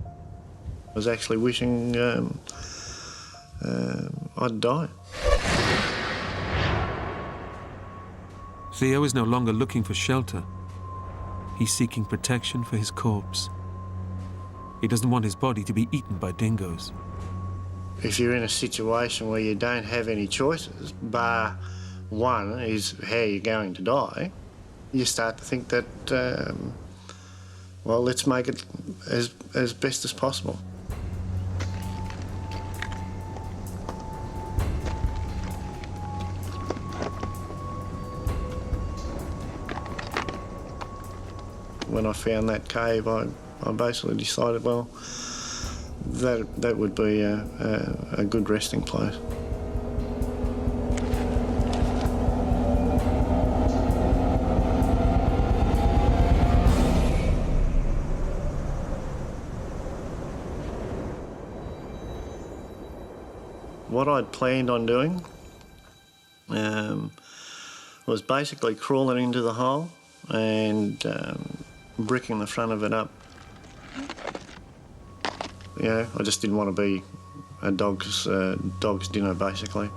I was actually wishing I'd die. Theo is no longer looking for shelter. He's seeking protection for his corpse. He doesn't want his body to be eaten by dingoes. If you're in a situation where you don't have any choices, bar one is how you're going to die, you start to think that, well, let's make it as best as possible. When I found that cave, I basically decided, well, that would be a good resting place. What I'd planned on doing was basically crawling into the hole and bricking the front of it up. You know, I just didn't want to be a dog's dinner, basically.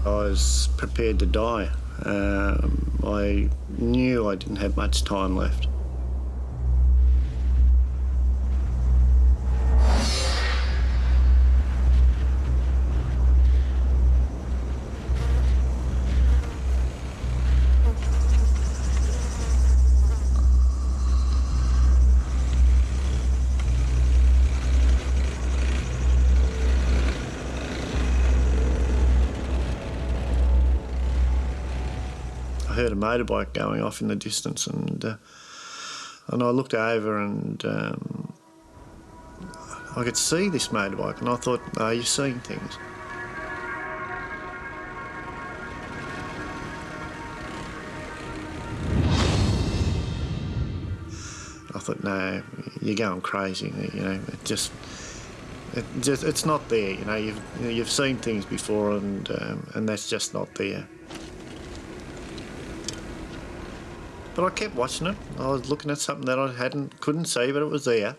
I was prepared to die. I knew I didn't have much time left. I heard a motorbike going off in the distance, and I looked over and I could see this motorbike, and I thought, oh, you're seeing things. I thought, no, you're going crazy. You know, it's not there. You know, you've seen things before, and that's just not there. But I kept watching it. I was looking at something that I couldn't see, but it was there,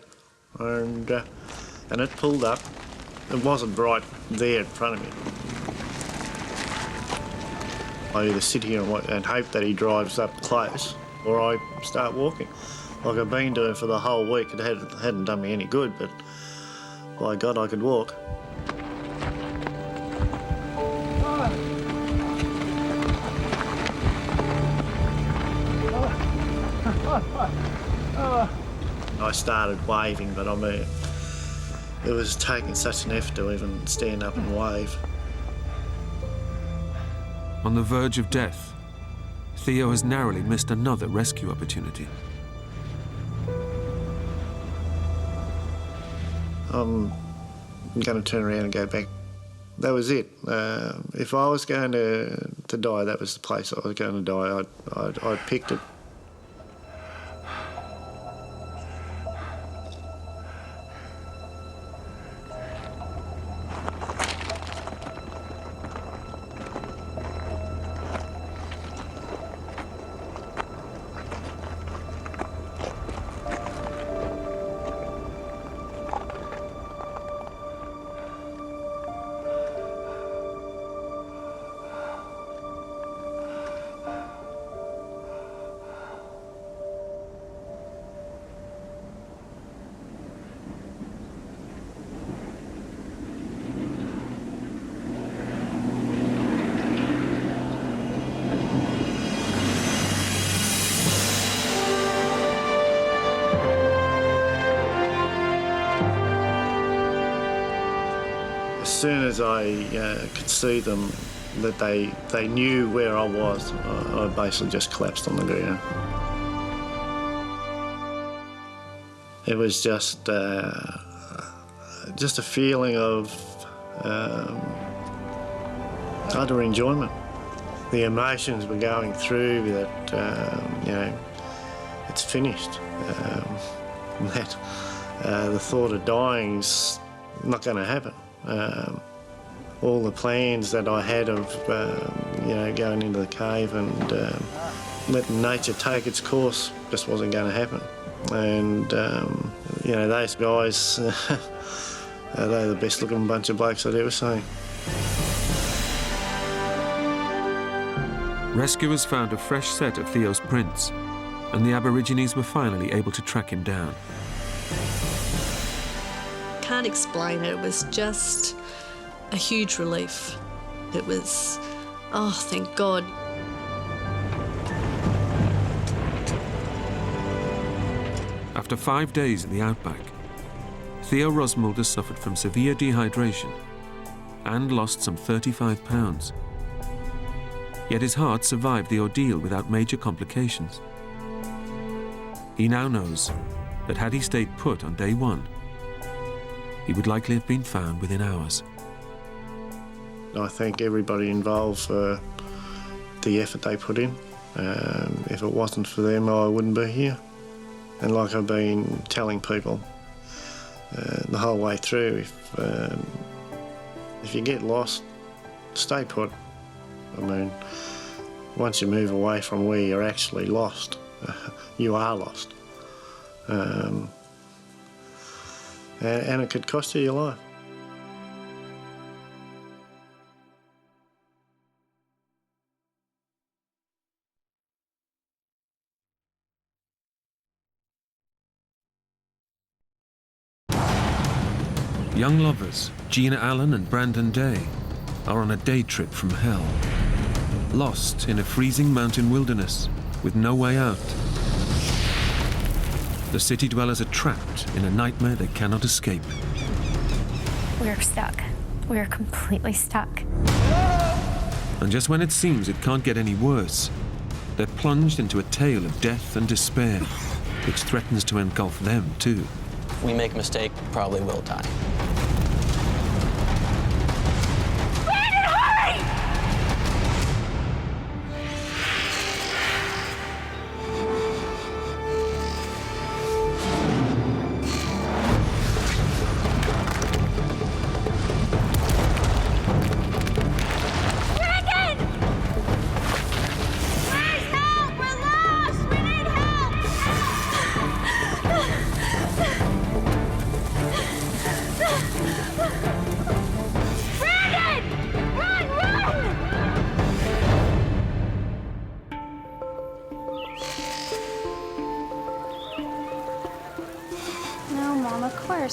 and it pulled up. It wasn't right there in front of me. I either sit here and hope that he drives up close, or I start walking, like I've been doing for the whole week. It hadn't done me any good, but by God, I could walk. I started waving, but I mean, it was taking such an effort to even stand up and wave. On the verge of death, Theo has narrowly missed another rescue opportunity. I'm going to turn around and go back. That was it. If I was going to die, that was the place I was going to die. I'd picked it. soon as I could see them, that they knew where I was, I basically just collapsed on the ground. It was just a feeling of utter enjoyment. The emotions were going through that, you know, it's finished. That the thought of dying's not going to happen. All the plans that I had of, you know, going into the cave and letting nature take its course just wasn't going to happen. And, you know, those guys, they're the best looking bunch of blokes I'd ever seen. Rescuers found a fresh set of Theo's prints, and the Aborigines were finally able to track him down. Can't explain it. It was just a huge relief. It was, oh, thank God. After 5 days in the outback, Theo Rosmulder suffered from severe dehydration and lost some 35 pounds. Yet his heart survived the ordeal without major complications. He now knows that had he stayed put on day one, he would likely have been found within hours. I thank everybody involved for the effort they put in. If it wasn't for them, I wouldn't be here. And like I've been telling people the whole way through, if you get lost, stay put. I mean, once you move away from where you're actually lost, you are lost. And it could cost you your life. Young lovers, Gina Allen and Brandon Day, are on a day trip from hell. Lost in a freezing mountain wilderness with no way out. The city dwellers are trapped in a nightmare they cannot escape. We're stuck. We're completely stuck. And just when it seems it can't get any worse, they're plunged into a tale of death and despair, which threatens to engulf them too. If we make a mistake, probably will die.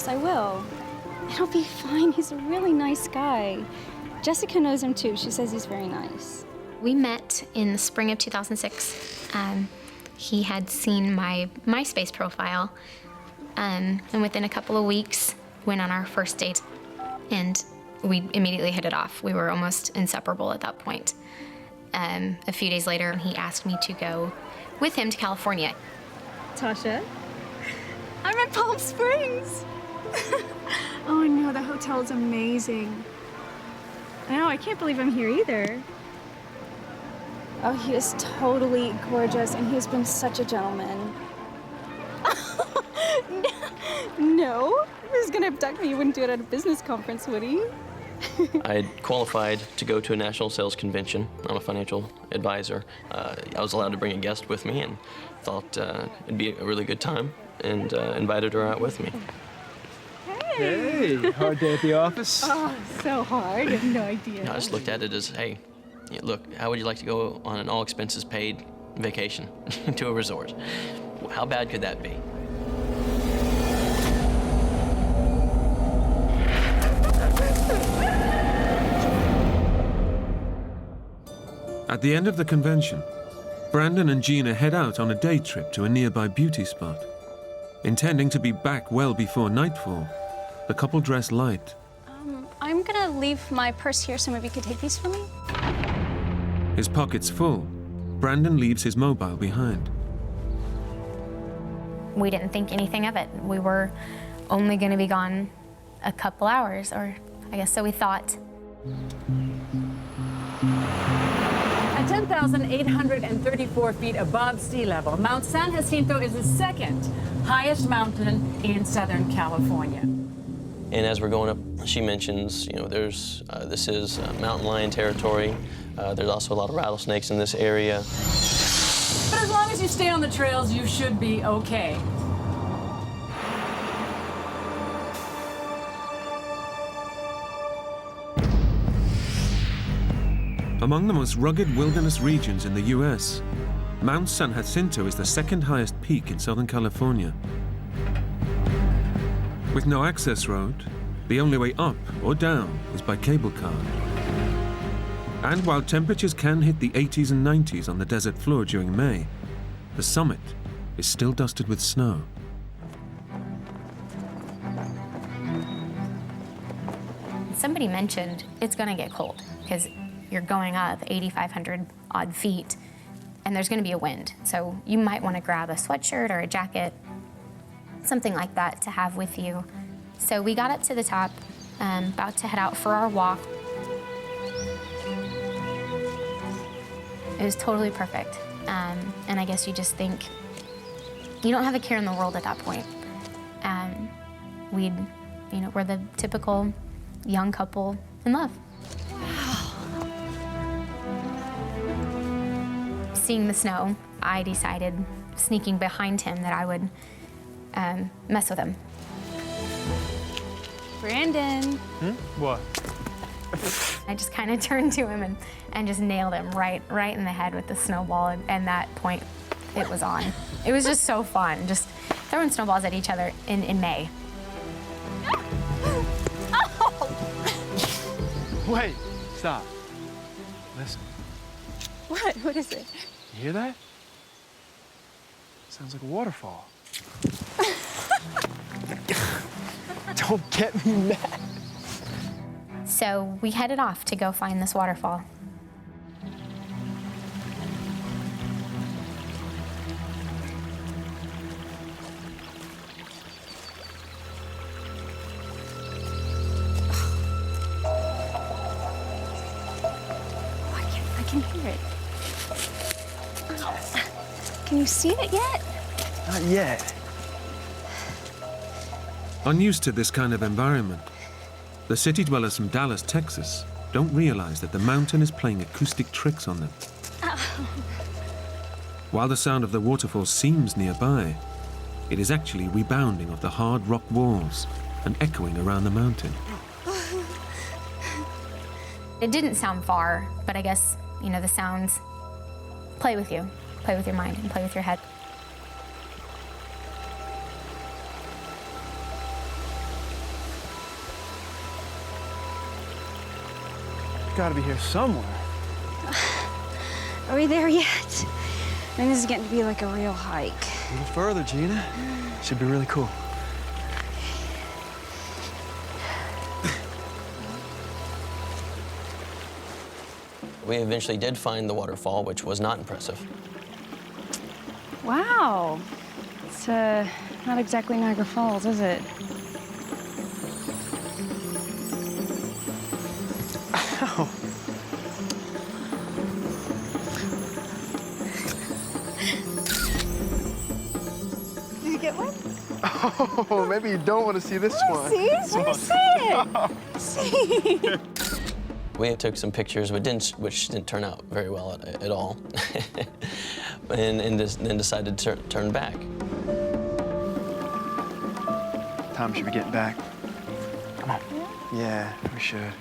I will. It'll be fine. He's a really nice guy. Jessica knows him too. She says he's very nice. We met in the spring of 2006. He had seen my MySpace profile, and within a couple of weeks, went on our first date, and we immediately hit it off. We were almost inseparable at that point. A few days later, he asked me to go with him to California. Tasha, I'm in Palm Springs. Oh, I know, the hotel is amazing. I know, I can't believe I'm here either. Oh, he is totally gorgeous, and he's been such a gentleman. No, if he was gonna abduct me, he wouldn't do it at a business conference, would he? I had qualified to go to a national sales convention. I'm a financial advisor. I was allowed to bring a guest with me and thought it'd be a really good time, and invited her out with me. Hey, hard day at the office? Oh, so hard. I have no idea. I just looked at it as, hey, look, how would you like to go on an all-expenses-paid vacation to a resort? How bad could that be? At the end of the convention, Brandon and Gina head out on a day trip to a nearby beauty spot. Intending to be back well before nightfall, the couple dress light. I'm gonna leave my purse here so maybe you could take these for me. His pockets full, Brandon leaves his mobile behind. We didn't think anything of it. We were only gonna be gone a couple hours, or I guess so we thought. At 10,834 feet above sea level, Mount San Jacinto is the second highest mountain in Southern California. And as we're going up, she mentions, there's this is mountain lion territory. There's also a lot of rattlesnakes in this area. But as long as you stay on the trails, you should be okay. Among the most rugged wilderness regions in the US, Mount San Jacinto is the second highest peak in Southern California. With no access road, the only way up or down is by cable car. And while temperatures can hit the 80s and 90s on the desert floor during May, the summit is still dusted with snow. Somebody mentioned it's gonna get cold because you're going up 8,500 odd feet and there's gonna be a wind. So you might wanna grab a sweatshirt or a jacket, something like that to have with you. So we got up to the top, about to head out for our walk. It was totally perfect. And I guess you just think, you don't have a care in the world at that point. We're the typical young couple in love. Seeing the snow, I decided, sneaking behind him, that I would mess with him. Brandon. What? I just kind of turned to him and just nailed him right in the head with the snowball, and that point, it was on. It was just so fun, just throwing snowballs at each other in May. Wait, stop. Listen. What? What is it? You hear that? Sounds like a waterfall. Don't get me mad. So we headed off to go find this waterfall. I can hear it. Can you see it yet? Not yet. Unused to this kind of environment, the city dwellers from Dallas, Texas, don't realize that the mountain is playing acoustic tricks on them. While the sound of the waterfall seems nearby, it is actually rebounding off the hard rock walls and echoing around the mountain. It didn't sound far, but I guess, the sounds play with you, play with your mind, and play with your head. Gotta be here somewhere. Are we there yet? I think this is getting to be like a real hike. A little further, Gina. Should be really cool. We eventually did find the waterfall, which was not impressive. Wow. It's not exactly Niagara Falls, is it? Ow. Did you get one? Oh, maybe you don't want to see this one. See? Let me see it. See? We took some pictures, which didn't turn out very well at all, and then decided to turn back. Time should be getting back. Come on. Yeah, we should.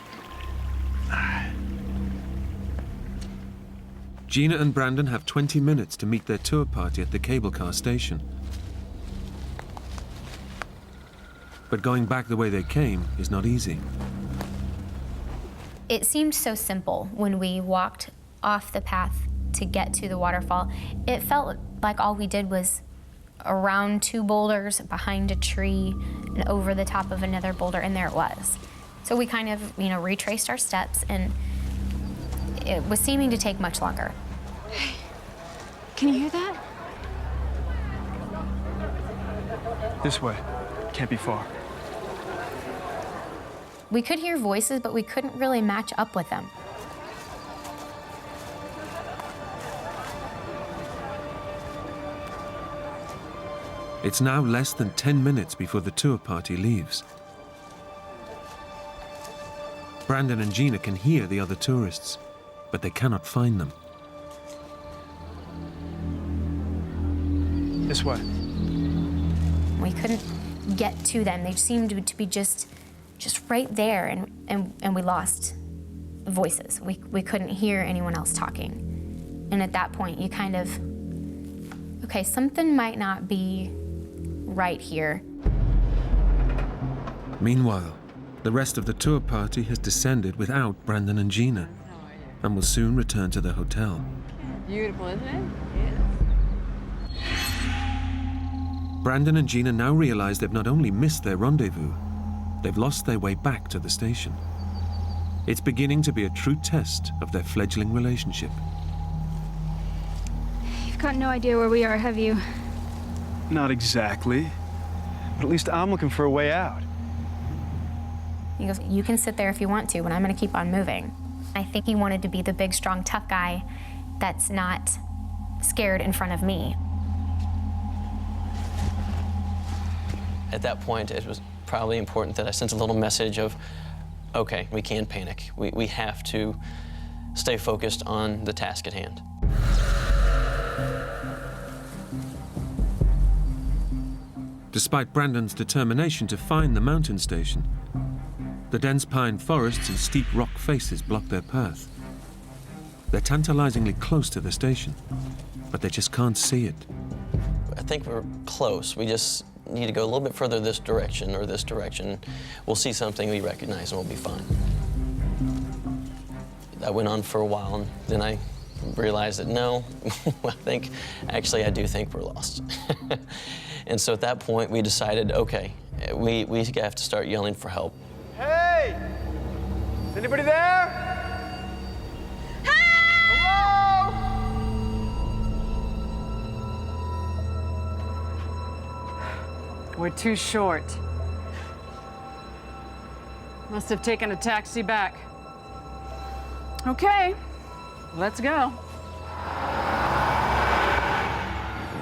All right. Gina and Brandon have 20 minutes to meet their tour party at the cable car station. But going back the way they came is not easy. It seemed so simple when we walked off the path to get to the waterfall. It felt like all we did was around two boulders, behind a tree, and over the top of another boulder, and there it was. So we kind of, retraced our steps, and it was seeming to take much longer. Hey, can you hear that? This way. Can't be far. We could hear voices, but we couldn't really match up with them. It's now less than 10 minutes before the tour party leaves. Brandon and Gina can hear the other tourists, but they cannot find them. This way. We couldn't get to them. They seemed to be just right there, and we lost voices. We couldn't hear anyone else talking. And at that point, you kind of, okay, something might not be right here. Meanwhile, the rest of the tour party has descended without Brandon and Gina and will soon return to the hotel. Beautiful, isn't it? Brandon and Gina now realize they've not only missed their rendezvous, they've lost their way back to the station. It's beginning to be a true test of their fledgling relationship. You've got no idea where we are, have you? Not exactly. But at least I'm looking for a way out. He goes, you can sit there if you want to, but I'm going to keep on moving. I think he wanted to be the big, strong, tough guy that's not scared in front of me. At that point, it was probably important that I sent a little message of, okay, we can't panic. We have to stay focused on the task at hand. Despite Brandon's determination to find the mountain station, the dense pine forests and steep rock faces block their path. They're tantalizingly close to the station, but they just can't see it. I think we're close. We just need to go a little bit further this direction or this direction. We'll see something we recognize and we'll be fine. That went on for a while, and then I realized that no, I do think we're lost. And so at that point, we decided, okay, we have to start yelling for help. Hey! Is anybody there? Hello? We're too short. Must have taken a taxi back. Okay, let's go.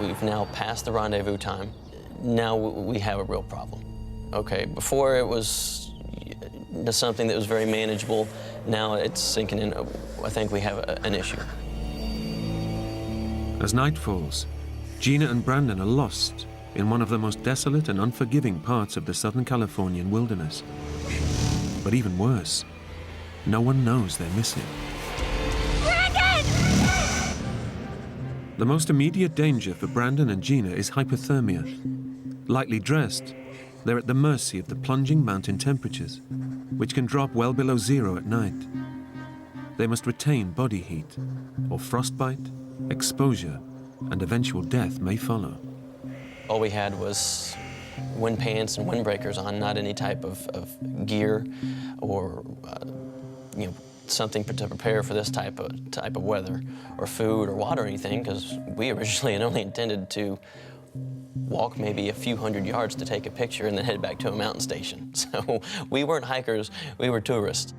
We've now passed the rendezvous time. Now we have a real problem. Okay, before it was something that was very manageable. Now it's sinking in. I think we have an issue. As night falls, Gina and Brandon are lost in one of the most desolate and unforgiving parts of the Southern Californian wilderness. But even worse, no one knows they're missing. The most immediate danger for Brandon and Gina is hypothermia. Lightly dressed, they're at the mercy of the plunging mountain temperatures, which can drop well below zero at night. They must retain body heat, or frostbite, exposure, and eventual death may follow. All we had was wind pants and windbreakers on, not any type of gear or something to prepare for this type of weather, or food or water or anything, because we originally had only intended to walk maybe a few hundred yards to take a picture and then head back to a mountain station. So we weren't hikers, we were tourists.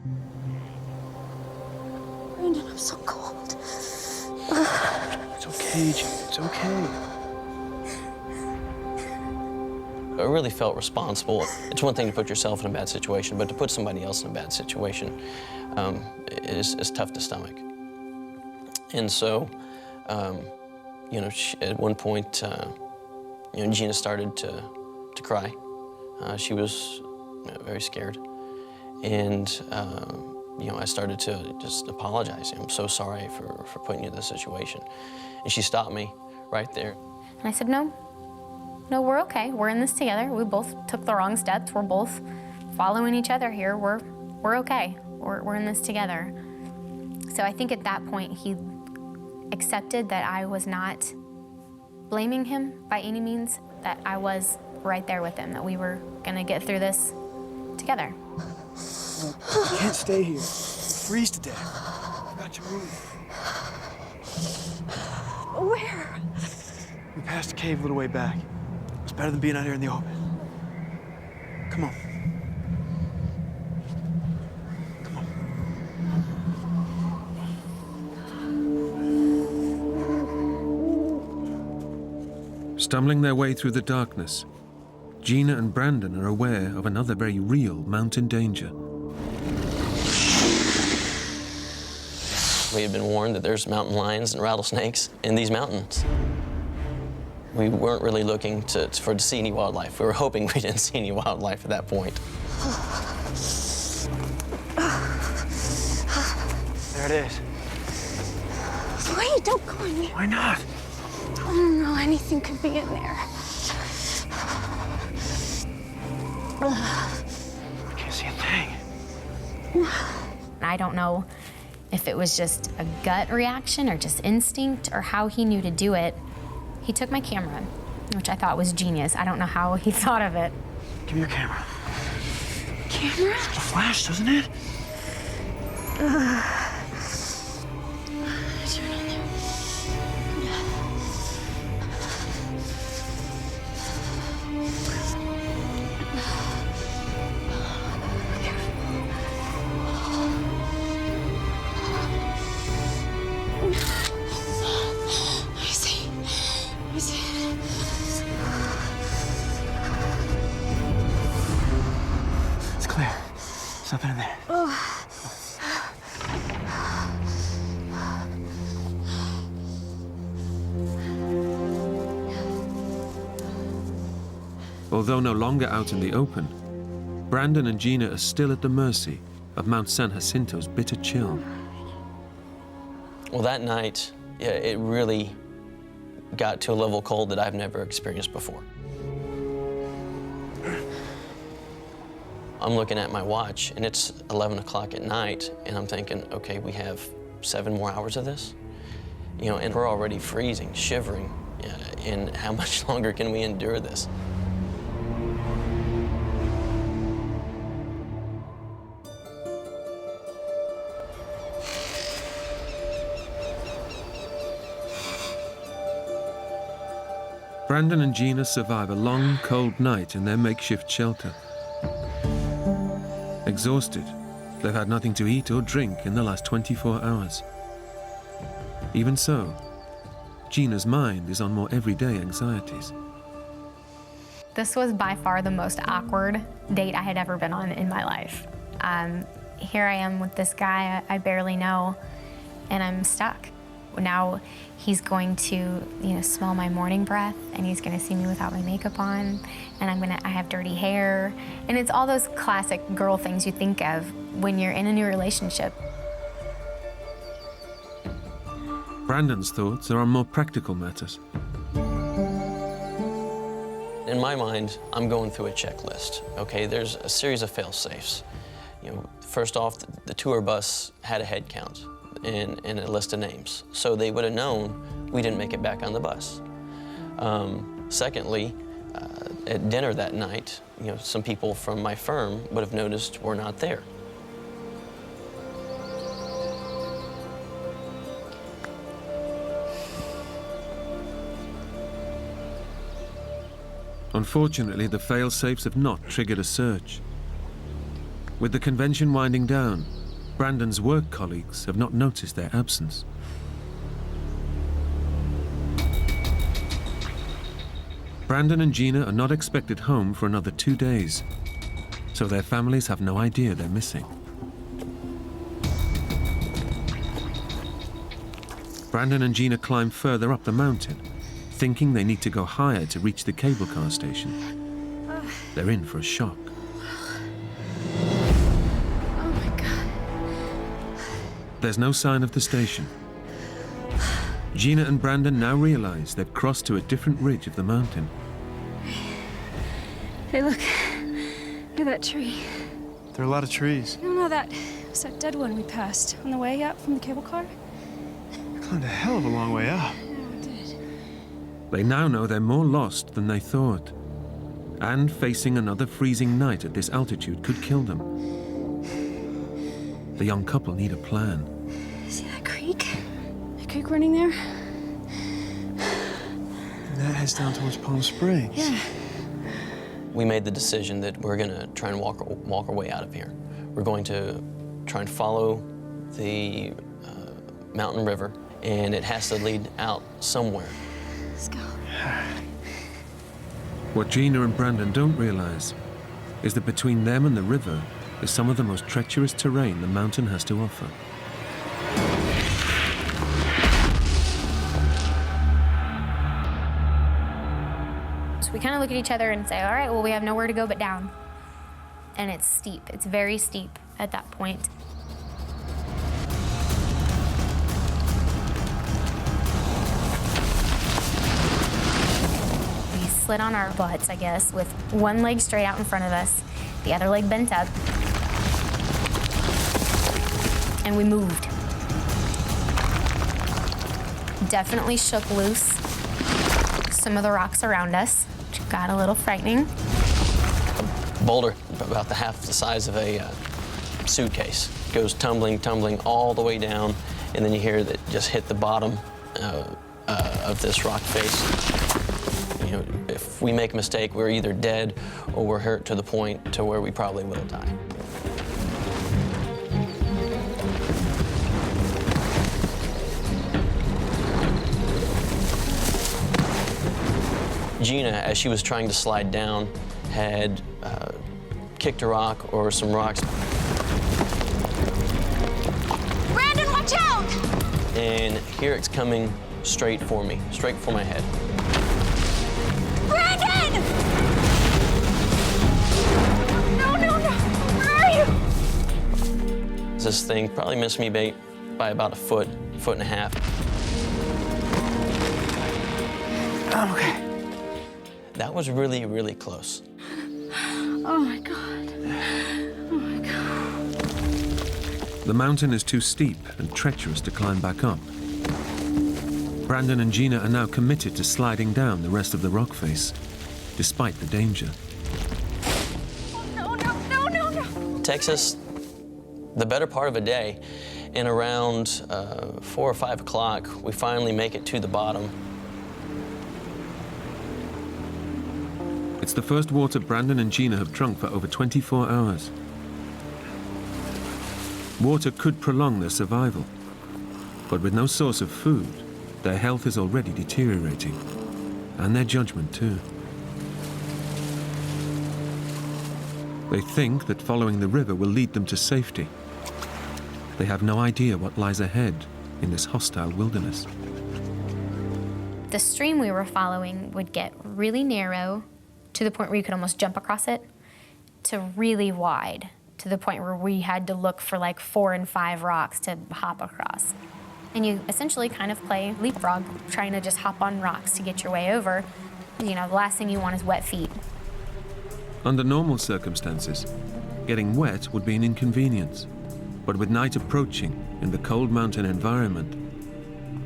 Brandon, I'm so cold. It's okay, Gina, it's okay. I really felt responsible. It's one thing to put yourself in a bad situation, but to put somebody else in a bad situation is tough to stomach. And so, at one point, Gina started to cry. She was very scared. And, I started to just apologize. I'm so sorry for putting you in this situation. And she stopped me right there. And I said, no, we're okay. We're in this together. We both took the wrong steps. We're both following each other here. We're okay. We're in this together. So I think at that point, he accepted that I was not blaming him by any means, that I was right there with him, that we were gonna get through this together. You can't stay here. You'll freeze to death. I've got your room. Where? We passed a cave a little way back. It's better than being out here in the open. Come on. Stumbling their way through the darkness, Gina and Brandon are aware of another very real mountain danger. We had been warned that there's mountain lions and rattlesnakes in these mountains. We weren't really looking to see any wildlife. We were hoping we didn't see any wildlife at that point. There it is. Wait, don't go in there. Why not? I don't know, anything could be in there. I can't see a thing. I don't know if it was just a gut reaction or just instinct or how he knew to do it. He took my camera, which I thought was genius. I don't know how he thought of it. Give me your camera. Camera? It's got a flash, doesn't it? Turn on there. I see. It's clear. There's nothing in there. Although no longer out in the open, Brandon and Gina are still at the mercy of Mount San Jacinto's bitter chill. Well, that night, yeah, it really got to a level of cold that I've never experienced before. I'm looking at my watch, and it's 11 o'clock at night, and I'm thinking, okay, we have 7 more hours of this? You know, and we're already freezing, shivering, and how much longer can we endure this? Brandon and Gina survive a long, cold night in their makeshift shelter. Exhausted, they've had nothing to eat or drink in the last 24 hours. Even so, Gina's mind is on more everyday anxieties. This was by far the most awkward date I had ever been on in my life. Here I am with this guy I barely know, and I'm stuck. Now he's going to, smell my morning breath, and he's going to see me without my makeup on, and I have dirty hair, and it's all those classic girl things you think of when you're in a new relationship. Brandon's thoughts are on more practical matters. In my mind, I'm going through a checklist, okay? There's a series of fail-safes. First off, the tour bus had a head count and a list of names, so they would have known we didn't make it back on the bus. Secondly, at dinner that night, some people from my firm would have noticed we're not there. Unfortunately, the fail-safes have not triggered a search. With the convention winding down, Brandon's work colleagues have not noticed their absence. Brandon and Gina are not expected home for another 2 days, so their families have no idea they're missing. Brandon and Gina climb further up the mountain, thinking they need to go higher to reach the cable car station. They're in for a shock. There's no sign of the station. Gina and Brandon now realize they've crossed to a different ridge of the mountain. Hey, look. Look at that tree. There are a lot of trees. You don't know that. It was that dead one we passed on the way up from the cable car? We climbed a hell of a long way up. Yeah, we did. They now know they're more lost than they thought. And facing another freezing night at this altitude could kill them. The young couple need a plan. See that creek? The creek running there? That heads down towards Palm Springs. Yeah. We made the decision that we're gonna try and walk our way out of here. We're going to try and follow the mountain river, and it has to lead out somewhere. Let's go. What Gina and Brandon don't realize is that between them and the river is some of the most treacherous terrain the mountain has to offer. So we kind of look at each other and say, all right, well, we have nowhere to go but down. And it's steep. It's very steep at that point. We slid on our butts, I guess, with one leg straight out in front of us, the other leg bent up. And we moved. Definitely shook loose some of the rocks around us, which got a little frightening. Boulder, about the half the size of a suitcase, goes tumbling all the way down, and then you hear that just hit the bottom of this rock face. You know, if we make a mistake, we're either dead or we're hurt to the point to where we probably will die. Gina, as she was trying to slide down, had kicked a rock or some rocks. Brandon, watch out! And here it's coming straight for me, straight for my head. Brandon! No. Where are you? This thing probably missed me by about a foot and a half. I'm okay. That was really, really close. Oh my God. Oh my God. The mountain is too steep and treacherous to climb back up. Brandon and Gina are now committed to sliding down the rest of the rock face, despite the danger. No. Takes us the better part of a day, and around 4 or 5 o'clock, we finally make it to the bottom. It's the first water Brandon and Gina have drunk for over 24 hours. Water could prolong their survival, but with no source of food, their health is already deteriorating, and their judgment too. They think that following the river will lead them to safety. They have no idea what lies ahead in this hostile wilderness. The stream we were following would get really narrow, to the point where you could almost jump across it, to really wide, to the point where we had to look for like 4 and 5 rocks to hop across. And you essentially kind of play leapfrog, trying to just hop on rocks to get your way over. You know, the last thing you want is wet feet. Under normal circumstances, getting wet would be an inconvenience. But with night approaching in the cold mountain environment,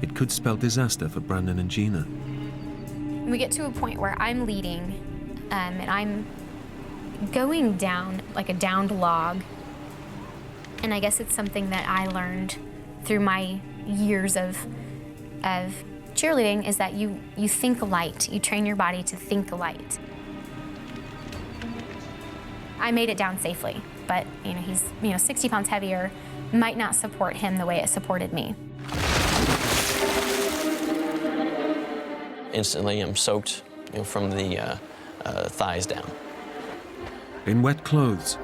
it could spell disaster for Brandon and Gina. We get to a point where I'm leading, and I'm going down like a downed log. And I guess it's something that I learned through my years of cheerleading, is that you think light. You train your body to think light. I made it down safely, but he's 60 pounds heavier, might not support him the way it supported me. Instantly, I'm soaked from the thighs down. In wet clothes,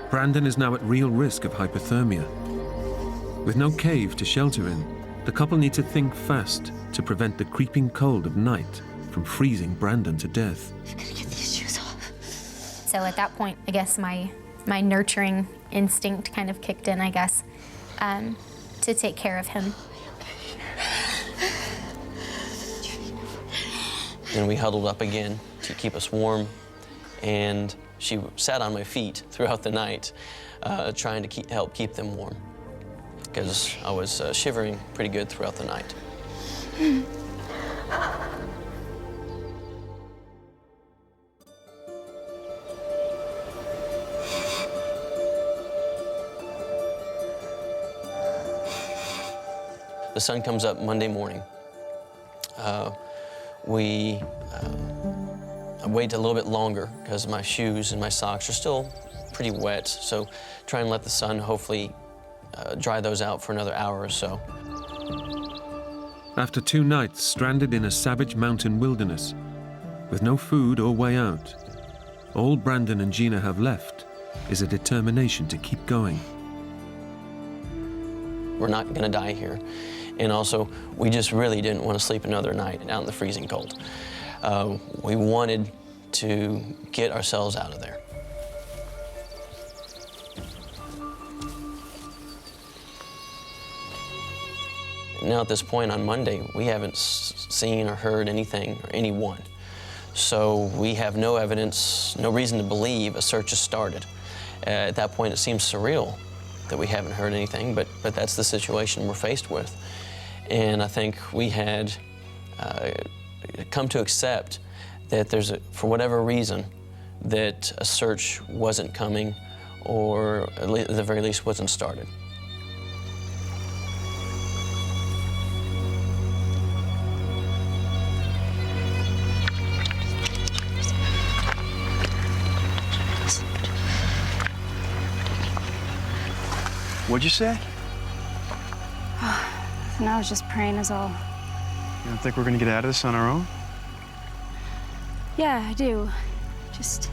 Brandon is now at real risk of hypothermia. With no cave to shelter in, the couple need to think fast to prevent the creeping cold of night from freezing Brandon to death. I'm gonna get these shoes off. So at that point, I guess my nurturing instinct kind of kicked in, I guess, to take care of him. Then we huddled up again to keep us warm, and she sat on my feet throughout the night, trying to help keep them warm, because I was shivering pretty good throughout the night. The sun comes up Monday morning. We wait a little bit longer because my shoes and my socks are still pretty wet, so try and let the sun hopefully dry those out for another hour or so. After 2 nights stranded in a savage mountain wilderness, with no food or way out, all Brandon and Gina have left is a determination to keep going. We're not gonna die here. And also, we just really didn't want to sleep another night out in the freezing cold. We wanted to get ourselves out of there. Now at this point on Monday, we haven't seen or heard anything or anyone. So we have no evidence, no reason to believe a search has started. At that point, it seems surreal that we haven't heard anything, but that's the situation we're faced with. And I think we had come to accept that for whatever reason, that a search wasn't coming, or at the very least wasn't started. What'd you say? And I was just praying is all. You don't think we're gonna get out of this on our own? Yeah, I do. Just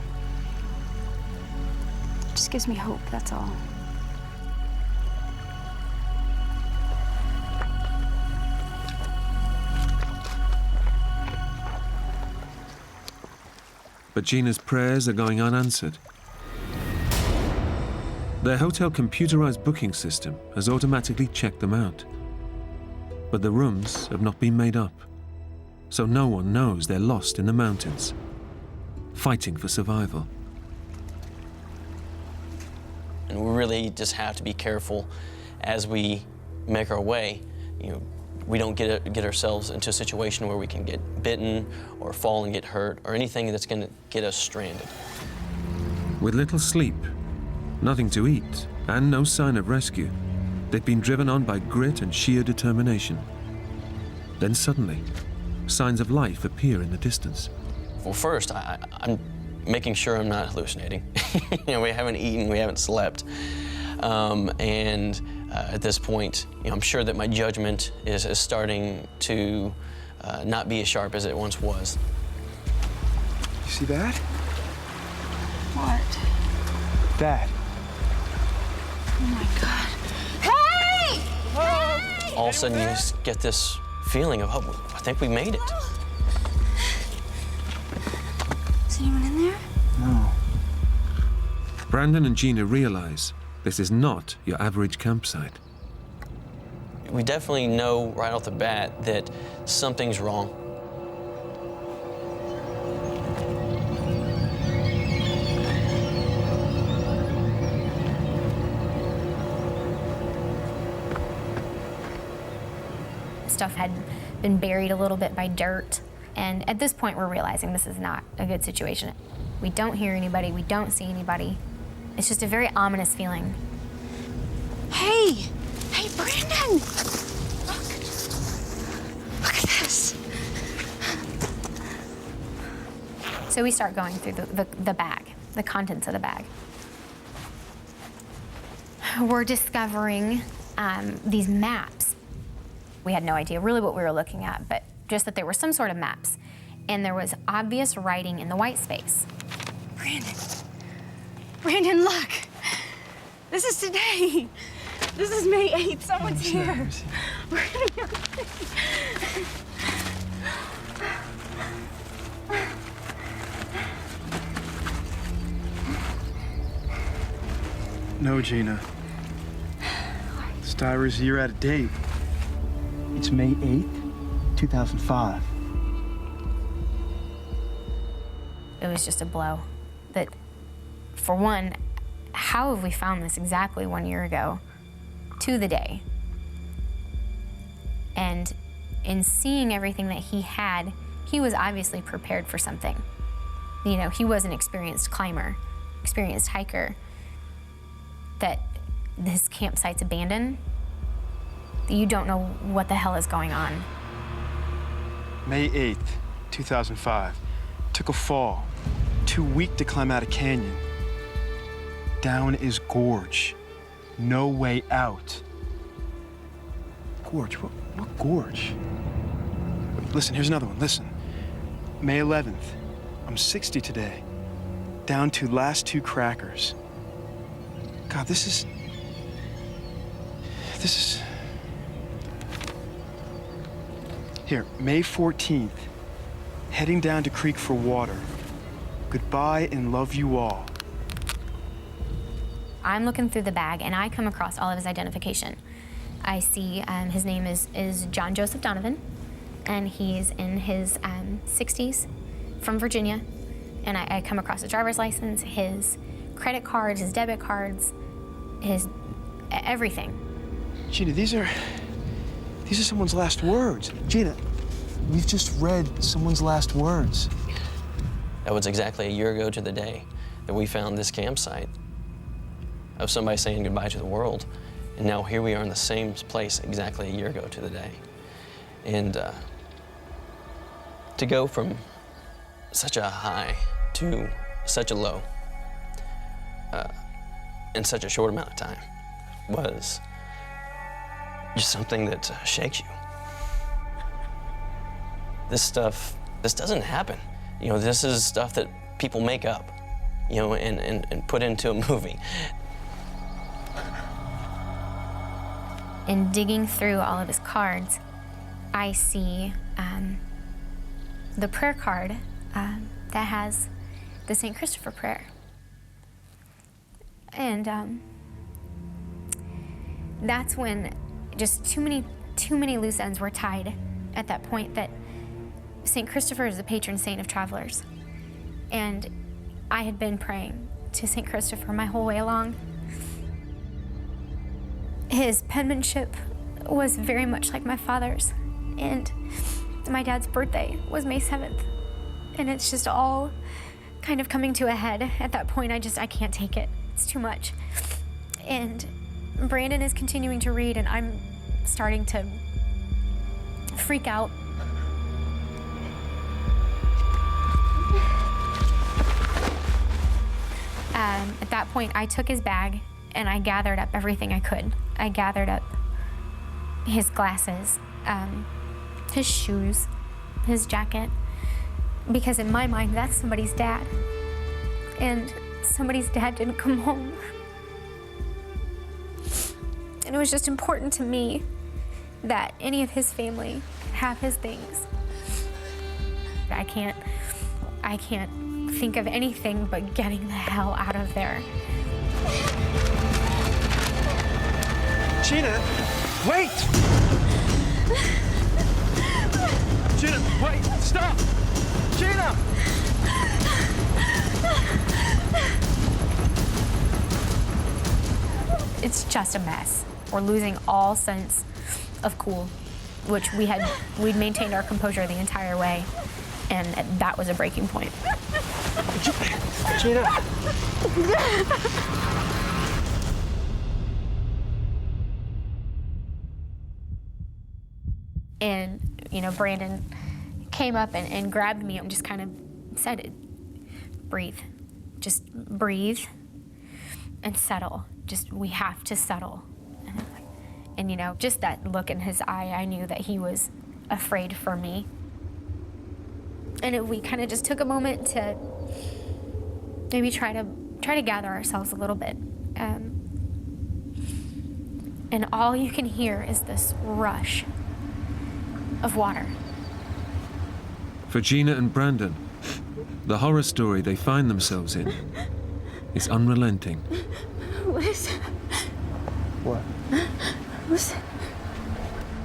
gives me hope, that's all. But Gina's prayers are going unanswered. Their hotel computerized booking system has automatically checked them out. But the rooms have not been made up, so no one knows they're lost in the mountains, fighting for survival. And we really just have to be careful as we make our way. You know, we don't get ourselves into a situation where we can get bitten or fall and get hurt or anything that's going to get us stranded. With little sleep, nothing to eat, and no sign of rescue, they'd been driven on by grit and sheer determination. Then suddenly, signs of life appear in the distance. Well, first, I'm making sure I'm not hallucinating. You know, we haven't eaten, we haven't slept. At this point, you know, I'm sure that my judgment is starting to not be as sharp as it once was. You see that? What? That. Oh my God. Hey! Hey! All of a sudden, you just get this feeling of, oh, I think we made it. Is anyone in there? No. Brandon and Gina realize this is not your average campsite. We definitely know right off the bat that something's wrong. Stuff had been buried a little bit by dirt. And at this point, we're realizing this is not a good situation. We don't hear anybody, we don't see anybody. It's just a very ominous feeling. Hey! Hey, Brandon! Look at this. So we start going through the bag, the contents of the bag. We're discovering these maps. We had no idea really what we were looking at, but just that there were some sort of maps. And there was obvious writing in the white space. Brandon, look. This is today. This is May 8th. Someone's here. We're gonna be okay. No, Gina. This diary's a year out of date. It's May 8th, 2005. It was just a blow. That, for one, how have we found this exactly 1 year ago to the day? And in seeing everything that he had, he was obviously prepared for something. You know, he was an experienced climber, experienced hiker. That this campsite's abandoned, You don't know what the hell is going on. May 8th, 2005. Took a fall. Too weak to climb out a canyon. Down is gorge. No way out. Gorge? What gorge? Listen, here's another one. Listen. May 11th. I'm 60 today. Down to last 2 crackers. God, this is... Here, May 14th. Heading down to creek for water. Goodbye and love you all. I'm looking through the bag and I come across all of his identification. I see his name is John Joseph Donovan, and he's in his 60s from Virginia. And I come across his driver's license, his credit cards, his debit cards, his everything. Gina, these are someone's last words. Gina, we've just read someone's last words. That was exactly a year ago to the day that we found this campsite of somebody saying goodbye to the world. And now here we are in the same place exactly a year ago to the day. And to go from such a high to such a low in such a short amount of time was just something that shakes you. This doesn't happen. You know, this is stuff that people make up, you know, and put into a movie. In digging through all of his cards, I see the prayer card that has the St. Christopher prayer. And that's when just too many loose ends were tied at that point, that St. Christopher is the patron saint of travelers. And I had been praying to St. Christopher my whole way along. His penmanship was very much like my father's, and my dad's birthday was May 7th. And it's just all kind of coming to a head at that point. I can't take it. It's too much. And Brandon is continuing to read, and I'm starting to freak out. At that point, I took his bag and I gathered up everything I could. I gathered up his glasses, his shoes, his jacket, because in my mind, that's somebody's dad. And somebody's dad didn't come home. And it was just important to me that any of his family have his things. I can't think of anything but getting the hell out of there. Gina, wait! Gina, wait, stop! Gina! It's just a mess. We're losing all sense of cool, which we'd maintained our composure the entire way, and that was a breaking point. Gina! And, you know, Brandon came up and grabbed me and just kind of said, breathe. Just breathe and settle. We have to settle. And, you know, just that look in his eye, I knew that he was afraid for me. And we kind of just took a moment to maybe try to gather ourselves a little bit. And all you can hear is this rush of water. For Gina and Brandon, the horror story they find themselves in is unrelenting. Listen. What? Listen.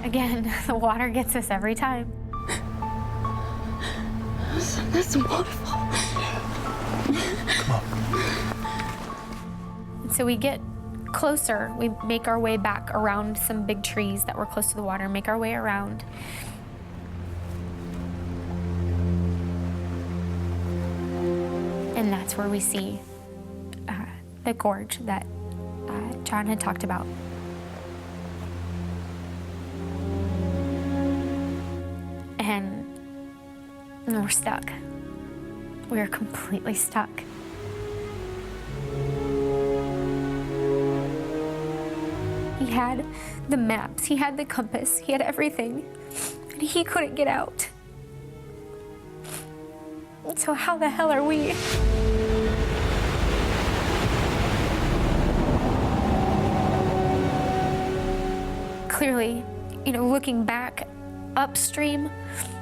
Again, the water gets us every time. Listen, that's a waterfall. Come on. And so we get closer. We make our way back around some big trees that were close to the water, make our way around. And that's where we see the gorge that John had talked about. And we're stuck. We're completely stuck. He had the maps, he had the compass, he had everything, and he couldn't get out. So how the hell are we? Clearly, you know, looking back upstream,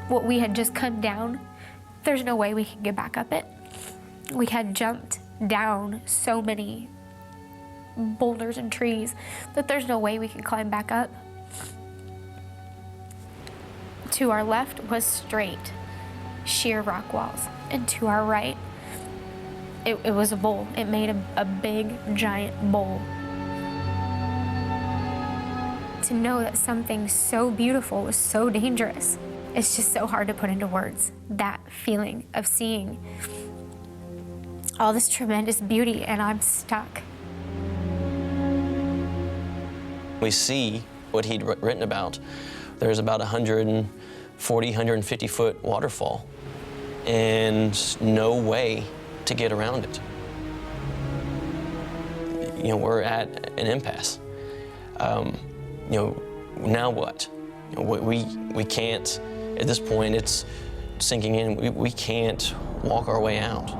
what we had just come down, there's no way we can get back up it. We had jumped down so many boulders and trees that there's no way we can climb back up. To our left was straight, sheer rock walls, and to our right, it was a bowl. It made a big, giant bowl. To know that something so beautiful was so dangerous, it's just so hard to put into words. That feeling of seeing all this tremendous beauty and I'm stuck. We see what he'd written about. There's about 140, 150 foot waterfall and no way to get around it. You know, we're at an impasse. You know, now what? You know, we can't, at this point it's sinking in, we can't walk our way out.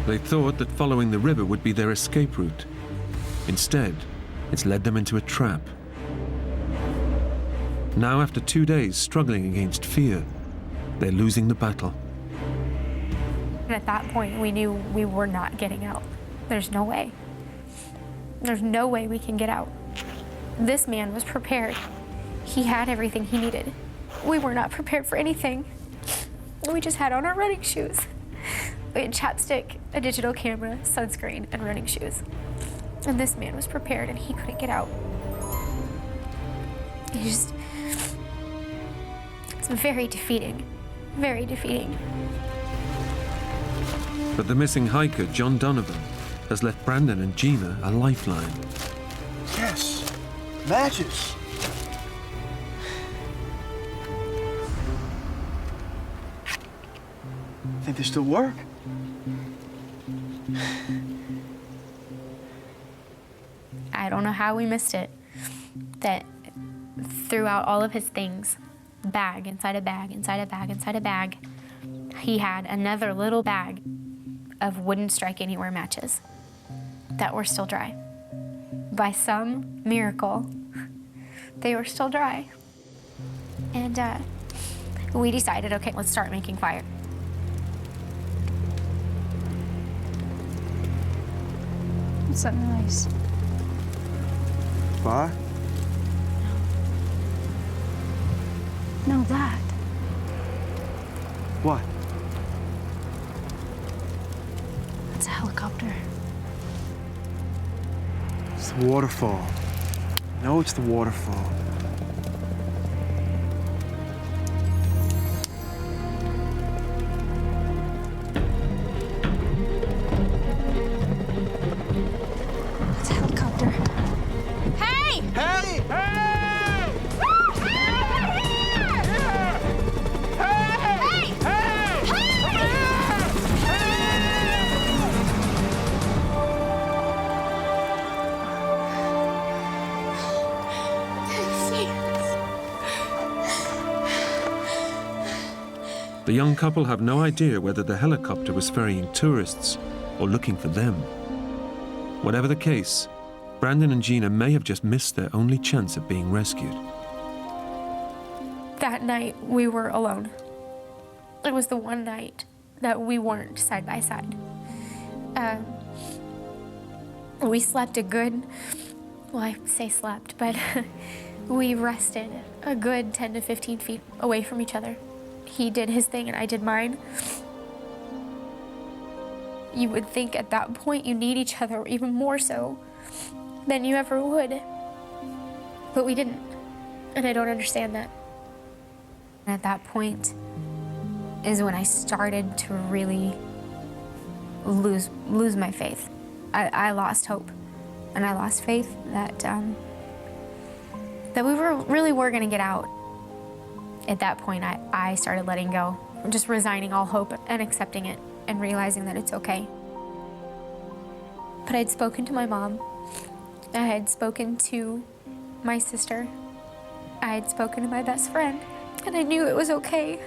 They thought that following the river would be their escape route. Instead, it's led them into a trap. Now, after 2 days struggling against fear, they're losing the battle. And at that point, we knew we were not getting out. There's no way. There's no way we can get out. This man was prepared. He had everything he needed. We were not prepared for anything. We just had on our running shoes. We had chapstick, a digital camera, sunscreen, and running shoes. And this man was prepared and he couldn't get out. It's very defeating, very defeating. But the missing hiker, John Donovan, has left Brandon and Gina a lifeline. Yes, matches. Think they still work? I don't know how we missed it. That throughout all of his things, bag inside a bag, inside a bag, inside a bag, he had another little bag of wouldn't strike anywhere matches that were still dry. By some miracle, they were still dry. And we decided, okay, let's start making fire. What's that noise? Fire? No, that. What? It's a helicopter. It's the waterfall. No, it's the waterfall. It's a helicopter. Hey! Hey! Hey! Woo! Hey! Right here! Hey! Hey! The young couple have no idea whether the helicopter was ferrying tourists or looking for them. Whatever the case, Brandon and Gina may have just missed their only chance of being rescued. That night, we were alone. It was the one night that we weren't side by side. We slept a good, well, I say slept, but we rested a good 10 to 15 feet away from each other. He did his thing and I did mine. You would think at that point you need each other even more so than you ever would. But we didn't, and I don't understand that. At that point is when I started to really lose my faith. I lost hope, and I lost faith that we really were gonna get out. At that point, I started letting go, just resigning all hope and accepting it and realizing that it's okay. But I'd spoken to my mom. I had spoken to my sister. I had spoken to my best friend, and I knew it was okay.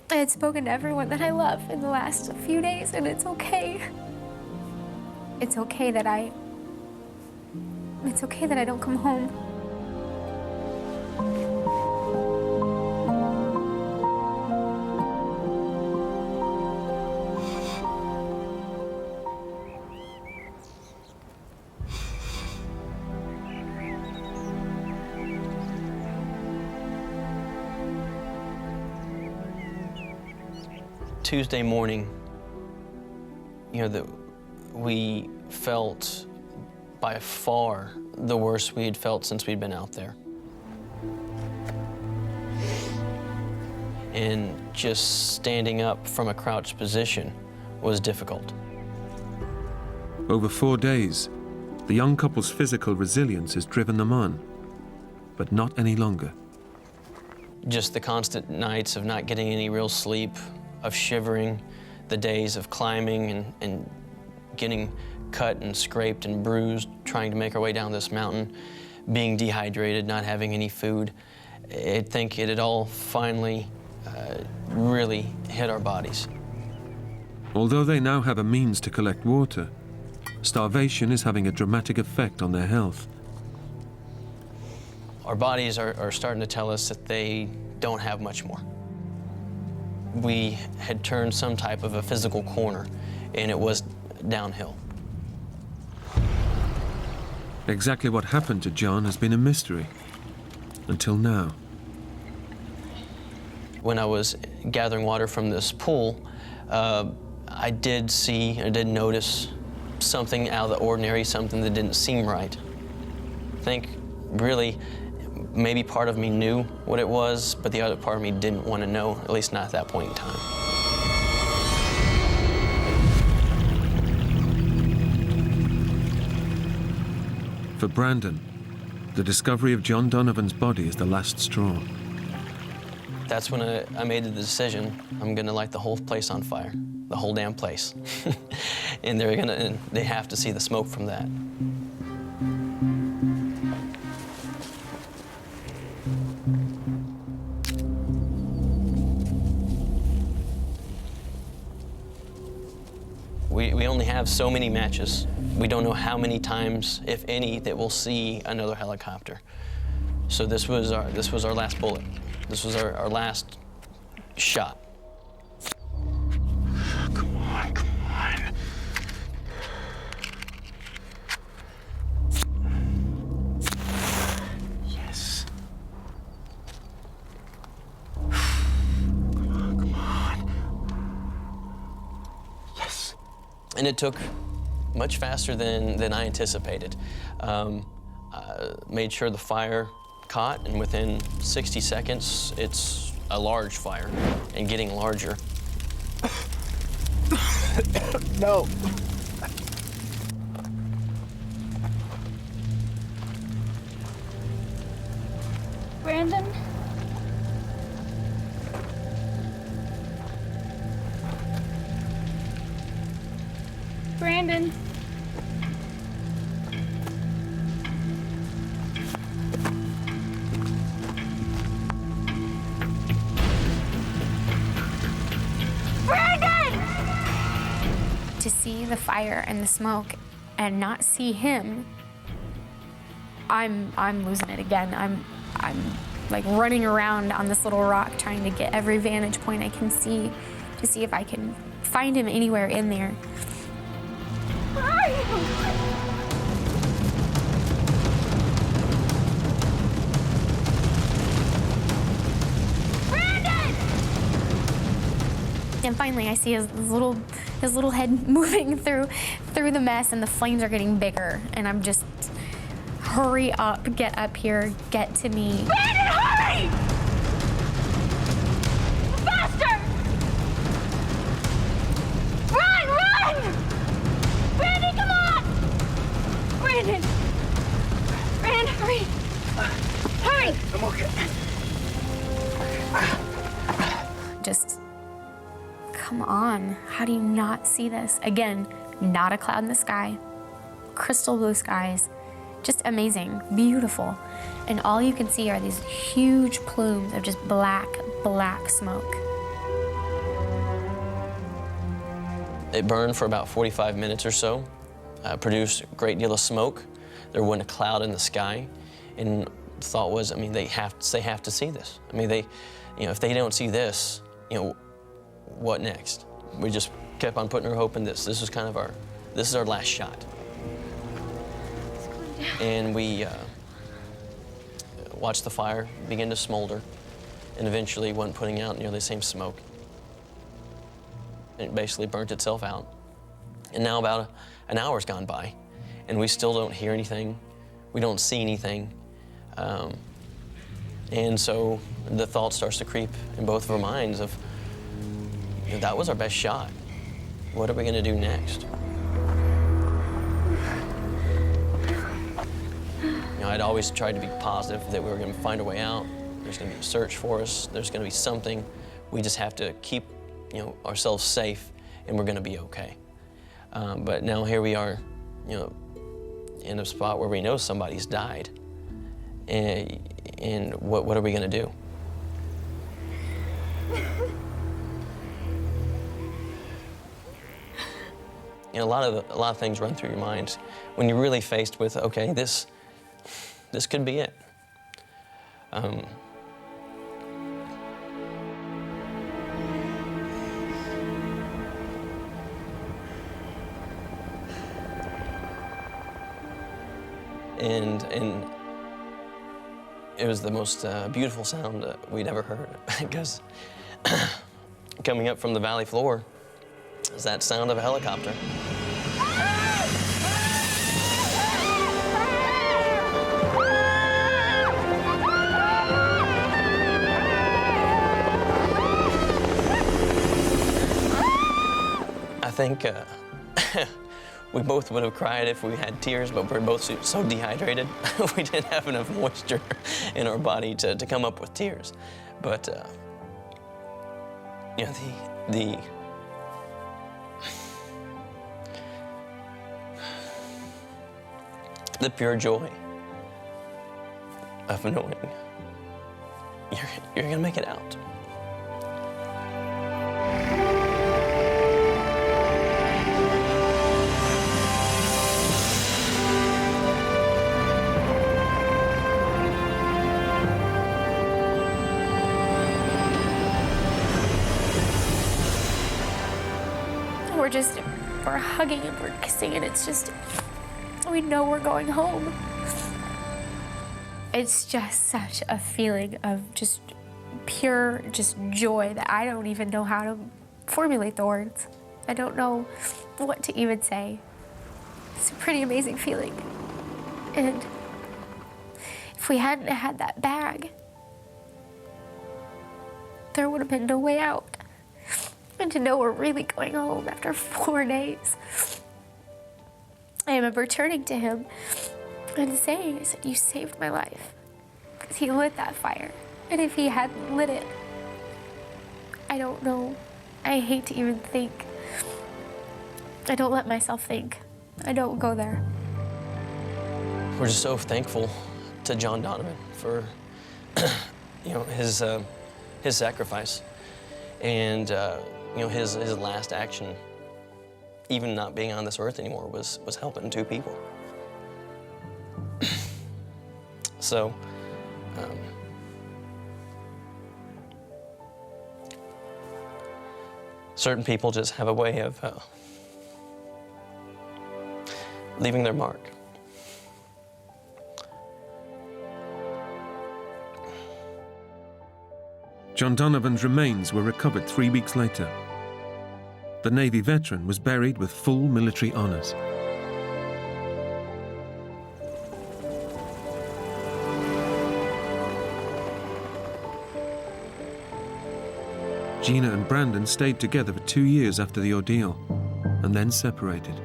I had spoken to everyone that I love in the last few days, and it's okay. It's okay that I don't come home. Tuesday morning, we felt by far the worst we had felt since we'd been out there. And just standing up from a crouched position was difficult. Over 4 days, the young couple's physical resilience has driven them on, but not any longer. Just the constant nights of not getting any real sleep, of shivering, the days of climbing and getting cut and scraped and bruised, trying to make our way down this mountain, being dehydrated, not having any food. I think it had all finally really hit our bodies. Although they now have a means to collect water, starvation is having a dramatic effect on their health. Our bodies are starting to tell us that they don't have much more. We had turned some type of a physical corner, and it was downhill. Exactly what happened to John has been a mystery, until now. When I was gathering water from this pool, I did notice something out of the ordinary, something that didn't seem right. I think really maybe part of me knew what it was, but the other part of me didn't want to know, at least not at that point in time. For Brandon, the discovery of John Donovan's body is the last straw. That's when I made the decision, I'm gonna light the whole place on fire, the whole damn place. And they have to see the smoke from that. We only have so many matches. We don't know how many times, if any, that we'll see another helicopter. So this was our last bullet. This was our last shot. Come on, come on. Yes. Come on. Yes. And it took much faster than I anticipated. Made sure the fire caught, and within 60 seconds, it's a large fire and getting larger. No. Brandon? Brandon? To see the fire and the smoke and not see him, I'm losing it again. I'm like running around on this little rock trying to get every vantage point I can see to see if I can find him anywhere in there. Where are you? And finally, I see his little head moving through the mess, and the flames are getting bigger. And I'm just, hurry up, get up here, get to me. Brandon, hurry! Faster! Run! Brandon, come on! Brandon, hurry! Hurry! I'm okay. Just, come on. How do you not see this? Again, not a cloud in the sky, crystal blue skies, just amazing, beautiful. And all you can see are these huge plumes of just black, black smoke. It burned for about 45 minutes or so, produced a great deal of smoke. There wasn't a cloud in the sky. And the thought was, I mean, they have to see this. I mean, if they don't see this, what next? We just kept on putting our hope in this. This is kind of this is our last shot. And we watched the fire begin to smolder, and eventually wasn't putting out nearly the same smoke. It basically burnt itself out. And now about an hour's gone by, and we still don't hear anything. We don't see anything. And so the thought starts to creep in both of our minds of, that was our best shot. What are we gonna do next? I'd always tried to be positive that we were gonna find a way out. There's gonna be a search for us. There's gonna be something. We just have to keep ourselves safe, and we're gonna be okay. But now here we are, in a spot where we know somebody's died. And what are we gonna do? A lot of things run through your mind when you're really faced with, okay, this could be it. And it was the most beautiful sound we'd ever heard, because coming up from the valley floor is that sound of a helicopter. I think we both would have cried if we had tears, but we're both so dehydrated. We didn't have enough moisture in our body to come up with tears. But the pure joy of knowing you're gonna make it out. We're hugging and we're kissing, and it's just, we know we're going home. It's just such a feeling of just pure joy that I don't even know how to formulate the words. I don't know what to even say. It's a pretty amazing feeling. And if we hadn't had that bag, there would have been no way out. And to know we're really going home after 4 days. I remember turning to him and saying, I said, you saved my life. Because he lit that fire. And if he hadn't lit it, I don't know. I hate to even think. I don't let myself think. I don't go there. We're just so thankful to John Donovan for his sacrifice. And his last action, even not being on this earth anymore, was helping 2 people. So, certain people just have a way of leaving their mark. John Donovan's remains were recovered 3 weeks later. The Navy veteran was buried with full military honors. Gina and Brandon stayed together for 2 years after the ordeal, and then separated.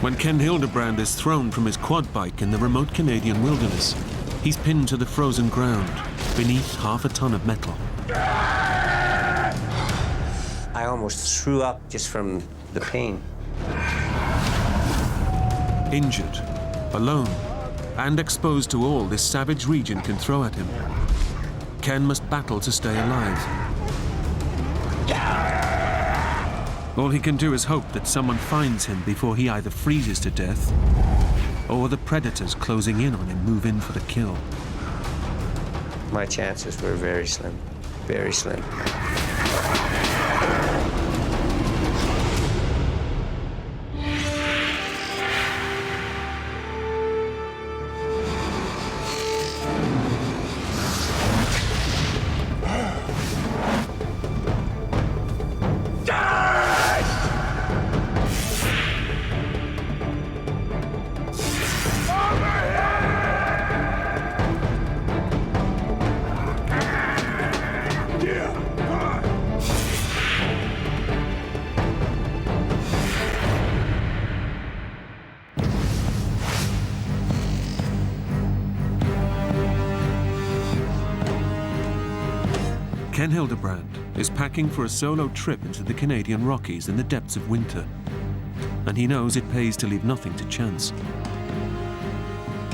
When Ken Hildebrand is thrown from his quad bike in the remote Canadian wilderness, he's pinned to the frozen ground beneath half a ton of metal. I almost threw up just from the pain. Injured, alone, and exposed to all this savage region can throw at him, Ken must battle to stay alive. All he can do is hope that someone finds him before he either freezes to death or the predators closing in on him move in for the kill. My chances were very slim, very slim. Ken Hildebrand is packing for a solo trip into the Canadian Rockies in the depths of winter, and he knows it pays to leave nothing to chance.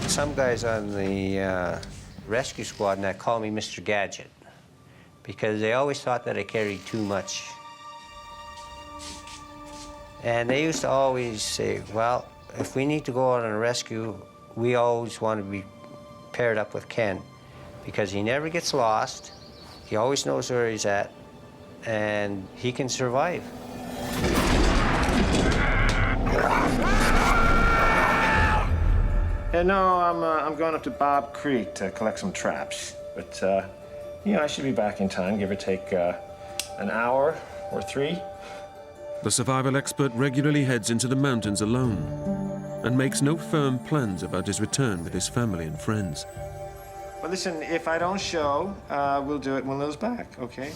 Some guys on the rescue squad and that call me Mr. Gadget because they always thought that I carried too much. And they used to always say, well, if we need to go out on a rescue, we always want to be paired up with Ken because he never gets lost. He always knows where he's at, and he can survive. Yeah, no, I'm going up to Bob Creek to collect some traps. But, you know, I should be back in time, give or take an hour or 3. The survival expert regularly heads into the mountains alone and makes no firm plans about his return with his family and friends. Well, listen, if I don't show, we'll do it when Lil's back, okay?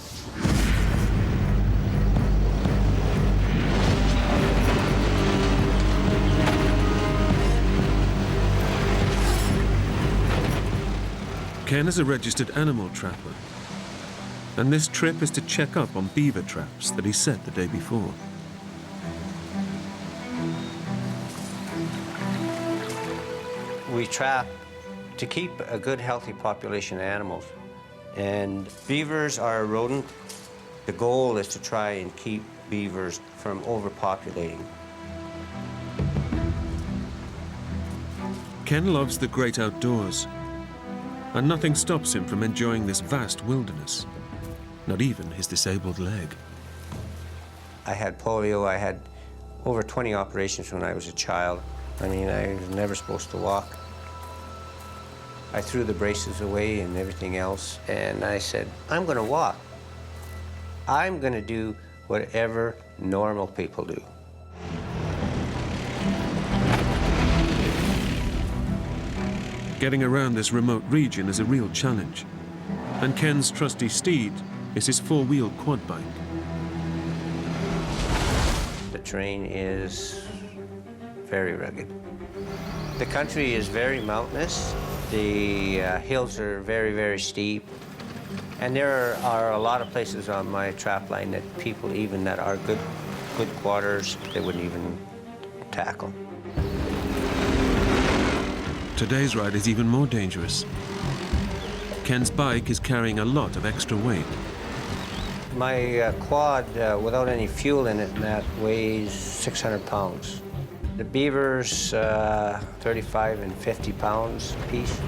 Ken is a registered animal trapper, and this trip is to check up on beaver traps that he set the day before. We trap to keep a good, healthy population of animals. And beavers are a rodent. The goal is to try and keep beavers from overpopulating. Ken loves the great outdoors, and nothing stops him from enjoying this vast wilderness, not even his disabled leg. I had polio. I had over 20 operations when I was a child. I mean, I was never supposed to walk. I threw the braces away and everything else, and I said, I'm going to walk. I'm going to do whatever normal people do. Getting around this remote region is a real challenge, and Ken's trusty steed is his 4-wheel quad bike. The terrain is very rugged. The country is very mountainous. The hills are very, very steep. And there are a lot of places on my trap line that people, even that are good quarters, they wouldn't even tackle. Today's ride is even more dangerous. Ken's bike is carrying a lot of extra weight. My quad, without any fuel in it, and that weighs 600 pounds. The beavers, 35 and 50 pounds a piece.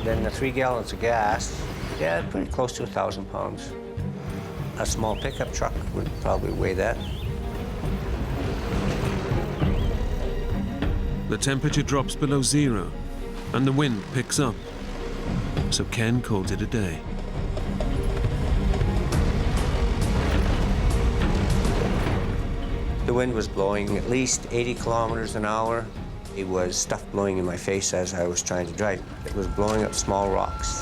Then the 3 gallons of gas, yeah, pretty close to 1,000 pounds. A small pickup truck would probably weigh that. The temperature drops below 0, and the wind picks up. So Ken calls it a day. The wind was blowing at least 80 kilometers an hour. It was stuff blowing in my face as I was trying to drive. It was blowing up small rocks.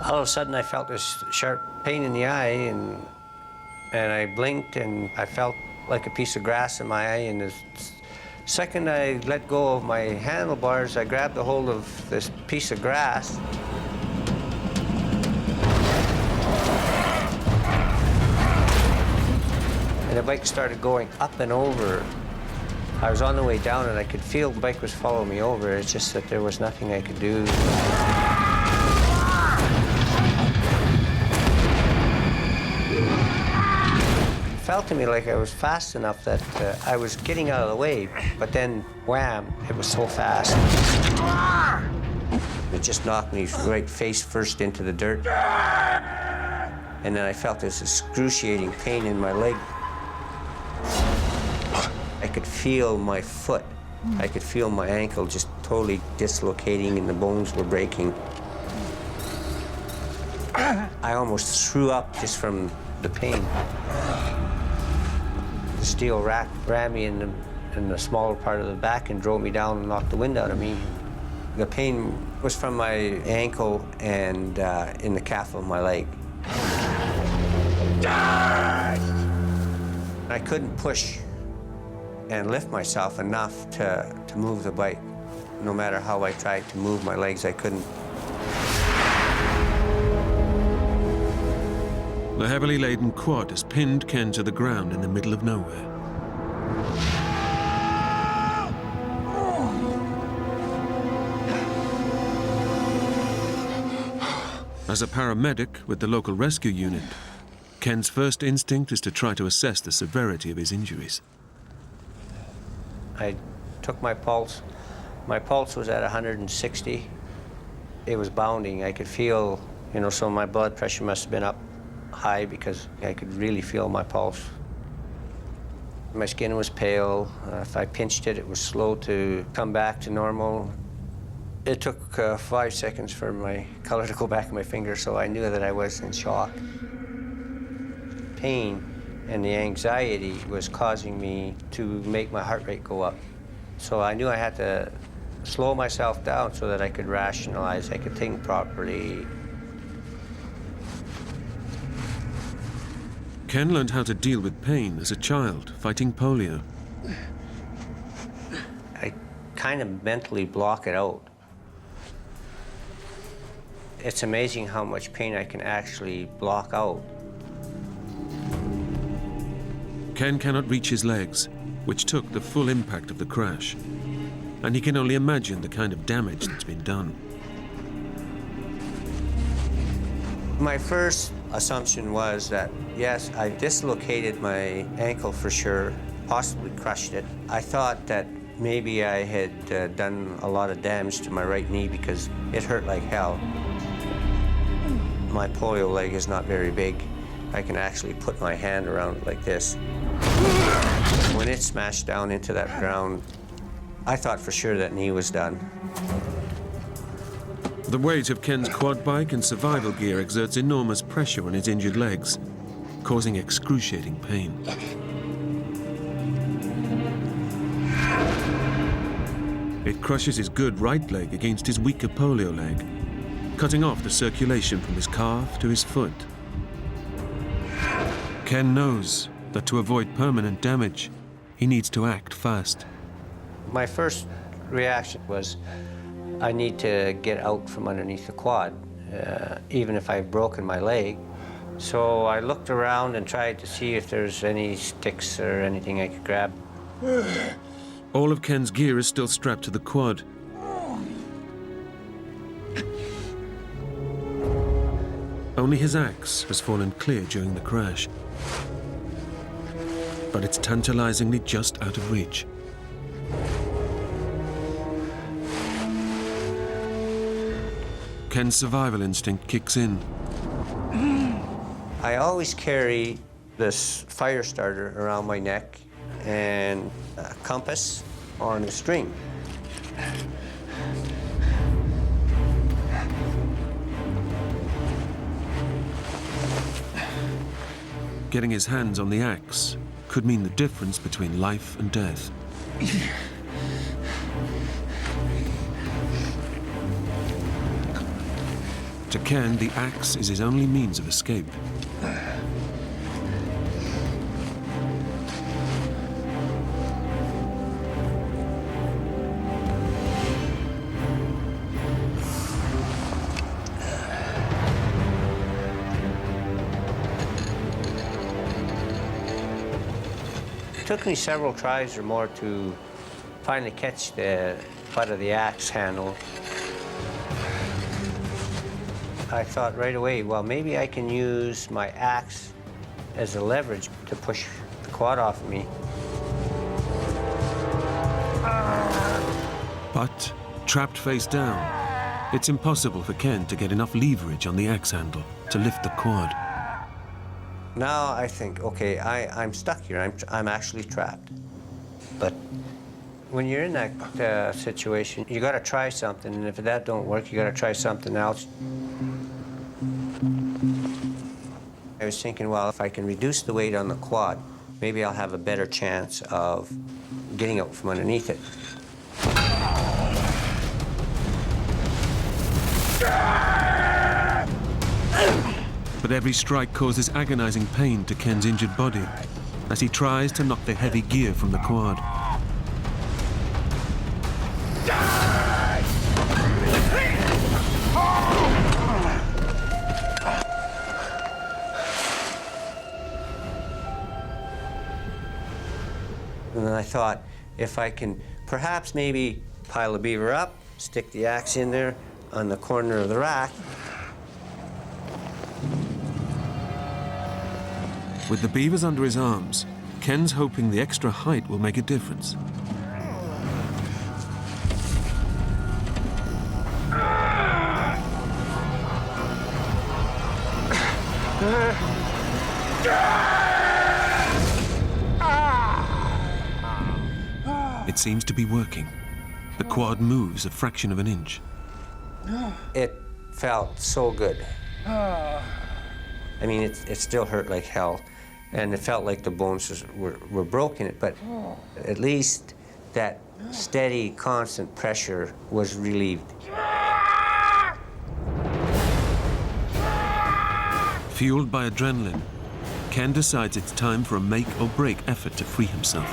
All of a sudden, I felt this sharp pain in the eye, and I blinked, and I felt like a piece of grass in my eye, and the second I let go of my handlebars, I grabbed a hold of this piece of grass. And the bike started going up and over. I was on the way down and I could feel the bike was following me over. It's just that there was nothing I could do. It felt to me like I was fast enough that I was getting out of the way, but then, wham, it was so fast. It just knocked me right face first into the dirt. And then I felt this excruciating pain in my leg. I could feel my foot. I could feel my ankle just totally dislocating and the bones were breaking. I almost threw up just from the pain. The steel rack rammed me in the smaller part of the back and drove me down and knocked the wind out of me. The pain was from my ankle and in the calf of my leg. I couldn't push and lift myself enough to move the bike. No matter how I tried to move my legs, I couldn't. The heavily laden quad has pinned Ken to the ground in the middle of nowhere. As a paramedic with the local rescue unit, Ken's first instinct is to try to assess the severity of his injuries. I took my pulse. My pulse was at 160. It was bounding. I could feel, so my blood pressure must have been up high because I could really feel my pulse. My skin was pale. If I pinched it, it was slow to come back to normal. It took 5 seconds for my color to go back in my finger, so I knew that I was in shock. Pain and the anxiety was causing me to make my heart rate go up. So I knew I had to slow myself down so that I could rationalize, I could think properly. Ken learned how to deal with pain as a child, fighting polio. I kind of mentally block it out. It's amazing how much pain I can actually block out. Ken cannot reach his legs, which took the full impact of the crash. And he can only imagine the kind of damage that's been done. My first assumption was that, yes, I dislocated my ankle for sure, possibly crushed it. I thought that maybe I had done a lot of damage to my right knee because it hurt like hell. My polio leg is not very big. I can actually put my hand around it like this. When it smashed down into that ground, I thought for sure that knee was done. The weight of Ken's quad bike and survival gear exerts enormous pressure on his injured legs, causing excruciating pain. It crushes his good right leg against his weaker polio leg, cutting off the circulation from his calf to his foot. Ken knows that to avoid permanent damage, he needs to act fast. My first reaction was, I need to get out from underneath the quad, even if I've broken my leg. So I looked around and tried to see if there's any sticks or anything I could grab. All of Ken's gear is still strapped to the quad. Only his axe has fallen clear during the crash. But it's tantalizingly just out of reach. Ken's survival instinct kicks in. I always carry this fire starter around my neck and a compass on a string. Getting his hands on the axe could mean the difference between life and death. To Ken, the axe is his only means of escape. took me several tries or more to finally catch the butt of the axe handle. I thought right away, well, maybe I can use my axe as a leverage to push the quad off of me. But, trapped face down, it's impossible for Ken to get enough leverage on the axe handle to lift the quad. Now I think, okay, I'm stuck here. I'm actually trapped. But when you're in that situation, you got to try something, and if that don't work, you got to try something else. I was thinking, well, if I can reduce the weight on the quad, maybe I'll have a better chance of getting out from underneath it. But every strike causes agonizing pain to Ken's injured body as he tries to knock the heavy gear from the quad. And then I thought, if I can perhaps maybe pile the beaver up, stick the axe in there on the corner of the rack. With the beavers under his arms, Ken's hoping the extra height will make a difference. It seems to be working. The quad moves a fraction of an inch. It felt so good. I mean, it still hurt like hell, and it felt like the bones were broken, but at least that steady, constant pressure was relieved. Fueled by adrenaline, Ken decides it's time for a make-or-break effort to free himself.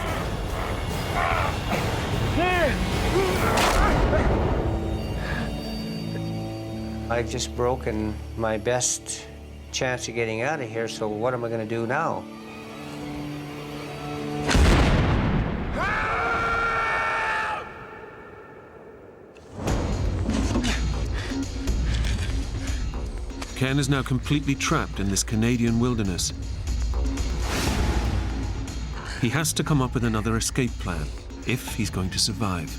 I've just broken my best chance of getting out of here, so what am I going to do now? Ken is now completely trapped in this Canadian wilderness. He has to come up with another escape plan if he's going to survive.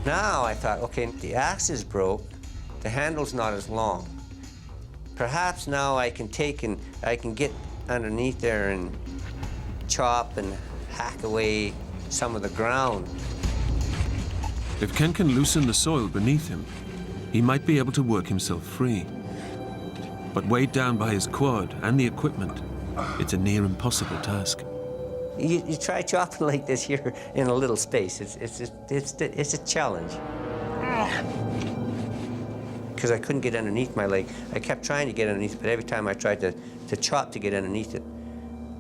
Now I thought, okay, the axe is broke, the handle's not as long. Perhaps now I can get underneath there and chop and hack away some of the ground. If Ken can loosen the soil beneath him, he might be able to work himself free. But weighed down by his quad and the equipment, it's a near impossible task. You try chopping like this here in a little space. It's a challenge. Because I couldn't get underneath my leg. I kept trying to get underneath, but every time I tried to chop to get underneath it,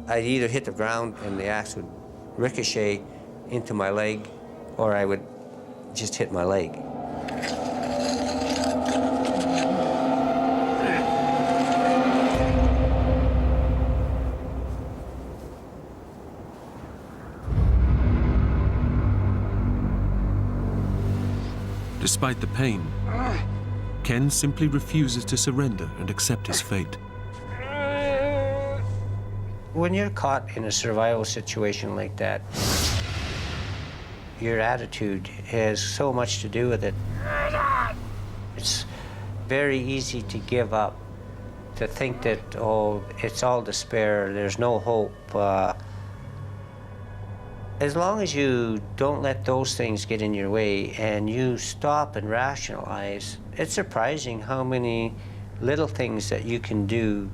I'd either hit the ground and the axe would ricochet into my leg, or I would just hit my leg. Despite the pain, Ken simply refuses to surrender and accept his fate. When you're caught in a survival situation like that, your attitude has so much to do with it. It's very easy to give up, to think that, oh, it's all despair, there's no hope. As long as you don't let those things get in your way and you stop and rationalize, it's surprising how many little things that you can do.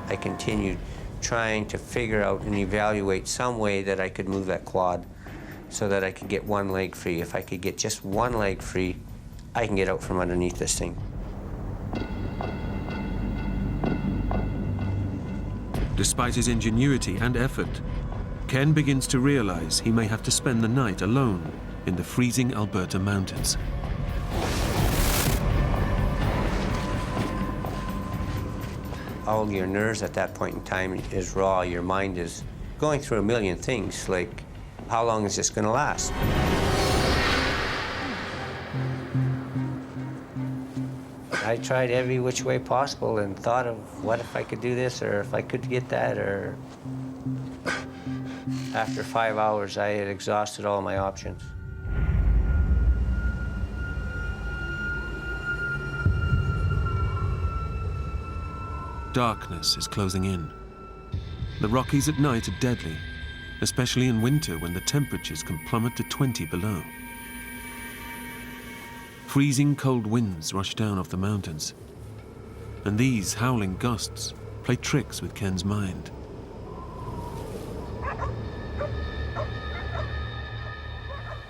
I continued trying to figure out and evaluate some way that I could move that quad so that I could get one leg free. If I could get just one leg free, I can get out from underneath this thing. Despite his ingenuity and effort, Ken begins to realize he may have to spend the night alone in the freezing Alberta mountains. All your nerves at that point in time is raw. Your mind is going through a million things, like, how long is this going to last? I tried every which way possible and thought of what if I could do this, or if I could get that, or... After 5 hours, I had exhausted all my options. Darkness is closing in. The Rockies at night are deadly, especially in winter when the temperatures can plummet to 20 below. Freezing cold winds rush down off the mountains, and these howling gusts play tricks with Ken's mind.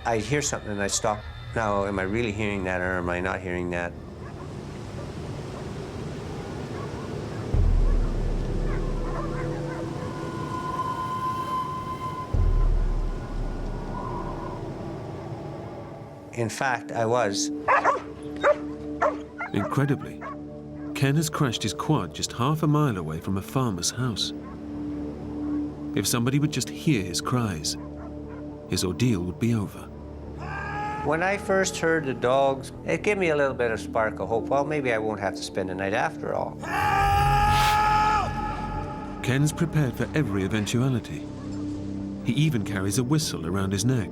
I'd hear something and I'd stop. Now, am I really hearing that, or am I not hearing that? In fact, I was. Incredibly, Ken has crashed his quad just half a mile away from a farmer's house. If somebody would just hear his cries, his ordeal would be over. When I first heard the dogs, it gave me a little bit of spark of hope. Well, maybe I won't have to spend the night after all. Ken's prepared for every eventuality. He even carries a whistle around his neck,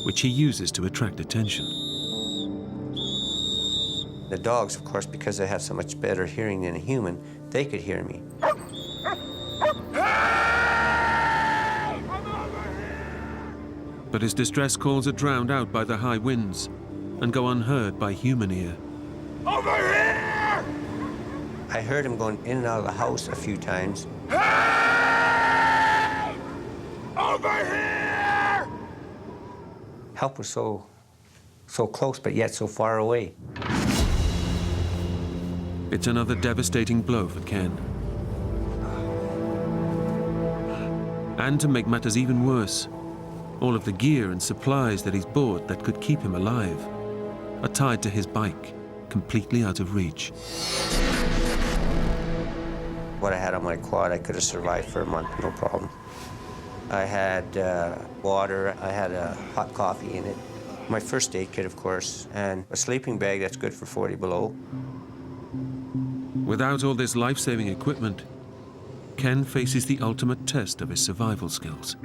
which he uses to attract attention. The dogs, of course, because they have so much better hearing than a human, they could hear me. But his distress calls are drowned out by the high winds and go unheard by human ear. Over here! I heard him going in and out of the house a few times. Hey! Over here! Help was so close, but yet so far away. It's another devastating blow for Ken. And to make matters even worse, all of the gear and supplies that he's bought that could keep him alive are tied to his bike, completely out of reach. What I had on my quad, I could have survived for a month, no problem. I had water, I had a hot coffee in it, my first aid kit, of course, and a sleeping bag that's good for 40 below. Without all this life-saving equipment, Ken faces the ultimate test of his survival skills.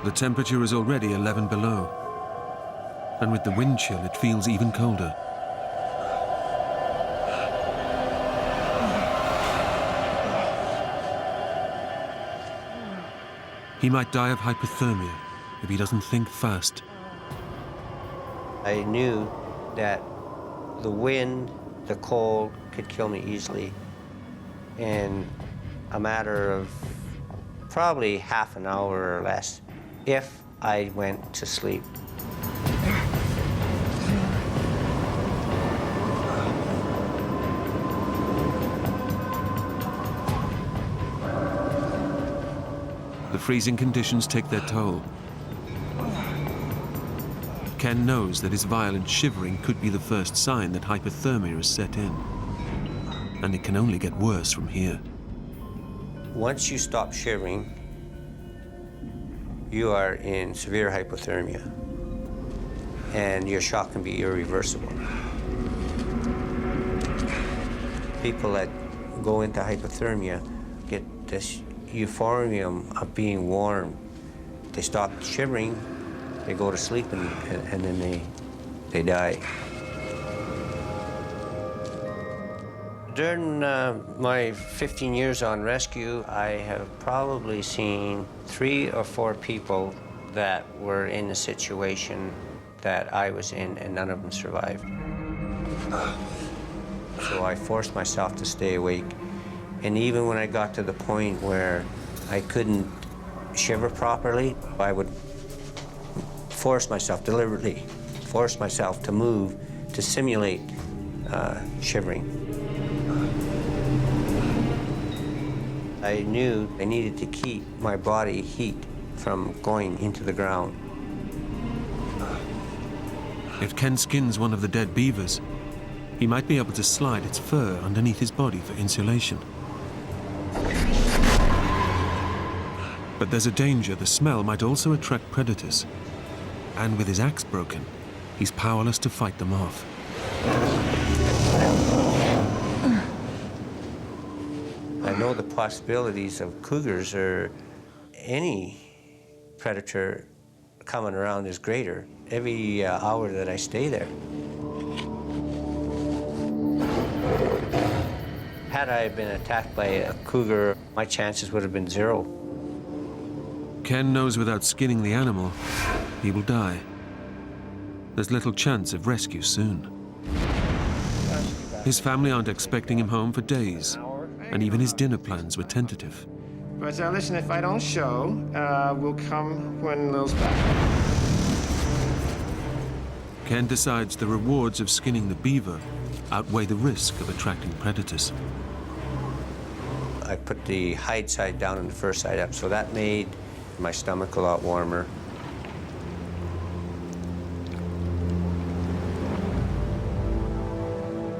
The temperature is already 11 below, and with the wind chill, it feels even colder. He might die of hypothermia if he doesn't think fast. I knew that the wind, the cold could kill me easily in a matter of probably half an hour or less if I went to sleep. The freezing conditions take their toll. Ken knows that his violent shivering could be the first sign that hypothermia is set in. And it can only get worse from here. Once you stop shivering, you are in severe hypothermia, and your shock can be irreversible. People that go into hypothermia get this euphorium of being warm. They stop shivering, they go to sleep, and then they die. During my 15 years on rescue, I have probably seen 3 or 4 people that were in a situation that I was in, and none of them survived. So I forced myself to stay awake. And even when I got to the point where I couldn't shiver properly, I would force myself, deliberately force myself to move, to simulate shivering. I knew I needed to keep my body heat from going into the ground. If Ken skins one of the dead beavers, he might be able to slide its fur underneath his body for insulation. But there's a danger the smell might also attract predators. And with his axe broken, he's powerless to fight them off. I know the possibilities of cougars or any predator coming around is greater every hour that I stay there. Had I been attacked by a cougar, my chances would have been 0. Ken knows without skinning the animal, he will die. There's little chance of rescue soon. His family aren't expecting him home for days, and even his dinner plans were tentative. But listen, if I don't show, we'll come when Lil's back. Ken decides the rewards of skinning the beaver outweigh the risk of attracting predators. I put the hide side down and the fur side up, so that made my stomach a lot warmer.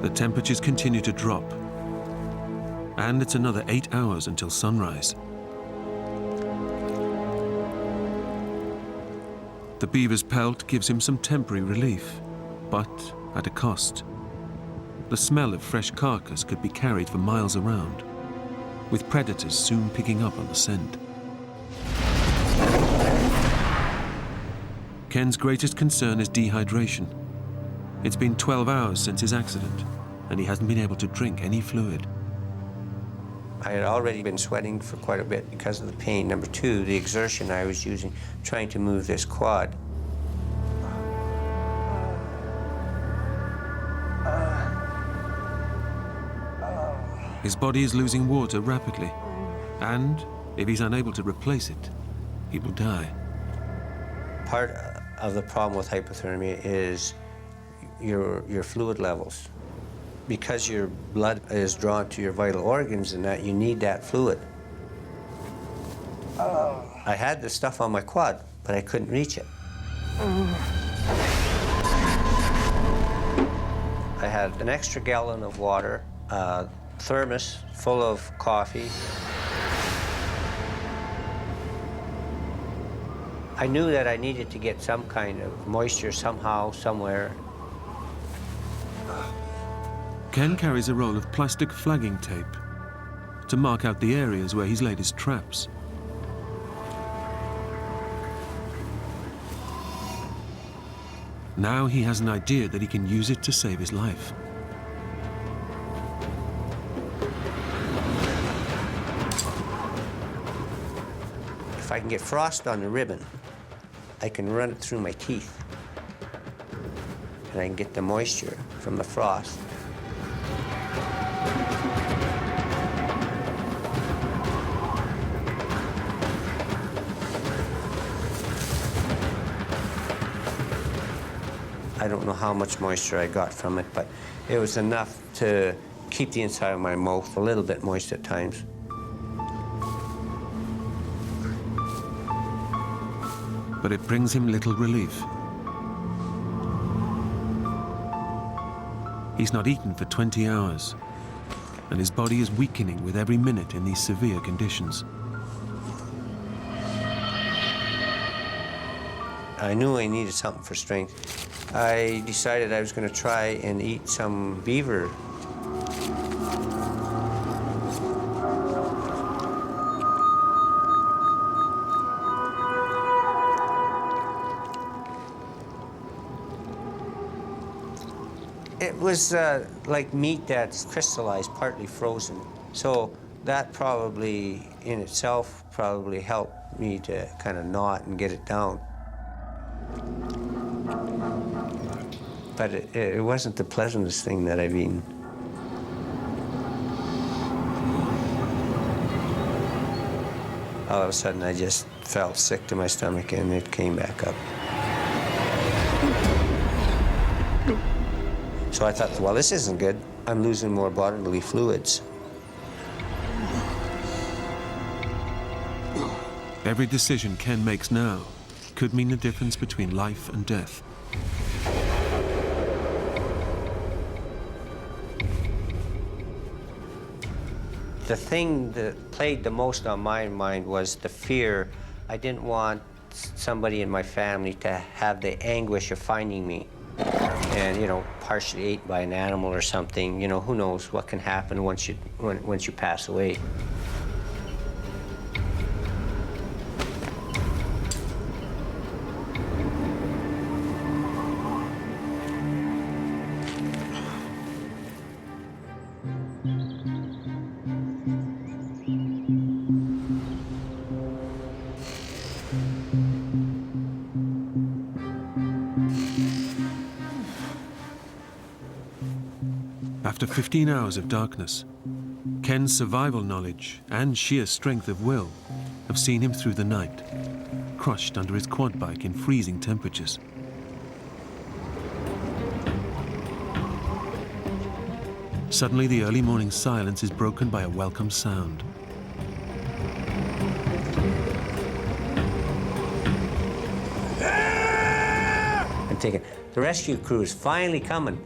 The temperatures continue to drop, and it's another 8 hours until sunrise. The beaver's pelt gives him some temporary relief, but at a cost. The smell of fresh carcass could be carried for miles around, with predators soon picking up on the scent. Ken's greatest concern is dehydration. It's been 12 hours since his accident, and he hasn't been able to drink any fluid. I had already been sweating for quite a bit because of the pain. Number 2, the exertion I was using trying to move this quad. His body is losing water rapidly, and if he's unable to replace it, he will die. Part of the problem with hypothermia is your fluid levels. Because your blood is drawn to your vital organs and that, you need that fluid. I had the stuff on my quad, but I couldn't reach it. I had an extra gallon of water, a thermos full of coffee. I knew that I needed to get some kind of moisture somehow, somewhere. Ken carries a roll of plastic flagging tape to mark out the areas where he's laid his traps. Now he has an idea that he can use it to save his life. If I can get frost on the ribbon, I can run it through my teeth, and I can get the moisture from the frost. I don't know how much moisture I got from it, but it was enough to keep the inside of my mouth a little bit moist at times. But it brings him little relief. He's not eaten for 20 hours, and his body is weakening with every minute in these severe conditions. I knew I needed something for strength. I decided I was going to try and eat some beaver. It was like meat that's crystallized, partly frozen. So that probably, in itself, probably helped me to kind of gnaw it and get it down. But it wasn't the pleasantest thing that I've eaten. All of a sudden, I just felt sick to my stomach, and it came back up. So I thought, well, this isn't good. I'm losing more bodily fluids. Every decision Ken makes now could mean the difference between life and death. The thing that played the most on my mind was the fear. I didn't want somebody in my family to have the anguish of finding me and, you know, partially ate by an animal or something. You know, who knows what can happen once you pass away. After 15 hours of darkness, Ken's survival knowledge and sheer strength of will have seen him through the night, crushed under his quad bike in freezing temperatures. Suddenly, the early morning silence is broken by a welcome sound. I'm thinking, the rescue crew is finally coming.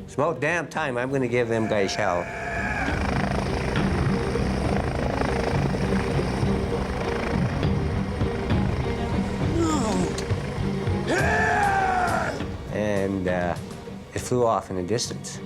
It's about damn time I'm gonna give them guys hell. And it flew off in the distance.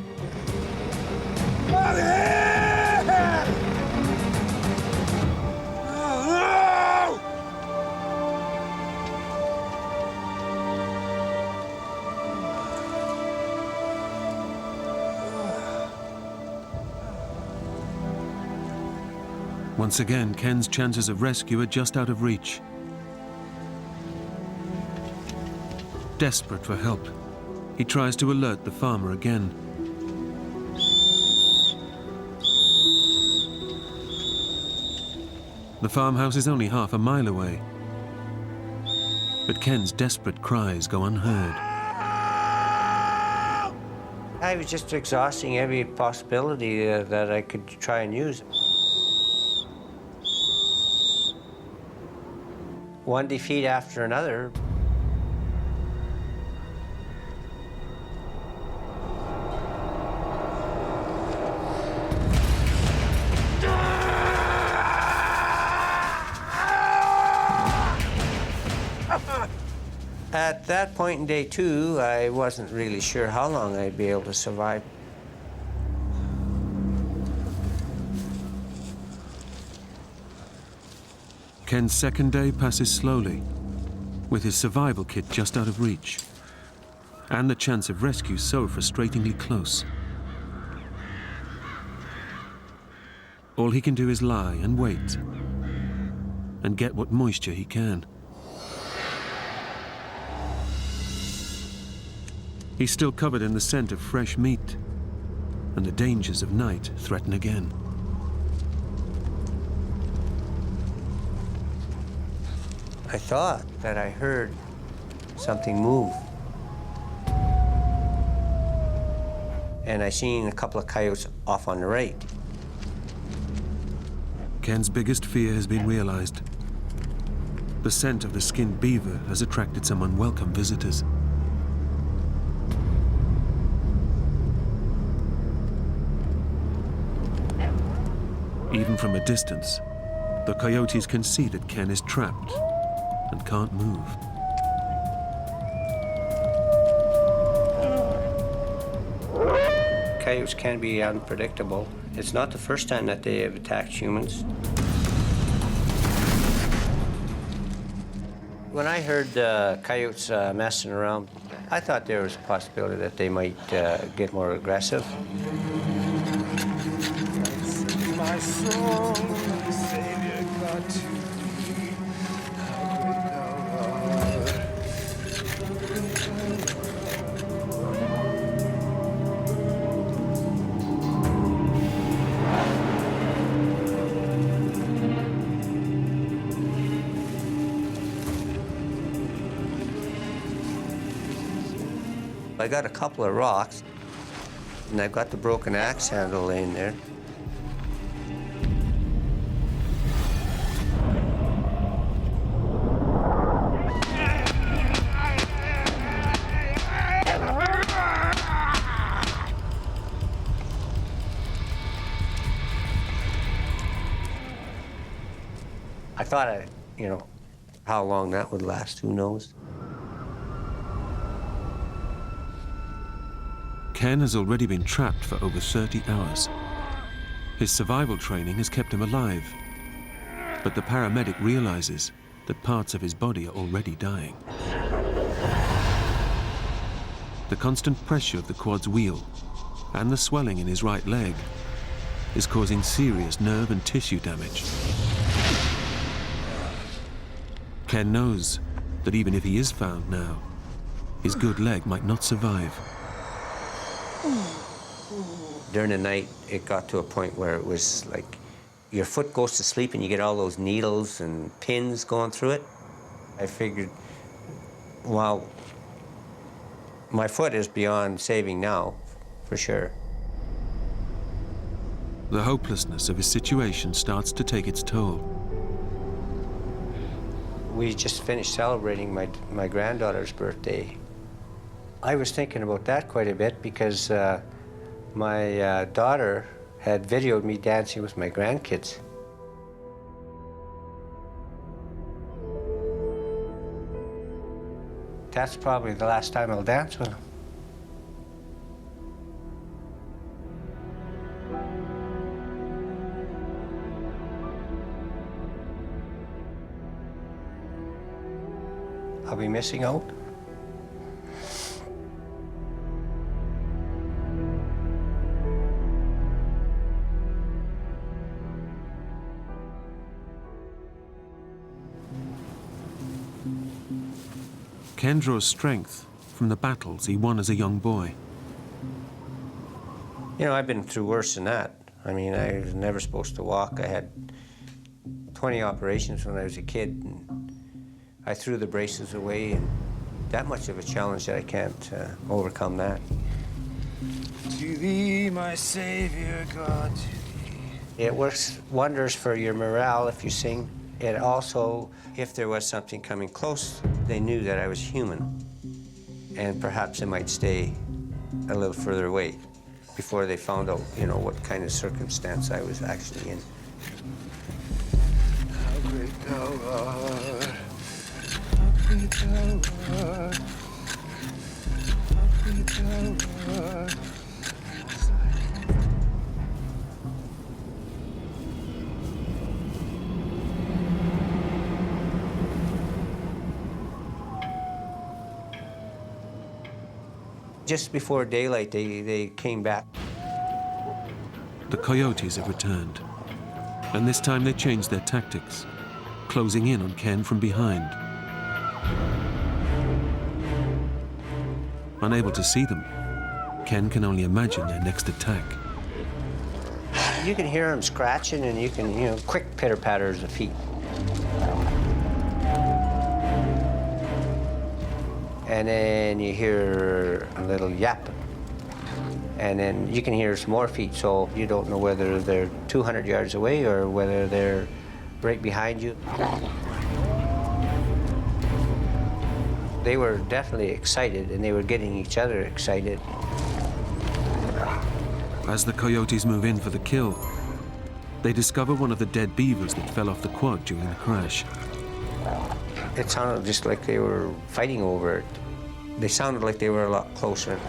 Once again, Ken's chances of rescue are just out of reach. Desperate for help, he tries to alert the farmer again. The farmhouse is only half a mile away, but Ken's desperate cries go unheard. I was just exhausting every possibility that I could try and use. One defeat after another. At that point in day 2, I wasn't really sure how long I'd be able to survive. Ken's second day passes slowly, with his survival kit just out of reach, and the chance of rescue so frustratingly close. All he can do is lie and wait, and get what moisture he can. He's still covered in the scent of fresh meat, and the dangers of night threaten again. I thought that I heard something move. And I seen a couple of coyotes off on the right. Ken's biggest fear has been realized. The scent of the skinned beaver has attracted some unwelcome visitors. Even from a distance, the coyotes can see that Ken is trapped and can't move. Coyotes can be unpredictable. It's not the first time that they have attacked humans. When I heard coyotes messing around, I thought there was a possibility that they might get more aggressive. My soul, my Savior, God to me, how great thou art. I got a couple of rocks, and I've got the broken axe handle laying there. thought, how long that would last, who knows? Ken has already been trapped for over 30 hours. His survival training has kept him alive, but the paramedic realizes that parts of his body are already dying. The constant pressure of the quad's wheel and the swelling in his right leg is causing serious nerve and tissue damage. Ken knows that even if he is found now, his good leg might not survive. During the night, it got to a point where it was like your foot goes to sleep and you get all those needles and pins going through it. I figured, well, my foot is beyond saving now, for sure. The hopelessness of his situation starts to take its toll. We just finished celebrating my granddaughter's birthday. I was thinking about that quite a bit because my daughter had videoed me dancing with my grandkids. That's probably the last time I'll dance with them. I'll be missing out. Ken draws strength from the battles he won as a young boy. I've been through worse than that. I mean, I was never supposed to walk. I had 20 operations when I was a kid, and I threw the braces away, and that much of a challenge that I can't overcome that. To thee, my Savior God, to thee. It works wonders for your morale if you sing. It also, if there was something coming close, they knew that I was human, and perhaps they might stay a little further away before they found out, what kind of circumstance I was actually in. How great thou art, how great thou art, how great thou art. Just before daylight, they came back. The coyotes have returned, and this time they changed their tactics, closing in on Ken from behind. Unable to see them, Ken can only imagine their next attack. You can hear them scratching, and you can, quick pitter-patters of feet. And then you hear a little yapping. And then you can hear some more feet, so you don't know whether they're 200 yards away or whether they're right behind you. They were definitely excited, and they were getting each other excited. As the coyotes move in for the kill, they discover one of the dead beavers that fell off the quad during the crash. It sounded just like they were fighting over it. They sounded like they were a lot closer.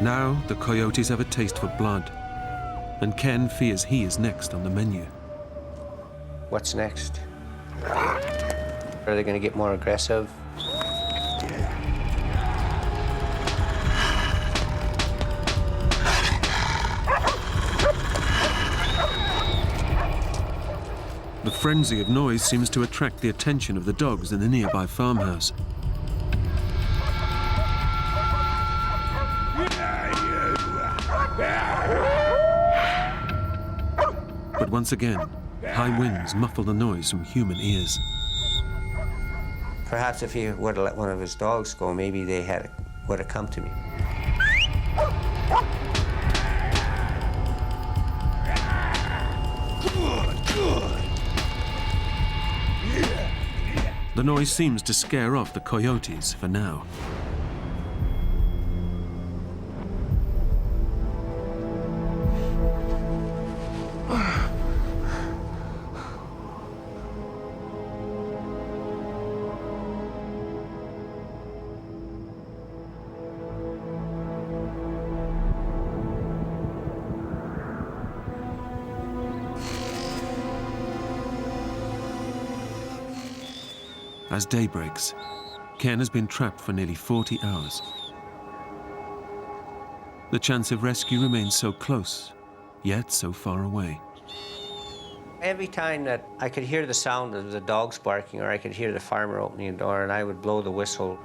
Now, the coyotes have a taste for blood, and Ken fears he is next on the menu. What's next? Are they going to get more aggressive? The frenzy of noise seems to attract the attention of the dogs in the nearby farmhouse. But once again, high winds muffle the noise from human ears. Perhaps if he would have let one of his dogs go, maybe they would have come to me. The noise seems to scare off the coyotes for now. As day breaks, Ken has been trapped for nearly 40 hours. The chance of rescue remains so close, yet so far away. Every time that I could hear the sound of the dogs barking, or I could hear the farmer opening the door, and I would blow the whistle,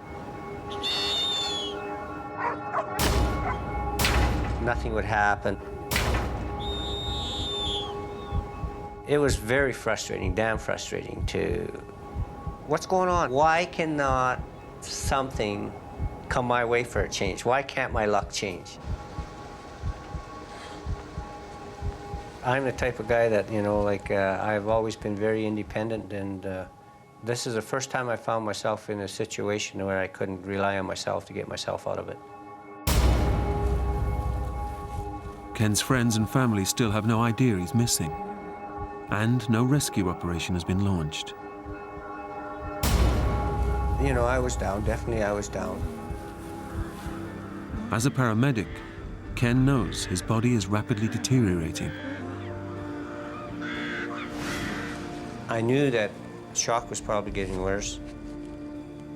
nothing would happen. It was very frustrating, damn frustrating to, what's going on? Why cannot something come my way for a change? Why can't my luck change? I'm the type of guy that, you know, like, I've always been very independent, and this is the first time I found myself in a situation where I couldn't rely on myself to get myself out of it. Ken's friends and family still have no idea he's missing, and no rescue operation has been launched. You know, I was down, definitely I was down. As a paramedic, Ken knows his body is rapidly deteriorating. I knew that shock was probably getting worse.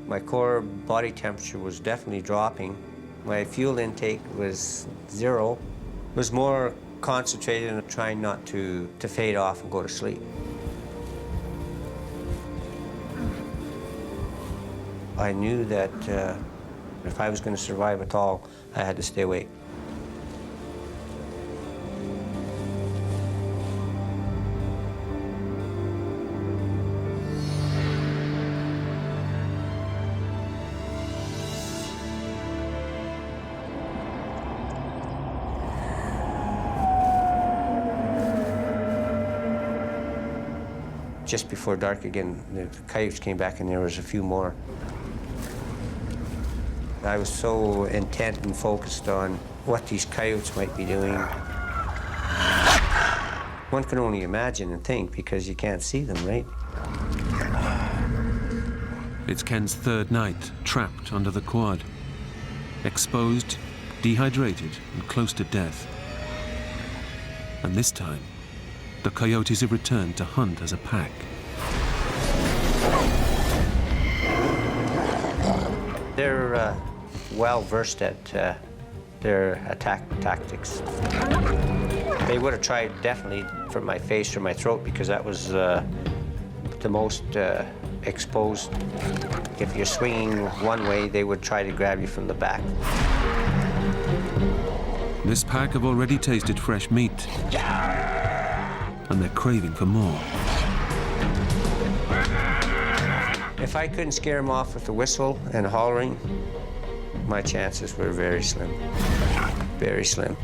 My core body temperature was definitely dropping. My fuel intake was 0. It was more concentrated on trying not to fade off and go to sleep. I knew that if I was going to survive at all, I had to stay awake. Just before dark again, the coyotes came back and there was a few more. I was so intent and focused on what these coyotes might be doing. One can only imagine and think because you can't see them, right? It's Ken's third night trapped under the quad, exposed, dehydrated, and close to death. And this time, the coyotes have returned to hunt as a pack. They're well versed at their attack tactics. They would have tried definitely for my face or my throat because that was the most exposed. If you're swinging one way, they would try to grab you from the back. This pack have already tasted fresh meat, and they're craving for more. If I couldn't scare them off with the whistle and hollering, my chances were very slim. Very slim.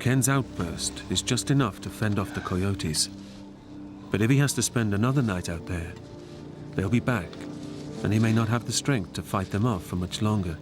Ken's outburst is just enough to fend off the coyotes. But if he has to spend another night out there, they'll be back, and he may not have the strength to fight them off for much longer.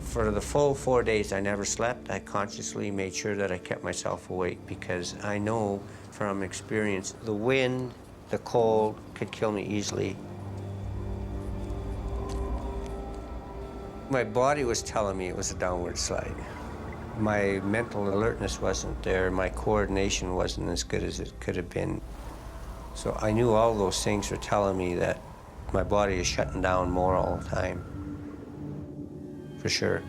For the full 4 days, I never slept. I consciously made sure that I kept myself awake because I know from experience the wind, the cold could kill me easily. My body was telling me it was a downward slide. My mental alertness wasn't there. My coordination wasn't as good as it could have been. So I knew all those things were telling me that my body is shutting down more all the time. For sure.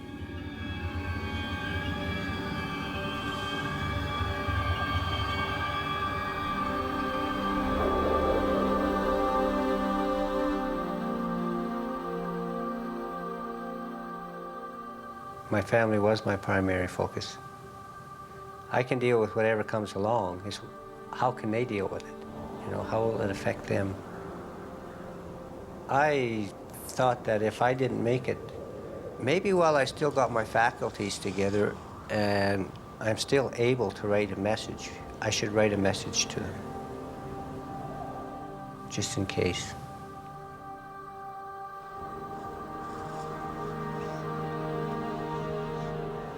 My family was my primary focus. I can deal with whatever comes along. It's how can they deal with it? You know, how will it affect them? I thought that if I didn't make it, maybe while I still got my faculties together and I'm still able to write a message. I should write a message to them, just in case.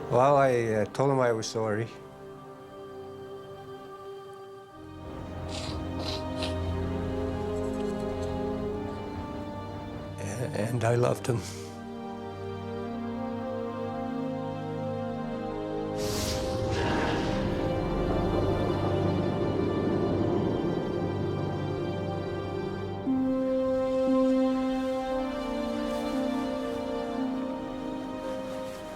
Well, I told him I was sorry. And I loved him.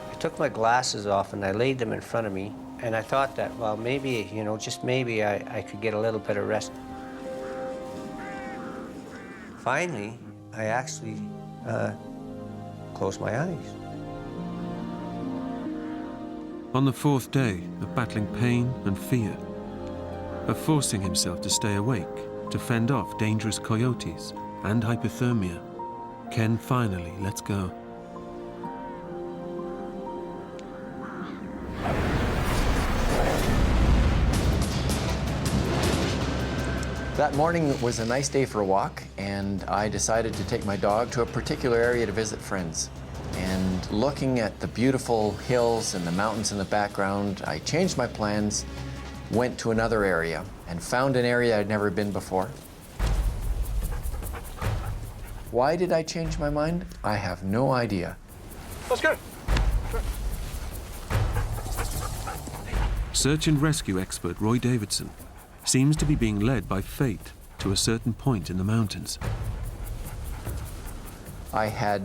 I took my glasses off and I laid them in front of me, and I thought that, well, maybe, you know, just maybe I could get a little bit of rest. Finally, I actually closed my eyes. On the fourth day of battling pain and fear, of forcing himself to stay awake, to fend off dangerous coyotes and hypothermia, Ken finally lets go. That morning was a nice day for a walk, and I decided to take my dog to a particular area to visit friends. And looking at the beautiful hills and the mountains in the background, I changed my plans, went to another area, and found an area I'd never been before. Why did I change my mind? I have no idea. Let's go. Search and rescue expert Roy Davidson seems to be being led by fate to a certain point in the mountains. I had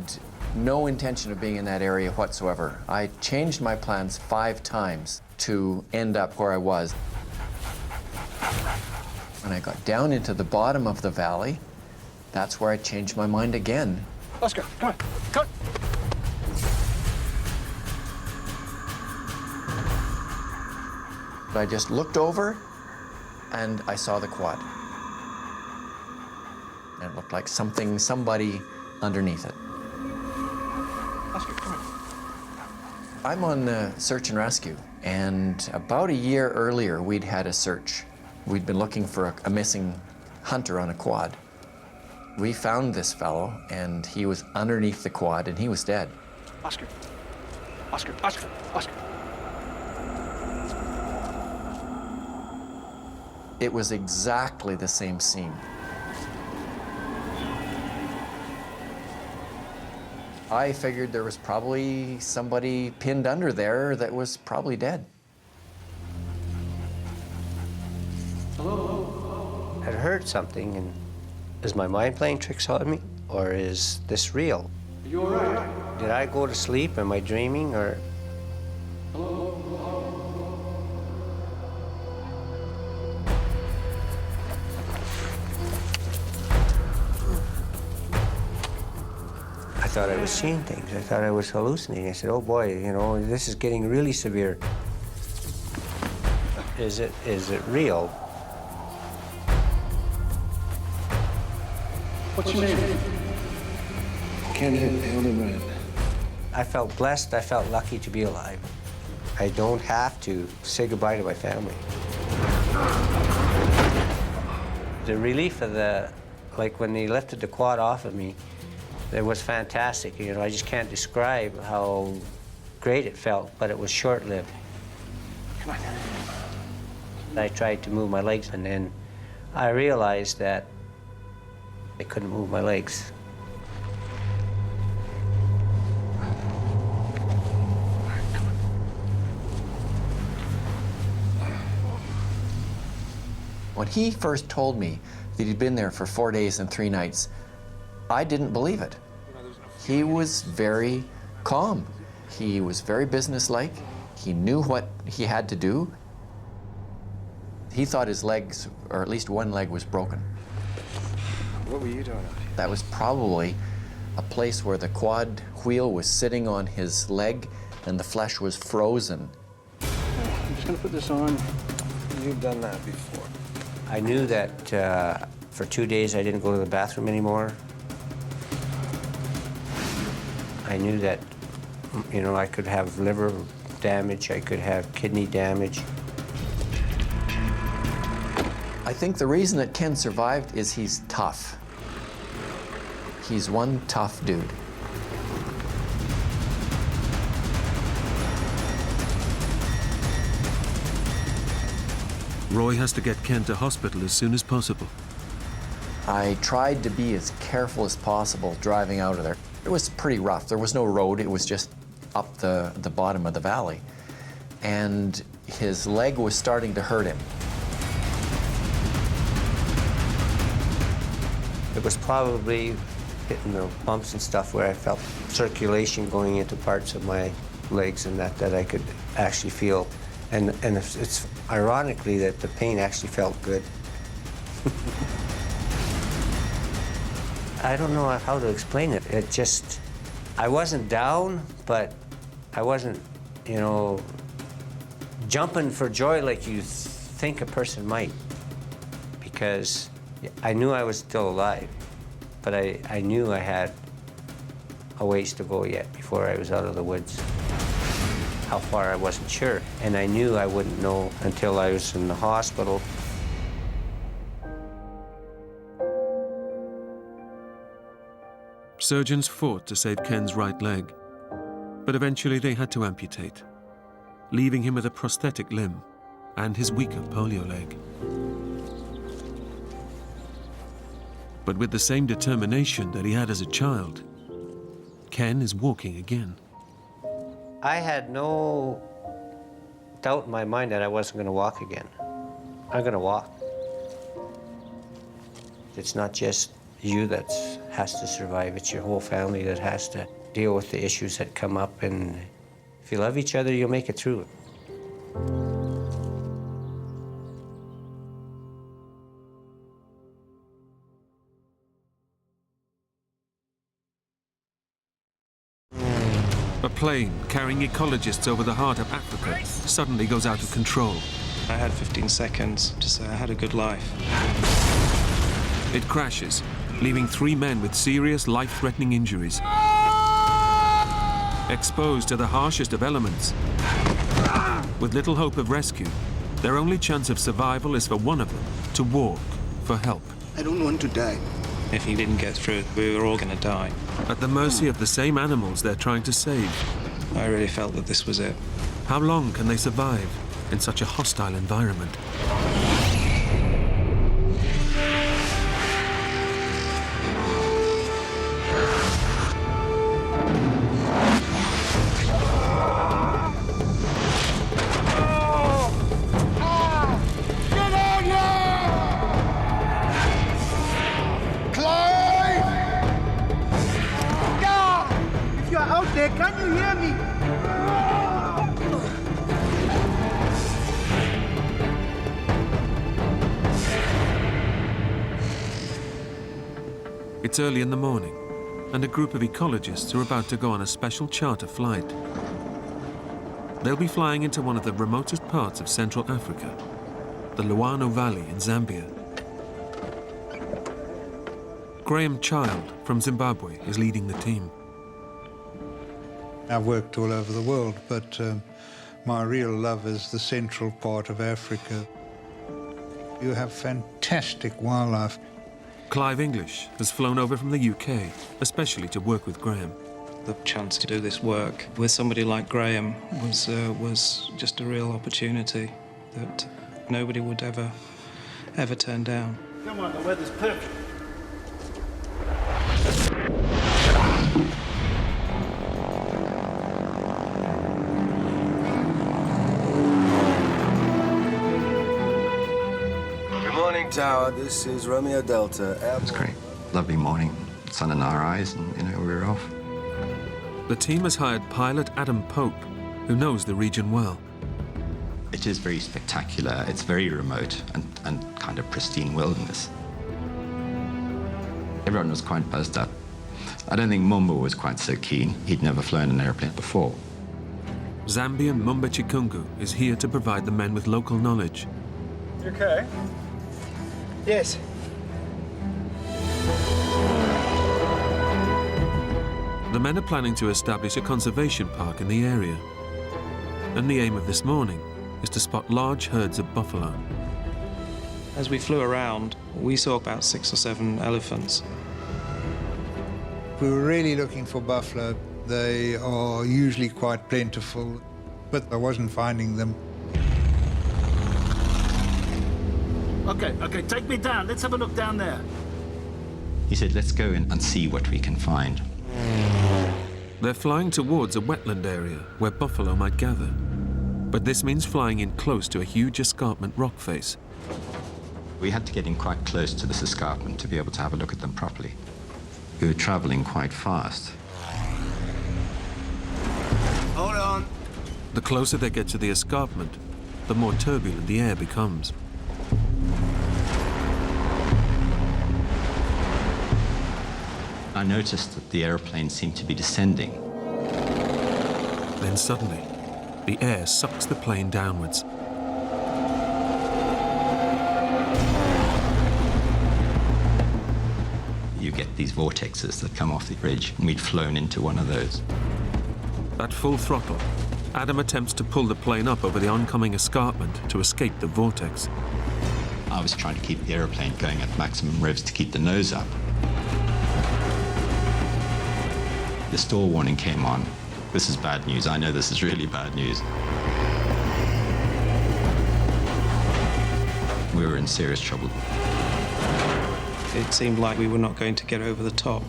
no intention of being in that area whatsoever. I changed my plans 5 times to end up where I was. When I got down into the bottom of the valley, that's where I changed my mind again. Let's go. Come on. Come on. I just looked over and I saw the quad. And it looked like somebody underneath it. Oscar, come on. I'm on search and rescue, and about a year earlier, we'd had a search. We'd been looking for a missing hunter on a quad. We found this fellow, and he was underneath the quad, and he was dead. Oscar. Oscar. Oscar. Oscar. It was exactly the same scene. I figured there was probably somebody pinned under there that was probably dead. I'd heard something, and is my mind playing tricks on me, or is this real? Are you all right? Did I go to sleep? Am I dreaming, or? I thought I was seeing things. I thought I was hallucinating. I said, oh boy, you know, this is getting really severe. Is it real? What's your name? Ken Hildebrand. I felt blessed. I felt lucky to be alive. I don't have to say goodbye to my family. The relief of like when they lifted the quad off of me, it was fantastic. You know, I just can't describe how great it felt, but it was short-lived. Come on. I tried to move my legs, and then I realized that I couldn't move my legs. When he first told me that he'd been there for 4 days and 3 nights, I didn't believe it. He was very calm. He was very businesslike. He knew what he had to do. He thought his legs, or at least one leg, was broken. What were you doing out here? That was probably a place where the quad wheel was sitting on his leg and the flesh was frozen. I'm just gonna put this on. You've done that before. I knew that for 2 days I didn't go to the bathroom anymore. I knew that, you know, I could have liver damage, I could have kidney damage. I think the reason that Ken survived is he's tough. He's one tough dude. Roy has to get Ken to hospital as soon as possible. I tried to be as careful as possible driving out of there. It was pretty rough. There was no road. It was just up the bottom of the valley. And his leg was starting to hurt him. It was probably hitting the bumps and stuff where I felt circulation going into parts of my legs and that I could actually feel. And it's ironically that the pain actually felt good. I don't know how to explain it. It just, I wasn't down, but I wasn't, you know, jumping for joy like you think a person might. Because I knew I was still alive, but I knew I had a ways to go yet before I was out of the woods. How far, I wasn't sure. And I knew I wouldn't know until I was in the hospital. Surgeons fought to save Ken's right leg, but eventually they had to amputate, leaving him with a prosthetic limb and his weaker polio leg. But with the same determination that he had as a child, Ken is walking again. I had no doubt in my mind that I wasn't going to walk again. I'm going to walk. It's not just you that has to survive, it's your whole family that has to deal with the issues that come up, and if you love each other, you'll make it through it. A plane carrying ecologists over the heart of Africa suddenly goes out of control. I had 15 seconds to say I had a good life. It crashes, leaving 3 men with serious life-threatening injuries. Exposed to the harshest of elements, with little hope of rescue, their only chance of survival is for one of them to walk for help. I don't want to die. If he didn't get through, we were all going to die. At the mercy of the same animals they're trying to save. I really felt that this was it. How long can they survive in such a hostile environment? Can you hear me? It's early in the morning, and a group of ecologists are about to go on a special charter flight. They'll be flying into one of the remotest parts of Central Africa, the Luano Valley in Zambia. Graham Child from Zimbabwe is leading the team. I've worked all over the world, but my real love is the central part of Africa. You have fantastic wildlife. Clive English has flown over from the UK, especially to work with Graham. The chance to do this work with somebody like Graham was just a real opportunity that nobody would ever turn down. Come on, the weather's perfect. Tower, this is Romeo Delta. It was great. Lovely morning, sun in our eyes, and we were off. The team has hired pilot Adam Pope, who knows the region well. It is very spectacular. It's very remote and kind of pristine wilderness. Everyone was quite buzzed up. I don't think Mumba was quite so keen. He'd never flown an airplane before. Zambian Mumba Chikungu is here to provide the men with local knowledge. You okay? Yes. The men are planning to establish a conservation park in the area. and the aim of this morning is to spot large herds of buffalo. As we flew around, we saw about 6 or 7 elephants. We were really looking for buffalo. They are usually quite plentiful, but I wasn't finding them. Okay, take me down. Let's have a look down there. He said, let's go in and see what we can find. They're flying towards a wetland area where buffalo might gather. But this means flying in close to a huge escarpment rock face. We had to get in quite close to this escarpment to be able to have a look at them properly. We were traveling quite fast. Hold on. The closer they get to the escarpment, the more turbulent the air becomes. I noticed that the aeroplane seemed to be descending. Then suddenly, the air sucks the plane downwards. You get these vortexes that come off the ridge, and we'd flown into one of those. At full throttle, Adam attempts to pull the plane up over the oncoming escarpment to escape the vortex. I was trying to keep the aeroplane going at maximum revs to keep the nose up. The stall warning came on. This is bad news. I know this is really bad news. We were in serious trouble. It seemed like we were not going to get over the top.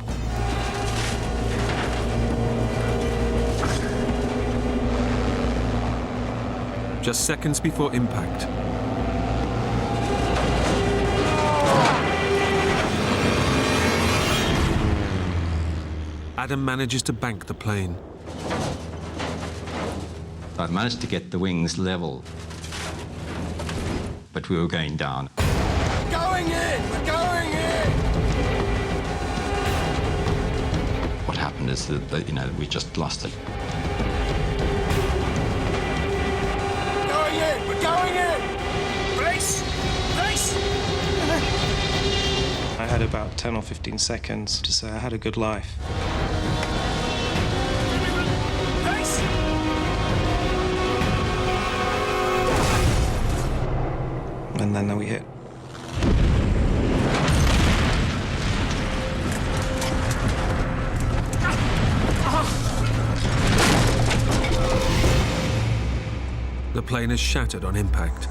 Just seconds before impact, Adam manages to bank the plane. I managed to get the wings level, but we were going down. Going in! We're going in! What happened is that we just lost it. Going in! We're going in! Brace! Brace! I had about 10 or 15 seconds to say I had a good life. Brace! And then we hit. The plane is shattered on impact.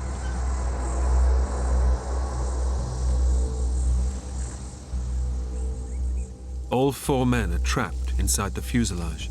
All 4 men are trapped inside the fuselage.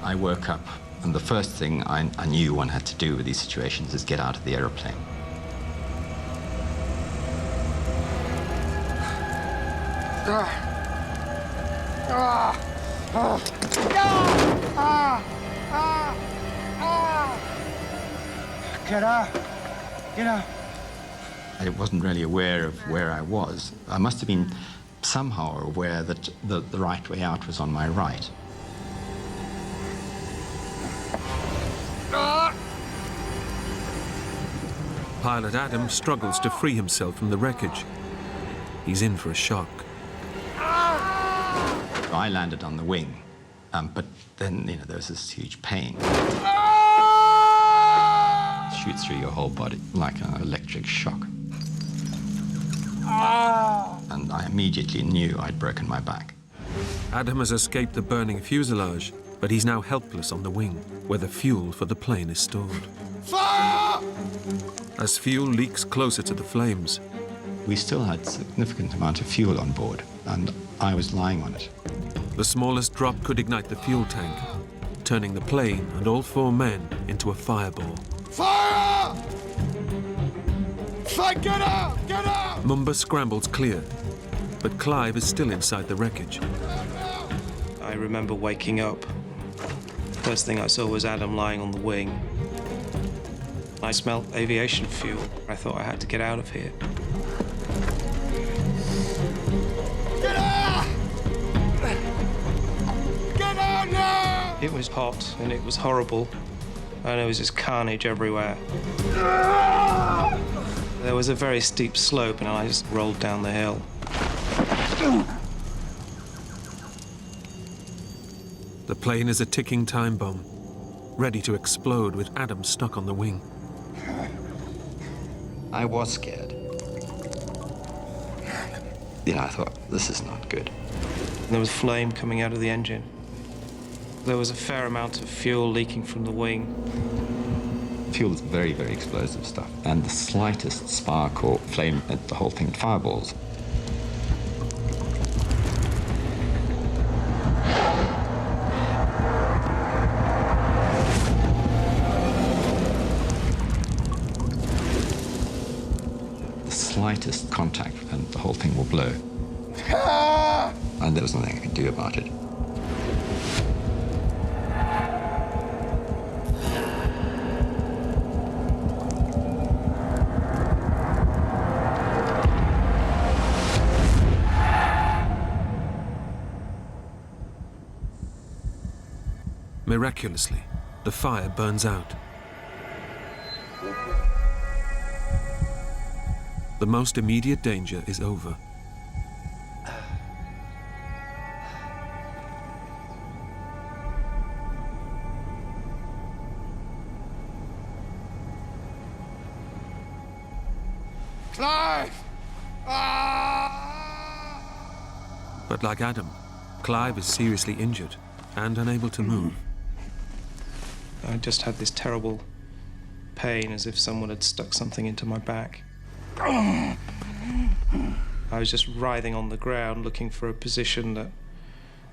I woke up, and the first thing I knew one had to do with these situations is get out of the aeroplane. Get out! Get out! I wasn't really aware of where I was. I must have been somehow aware that the right way out was on my right. Pilot Adam struggles to free himself from the wreckage. He's in for a shock. I landed on the wing, but then, there was this huge pain. Shoots through your whole body like an electric shock. And I immediately knew I'd broken my back. Adam has escaped the burning fuselage, but he's now helpless on the wing, where the fuel for the plane is stored. Fire! As fuel leaks closer to the flames, we still had a significant amount of fuel on board, and I was lying on it. The smallest drop could ignite the fuel tank, turning the plane and all 4 men into a fireball. Fire! Get out! Get out! Mumba scrambles clear, but Clive is still inside the wreckage. I remember waking up. First thing I saw was Adam lying on the wing. I smelled aviation fuel. I thought I had to get out of here. Get out! Get It was hot and it was horrible, and there was just carnage everywhere. There was a very steep slope, and I just rolled down the hill. The plane is a ticking time bomb, ready to explode with Adam stuck on the wing. I was scared. You know, I thought, this is not good. There was flame coming out of the engine. There was a fair amount of fuel leaking from the wing. Fuel is very, very explosive stuff, and the slightest spark or flame, the whole thing fireballs. The slightest contact and the whole thing will blow. And there was nothing I could do about it. Miraculously, the fire burns out. The most immediate danger is over. Clive! But like Adam, Clive is seriously injured and unable to move. I just had this terrible pain, as if someone had stuck something into my back. I was just writhing on the ground, looking for a position that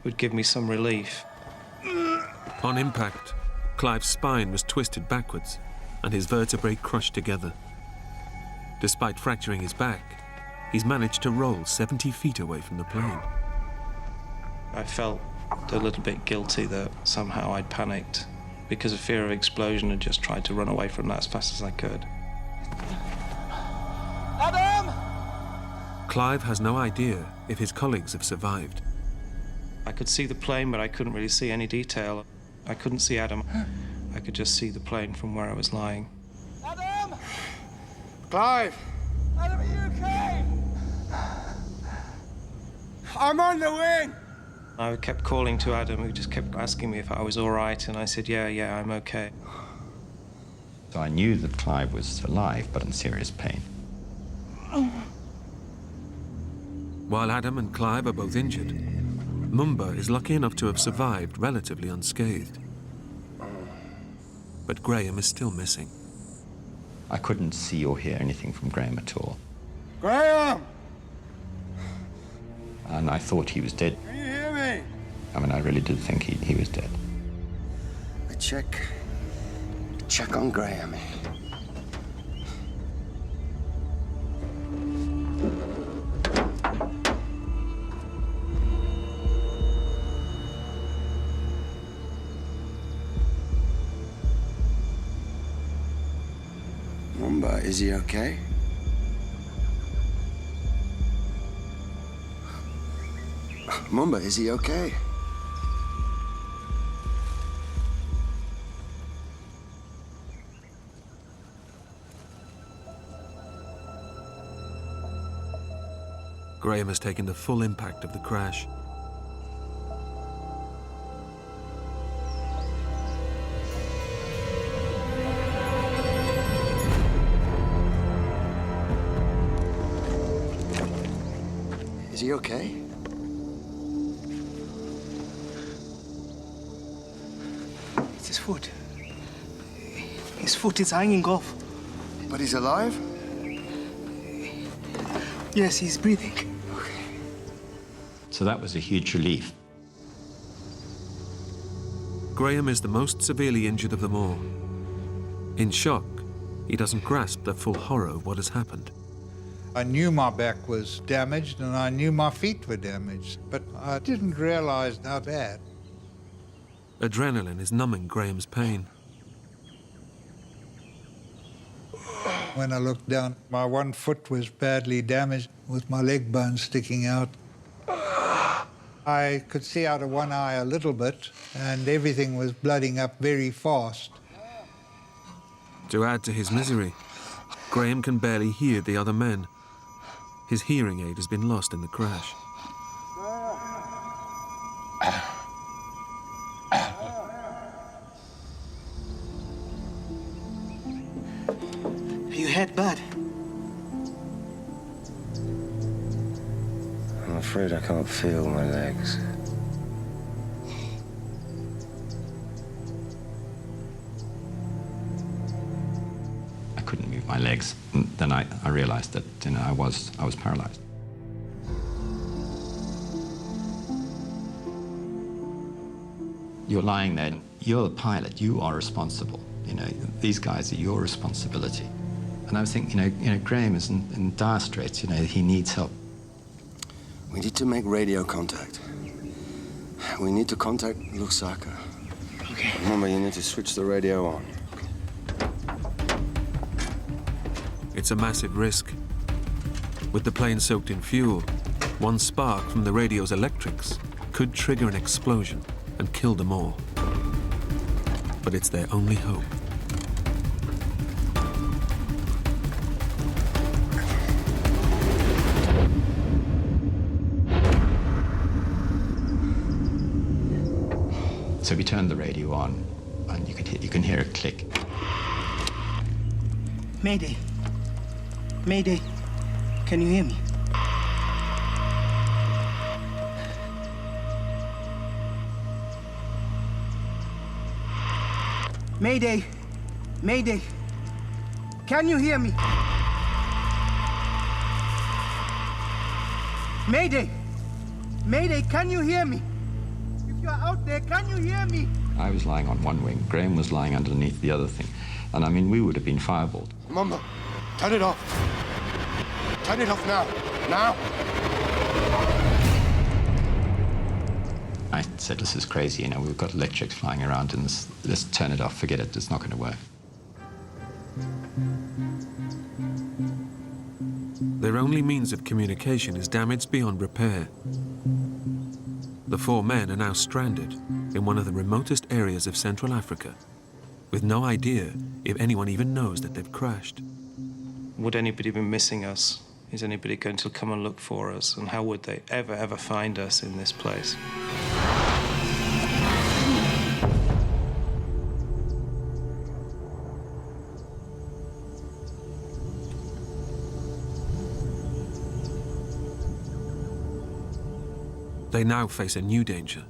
would give me some relief. On impact, Clive's spine was twisted backwards and his vertebrae crushed together. Despite fracturing his back, he's managed to roll 70 feet away from the plane. I felt a little bit guilty that somehow I'd panicked because of fear of explosion and just tried to run away from that as fast as I could. Adam! Clive has no idea if his colleagues have survived. I could see the plane, but I couldn't really see any detail. I couldn't see Adam. I could just see the plane from where I was lying. Adam! Clive! Adam, are you okay? I'm on the wing! I kept calling to Adam, who just kept asking me if I was all right, and I said, yeah, I'm okay. So I knew that Clive was alive, but in serious pain. While Adam and Clive are both injured, Mumba is lucky enough to have survived relatively unscathed. But Graham is still missing. I couldn't see or hear anything from Graham at all. Graham! And I thought he was dead. Can you hear me? I mean, I really did think he was dead. A check on Graham. Mumba, is he okay? Mumba, is he okay? Graham has taken the full impact of the crash. Is he okay? It's his foot. His foot is hanging off. But he's alive? Yes, he's breathing. So that was a huge relief. Graham is the most severely injured of them all. In shock, he doesn't grasp the full horror of what has happened. I knew my back was damaged and I knew my feet were damaged, but I didn't realize how bad. Adrenaline is numbing Graham's pain. When I looked down, my one foot was badly damaged with my leg bone sticking out. I could see out of one eye a little bit, and everything was blooding up very fast. To add to his misery, Graham can barely hear the other men. His hearing aid has been lost in the crash. Are you hurt bad? I'm afraid I can't feel my legs. I couldn't move my legs. And then I realized that, you know, I was paralyzed. You're lying there. You're the pilot. You are responsible. You know, these guys are your responsibility. And I was thinking, you know, Graham is in dire straits. You know, he needs help. We need to make radio contact. We need to contact Lusaka. Okay. Remember, you need to switch the radio on. It's a massive risk. With the plane soaked in fuel, one spark from the radio's electrics could trigger an explosion and kill them all. But it's their only hope. So we turned the radio on, and you can hear a click. Mayday. Mayday. Can you hear me? Mayday. Mayday. Can you hear me? Mayday. Mayday, can you hear me? If you're out there, can you hear me? I was lying on one wing. Graham was lying underneath the other thing. And I mean, we would have been fireballed. Mama, turn it off. Turn it off now. Now. I said, this is crazy, you know, we've got electrics flying around and let's turn it off, forget it, it's not going to work. Their only means of communication is damaged beyond repair. The four men are now stranded in one of the remotest areas of Central Africa, with no idea if anyone even knows that they've crashed. Would anybody be missing us? Is anybody going to come and look for us? And how would they ever find us in this place? They now face a new danger.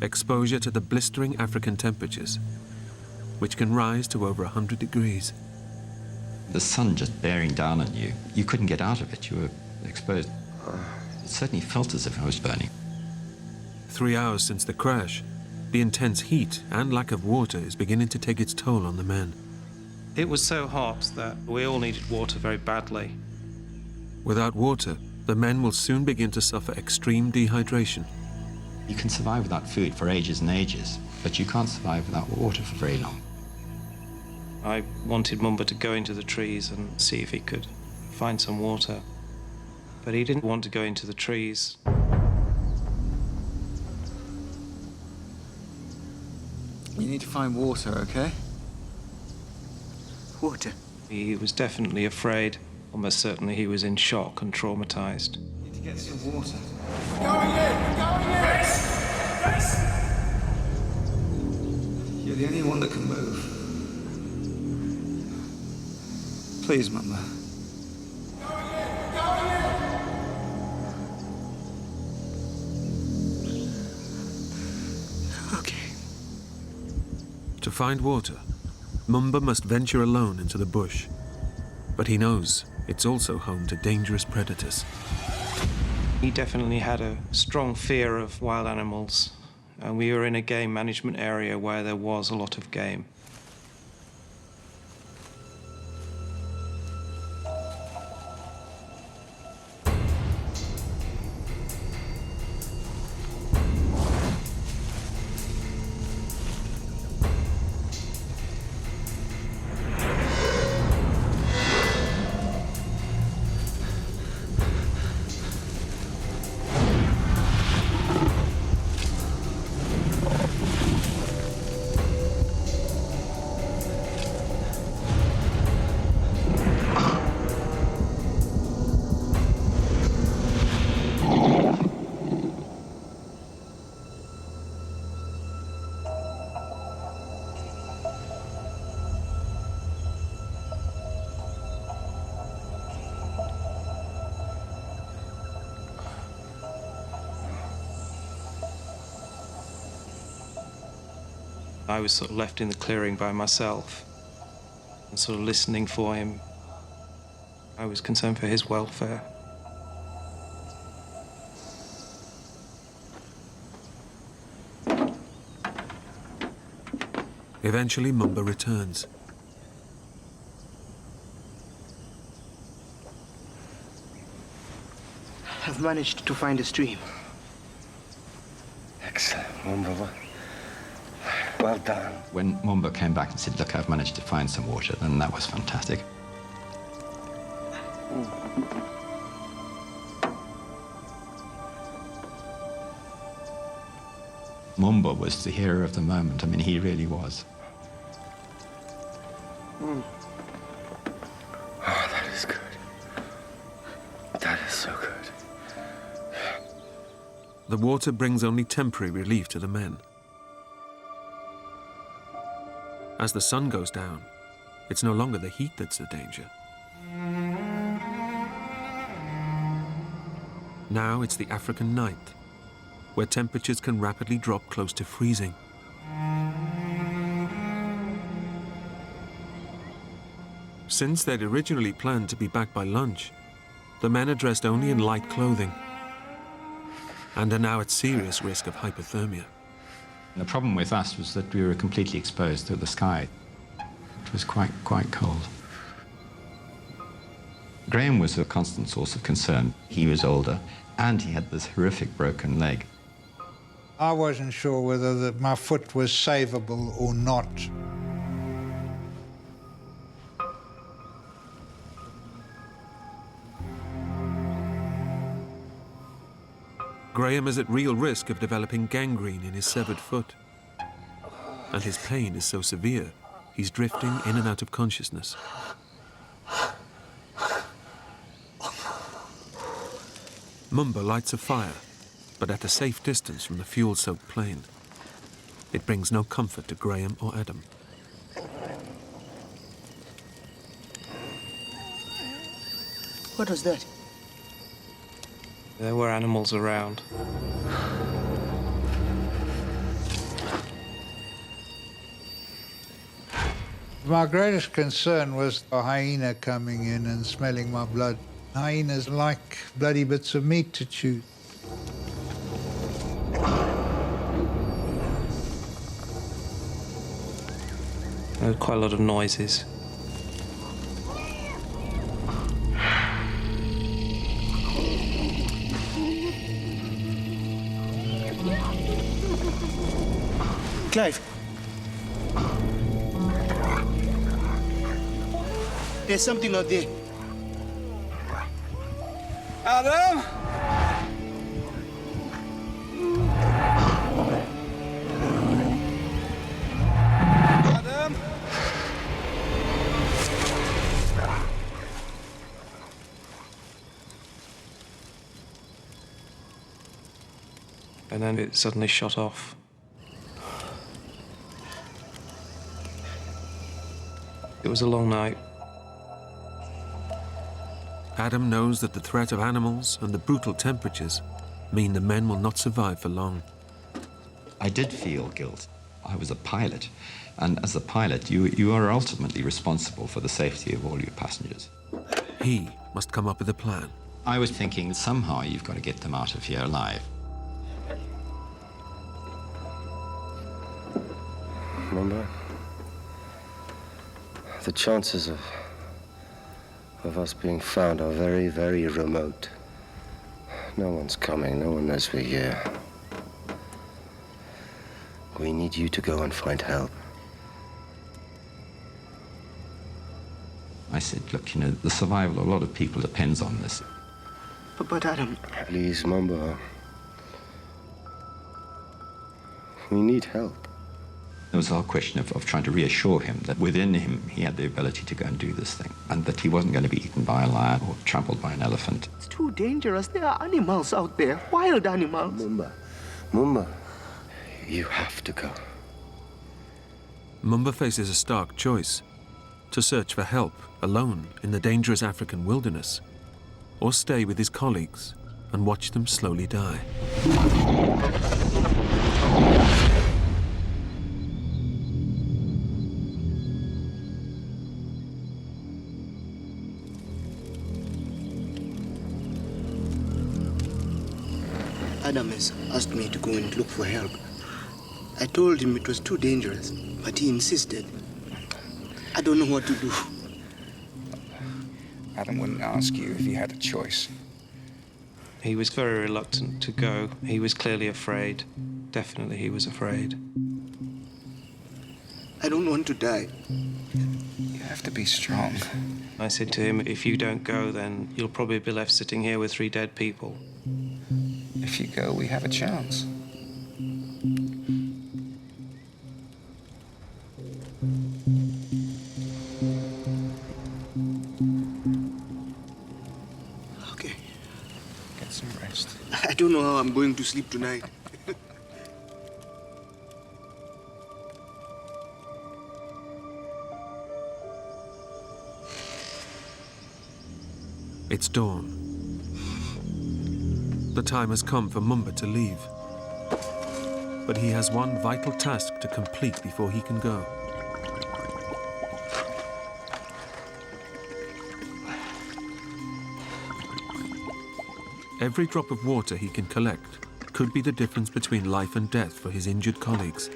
Exposure to the blistering African temperatures, which can rise to over 100 degrees. The sun just bearing down on you, you couldn't get out of it, you were exposed. It certainly felt as if I was burning. 3 hours since the crash, the intense heat and lack of water is beginning to take its toll on the men. It was so hot that we all needed water very badly. Without water, the men will soon begin to suffer extreme dehydration. You can survive without food for ages and ages, but you can't survive without water for very long. I wanted Mumba to go into the trees and see if he could find some water, but he didn't want to go into the trees. You need to find water, okay? Water. He was definitely afraid. Almost certainly he was in shock and traumatized. You need to get some water. Going in! Going in! Yes! You're the only one that can move. Please, Mama. Okay. To find water, Mumba must venture alone into the bush. But he knows it's also home to dangerous predators. He definitely had a strong fear of wild animals, and we were in a game management area where there was a lot of game. I was sort of left in the clearing by myself and sort of listening for him. I was concerned for his welfare. Eventually, Mumba returns. I've managed to find a stream. Excellent, Mumba. Well done. When Mumba came back and said, look, I've managed to find some water, then that was fantastic. Mumba was the hero of the moment. I mean, he really was. Oh, that is good. That is so good. The water brings only temporary relief to the men. As the sun goes down, it's no longer the heat that's the danger. Now it's the African night, where temperatures can rapidly drop close to freezing. Since they'd originally planned to be back by lunch, the men are dressed only in light clothing and are now at serious risk of hypothermia. The problem with us was that we were completely exposed to the sky. It was quite cold. Graham was a constant source of concern. He was older, and he had this horrific broken leg. I wasn't sure whether my foot was savable or not. Graham is at real risk of developing gangrene in his severed foot. And his pain is so severe, he's drifting in and out of consciousness. Mumba lights a fire, but at a safe distance from the fuel-soaked plane. It brings no comfort to Graham or Adam. What was that? There were animals around. My greatest concern was a hyena coming in and smelling my blood. Hyenas like bloody bits of meat to chew. There were quite a lot of noises. Clive. There's something out there. Adam? Adam? And then it suddenly shot off. It was a long night. Adam knows that the threat of animals and the brutal temperatures mean the men will not survive for long. I did feel guilt. I was a pilot, and as a pilot, you are ultimately responsible for the safety of all your passengers. He must come up with a plan. I was thinking somehow you've got to get them out of here alive. Remember? The chances of us being found are very, very remote. No one's coming, no one knows we're here. We need you to go and find help. I said, look, you know, the survival of a lot of people depends on this. But Adam... Please, Mumba. We need help. It was our question of trying to reassure him that within him he had the ability to go and do this thing, and that he wasn't going to be eaten by a lion or trampled by an elephant. It's too dangerous. There are animals out there, wild animals. Mumba, you have to go. Mumba faces a stark choice: to search for help alone in the dangerous African wilderness, or stay with his colleagues and watch them slowly die. Adam has asked me to go and look for help. I told him it was too dangerous, but he insisted. I don't know what to do. Adam wouldn't ask you if he had a choice. He was very reluctant to go. He was clearly afraid. Definitely he was afraid. I don't want to die. You have to be strong. I said to him, if you don't go, then you'll probably be left sitting here with 3 dead people. If you go, we have a chance. Okay. Get some rest. I don't know how I'm going to sleep tonight. It's dawn. The time has come for Mumba to leave. But he has one vital task to complete before he can go. Every drop of water he can collect could be the difference between life and death for his injured colleagues.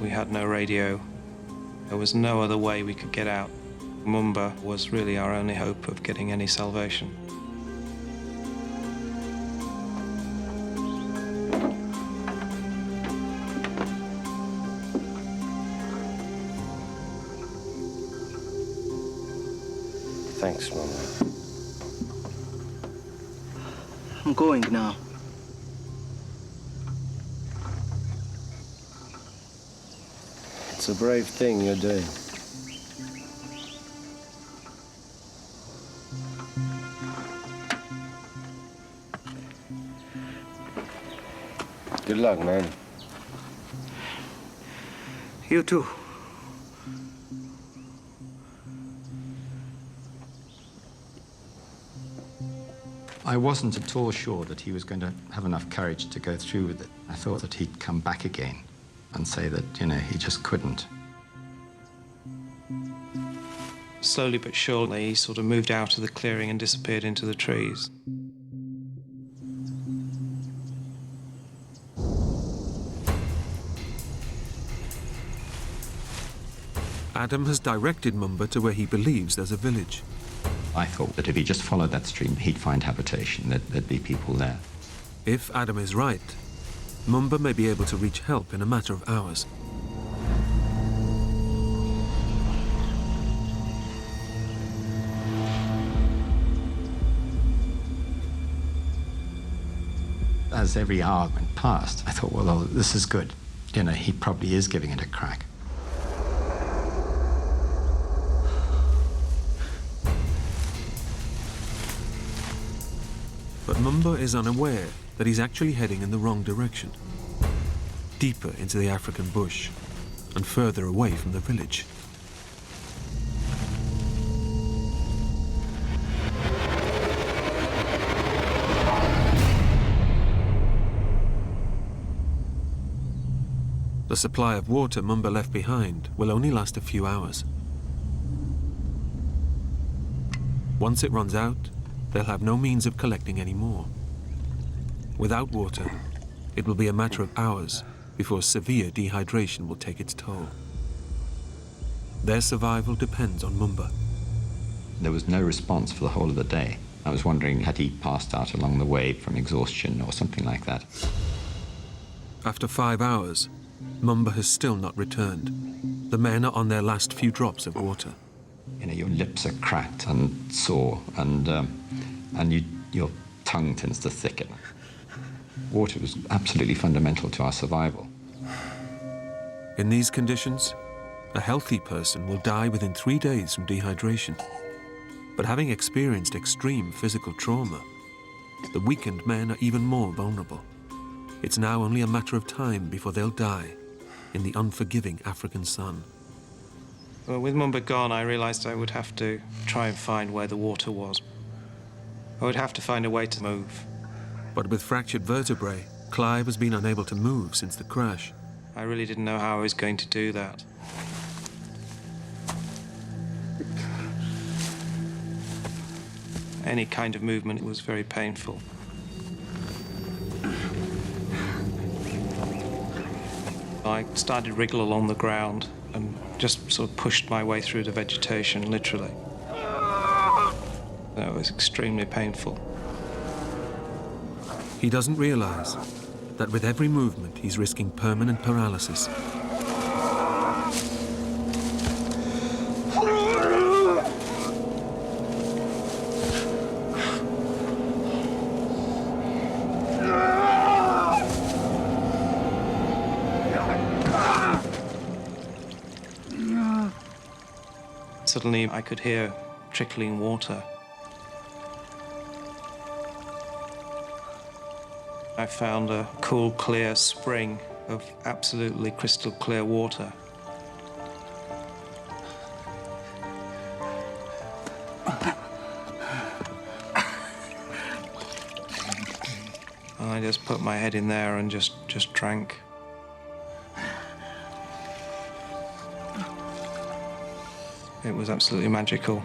We had no radio. There was no other way we could get out. Mumba was really our only hope of getting any salvation. Thanks, Mama. I'm going now. It's a brave thing you're doing. Good luck, man. You too. I wasn't at all sure that he was going to have enough courage to go through with it. I thought that he'd come back again and say that, you know, he just couldn't. Slowly but surely, he sort of moved out of the clearing and disappeared into the trees. Adam has directed Mumba to where he believes there's a village. I thought that if he just followed that stream, he'd find habitation, that there'd be people there. If Adam is right, Mumba may be able to reach help in a matter of hours. As every hour went past, I thought, well, this is good. You know, he probably is giving it a crack. But Mumba is unaware that he's actually heading in the wrong direction, deeper into the African bush and further away from the village. The supply of water Mumba left behind will only last a few hours. Once it runs out, they'll have no means of collecting any more. Without water, it will be a matter of hours before severe dehydration will take its toll. Their survival depends on Mumba. There was no response for the whole of the day. I was wondering, had he passed out along the way from exhaustion or something like that? After 5 hours, Mumba has still not returned. The men are on their last few drops of water. You know, your lips are cracked and sore, and your tongue tends to thicken. Water was absolutely fundamental to our survival. In these conditions, a healthy person will die within 3 days from dehydration. But having experienced extreme physical trauma, the weakened men are even more vulnerable. It's now only a matter of time before they'll die in the unforgiving African sun. Well, with Mumba gone, I realized I would have to try and find where the water was. I would have to find a way to move. But with fractured vertebrae, Clive has been unable to move since the crash. I really didn't know how I was going to do that. Any kind of movement was very painful. I started to wriggle along the ground and just sort of pushed my way through the vegetation, literally. It was extremely painful. He doesn't realize that with every movement, he's risking permanent paralysis. Suddenly, I could hear trickling water. I found a cool, clear spring of absolutely crystal clear water. I just put my head in there and just drank. It was absolutely magical.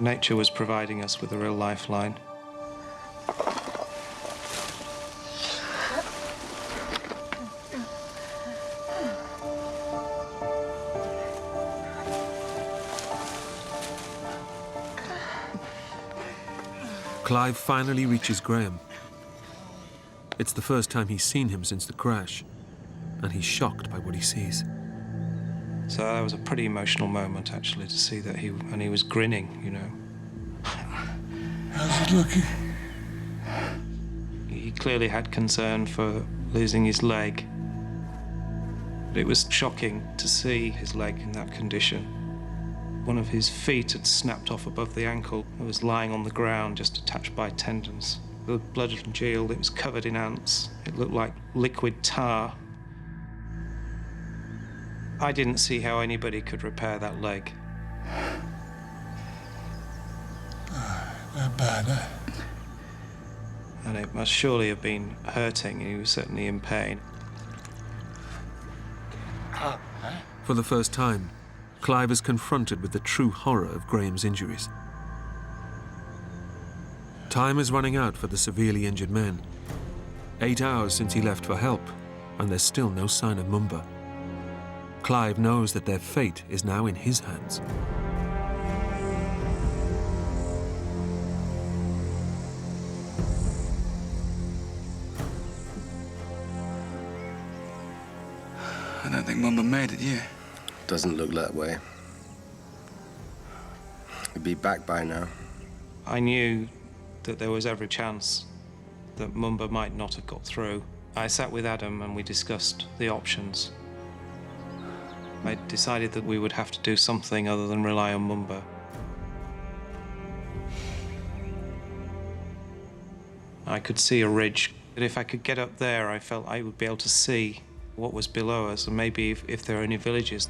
Nature was providing us with a real lifeline. Clive finally reaches Graham. It's the first time he's seen him since the crash, and he's shocked by what he sees. So that was a pretty emotional moment, actually, to see that he was grinning, you know. How's it looking? He clearly had concern for losing his leg. But it was shocking to see his leg in that condition. One of his feet had snapped off above the ankle. It was lying on the ground, just attached by tendons. The blood and congealed, it was covered in ants. It looked like liquid tar. I didn't see how anybody could repair that leg. Not bad, huh? And it must surely have been hurting, and he was certainly in pain. For the first time, Clive is confronted with the true horror of Graham's injuries. Time is running out for the severely injured men. 8 hours since he left for help, and there's still no sign of Mumba. Clive knows that their fate is now in his hands. I don't think Mumba made it, yeah. Doesn't look that way. He'll be back by now. I knew that there was every chance that Mumba might not have got through. I sat with Adam and we discussed the options. I decided that we would have to do something other than rely on Mumba. I could see a ridge, but if I could get up there, I felt I would be able to see what was below us, and maybe if there are any villages.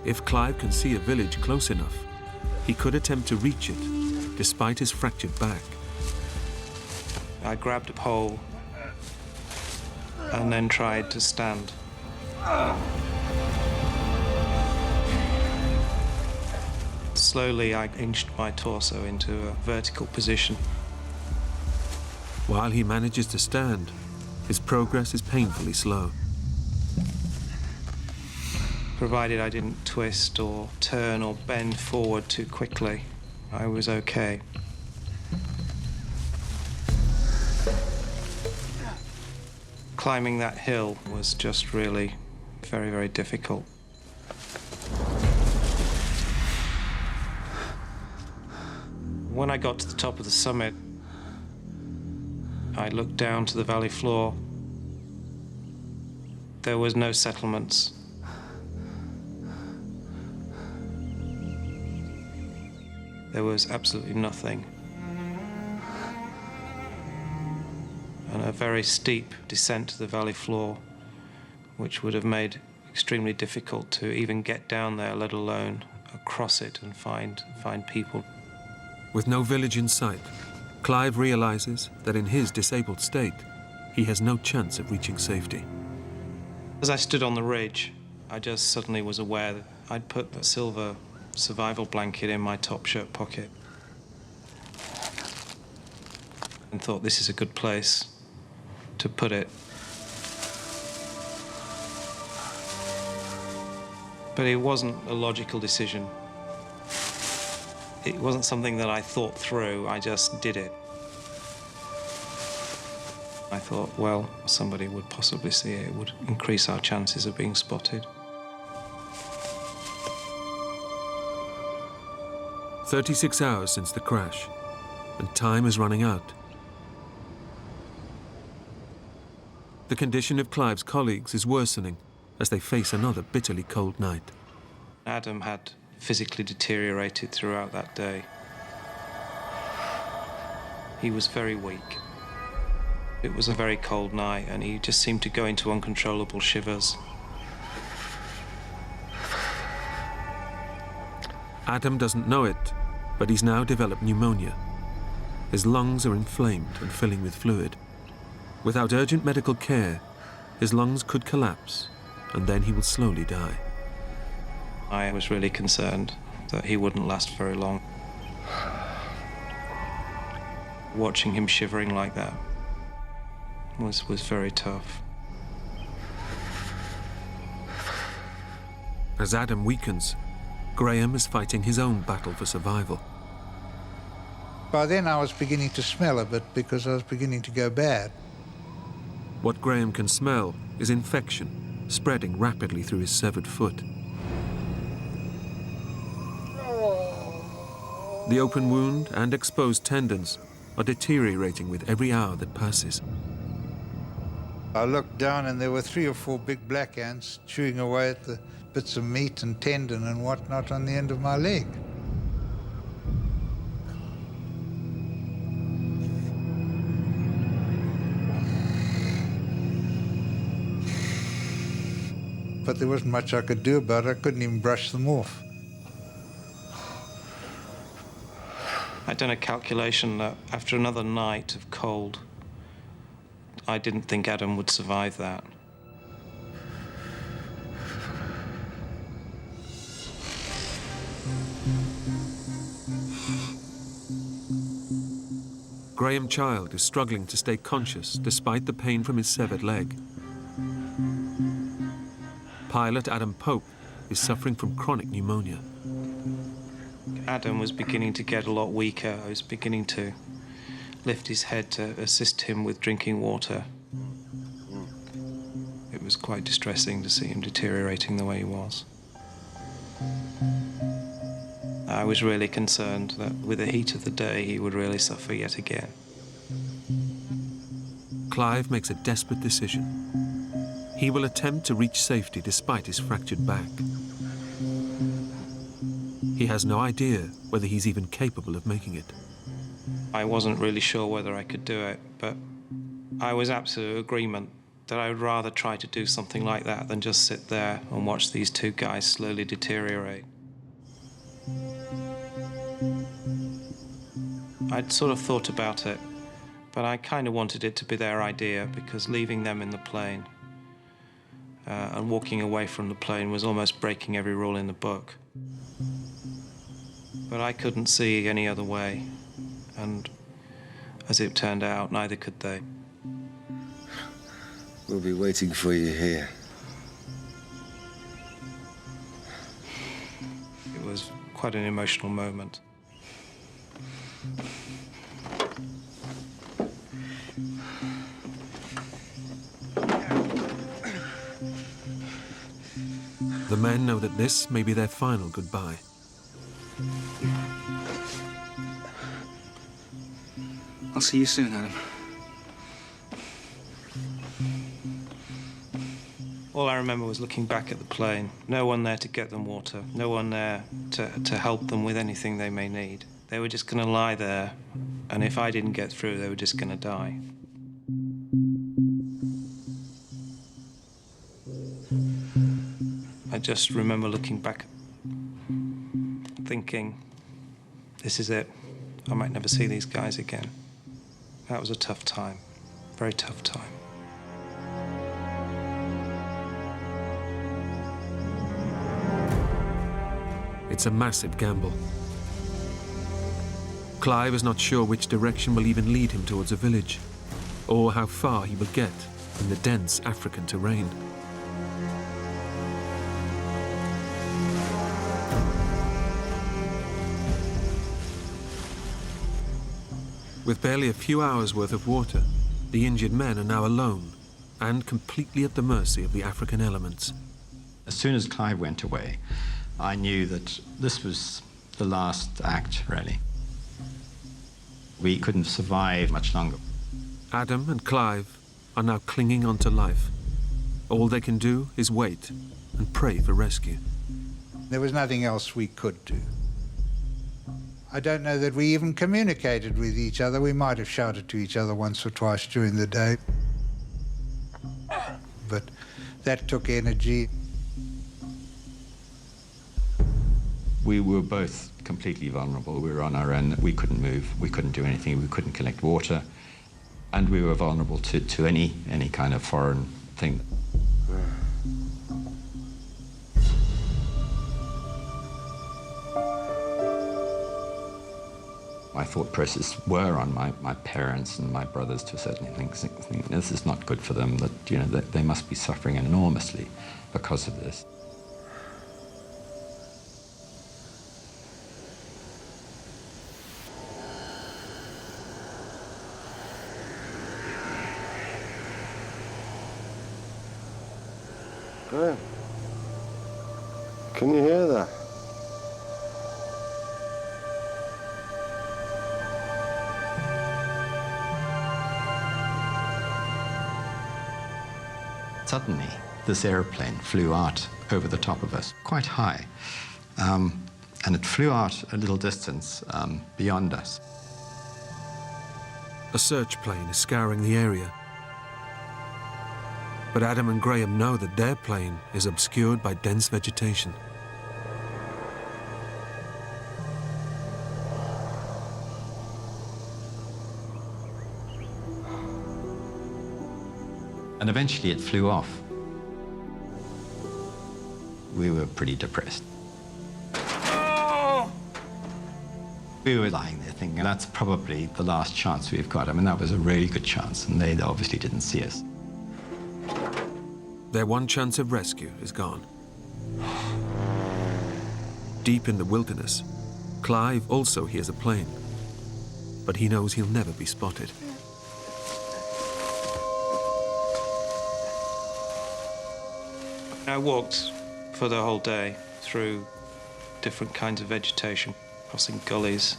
If Clive can see a village close enough, he could attempt to reach it, despite his fractured back. I grabbed a pole and then tried to stand. Slowly, I inched my torso into a vertical position. While he manages to stand, his progress is painfully slow. Provided I didn't twist or turn or bend forward too quickly, I was okay. Climbing that hill was just really very, very difficult. When I got to the top of the summit, I looked down to the valley floor. There was no settlements. There was absolutely nothing. And a very steep descent to the valley floor, which would have made extremely difficult to even get down there, let alone across it and find people. With no village in sight, Clive realizes that in his disabled state, he has no chance of reaching safety. As I stood on the ridge, I just suddenly was aware that I'd put a silver survival blanket in my top shirt pocket and thought this is a good place to put it. But it wasn't a logical decision. It wasn't something that I thought through, I just did it. I thought, well, somebody would possibly see it. It would increase our chances of being spotted. 36 hours since the crash, and time is running out. The condition of Clive's colleagues is worsening as they face another bitterly cold night. Adam had physically deteriorated throughout that day. He was very weak. It was a very cold night, and he just seemed to go into uncontrollable shivers. Adam doesn't know it, but he's now developed pneumonia. His lungs are inflamed and filling with fluid. Without urgent medical care, his lungs could collapse, and then he will slowly die. I was really concerned that he wouldn't last very long. Watching him shivering like that was very tough. As Adam weakens, Graham is fighting his own battle for survival. By then I was beginning to smell a bit because I was beginning to go bad. What Graham can smell is infection spreading rapidly through his severed foot. The open wound and exposed tendons are deteriorating with every hour that passes. I looked down and there were 3 or 4 big black ants chewing away at the bits of meat and tendon and whatnot on the end of my leg. But there wasn't much I could do about it. I couldn't even brush them off. I'd done a calculation that after another night of cold, I didn't think Adam would survive that. Graham Child is struggling to stay conscious despite the pain from his severed leg. Pilot Adam Pope is suffering from chronic pneumonia. Adam was beginning to get a lot weaker. I was beginning to lift his head to assist him with drinking water. It was quite distressing to see him deteriorating the way he was. I was really concerned that with the heat of the day, he would really suffer yet again. Clive makes a desperate decision. He will attempt to reach safety despite his fractured back. He has no idea whether he's even capable of making it. I wasn't really sure whether I could do it, but I was absolute agreement that I would rather try to do something like that than just sit there and watch these 2 guys slowly deteriorate. I'd sort of thought about it, but I kind of wanted it to be their idea because leaving them in the plane and walking away from the plane was almost breaking every rule in the book. But I couldn't see any other way, and as it turned out, neither could they. We'll be waiting for you here. It was quite an emotional moment. The men know that this may be their final goodbye. I'll see you soon, Adam. All I remember was looking back at the plane. No one there to get them water. No one there to help them with anything they may need. They were just going to lie there, and if I didn't get through, they were just going to die. I just remember looking back, thinking, this is it. I might never see these guys again. That was a tough time, very tough time. it's a massive gamble. Clive is not sure which direction will even lead him towards a village, or how far he will get in the dense African terrain. With barely a few hours' worth of water, the injured men are now alone and completely at the mercy of the African elements. As soon as Clive went away, I knew that this was the last act, really. We couldn't survive much longer. Adam and Clive are now clinging on to life. All they can do is wait and pray for rescue. There was nothing else we could do. I don't know that we even communicated with each other. We might have shouted to each other once or twice during the day. But that took energy. We were both completely vulnerable. We were on our own. We couldn't move. We couldn't do anything. We couldn't collect water. And we were vulnerable to any kind of foreign thing. My thought process were on my parents and my brothers to a certain extent, thinking this is not good for them, that, you know, that they must be suffering enormously because of this. Graham, can you hear that? Suddenly, this airplane flew out over the top of us, quite high, and it flew out a little distance beyond us. A search plane is scouring the area. But Adam and Graham know that their plane is obscured by dense vegetation. And eventually it flew off. We were pretty depressed. We were lying there thinking, that's probably the last chance we've got. I mean, that was a really good chance, and they obviously didn't see us. Their one chance of rescue is gone. Deep in the wilderness, Clive also hears a plane, but he knows he'll never be spotted. I walked for the whole day through different kinds of vegetation, crossing gullies.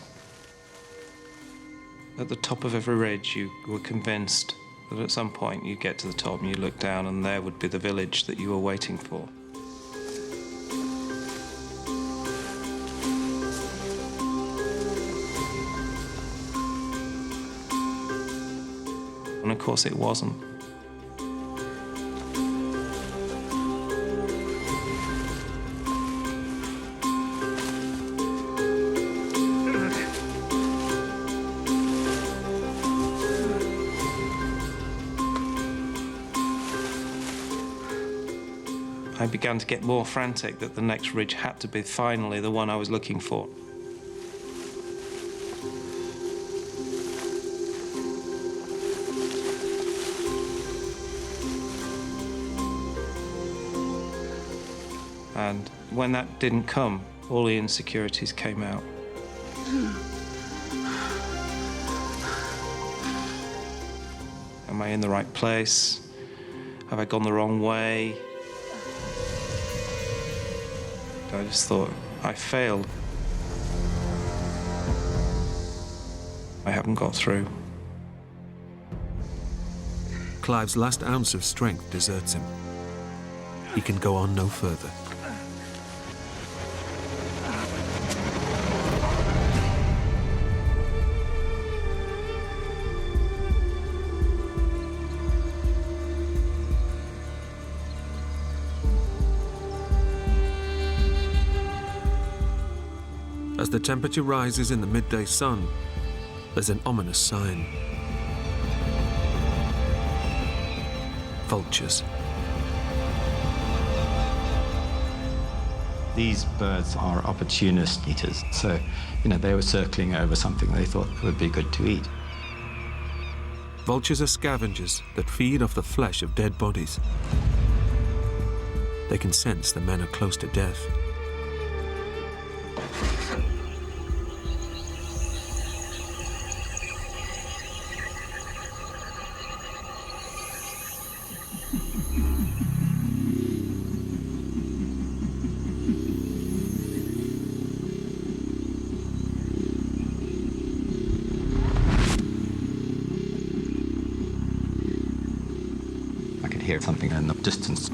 At the top of every ridge, you were convinced that at some point you'd get to the top and you look down and there would be the village that you were waiting for. And of course it wasn't. I began to get more frantic that the next ridge had to be finally the one I was looking for. And when that didn't come, all the insecurities came out. Am I in the right place? Have I gone the wrong way? I just thought, I failed. I haven't got through. Clive's last ounce of strength deserts him. He can go on no further. As the temperature rises in the midday sun, there's an ominous sign. Vultures. These birds are opportunist eaters, so, they were circling over something they thought would be good to eat. Vultures are scavengers that feed off the flesh of dead bodies. They can sense the men are close to death. I could hear something in the distance.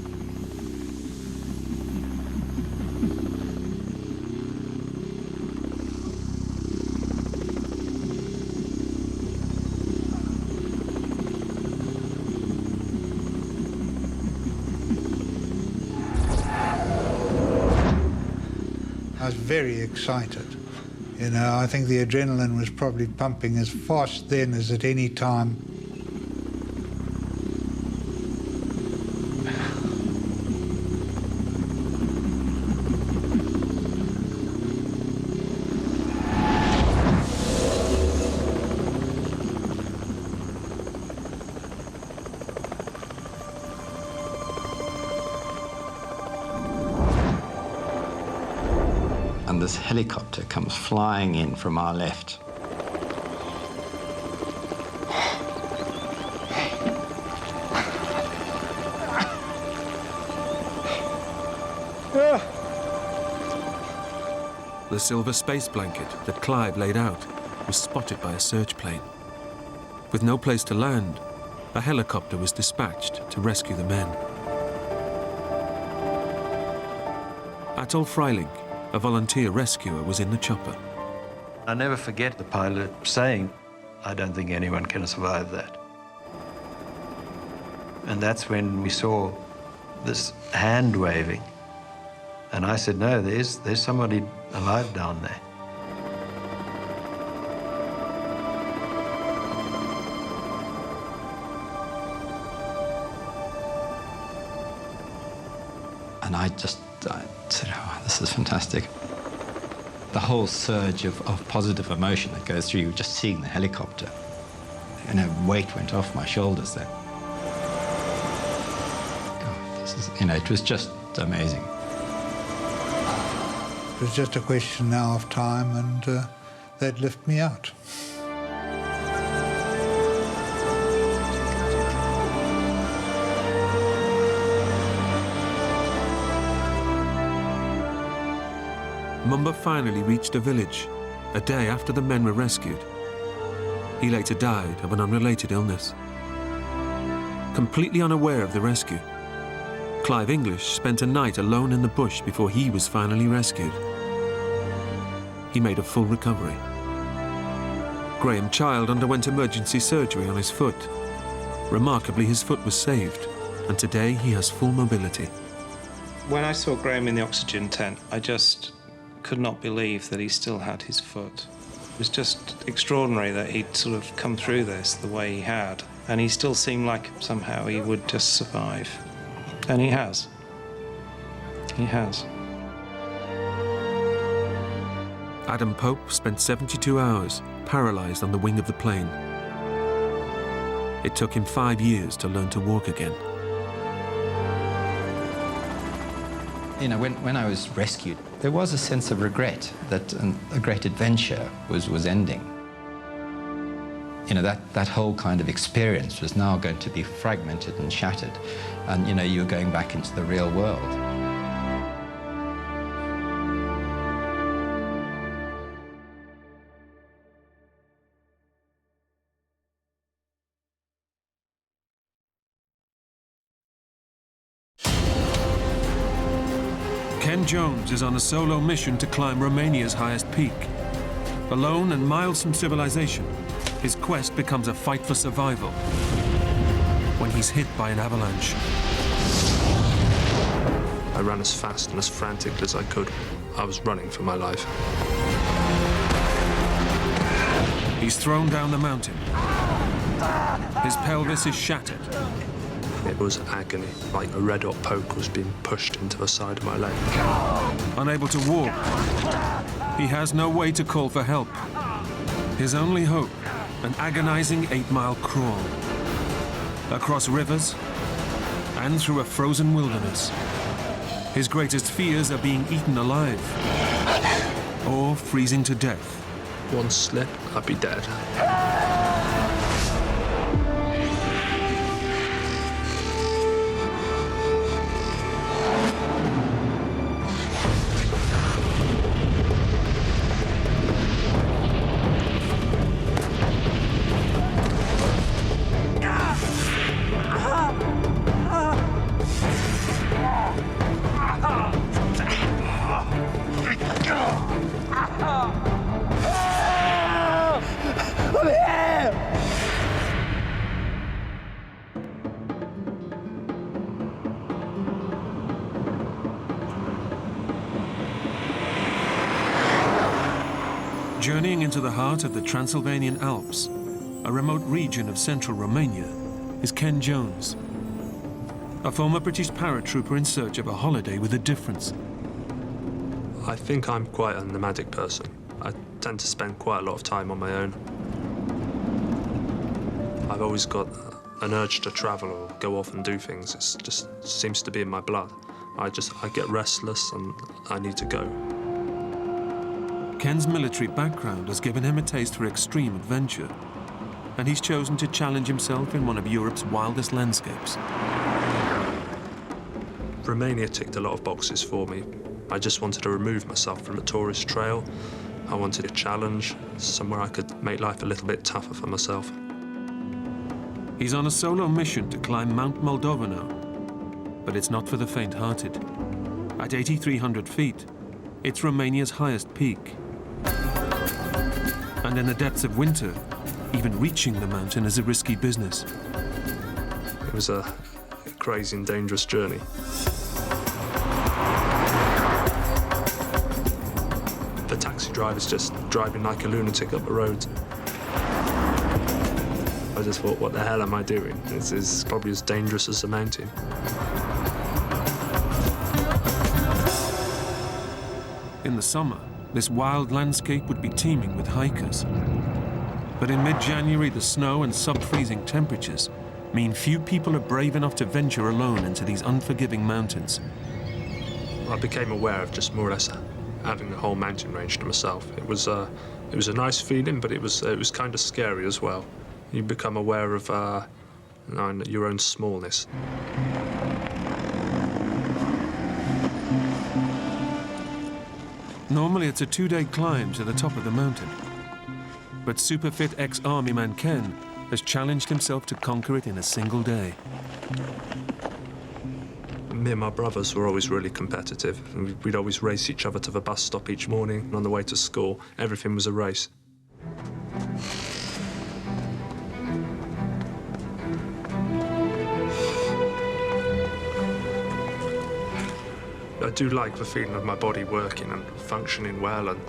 I was very excited. I think the adrenaline was probably pumping as fast then as at any time. And this helicopter comes flying in from our left. The silver space blanket that Clive laid out was spotted by a search plane. With no place to land, a helicopter was dispatched to rescue the men. Atoll Freiling, a volunteer rescuer, was in the chopper. I never forget the pilot saying, "I don't think anyone can survive that." And that's when we saw this hand waving. And I said, no, there's somebody alive down there. And I said, oh, this is fantastic. The whole surge of positive emotion that goes through you just seeing the helicopter. Weight went off my shoulders then. God, this is, it was just amazing. It was just a question now of time, and they'd lift me out. Mumba finally reached a village, a day after the men were rescued. He later died of an unrelated illness. Completely unaware of the rescue, Clive English spent a night alone in the bush before he was finally rescued. He made a full recovery. Graham Child underwent emergency surgery on his foot. Remarkably, his foot was saved, and today he has full mobility. When I saw Graham in the oxygen tent, I just could not believe that he still had his foot. It was just extraordinary that he'd sort of come through this the way he had, and he still seemed like somehow he would just survive. And he has. He has. Adam Pope spent 72 hours paralyzed on the wing of the plane. It took him 5 years to learn to walk again. When I was rescued, there was a sense of regret that a great adventure was ending. That whole kind of experience was now going to be fragmented and shattered, and you were going back into the real world. Ken Jones is on a solo mission to climb Romania's highest peak. Alone and miles from civilization, his quest becomes a fight for survival when he's hit by an avalanche. I ran as fast and as frantic as I could. I was running for my life. He's thrown down the mountain. His pelvis is shattered. It was agony, like a red-hot poke was being pushed into the side of my leg. Unable to walk, he has no way to call for help. His only hope, an agonizing 8-mile crawl. Across rivers and through a frozen wilderness. His greatest fears are being eaten alive or freezing to death. One slip, I'd be dead. Journeying into the heart of the Transylvanian Alps, a remote region of central Romania, is Ken Jones, a former British paratrooper in search of a holiday with a difference. I think I'm quite a nomadic person. I tend to spend quite a lot of time on my own. I've always got an urge to travel or go off and do things. It just seems to be in my blood. I get restless and I need to go. Ken's military background has given him a taste for extreme adventure, and he's chosen to challenge himself in one of Europe's wildest landscapes. Romania ticked a lot of boxes for me. I just wanted to remove myself from the tourist trail. I wanted a challenge, somewhere I could make life a little bit tougher for myself. He's on a solo mission to climb Mount Moldova now, but it's not for the faint-hearted. At 8,300 feet, it's Romania's highest peak. And in the depths of winter, even reaching the mountain is a risky business. It was a crazy and dangerous journey. The taxi driver's just driving like a lunatic up the road. I just thought, what the hell am I doing? This is probably as dangerous as the mountain. In the summer, this wild landscape would be teeming with hikers. But in mid-January, the snow and sub-freezing temperatures mean few people are brave enough to venture alone into these unforgiving mountains. I became aware of just more or less having the whole mountain range to myself. It was a nice feeling, but it was kind of scary as well. You become aware of your own smallness. Normally, it's a 2-day climb to the top of the mountain. But super-fit ex-army man Ken has challenged himself to conquer it in a single day. Me and my brothers were always really competitive. We'd always race each other to the bus stop each morning, and on the way to school, everything was a race. I do like the feeling of my body working and functioning well, and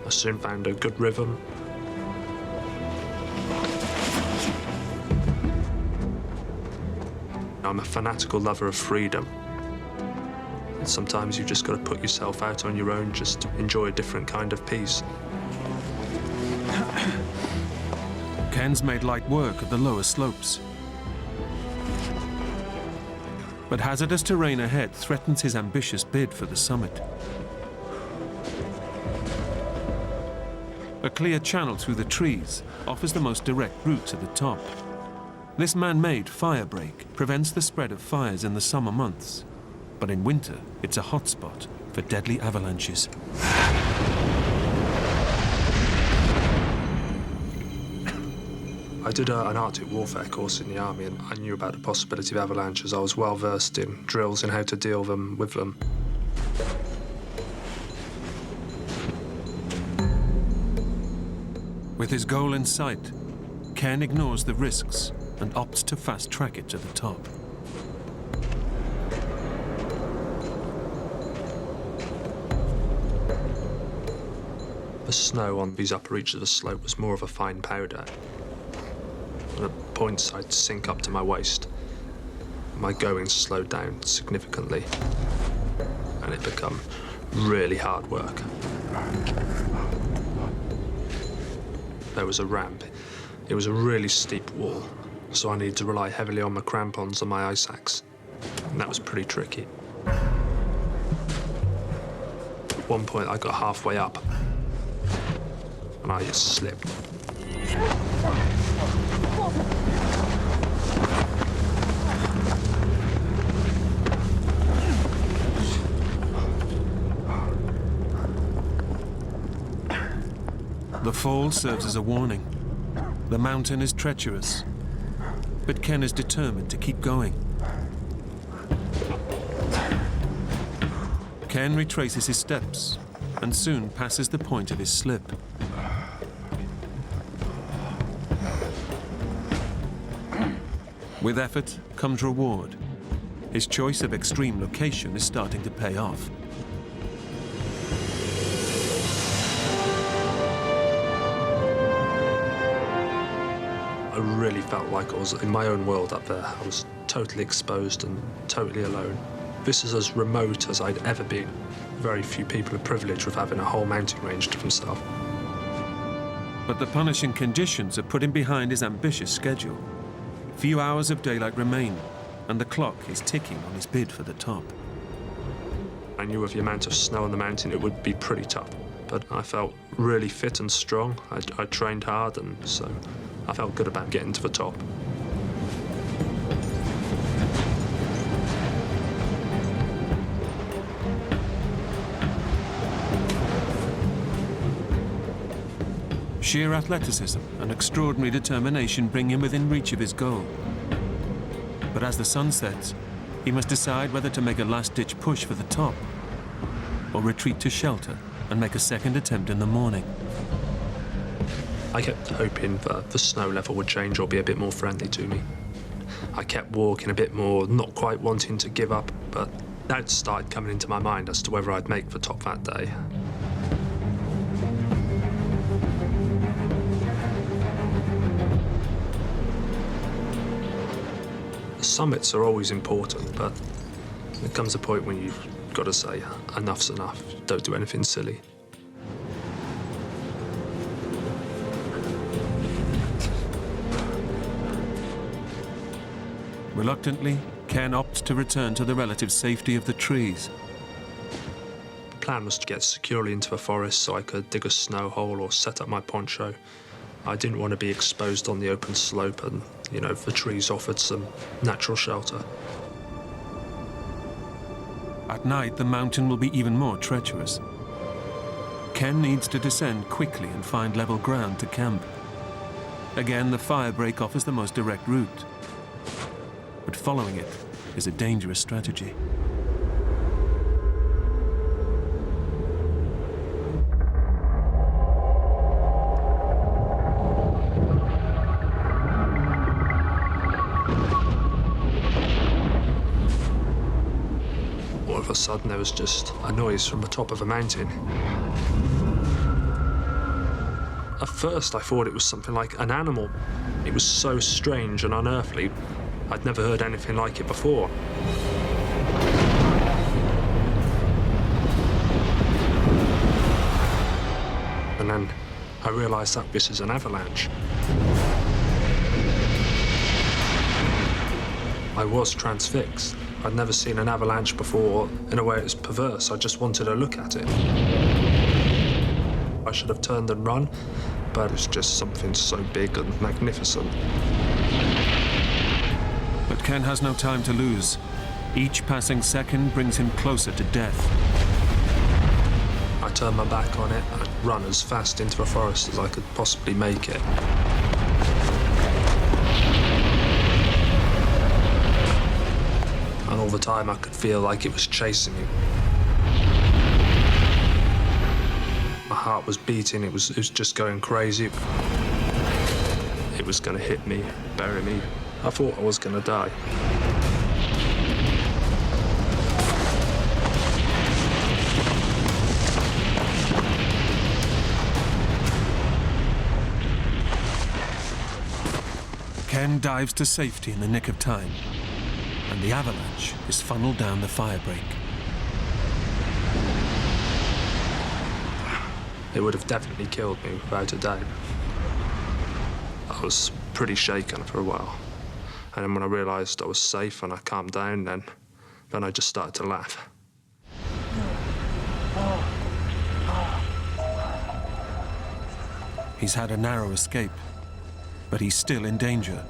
I soon found a good rhythm. I'm a fanatical lover of freedom. And sometimes you've just got to put yourself out on your own just to enjoy a different kind of peace. Ken's made light work of the lower slopes. But hazardous terrain ahead threatens his ambitious bid for the summit. A clear channel through the trees offers the most direct route to the top. This man-made fire break prevents the spread of fires in the summer months, but in winter, it's a hotspot for deadly avalanches. I did an Arctic warfare course in the army, and I knew about the possibility of avalanches. I was well versed in drills and how to deal with them. With his goal in sight, Ken ignores the risks and opts to fast-track it to the top. The snow on these upper reaches of the slope was more of a fine powder. And at points, I'd sink up to my waist. my going slowed down significantly, and it became really hard work. There was a ramp. It was a really steep wall, so I needed to rely heavily on my crampons and my ice axe, and that was pretty tricky. At one point, I got halfway up, and I just slipped. The fall serves as a warning. The mountain is treacherous, but Ken is determined to keep going. Ken retraces his steps and soon passes the point of his slip. With effort comes reward. His choice of extreme location is starting to pay off. I really felt like I was in my own world up there. I was totally exposed and totally alone. This is as remote as I'd ever been. Very few people are privileged with having a whole mountain range to themselves. But the punishing conditions have put him behind his ambitious schedule. Few hours of daylight remain, and the clock is ticking on his bid for the top. I knew with the amount of snow on the mountain it would be pretty tough, but I felt really fit and strong. I trained hard, and so I felt good about getting to the top. Sheer athleticism and extraordinary determination bring him within reach of his goal. But as the sun sets, he must decide whether to make a last-ditch push for the top or retreat to shelter and make a second attempt in the morning. I kept hoping that the snow level would change or be a bit more friendly to me. I kept walking a bit more, not quite wanting to give up, but doubts started coming into my mind as to whether I'd make the top that day. Summits are always important, but there comes a point when you've got to say, enough's enough, don't do anything silly. Reluctantly, Ken opts to return to the relative safety of the trees. The plan was to get securely into the forest so I could dig a snow hole or set up my poncho. I didn't want to be exposed on the open slope, and, you know, the trees offered some natural shelter. At night, the mountain will be even more treacherous. Ken needs to descend quickly and find level ground to camp. Again, the firebreak offers the most direct route. But following it is a dangerous strategy. All of a sudden, there was just a noise from the top of a mountain. At first, I thought it was something like an animal. It was so strange and unearthly. I'd never heard anything like it before. And then I realized that this is an avalanche. I was transfixed. I'd never seen an avalanche before. In a way, it was perverse. I just wanted to look at it. I should have turned and run, but it's just something so big and magnificent. But Ken has no time to lose. Each passing second brings him closer to death. I turned my back on it and ran as fast into the forest as I could possibly make it. And all the time I could feel like it was chasing me. My heart was beating, it was just going crazy. It was gonna hit me, bury me. I thought I was gonna die. Ken dives to safety in the nick of time. and the avalanche is funneled down the firebreak. It would have definitely killed me without a doubt. I was pretty shaken for a while. And then when I realised I was safe and I calmed down, then I just started to laugh. He's had a narrow escape, but he's still in danger.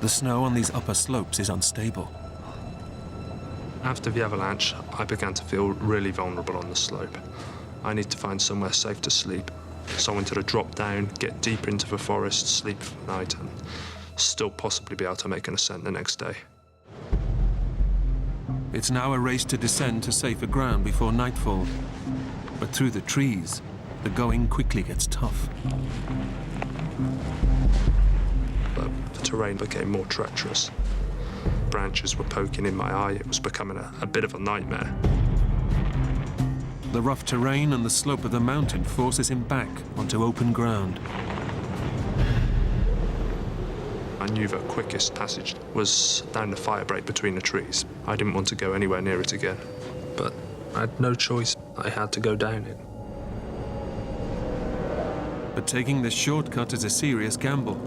The snow on these upper slopes is unstable. After the avalanche, I began to feel really vulnerable on the slope. I need to find somewhere safe to sleep. So I wanted to drop down, get deeper into the forest, sleep for the night, and still possibly be able to make an ascent the next day. It's now a race to descend to safer ground before nightfall. But through the trees, the going quickly gets tough. But the terrain became more treacherous. Branches were poking in my eye. It was becoming a bit of a nightmare. The rough terrain and the slope of the mountain forces him back onto open ground. I knew the quickest passage was down the firebreak between the trees. I didn't want to go anywhere near it again. But I had no choice. I had to go down it. But taking this shortcut is a serious gamble.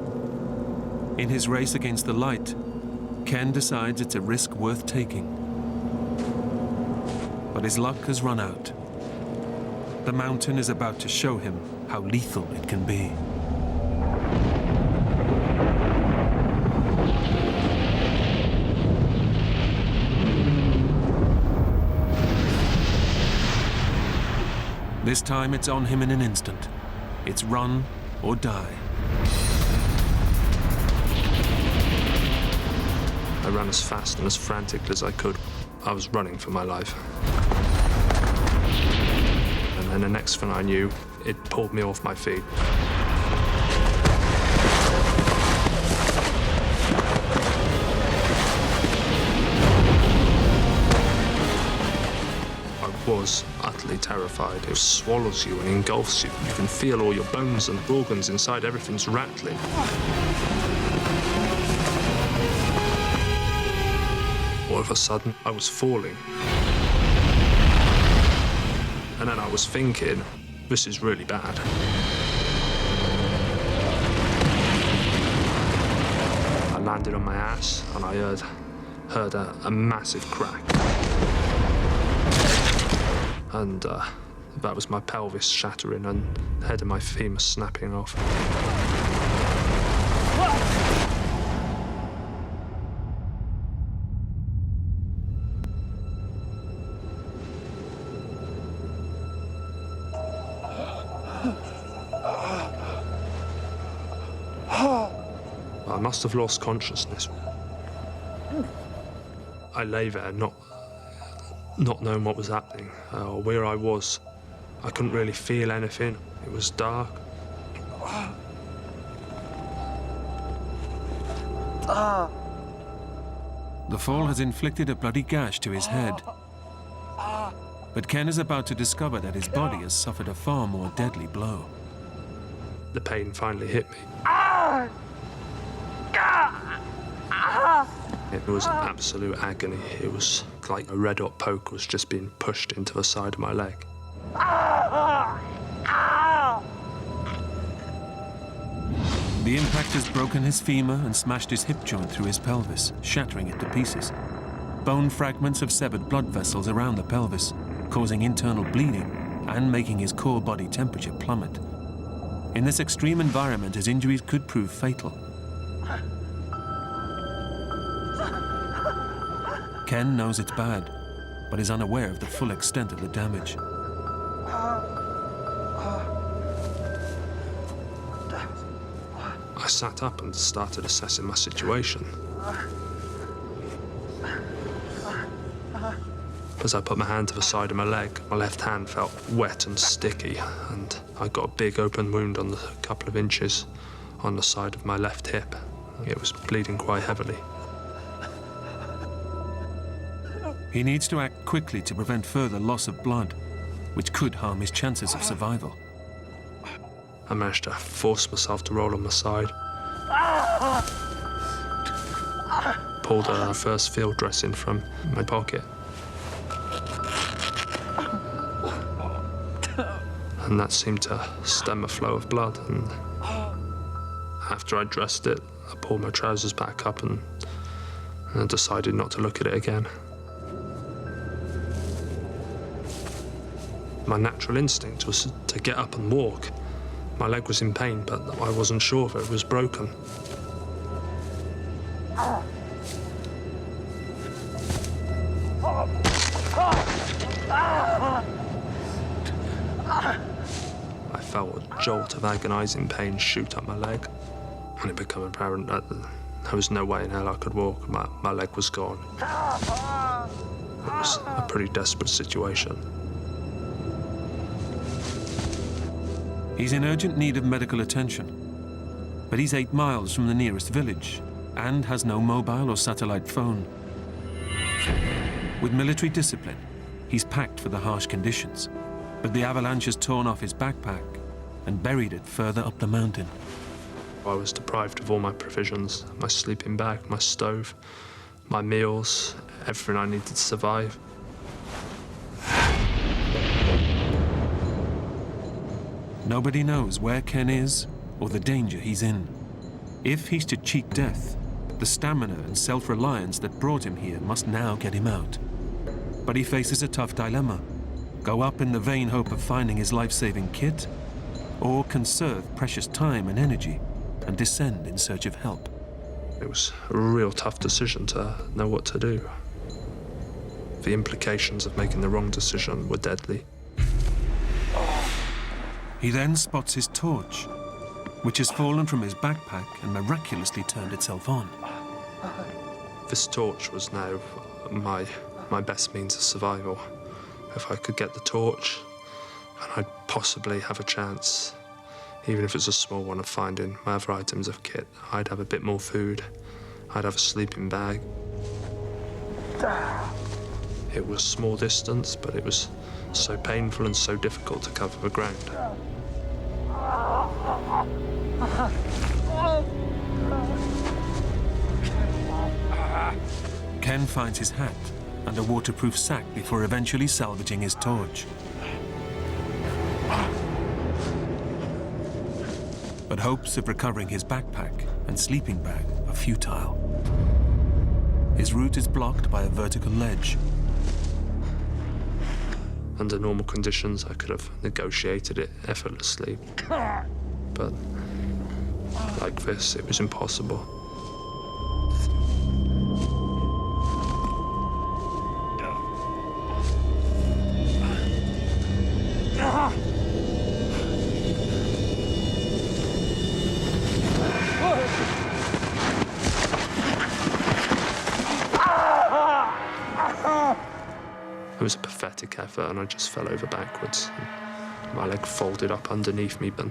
In his race against the light, Ken decides it's a risk worth taking. But his luck has run out. The mountain is about to show him how lethal it can be. This time it's on him in an instant. It's run or die. I ran as fast and as frantically as I could. I was running for my life. And then the next thing I knew, it pulled me off my feet. I was utterly terrified. It swallows you and engulfs you. You can feel all your bones and organs inside, everything's rattling. All of a sudden, I was falling. And then I was thinking, this is really bad. I landed on my ass and I heard a massive crack. And that was my pelvis shattering and the head of my femur snapping off. I must have lost consciousness. I lay there, not knowing what was happening or where I was. I couldn't really feel anything. It was dark. The fall has inflicted a bloody gash to his head. But Ken is about to discover that his body has suffered a far more deadly blow. The pain finally hit me. It was absolute agony. It was like a red-hot poke was just being pushed into the side of my leg. The impact has broken his femur and smashed his hip joint through his pelvis, shattering it to pieces. Bone fragments have severed blood vessels around the pelvis, causing internal bleeding and making his core body temperature plummet. In this extreme environment, his injuries could prove fatal. Ken knows it's bad, but is unaware of the full extent of the damage. I sat up and started assessing my situation. As I put my hand to the side of my leg, my left hand felt wet and sticky, and I got a big open wound on a couple of inches on the side of my left hip. It was bleeding quite heavily. He needs to act quickly to prevent further loss of blood, which could harm his chances of survival. I managed to force myself to roll on my side. pulled a first field dressing from my pocket. And that seemed to stem a flow of blood. And after I dressed it, I pulled my trousers back up and I decided not to look at it again. My natural instinct was to get up and walk. My leg was in pain, but I wasn't sure if it was broken. I felt a jolt of agonizing pain shoot up my leg, and it became apparent that there was no way in hell I could walk. My leg was gone. It was a pretty desperate situation. He's in urgent need of medical attention, but he's 8 miles from the nearest village and has no mobile or satellite phone. With military discipline, he's packed for the harsh conditions, but the avalanche has torn off his backpack and buried it further up the mountain. I was deprived of all my provisions, my sleeping bag, my stove, my meals, everything I needed to survive. Nobody knows where Ken is or the danger he's in. If he's to cheat death, the stamina and self-reliance that brought him here must now get him out. But he faces a tough dilemma. Go up in the vain hope of finding his life-saving kit, or conserve precious time and energy and descend in search of help. It was a real tough decision to know what to do. The implications of making the wrong decision were deadly. He then spots his torch, which has fallen from his backpack and miraculously turned itself on. This torch was now my best means of survival. If I could get the torch, and I'd possibly have a chance, even if it's a small one, of finding my other items of kit. I'd have a bit more food. I'd have a sleeping bag. It was small distance, but it was so painful and so difficult to cover the ground. Ken finds his hat and a waterproof sack before eventually salvaging his torch. But hopes of recovering his backpack and sleeping bag are futile. His route is blocked by a vertical ledge. Under normal conditions, I could have negotiated it effortlessly. But like this, it was impossible. It was a pathetic effort, and I just fell over backwards. My leg folded up underneath me, but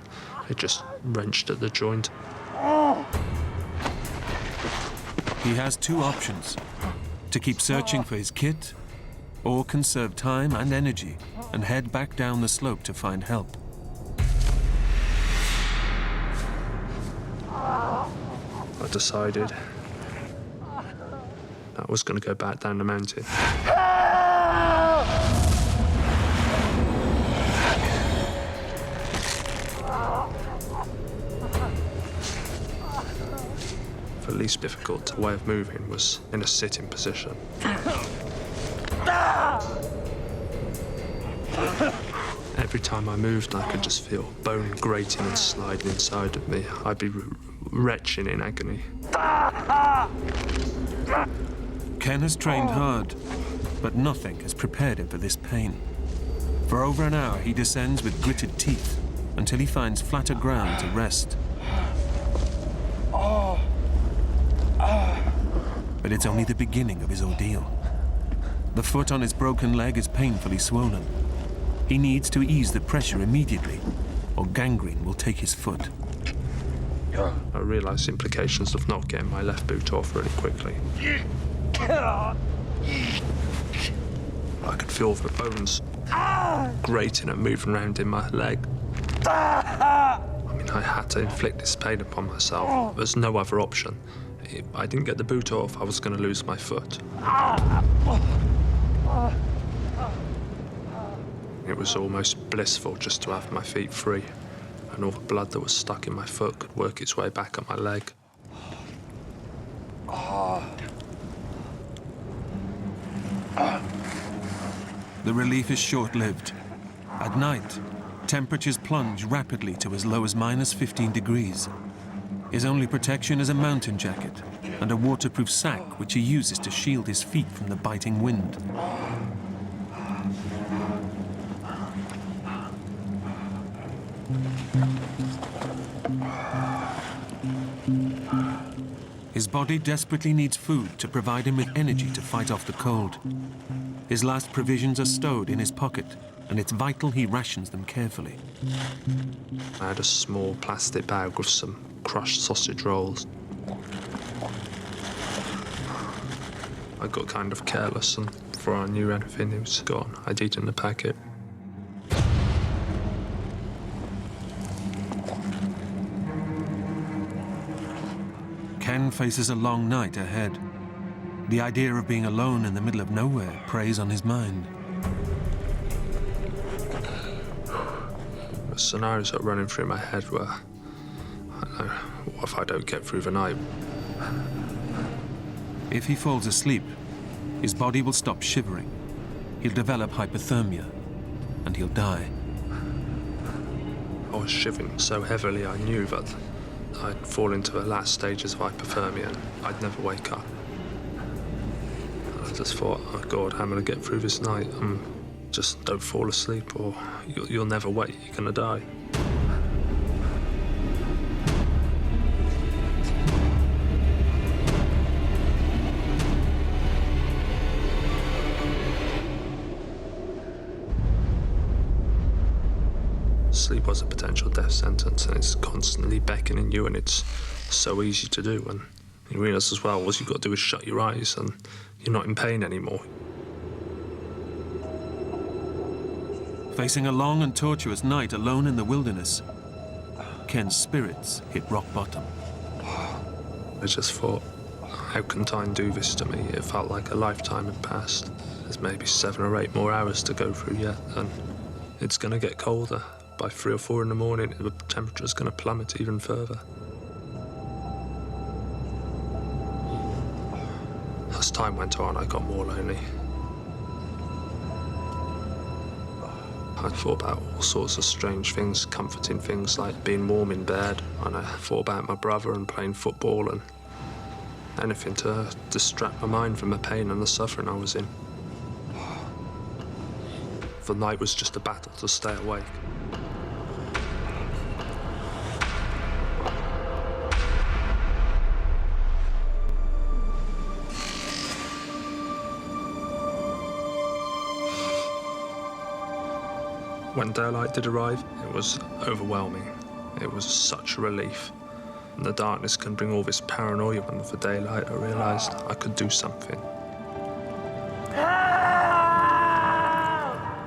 it just wrenched at the joint. He has 2 options: to keep searching for his kit, or conserve time and energy and head back down the slope to find help. I decided I was going to go back down the mountain. The least difficult way of moving was in a sitting position. Every time I moved, I could just feel bone grating and sliding inside of me. I'd be retching in agony. Ken has trained hard, but nothing has prepared him for this pain. For over an hour, he descends with gritted teeth until he finds flatter ground to rest. But it's only the beginning of his ordeal. The foot on his broken leg is painfully swollen. He needs to ease the pressure immediately, or gangrene will take his foot. I realised the implications of not getting my left boot off really quickly. I could feel the bones grating and moving around in my leg. I mean, I had to inflict this pain upon myself. There's no other option. If I didn't get the boot off, I was going to lose my foot. It was almost blissful just to have my feet free, and all the blood that was stuck in my foot could work its way back up my leg. The relief is short-lived. At night, temperatures plunge rapidly to as low as -15 degrees. His only protection is a mountain jacket and a waterproof sack which he uses to shield his feet from the biting wind. His body desperately needs food to provide him with energy to fight off the cold. His last provisions are stowed in his pocket, and it's vital he rations them carefully. I had a small plastic bag with some crushed sausage rolls. I got kind of careless, and before I knew anything, it was gone. I'd eaten the packet. Ken faces a long night ahead. The idea of being alone in the middle of nowhere preys on his mind. The scenarios are running through my head where, I know, what if I don't get through the night? If he falls asleep, his body will stop shivering. He'll develop hypothermia, and he'll die. I was shivering so heavily I knew that I'd fall into the last stages of hypothermia and I'd never wake up. I just thought, oh God, how am I going to get through this night? Just don't fall asleep or you'll never wake, you're going to die. Sleep was a potential death sentence, and it's constantly beckoning you, and it's so easy to do. And you realise as well, all you've got to do is shut your eyes, and you're not in pain anymore. Facing a long and tortuous night alone in the wilderness, Ken's spirits hit rock bottom. I just thought, how can time do this to me? It felt like a lifetime had passed. There's maybe 7 or 8 more hours to go through yet, and it's going to get colder. By 3 or 4 in the morning, the temperature's going to plummet even further. As time went on, I got more lonely. I thought about all sorts of strange things, comforting things like being warm in bed, and I thought about my brother and playing football and anything to distract my mind from the pain and the suffering I was in. The night was just a battle to stay awake. When daylight did arrive, it was overwhelming. It was such a relief. And the darkness can bring all this paranoia, and with the daylight I realised I could do something.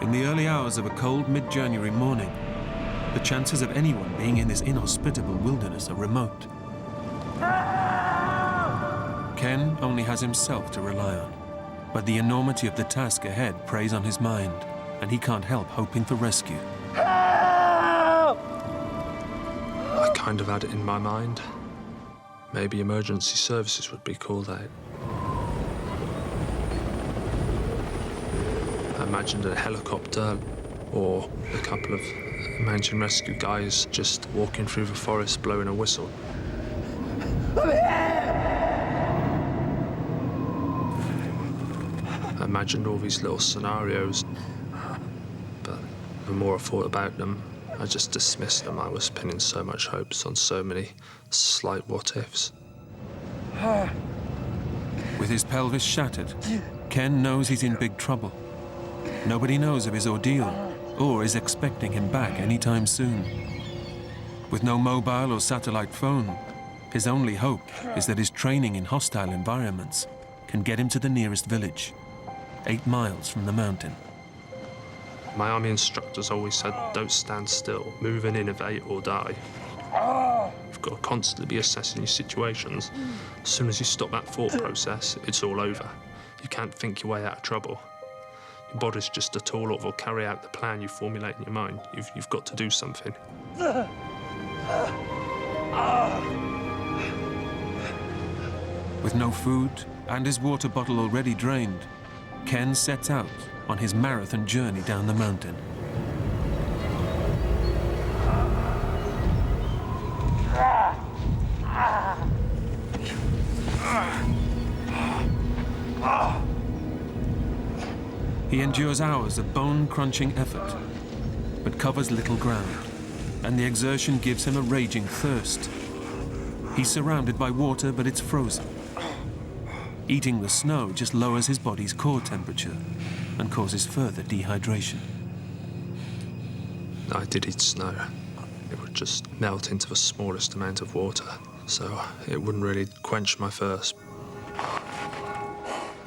In the early hours of a cold mid-January morning, the chances of anyone being in this inhospitable wilderness are remote. Ken only has himself to rely on, but the enormity of the task ahead preys on his mind, and he can't help hoping for rescue. I kind of had it in my mind. Maybe emergency services would be called out. I imagined a helicopter or a couple of mountain rescue guys just walking through the forest blowing a whistle. I imagined all these little scenarios, but the more I thought about them, I just dismissed them. I was pinning so much hopes on so many slight what-ifs. With his pelvis shattered, Ken knows he's in big trouble. Nobody knows of his ordeal or is expecting him back anytime soon. With no mobile or satellite phone, his only hope is that his training in hostile environments can get him to the nearest village, 8 miles from the mountain. My army instructors always said, don't stand still, move and innovate or die. You've got to constantly be assessing your situations. As soon as you stop that thought process, it's all over. You can't think your way out of trouble. Your body's just a tool that will carry out the plan you formulate in your mind. You've got to do something. With no food and his water bottle already drained, Ken sets out on his marathon journey down the mountain. He endures hours of bone-crunching effort, but covers little ground, and the exertion gives him a raging thirst. He's surrounded by water, but it's frozen. Eating the snow just lowers his body's core temperature and causes further dehydration. I did eat snow. It would just melt into the smallest amount of water, so it wouldn't really quench my thirst.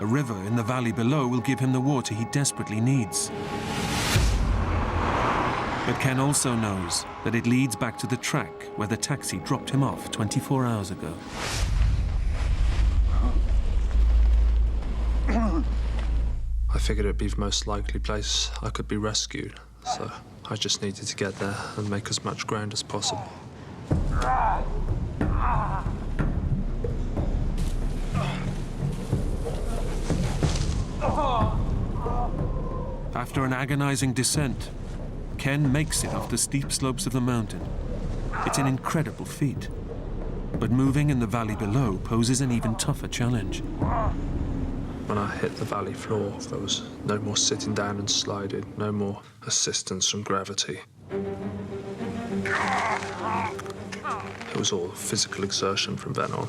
A river in the valley below will give him the water he desperately needs. But Ken also knows that it leads back to the track where the taxi dropped him off 24 hours ago. I figured it'd be the most likely place I could be rescued, so I just needed to get there and make as much ground as possible. After an agonizing descent, Ken makes it off the steep slopes of the mountain. It's an incredible feat, but moving in the valley below poses an even tougher challenge. When I hit the valley floor, there was no more sitting down and sliding, no more assistance from gravity. It was all physical exertion from then on.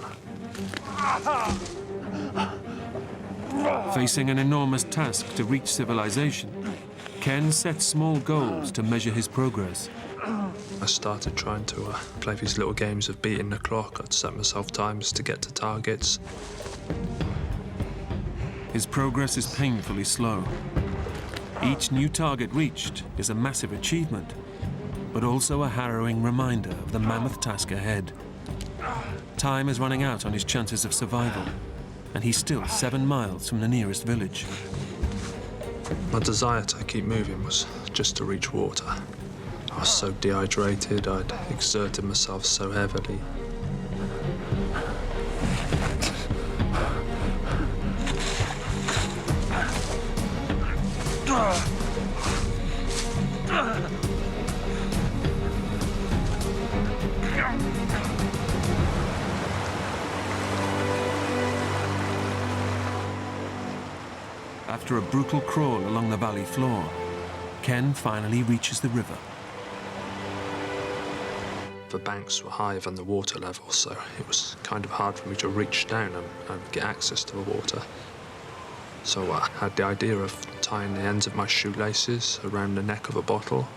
Facing an enormous task to reach civilization, Ken sets small goals to measure his progress. I started trying to play these little games of beating the clock. I'd set myself times to get to targets. His progress is painfully slow. Each new target reached is a massive achievement, but also a harrowing reminder of the mammoth task ahead. Time is running out on his chances of survival, and he's still 7 miles from the nearest village. My desire to keep moving was just to reach water. I was so dehydrated, I'd exerted myself so heavily. After a brutal crawl along the valley floor, Ken finally reaches the river. The banks were higher than the water level, so it was kind of hard for me to reach down and get access to the water. So I had the idea of tying the ends of my shoelaces around the neck of a bottle.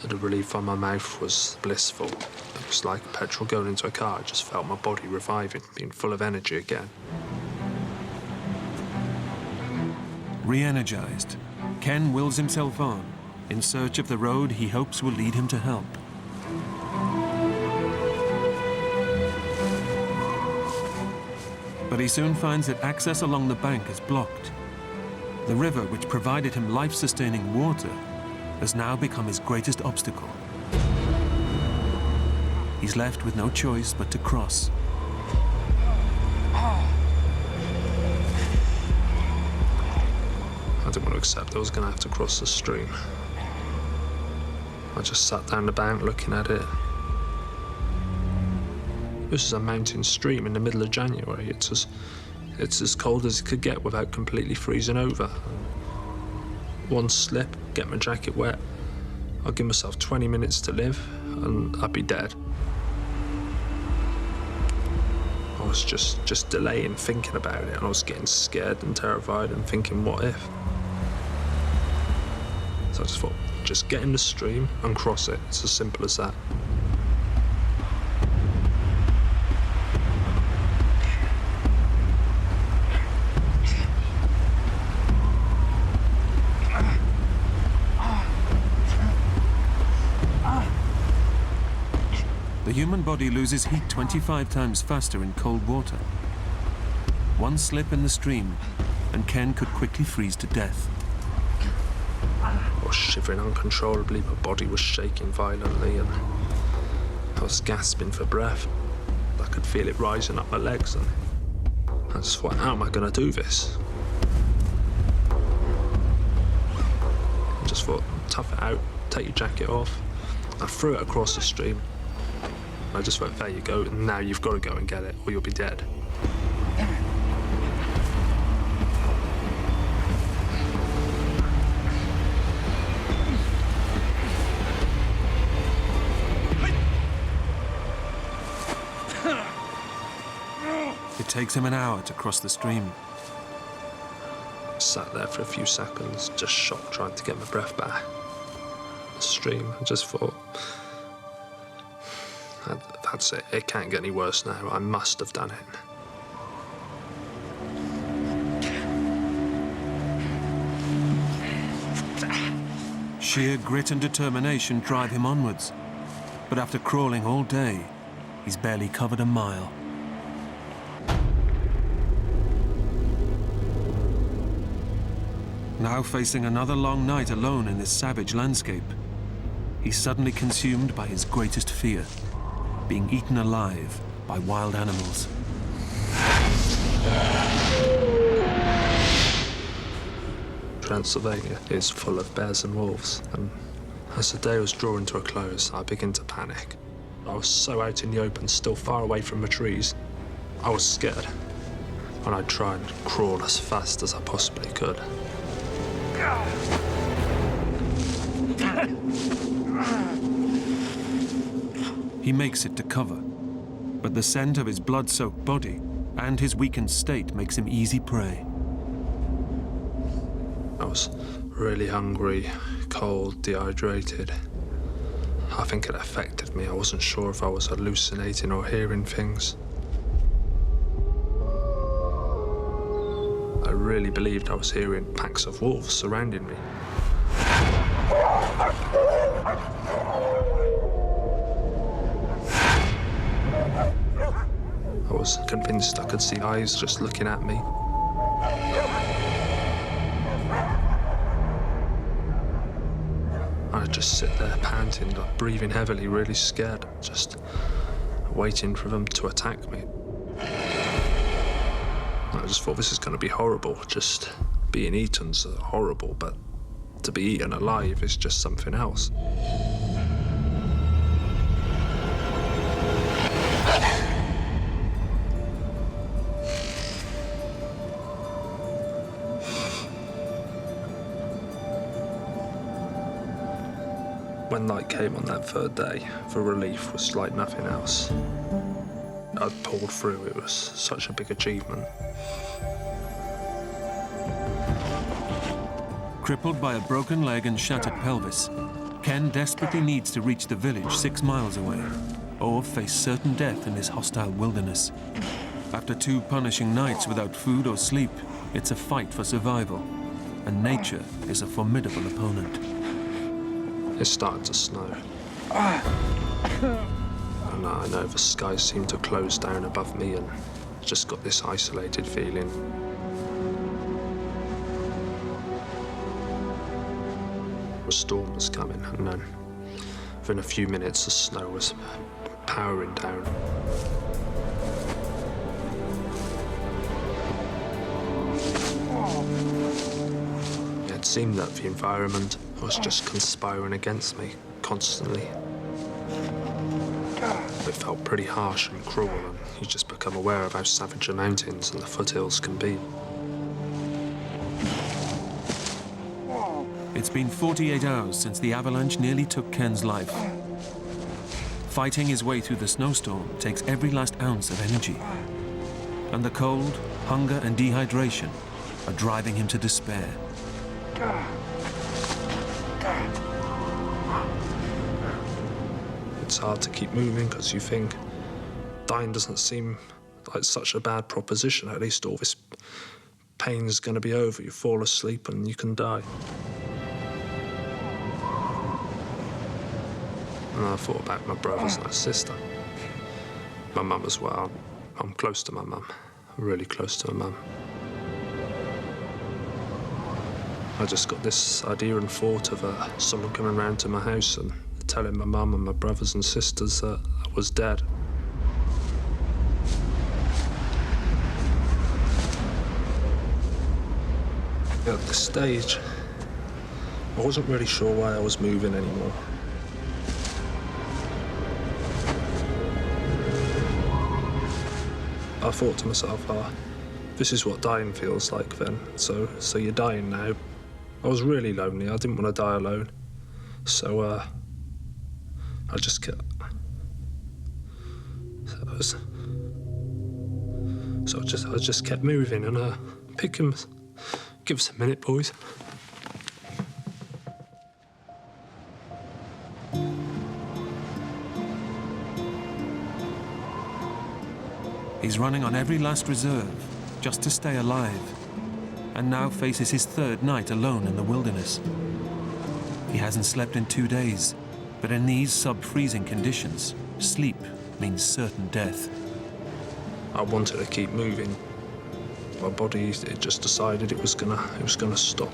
The relief on my mouth was blissful. It was like petrol going into a car. I just felt my body reviving, being full of energy again. Re-energized, Ken wills himself on, in search of the road he hopes will lead him to help. But he soon finds that access along the bank is blocked. The river, which provided him life-sustaining water, has now become his greatest obstacle. He's left with no choice but to cross. I didn't want to accept I was going to have to cross the stream. I just sat down the bank looking at it. This is a mountain stream in the middle of January. It's as cold as it could get without completely freezing over. One slip, get my jacket wet. I'll give myself 20 minutes to live, and I'd be dead. I was just delaying thinking about it, and I was getting scared and terrified and thinking, what if? So I just thought, just get in the stream and cross it. It's as simple as that. human body loses heat 25 times faster in cold water. One slip in the stream, and Ken could quickly freeze to death. I was shivering uncontrollably, my body was shaking violently, and I was gasping for breath. I could feel it rising up my legs, and I just thought, how am I going to do this? I just thought, tough it out, take your jacket off. I threw it across the stream. I just went, there you go, and now you've got to go and get it, or you'll be dead. It takes him an hour to cross the stream. I sat there for a few seconds, just shocked, trying to get my breath back. The stream, I just thought, that's it. It can't get any worse now. I must have done it. Sheer grit and determination drive him onwards. But after crawling all day, he's barely covered a mile. Now facing another long night alone in this savage landscape, he's suddenly consumed by his greatest fear, being eaten alive by wild animals. Transylvania is full of bears and wolves, and as the day was drawing to a close, I began to panic. I was so out in the open, still far away from the trees. I was scared, and I'd try and crawl as fast as I possibly could. He makes it to cover, but the scent of his blood-soaked body and his weakened state makes him easy prey. I was really hungry, cold, dehydrated. I think it affected me. I wasn't sure if I was hallucinating or hearing things. I really believed I was hearing packs of wolves surrounding me. I was convinced I could see eyes just looking at me. I'd just sit there panting, breathing heavily, really scared, just waiting for them to attack me. I just thought, this is going to be horrible. Just being eaten's horrible, but to be eaten alive is just something else. When night came on that third day, the relief was like nothing else. I'd pulled through. It was such a big achievement. Crippled by a broken leg and shattered pelvis, Ken desperately needs to reach the village 6 miles away, or face certain death in this hostile wilderness. After 2 punishing nights without food or sleep, it's a fight for survival, and nature is a formidable opponent. It started to snow. And I know the sky seemed to close down above me, and just got this isolated feeling. A storm was coming, and then within a few minutes the snow was powering down. It seemed that the environment was just conspiring against me constantly. It felt pretty harsh and cruel, and you just become aware of how savage the mountains and the foothills can be. It's been 48 hours since the avalanche nearly took Ken's life. Fighting his way through the snowstorm takes every last ounce of energy. And the cold, hunger, and dehydration are driving him to despair. It's hard to keep moving because you think dying doesn't seem like such a bad proposition. At least all this pain's going to be over. You fall asleep and you can die. And I thought about my brothers and my sister. my mum as well. I'm close to my mum, really close to my mum. I just got this idea and thought of someone coming round to my house and telling my mum and my brothers and sisters that I was dead. At this stage, I wasn't really sure why I was moving anymore. I thought to myself, this is what dying feels like then. So you're dying now. I was really lonely. I didn't want to die alone. So I just kept. I just kept moving and picking. Give us a minute, boys. He's running on every last reserve just to stay alive, and now faces his third night alone in the wilderness. He hasn't slept in 2 days, but in these sub-freezing conditions, sleep means certain death. I wanted to keep moving. My body, it just decided it was gonna stop.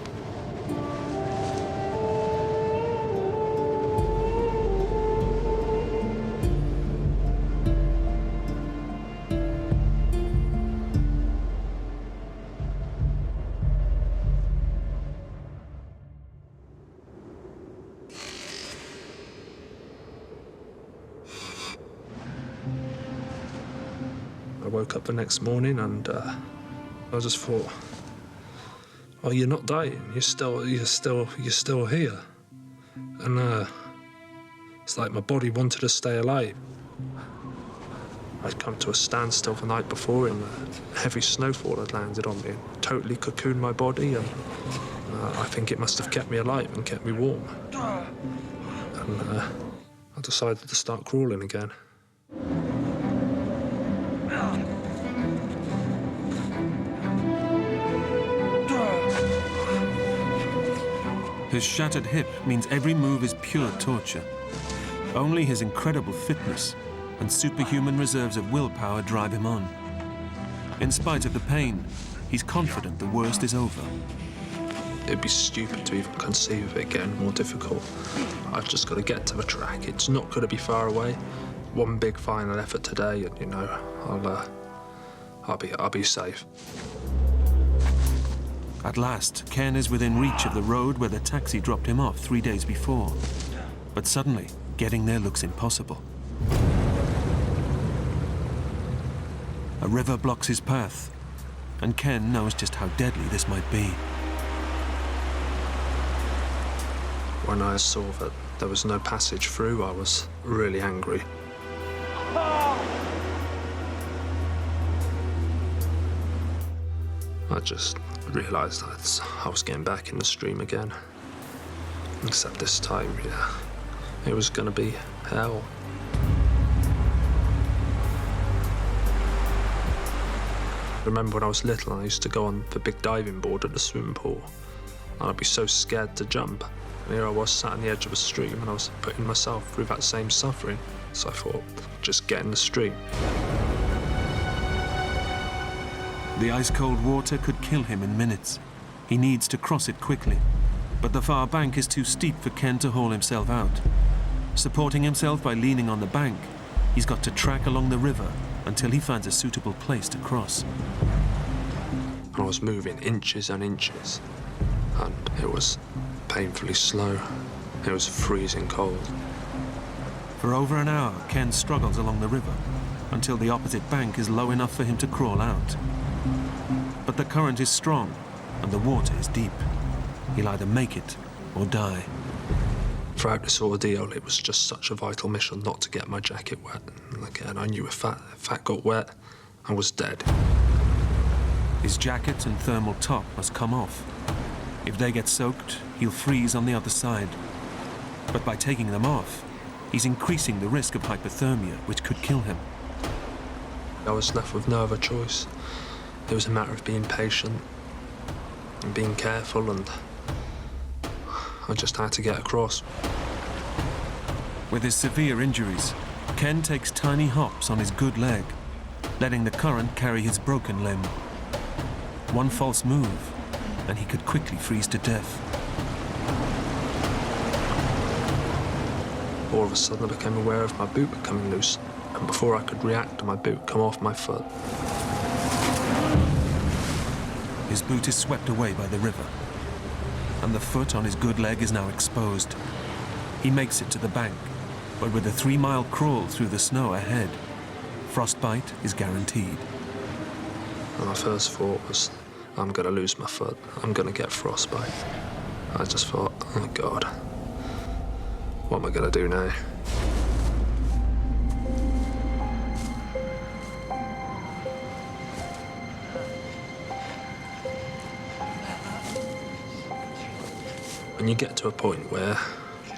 I woke up the next morning and I just thought, oh, you're not dying. You're still here. And it's like my body wanted to stay alive. I'd come to a standstill the night before and heavy snowfall had landed on me and totally cocooned my body, and I think it must have kept me alive and kept me warm. And I decided to start crawling again. His shattered hip means every move is pure torture. Only his incredible fitness and superhuman reserves of willpower drive him on. In spite of the pain, he's confident the worst is over. It'd be stupid to even conceive of it getting more difficult. I've just got to get to the track. It's not going to be far away. One big final effort today, and you know, I'll be safe. At last, Ken is within reach of the road where the taxi dropped him off 3 days before. But suddenly, getting there looks impossible. A river blocks his path, and Ken knows just how deadly this might be. When I saw that there was no passage through, I was really angry. I just realised I was getting back in the stream again. Except this time, yeah, it was going to be hell. I remember when I was little, I used to go on the big diving board at the swimming pool, and I'd be so scared to jump. And here I was sat on the edge of a stream, and I was putting myself through that same suffering. So I thought, just get in the stream. The ice-cold water could kill him in minutes. He needs to cross it quickly, but the far bank is too steep for Ken to haul himself out. Supporting himself by leaning on the bank, he's got to track along the river until he finds a suitable place to cross. I was moving inches and inches, and it was painfully slow. It was freezing cold. For over an hour, Ken struggles along the river until the opposite bank is low enough for him to crawl out. But the current is strong and the water is deep. He'll either make it or die. Throughout this ordeal, it was just such a vital mission not to get my jacket wet. And again, I knew if that got wet, I was dead. His jacket and thermal top must come off. If they get soaked, he'll freeze on the other side. But by taking them off, he's increasing the risk of hypothermia, which could kill him. I was left with no other choice. It was a matter of being patient and being careful, and I just had to get across. With his severe injuries, Ken takes tiny hops on his good leg, letting the current carry his broken limb. One false move, and he could quickly freeze to death. All of a sudden, I became aware of my boot becoming loose, and before I could react, my boot come off my foot. His boot is swept away by the river, and the foot on his good leg is now exposed. He makes it to the bank, but with a 3-mile crawl through the snow ahead, frostbite is guaranteed. And my first thought was, I'm going to lose my foot. I'm going to get frostbite. I just thought, oh God, what am I going to do now? When you get to a point where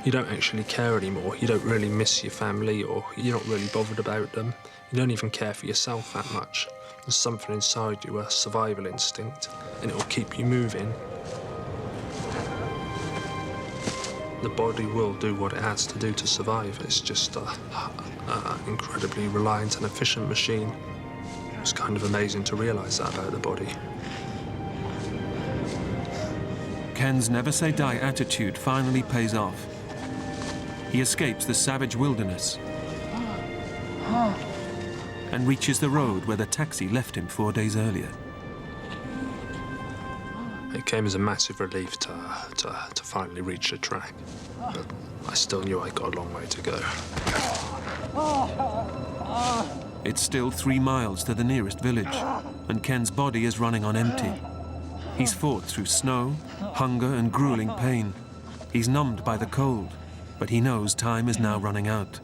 you don't actually care anymore, you don't really miss your family, or you're not really bothered about them, you don't even care for yourself that much. There's something inside you, a survival instinct, and it'll keep you moving. The body will do what it has to do to survive. It's just an incredibly reliant and efficient machine. It's kind of amazing to realise that about the body. Ken's never-say-die attitude finally pays off. He escapes the savage wilderness and reaches the road where the taxi left him 4 days earlier. It came as a massive relief to finally reach the track, but I still knew I got a long way to go. It's still 3 miles to the nearest village, and Ken's body is running on empty. He's fought through snow, hunger, and grueling pain. He's numbed by the cold, but he knows time is now running out.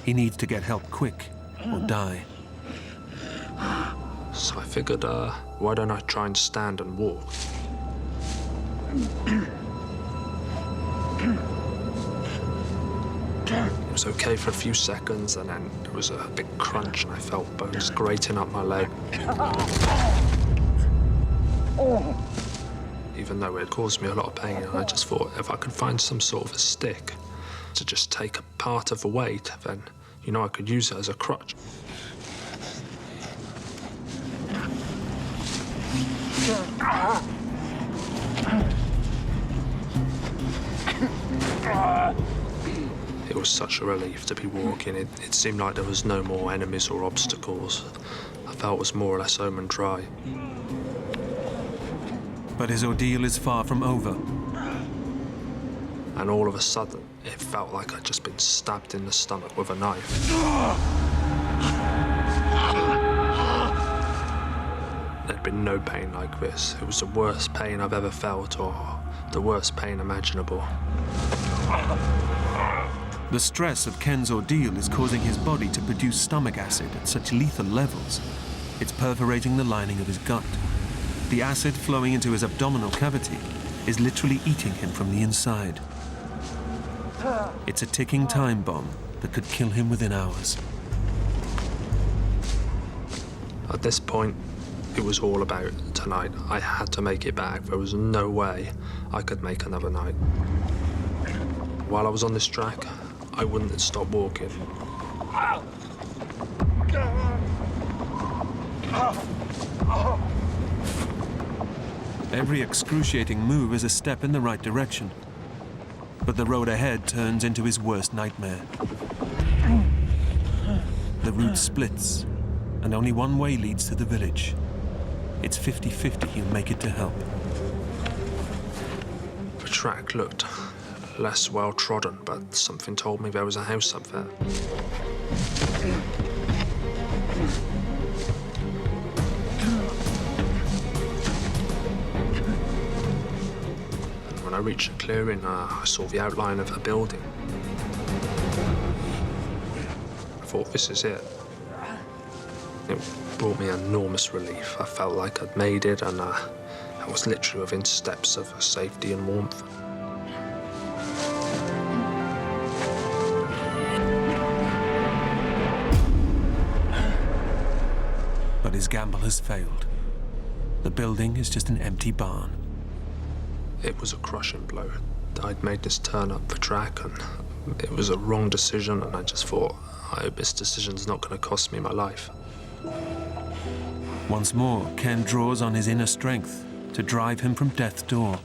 He needs to get help quick, or die. So I figured, why don't I try and stand and walk? It was okay for a few seconds, and then there was a big crunch, and I felt bones grating up my leg. Even though it caused me a lot of pain, and I just thought if I could find some sort of a stick to just take a part of the weight, then, you know, I could use it as a crutch. It was such a relief to be walking. It seemed like there was no more enemies or obstacles. I felt it was more or less home and dry. But his ordeal is far from over. And all of a sudden, it felt like I'd just been stabbed in the stomach with a knife. There'd been no pain like this. It was the worst pain I've ever felt, or the worst pain imaginable. The stress of Ken's ordeal is causing his body to produce stomach acid at such lethal levels. It's perforating the lining of his gut. The acid flowing into his abdominal cavity is literally eating him from the inside. It's a ticking time bomb that could kill him within hours. At this point, it was all about tonight. I had to make it back. There was no way I could make another night. While I was on this track, I wouldn't stop walking. Every excruciating move is a step in the right direction. But the road ahead turns into his worst nightmare. The route splits, and only one way leads to the village. It's 50-50 he'll make it to help. The track looked less well-trodden, but something told me there was a house up there. And when I reached the clearing, I saw the outline of a building. I thought, this is it. It brought me enormous relief. I felt like I'd made it, and I was literally within steps of safety and warmth. But his gamble has failed. The building is just an empty barn. It was a crushing blow. I'd made this turn up the track, and it was a wrong decision, and I just thought, I hope this decision's not going to cost me my life. Once more, Ken draws on his inner strength to drive him from death's door.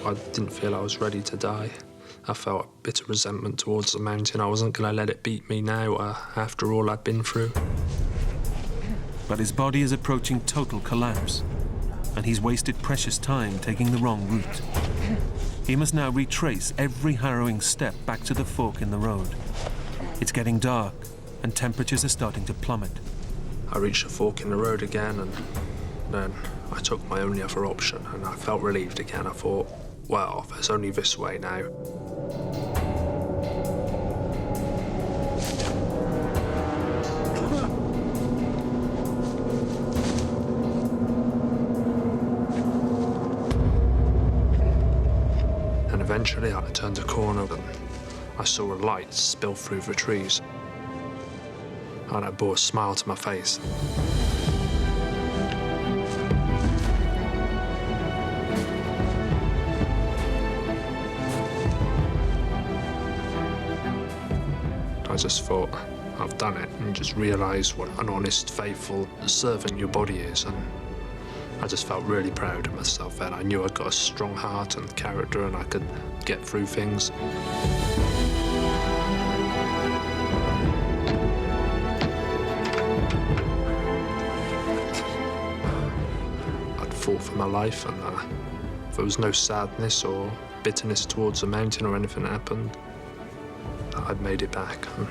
I didn't feel I was ready to die. I felt a bit of resentment towards the mountain. I wasn't going to let it beat me now after all I'd been through. But his body is approaching total collapse, and he's wasted precious time taking the wrong route. He must now retrace every harrowing step back to the fork in the road. It's getting dark, and temperatures are starting to plummet. I reached a fork in the road again, and then I took my only other option, and I felt relieved again. I thought, well, there's only this way now. And eventually I turned a corner and I saw a light spill through the trees. And it brought a smile to my face. I just thought, I've done it, and just realised what an honest, faithful servant your body is, and I just felt really proud of myself then. I knew I'd got a strong heart and character, and I could get through things. I'd fought for my life, and there was no sadness or bitterness towards the mountain or anything that happened. I'd made it back, and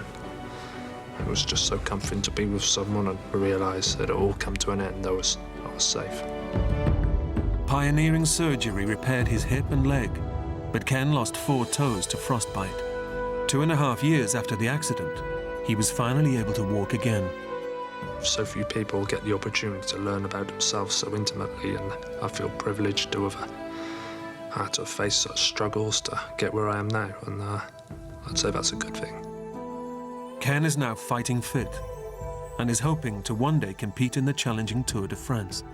it was just so comforting to be with someone and realise that it all come to an end. I was safe. Pioneering surgery repaired his hip and leg, but Ken lost 4 toes to frostbite. 2.5 years after the accident, he was finally able to walk again. So few people get the opportunity to learn about themselves so intimately, and I feel privileged to have had to face such struggles to get where I am now, and I'd say that's a good thing. Ken is now fighting fit and is hoping to one day compete in the challenging Tour de France.